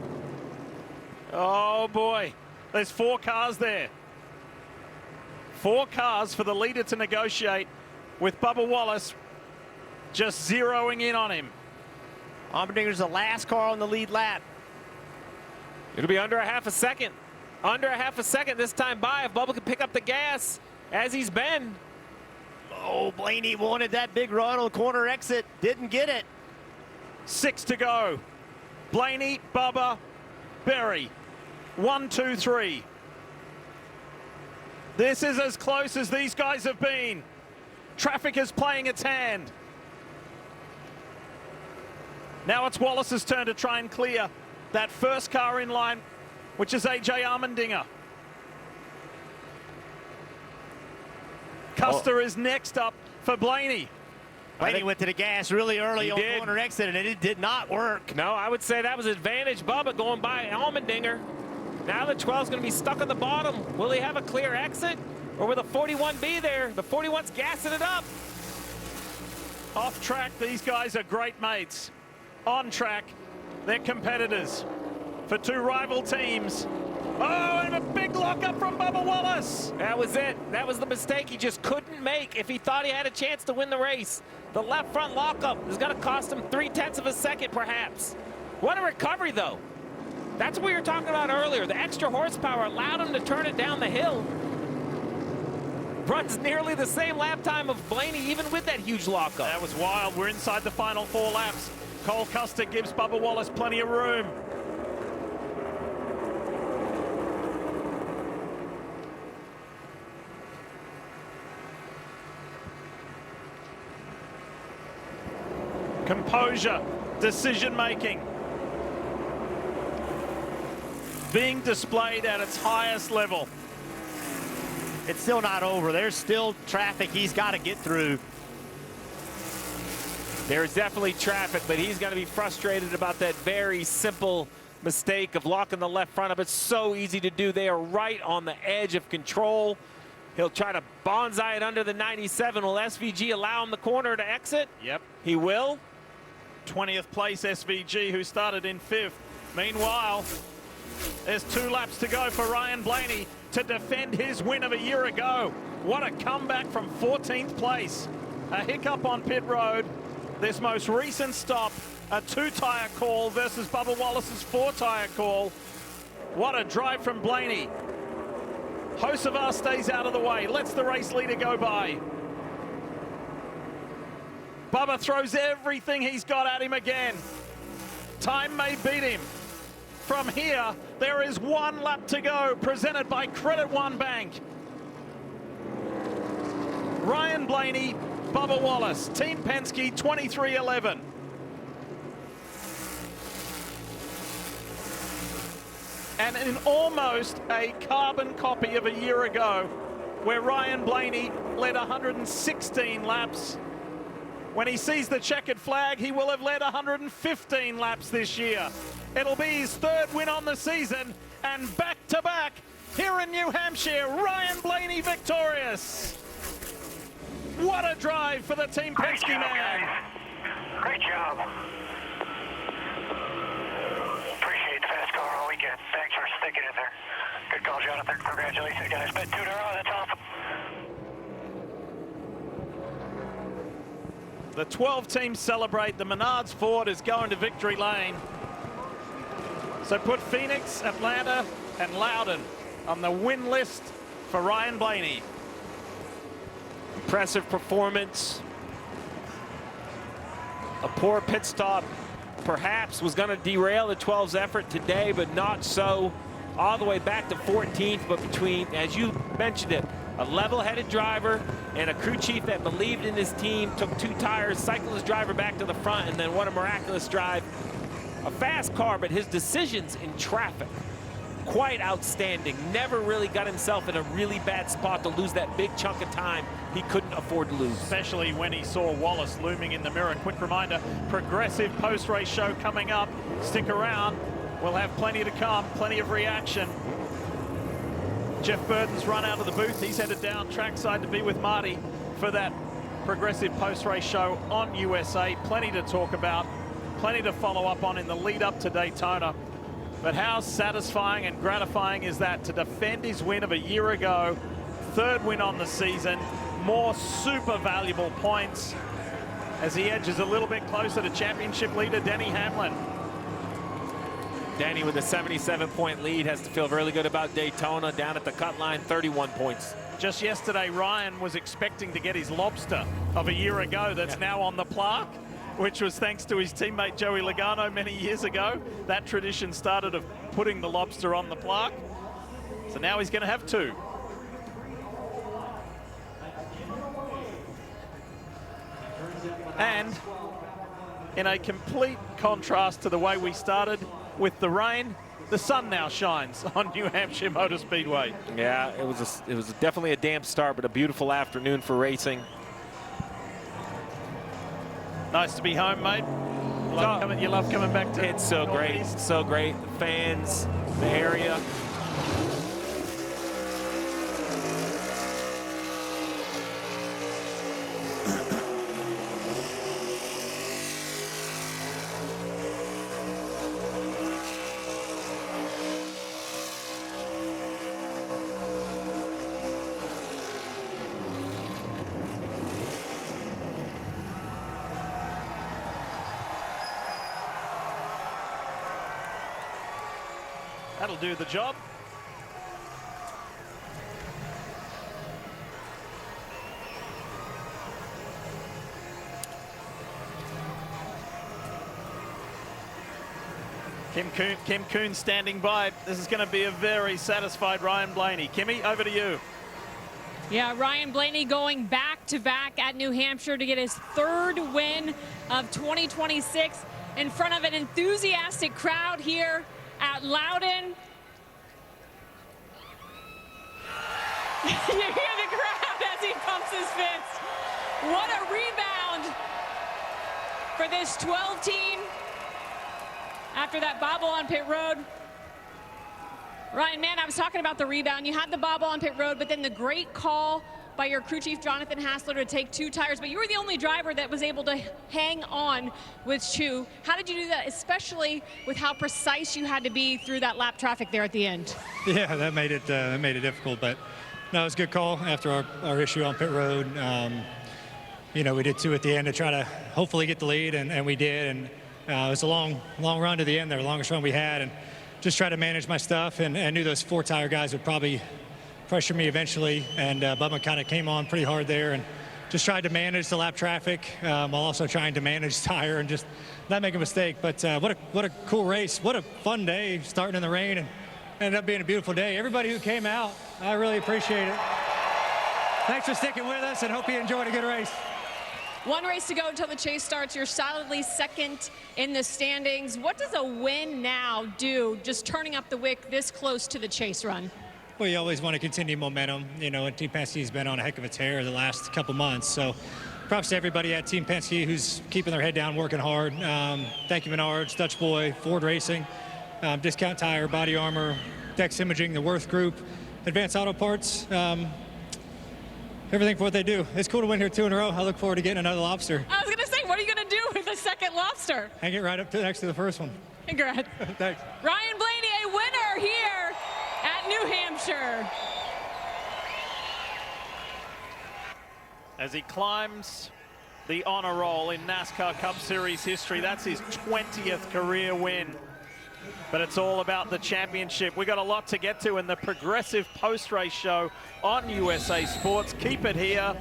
Oh boy, there's 4 cars there. 4 cars for the leader to negotiate with Bubba Wallace just zeroing in on him. Allmendinger's the last car on the lead lap. It'll be under a 0.5 second. Under a 0.5 second this time by if Bubba can pick up the gas as he's been. Oh, Blaney wanted that big run on the corner exit. Didn't get it. 6 to go. Blaney, Bubba, Berry. 1, 2, 3. This is as close as these guys have been. Traffic is playing its hand. Now it's Wallace's turn to try and clear that first car in line, which is AJ Allmendinger. Custer is next up for Blaney. Blaney went to the gas really early on the corner exit, and it did not work. No, I would say that was advantage Bubba going by Allmendinger. Now the 12's going to be stuck at the bottom. Will he have a clear exit? Or will the 41 be there? The 41's gassing it up. Off track, these guys are great mates. On track, they're competitors for two rival teams. Oh, and a big lockup from Bubba Wallace. That was it. That was the mistake he just couldn't make if he thought he had a chance to win the race. The left front lockup is going to cost him 0.3 of a second, perhaps. What a recovery, though. That's what we were talking about earlier. The extra horsepower allowed him to turn it down the hill. Runs nearly the same lap time of Blaney, even with that huge lockup. That was wild. We're inside the final 4 laps. Cole Custer gives Bubba Wallace plenty of room. Composure, decision-making, being displayed at its highest level. It's still not over. There's still traffic he's got to get through. There's definitely traffic, but he's going to be frustrated about that very simple mistake of locking the left front up. It's so easy to do. They are right on the edge of control. He'll try to bonsai it under the 97. Will SVG allow him the corner to exit? Yep. He will. 20th place SVG, who started in 5th. Meanwhile, there's 2 laps to go for Ryan Blaney to defend his win of a year ago. What a comeback from 14th place. A hiccup on pit road. This most recent stop, a 2-tire call versus Bubba Wallace's 4-tire call. What a drive from Blaney. Hocevar stays out of the way, lets the race leader go by. Bubba throws everything he's got at him again. Time may beat him. From here, there is 1 lap to go, presented by Credit One Bank. Ryan Blaney, Bubba Wallace, Team Penske, 23-11. And in almost a carbon copy of a year ago, where Ryan Blaney led 116 laps. When he sees the checkered flag, he will have led 115 laps this year. It'll be his 3rd win on the season, and back-to-back here in New Hampshire, Ryan Blaney victorious. What a drive for the Team Penske man. Guys. Great job. Appreciate the fast car all weekend. Thanks for sticking in there. Good call, Jonathan. Congratulations, guys. Been 2 in a row. That's awesome. The 12 teams celebrate. The Menards Ford is going to victory lane. So put Phoenix, Atlanta, and Loudon on the win list for Ryan Blaney. Impressive performance. A poor pit stop perhaps was going to derail the 12's effort today, but not so. All the way back to 14th, but between, as you mentioned it, a level-headed driver and a crew chief that believed in his team, took 2 tires, cycled his driver back to the front, and then what a miraculous drive. A fast car, but his decisions in traffic, quite outstanding. Never really got himself in a really bad spot to lose that big chunk of time he couldn't afford to lose. Especially when he saw Wallace looming in the mirror. Quick reminder, progressive post-race show coming up. Stick around. We'll have plenty to come, plenty of reaction. Jeff Burton's run out of the booth. He's headed down trackside to be with Marty for that progressive post-race show on USA. Plenty to talk about, plenty to follow up on in the lead up to Daytona. But how satisfying and gratifying is that to defend his win of a year ago, 3rd win on the season, more super valuable points as he edges a little bit closer to championship leader Denny Hamlin. Denny with a 77-point lead has to feel really good about Daytona. Down at the cut line, 31 points. Just yesterday, Ryan was expecting to get his lobster of a year ago that's now on the plaque, which was thanks to his teammate Joey Logano many years ago. That tradition started of putting the lobster on the plaque. So now he's going to have 2. And in a complete contrast to the way we started with the rain, the sun now shines on New Hampshire Motor Speedway. Yeah, it was definitely a damp start, but a beautiful afternoon for racing. Nice to be home, mate. You love coming back to it's so great. Northeast. So great. The fans, the area. That'll do the job. Kim Kuhn standing by. This is going to be a very satisfied Ryan Blaney. Kimmy, over to you. Yeah, Ryan Blaney going back-to-back at New Hampshire to get his 3rd win of 2026 in front of an enthusiastic crowd here at Loudon. You hear the crowd as he pumps his fist. What a rebound for this 12 team after that bobble on pit road. Ryan, man, I was talking about the rebound. You had the bobble on pit road, but then the great call by your crew chief, Jonathan Hassler, to take 2 tires, but you were the only driver that was able to hang on with Chu. How did you do that, especially with how precise you had to be through that lap traffic there at the end? Yeah, that made it difficult, but no, it was a good call after our issue on pit road. You know, we did 2 at the end to try to hopefully get the lead, and we did, and it was a long run to the end there, longest run we had, and just tried to manage my stuff, and knew those 4-tire guys would probably pressure me eventually, and Bubba kind of came on pretty hard there, and just tried to manage the lap traffic while also trying to manage tire and just not make a mistake. But what a cool race, what a fun day starting in the rain, and ended up being a beautiful day. Everybody who came out, I really appreciate it. Thanks for sticking with us, and hope you enjoyed a good race. 1 race to go until the chase starts. You're solidly 2nd in the standings. What does a win now do, just turning up the wick this close to the chase run? Well, you always want to continue momentum, you know, and Team Penske's been on a heck of a tear the last couple months. So props to everybody at Team Penske who's keeping their head down, working hard. Thank you, Menards, Dutch Boy, Ford Racing, Discount Tire, Body Armor, Dex Imaging, the Worth Group, Advanced Auto Parts. Everything for what they do. It's cool to win here 2 in a row. I look forward to getting another lobster. I was going to say, what are you going to do with the 2nd lobster? Hang it right up to next to the first one. Congrats. Thanks. Ryan Blaney, a winner here at New Hampshire. As he climbs the honor roll in NASCAR Cup Series history, that's his 20th career win. But it's all about the championship. We got a lot to get to in the progressive post-race show on USA Sports. Keep it here.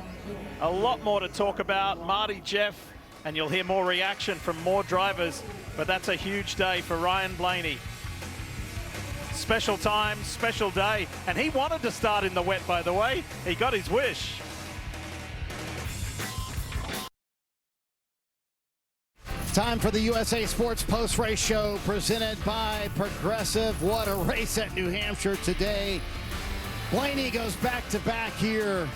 A lot more to talk about. Marty, Jeff, and you'll hear more reaction from more drivers. But that's a huge day for Ryan Blaney. Special time, special day. And he wanted to start in the wet, by the way. He got his wish. Time for the USA Sports post-race show presented by Progressive. What a race at New Hampshire today. Blaney goes back-to-back here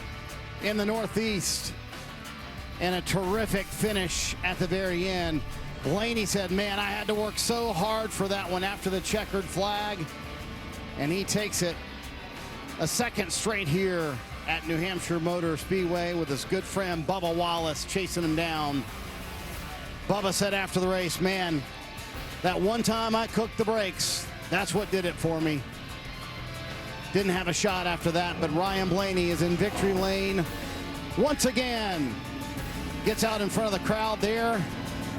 in the Northeast, and a terrific finish at the very end. Blaney said, man, I had to work so hard for that one after the checkered flag, and he takes it a 2nd straight here at New Hampshire Motor Speedway with his good friend Bubba Wallace chasing him down. Bubba said after the race, man, that one time I cooked the brakes, that's what did it for me. Didn't have a shot after that, but Ryan Blaney is in victory lane once again. Gets out in front of the crowd there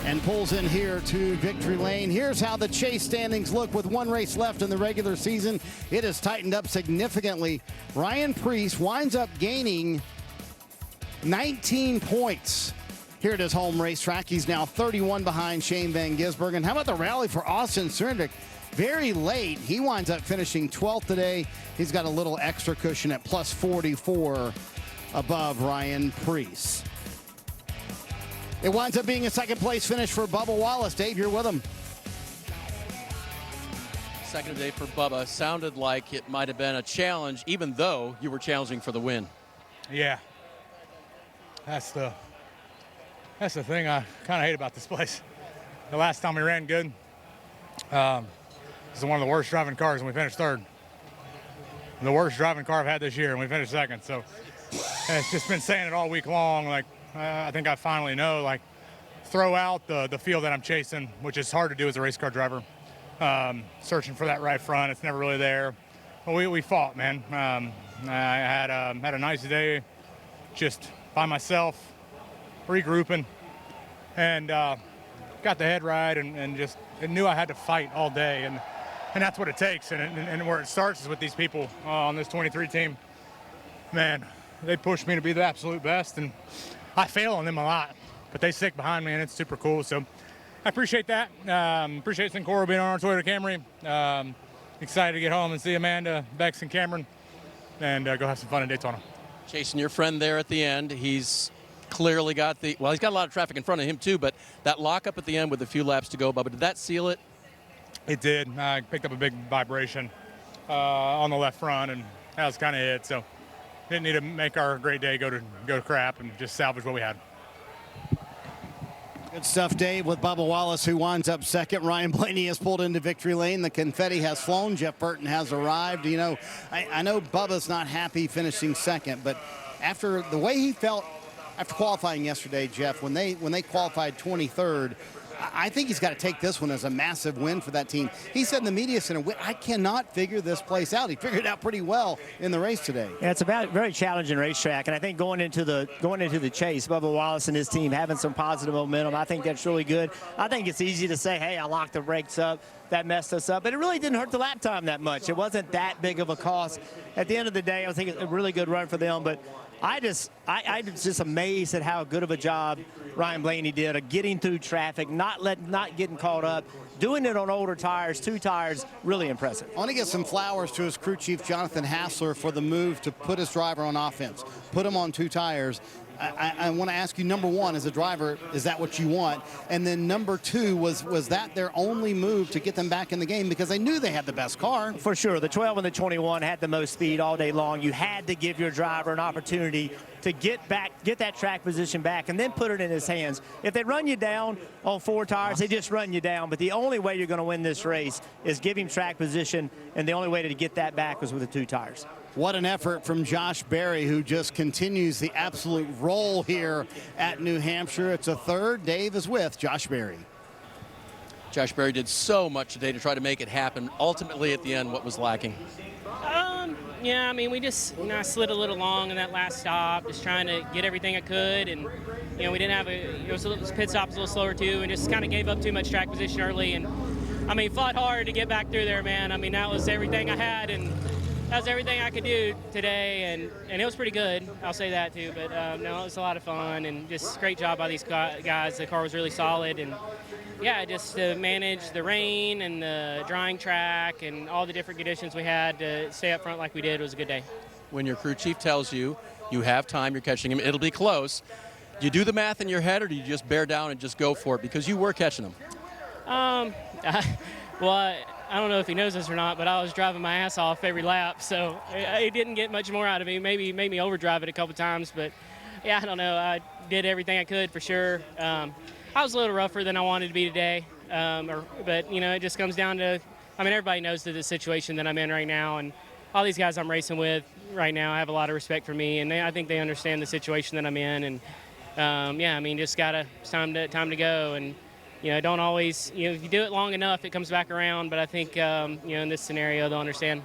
and pulls in here to victory lane. Here's how the chase standings look with 1 race left in the regular season. It has tightened up significantly. Ryan Preece winds up gaining 19 points here at his home racetrack. He's now 31 behind Shane Van Gisbergen. How about the rally for Austin Cindric? Very late. He winds up finishing 12th today. He's got a little extra cushion at plus 44 above Ryan Preece. It winds up being a 2nd place finish for Bubba Wallace. Dave, you're with him. 2nd day for Bubba. Sounded like it might have been a challenge, even though you were challenging for the win. Yeah. That's the thing I kind of hate about this place. The last time we ran good, this is one of the worst driving cars, and we finished 3rd. The worst driving car I've had this year, and we finished 2nd. So it's just been saying it all week long. Like, I think I finally know, like, throw out the field that I'm chasing, which is hard to do as a race car driver. Searching for that right front, it's never really there. But we fought, man. I had a nice day, just by myself, regrouping, and got the head right, and just knew I had to fight all day. And And that's what it takes. And where it starts is with these people on this 23 team. Man, they push me to be the absolute best, and I fail on them a lot. But they stick behind me, and it's super cool. So I appreciate that. Appreciate Sincoro being on our Toyota Camry. Excited to get home and see Amanda, Bex, and Cameron, and go have some fun in Daytona. Chasing your friend there at the end. He's clearly got he's got a lot of traffic in front of him too, but that lockup at the end with a few laps to go, Bubba, did that seal it? It did. I picked up a big vibration on the left front, and that was kind of it. So didn't need to make our great day go to crap and just salvage what we had. Good stuff, Dave, with Bubba Wallace, who winds up second. Ryan Blaney has pulled into victory lane. The confetti has flown. Jeff Burton has arrived. You know, I know Bubba's not happy finishing second, but after the way he felt after qualifying yesterday, Jeff, when they qualified 23rd, I think he's got to take this one as a massive win for that team. He said in the media center, I cannot figure this place out. He figured it out pretty well in the race today. Yeah, it's a very challenging racetrack, and I think going into the chase, Bubba Wallace and his team having some positive momentum, I think that's really good. I think it's easy to say, hey, I locked the brakes up. That messed us up, but it really didn't hurt the lap time that much. It wasn't that big of a cost. At the end of the day, I think it's a really good run for them, but I'm just amazed at how good of a job Ryan Blaney did of getting through traffic, not getting caught up, doing it on older tires, 2 tires, really impressive. I want to get some flowers to his crew chief, Jonathan Hassler, for the move to put his driver on offense, put him on 2 tires. I want to ask you, number one, as a driver, is that what you want? And then number 2, was that their only move to get them back in the game because they knew they had the best car? For sure. The 12 and the 21 had the most speed all day long. You had to give your driver an opportunity to get that track position back, and then put it in his hands. If they run you down on 4 tires, they just run you down. But the only way you're going to win this race is give him track position, and the only way to get that back was with the 2 tires. What an effort from Josh Berry, who just continues the absolute roll here at New Hampshire. It's a 3rd. Dave is with Josh Berry. Josh Berry did so much today to try to make it happen. Ultimately, at the end, what was lacking? Yeah, I mean, we just, I slid a little long in that last stop, just trying to get everything I could, and, we didn't have pit stop was a little slower too, and just kind of gave up too much track position early, and, fought hard to get back through there, man. That was everything I had, and that was everything I could do today, and it was pretty good. I'll say that too. But no, it was a lot of fun, and just great job by these guys. The car was really solid, and yeah, just to manage the rain and the drying track and all the different conditions we had to stay up front like we did was a good day. When your crew chief tells you you have time, you're catching him, it'll be close. Do you do the math in your head, or do you just bear down and just go for it because you were catching them? Well, I don't know if he knows this or not, but I was driving my ass off every lap, so it didn't get much more out of me. Maybe made me overdrive it a couple times, but yeah, I don't know. I did everything I could for sure. I was a little rougher than I wanted to be today, but it just comes down to, everybody knows the situation that I'm in right now, and all these guys I'm racing with right now have a lot of respect for me, and I think they understand the situation that I'm in, and just it's time to go, and don't always, if you do it long enough, it comes back around. But I think, in this scenario, they'll understand.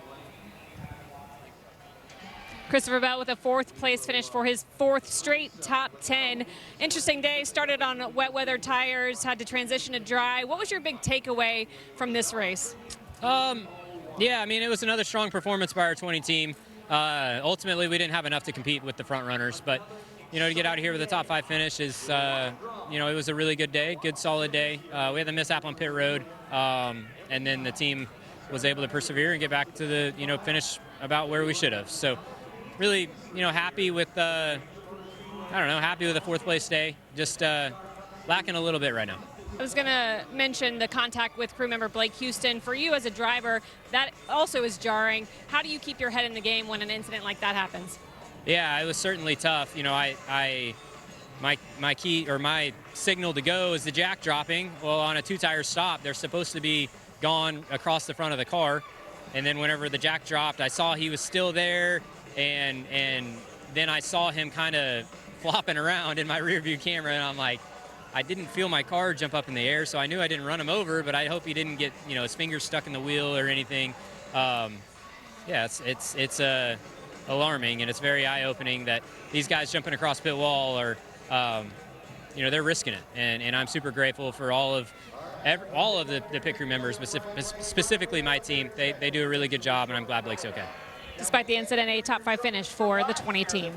Christopher Bell with a 4th place finish for his 4th straight top 10. Interesting day. Started on wet weather tires, had to transition to dry. What was your big takeaway from this race? Yeah, it was another strong performance by our 20 team. Ultimately, we didn't have enough to compete with the front runners, but to get out of here with a top 5 finish is, it was a really good day, good solid day. We had the mishap on pit road, and then the team was able to persevere and get back to the, finish about where we should have. So really, happy with, happy with a 4th place day, just lacking a little bit right now. I was going to mention the contact with crew member Blake Houston. For you as a driver, that also is jarring. How do you keep your head in the game when an incident like that happens? Yeah, it was certainly tough. My key or my signal to go is the jack dropping. Well, on a 2-tire stop, they're supposed to be gone across the front of the car. And then whenever the jack dropped, I saw he was still there, and then I saw him kind of flopping around in my rearview camera, and I'm like, I didn't feel my car jump up in the air, so I knew I didn't run him over, but I hope he didn't get his fingers stuck in the wheel or anything. Yeah, it's alarming, and it's very eye-opening that these guys jumping across pit wall are, they're risking it, and I'm super grateful for all of all of the pit crew members, specifically my team, they do a really good job, and I'm glad Blake's okay. Despite the incident, a top 5 finish for the 20 team.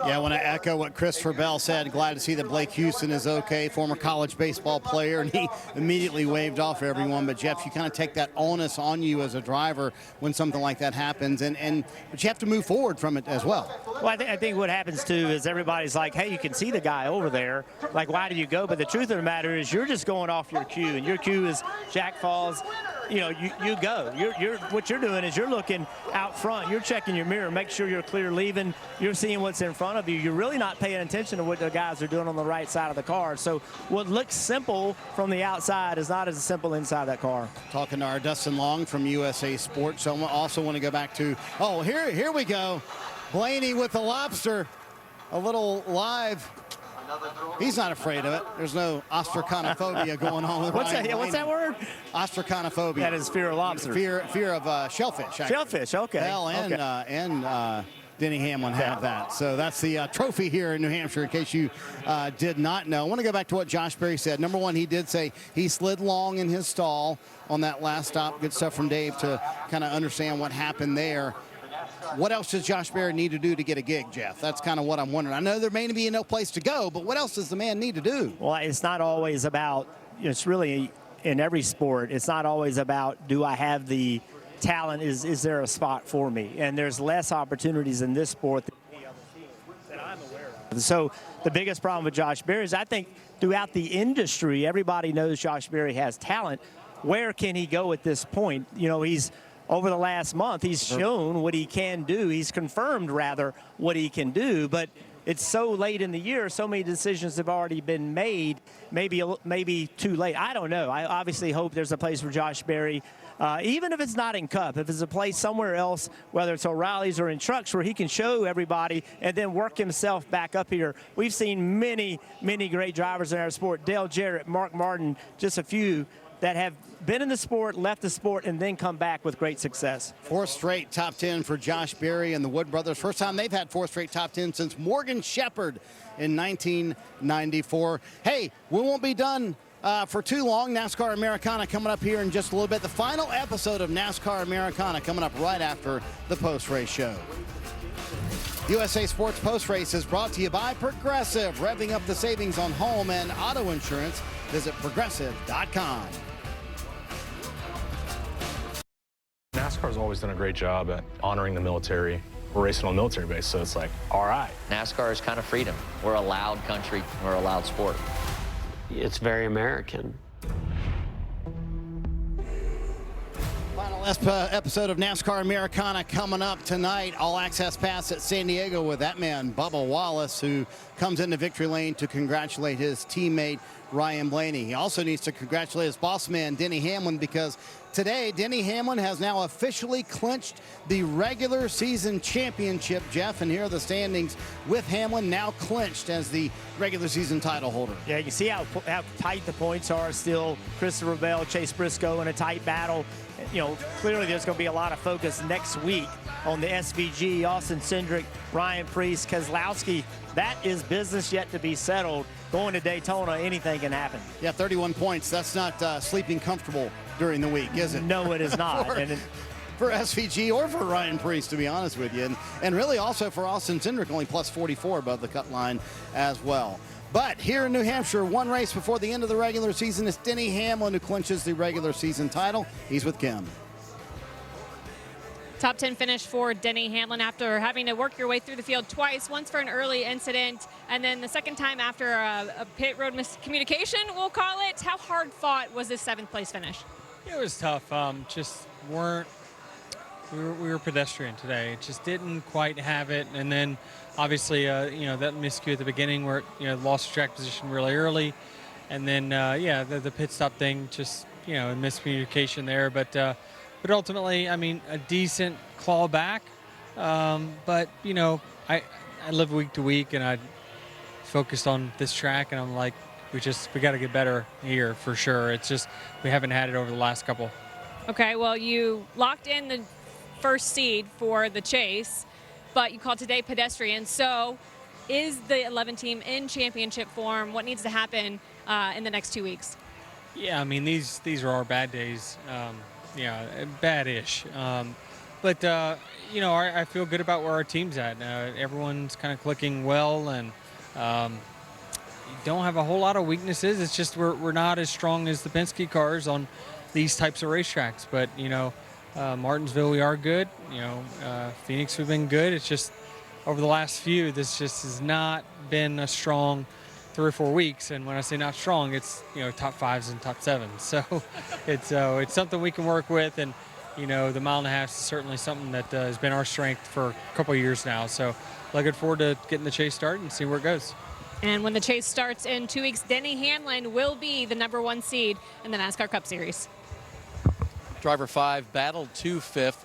Yeah, I want to echo what Christopher Bell said. Glad to see that Blake Houston is okay, former college baseball player, and he immediately waved off everyone. But Jeff, you kind of take that onus on you as a driver when something like that happens, but you have to move forward from it as well. Well, I think what happens too is everybody's like, hey, you can see the guy over there. Like, why do you go? But the truth of the matter is you're just going off your cue, and your cue is Jack Falls. You know, you go. What you're doing is you're looking out front. You're checking your mirror, make sure you're clear leaving. You're seeing what's in front of you. You're really not paying attention to what the guys are doing on the right side of the car. So what looks simple from the outside is not as simple inside that car. Talking to our Dustin Long from USA Sports. So I also want to go back to, here we go. Blaney with the lobster. A little live. He's not afraid of it. There's no ostraconophobia going on with What's that word? Ostraconophobia. That is fear of lobster. Fear of shellfish. Actually. Shellfish, okay. Well, and Denny Hamlin had that. So that's the trophy here in New Hampshire, in case you did not know. I want to go back to what Josh Berry said. Number one, he did say he slid long in his stall on that last stop. Good stuff from Dave to kind of understand what happened there. What else does Josh Berry need to do to get a gig, Jeff? That's kind of what I'm wondering. I know there may be no place to go, but what else does the man need to do? Well, it's not always about, it's really in every sport, it's not always about, do I have the talent, is there a spot for me? And there's less opportunities in this sport than any other team that I'm aware of. So the biggest problem with Josh Berry is I think throughout the industry, everybody knows Josh Berry has talent. Where can he go at this point? You know, over the last month, he's shown what he can do. He's confirmed, rather, what he can do. But it's so late in the year, so many decisions have already been made, maybe too late. I don't know. I obviously hope there's a place for Josh Berry, even if it's not in Cup, if it's a place somewhere else, whether it's O'Reilly's or in trucks, where he can show everybody and then work himself back up here. We've seen many, many great drivers in our sport. Dale Jarrett, Mark Martin, just a few that have been in the sport, left the sport, and then come back with great success. 4th straight top 10 for Josh Berry and the Wood brothers. First time they've had 4 straight top 10 since Morgan Shepherd in 1994. Hey, we won't be done for too long. NASCAR Americana coming up here in just a little bit. The final episode of NASCAR Americana coming up right after the post-race show. USA Sports Post Race is brought to you by Progressive, revving up the savings on home and auto insurance. Visit progressive.com. NASCAR's always done a great job at honoring the military. We're racing on a military base, so it's like, all right. NASCAR is kind of freedom. We're a loud country. We're a loud sport. It's very American. Final episode of NASCAR Americana coming up tonight. All access pass at San Diego with that man, Bubba Wallace, who comes into victory lane to congratulate his teammate, Ryan Blaney. He also needs to congratulate his boss man, Denny Hamlin, because today, Denny Hamlin has now officially clinched the regular season championship, Jeff, and here are the standings with Hamlin now clinched as the regular season title holder. Yeah, you can see how tight the points are still. Christopher Bell, Chase Briscoe in a tight battle. You know, clearly there's going to be a lot of focus next week on the SVG, Austin Cindric, Ryan Preece, Keselowski. That is business yet to be settled. Going to Daytona, anything can happen. Yeah, 31 points. That's not sleeping comfortable during the week, is it? No, it is not. for SVG or for Ryan Preece, to be honest with you. And really also for Austin Cindric, only plus 44 above the cut line as well. But here in New Hampshire, one race before the end of the regular season, is Denny Hamlin, who clinches the regular season title. He's with Kim. Top 10 finish for Denny Hamlin after having to work your way through the field twice, once for an early incident, and then the second time after a pit road miscommunication, we'll call it. How hard fought was this 7th place finish? It was tough. We were pedestrian today. It just didn't quite have it. And then obviously, that miscue at the beginning where it, lost track position really early. And then, the pit stop thing, just, a miscommunication there. But ultimately, I mean, a decent claw back. But, I live week to week and I focused on this track and I'm like, we got to get better here for sure. It's just, we haven't had it over the last couple. Okay, well, you locked in the first seed for the chase, but you called today pedestrian. So is the 11 team in championship form? What needs to happen in the next 2 weeks? Yeah, I mean, these are our bad days. Yeah, bad-ish. But you know, I feel good about where our team's at. Everyone's kind of clicking well, and don't have a whole lot of weaknesses. It's just we're not as strong as the Penske cars on these types of racetracks. But you know, Martinsville we are good. You know, Phoenix we've been good. It's just over the last few, this just has not been a strong 3 or 4 weeks. And when I say not strong, it's, you know, top 5s and top 7s. So it's something we can work with. And you know, the 1.5 miles is certainly something that has been our strength for a couple of years now. So looking forward to getting the chase started and see where it goes. And when the chase starts in 2 weeks, Denny Hamlin will be the #1 seed in the NASCAR Cup Series. Driver 5 battled to 5th.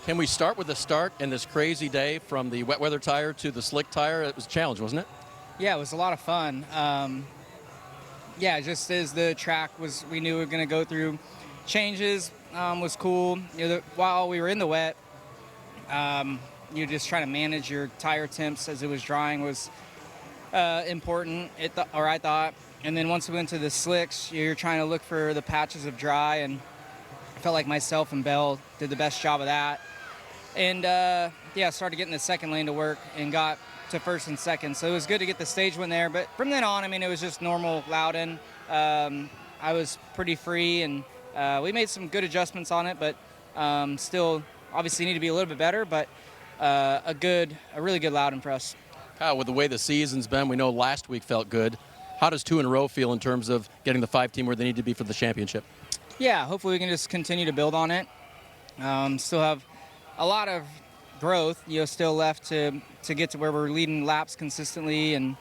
Can we start with the start and this crazy day from the wet weather tire to the slick tire? It was a challenge, wasn't it? Yeah, it was a lot of fun. Yeah, just as the track was, we knew we were going to go through changes, was cool. You know, while we were in the wet, you're just trying to manage your tire temps as it was drying was important, I thought. And then once we went to the slicks, you're trying to look for the patches of dry, and I felt like myself and Bell did the best job of that. And yeah, started getting the second lane to work and got to first and second. So it was good to get the stage win there. But from then on, I mean, it was just normal Loudon. I was pretty free, and we made some good adjustments on it, but still obviously need to be a little bit better, but a really good Loudon for us. Kyle, with the way the season's been, we know last week felt good. How does 2 in a row feel in terms of getting the 5 team where they need to be for the championship? Yeah, hopefully we can just continue to build on it. Still have a lot of growth, you know, still left to get to where we're leading laps consistently and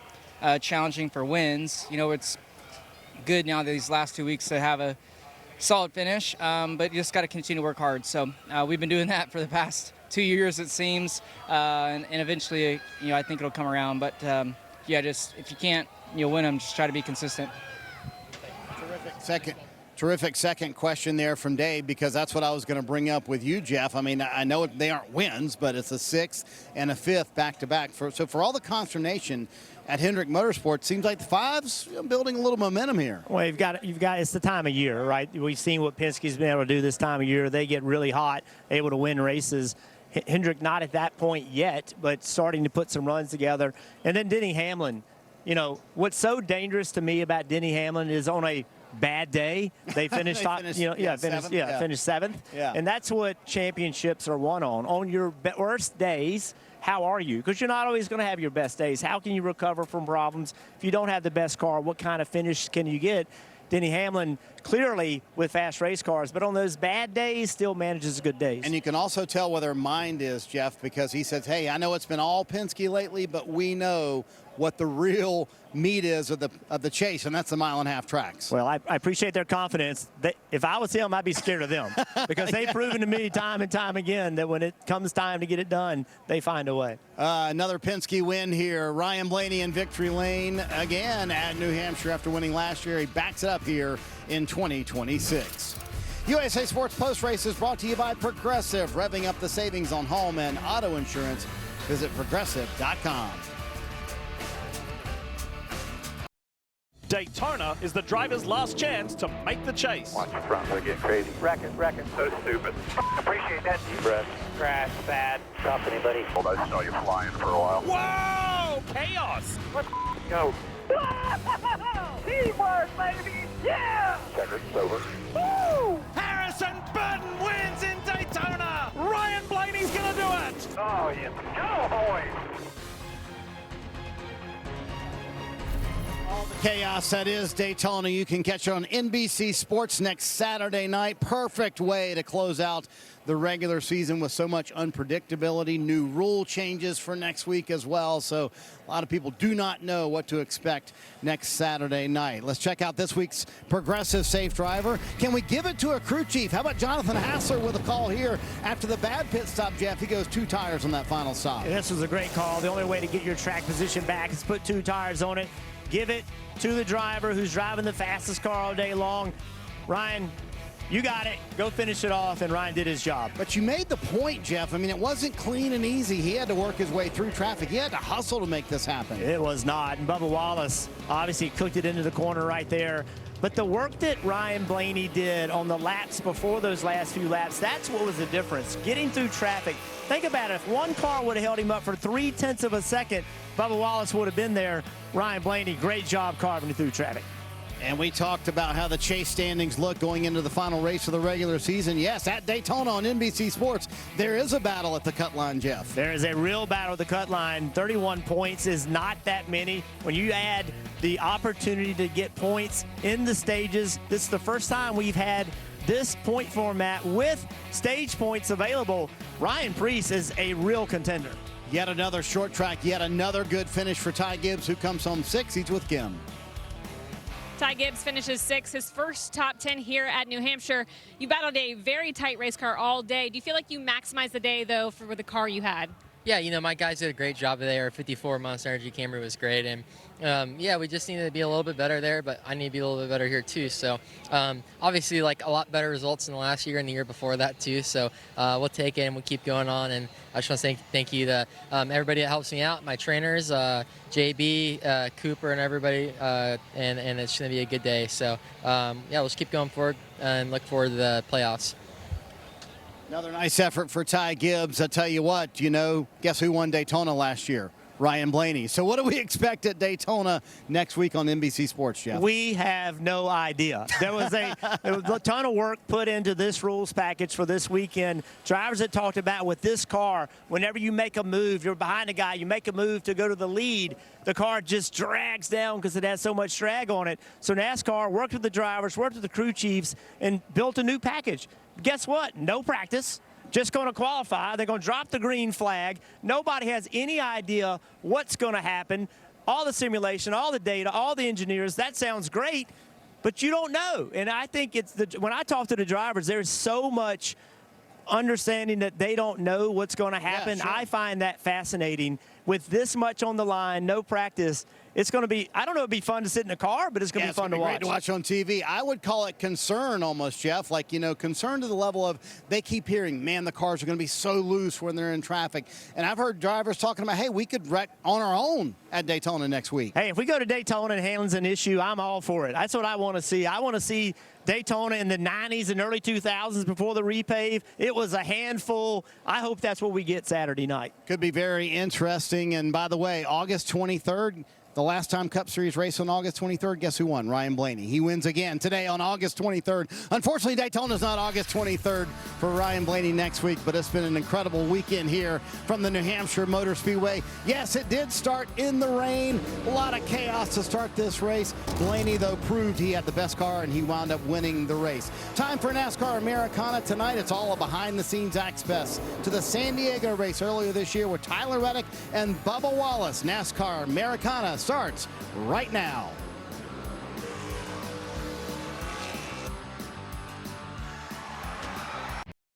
challenging for wins. You know, it's good now these last 2 weeks to have a solid finish, but you just got to continue to work hard. So we've been doing that for the past 2 years, it seems, and eventually, you know, I think it'll come around. But yeah, just if you can't, you know, win them, just try to be consistent. Terrific second question there from Dave, because that's what I was going to bring up with you, Jeff. I mean, I know they aren't wins, but it's a 6th and a 5th back-to-back. So for all the consternation at Hendrick Motorsport, seems like the 5's building a little momentum here. Well, you've got it's the time of year, right? We've seen what Penske's been able to do this time of year. They get really hot, able to win races. Hendrick not at that point yet, but starting to put some runs together. And then Denny Hamlin. You know, what's so dangerous to me about Denny Hamlin is on a bad day, they finished top, finished 7th. Yeah. And that's what championships are won on. On your worst days, how are you? Because you're not always going to have your best days. How can you recover from problems? If you don't have the best car, what kind of finish can you get? Denny Hamlin clearly with fast race cars, but on those bad days still manages good days. And you can also tell where their mind is, Jeff, because he says, hey, I know it's been all Penske lately, but we know what the real meat is of the chase, and that's the 1.5 mile tracks. Well, I appreciate their confidence. If I was him, I'd be scared of them because they've proven to me time and time again that when it comes time to get it done, they find a way. Another Penske win here. Ryan Blaney in victory lane again at New Hampshire after winning last year. He backs it up here in 2026. USA Sports Post Race is brought to you by Progressive, revving up the savings on home and auto insurance. Visit progressive.com. Daytona is the driver's last chance to make the chase. Watch the front, they're getting crazy. Wrecking. So stupid. Appreciate that. Deep breath. Crash, bad. Stop anybody. Well, I saw you flying for a while. Whoa! Chaos! Let's go. Teamwork, baby! Yeah! Checkered, over. Woo! Harrison Burton wins in Daytona! Ryan Blaney's gonna do it! Oh, yeah. Go, boys! All the chaos that is Daytona, you can catch it on NBC Sports next Saturday night. Perfect way to close out the regular season with so much unpredictability. New rule changes for next week as well. So a lot of people do not know what to expect next Saturday night. Let's check out this week's Progressive Safe Driver. Can we give it to a crew chief? How about Jonathan Hassler with a call here after the bad pit stop, Jeff? He goes 2 tires on that final stop. This was a great call. The only way to get your track position back is put 2 tires on it. Give it to the driver who's driving the fastest car all day long. Ryan, you got it, go finish it off, and Ryan did his job. But you made the point, Jeff. I mean, it wasn't clean and easy. He had to work his way through traffic. He had to hustle to make this happen. It was not. And Bubba Wallace obviously cooked it into the corner right there. But the work that Ryan Blaney did on the laps before those last few laps, that's what was the difference. Getting through traffic. Think about it. If one car would have held him up for 0.3 of a second, Bubba Wallace would have been there. Ryan Blaney, great job carving through traffic. And we talked about how the chase standings look going into the final race of the regular season. Yes, at Daytona on NBC Sports, there is a battle at the cut line, Jeff. There is a real battle at the cut line. 31 points is not that many. When you add the opportunity to get points in the stages, this is the first time we've had this point format with stage points available. Ryan Preece is a real contender. Yet another short track, yet another good finish for Ty Gibbs, who comes home 6th. He's with Kim. Ty Gibbs finishes 6th, his first top 10 here at New Hampshire. You battled a very tight race car all day. Do you feel like you maximized the day, though, for the car you had? Yeah, you know, my guys did a great job there. Our 54 Monster Energy Camry was great. And, yeah, we just needed to be a little bit better there, but I need to be a little bit better here, too. So, obviously, like, a lot better results in the last year and the year before that, too. So, we'll take it and we'll keep going on. And I just want to say thank you to everybody that helps me out, my trainers, JB, Cooper, and everybody. And it's going to be a good day. So, yeah, we'll just keep going forward and look forward to the playoffs. Another nice effort for Ty Gibbs. I tell you what, you know, guess who won Daytona last year? Ryan Blaney. So what do we expect at Daytona next week on NBC Sports, Jeff? We have no idea. There was a ton of work put into this rules package for this weekend. Drivers had talked about with this car, whenever you make a move, you're behind a guy, you make a move to go to the lead, the car just drags down because it has so much drag on it. So NASCAR worked with the drivers, worked with the crew chiefs, and built a new package. Guess what? No practice. Just going to qualify. They're going to drop the green flag. Nobody has any idea what's going to happen. All the simulation, all the data, all the engineers, that sounds great, but you don't know. And I think when I talk to the drivers, there's so much understanding that they don't know what's going to happen. Yeah, sure. I find that fascinating. With this much on the line, no practice, it's going to be, I don't know, it'd be fun to sit in a car, but it's going to be fun to watch. Great to watch on TV. I would call it concern almost, Jeff. Like, you know, concern to the level of they keep hearing, man, the cars are going to be so loose when they're in traffic. And I've heard drivers talking about, hey, we could wreck on our own at Daytona next week. Hey, if we go to Daytona and handling's an issue, I'm all for it. That's what I want to see. I want to see Daytona in the 90s and early 2000s before the repave. It was a handful. I hope that's what we get Saturday night. Could be very interesting. And by the way, August 23rd, the last time Cup Series race on August 23rd, guess who won? Ryan Blaney. He wins again today on August 23rd. Unfortunately, Daytona's not August 23rd for Ryan Blaney next week, but it's been an incredible weekend here from the New Hampshire Motor Speedway. Yes, it did start in the rain. A lot of chaos to start this race. Blaney, though, proved he had the best car, and he wound up winning the race. Time for NASCAR Americana tonight. It's all a behind-the-scenes access to the San Diego race earlier this year with Tyler Reddick and Bubba Wallace. NASCAR Americana starts right now.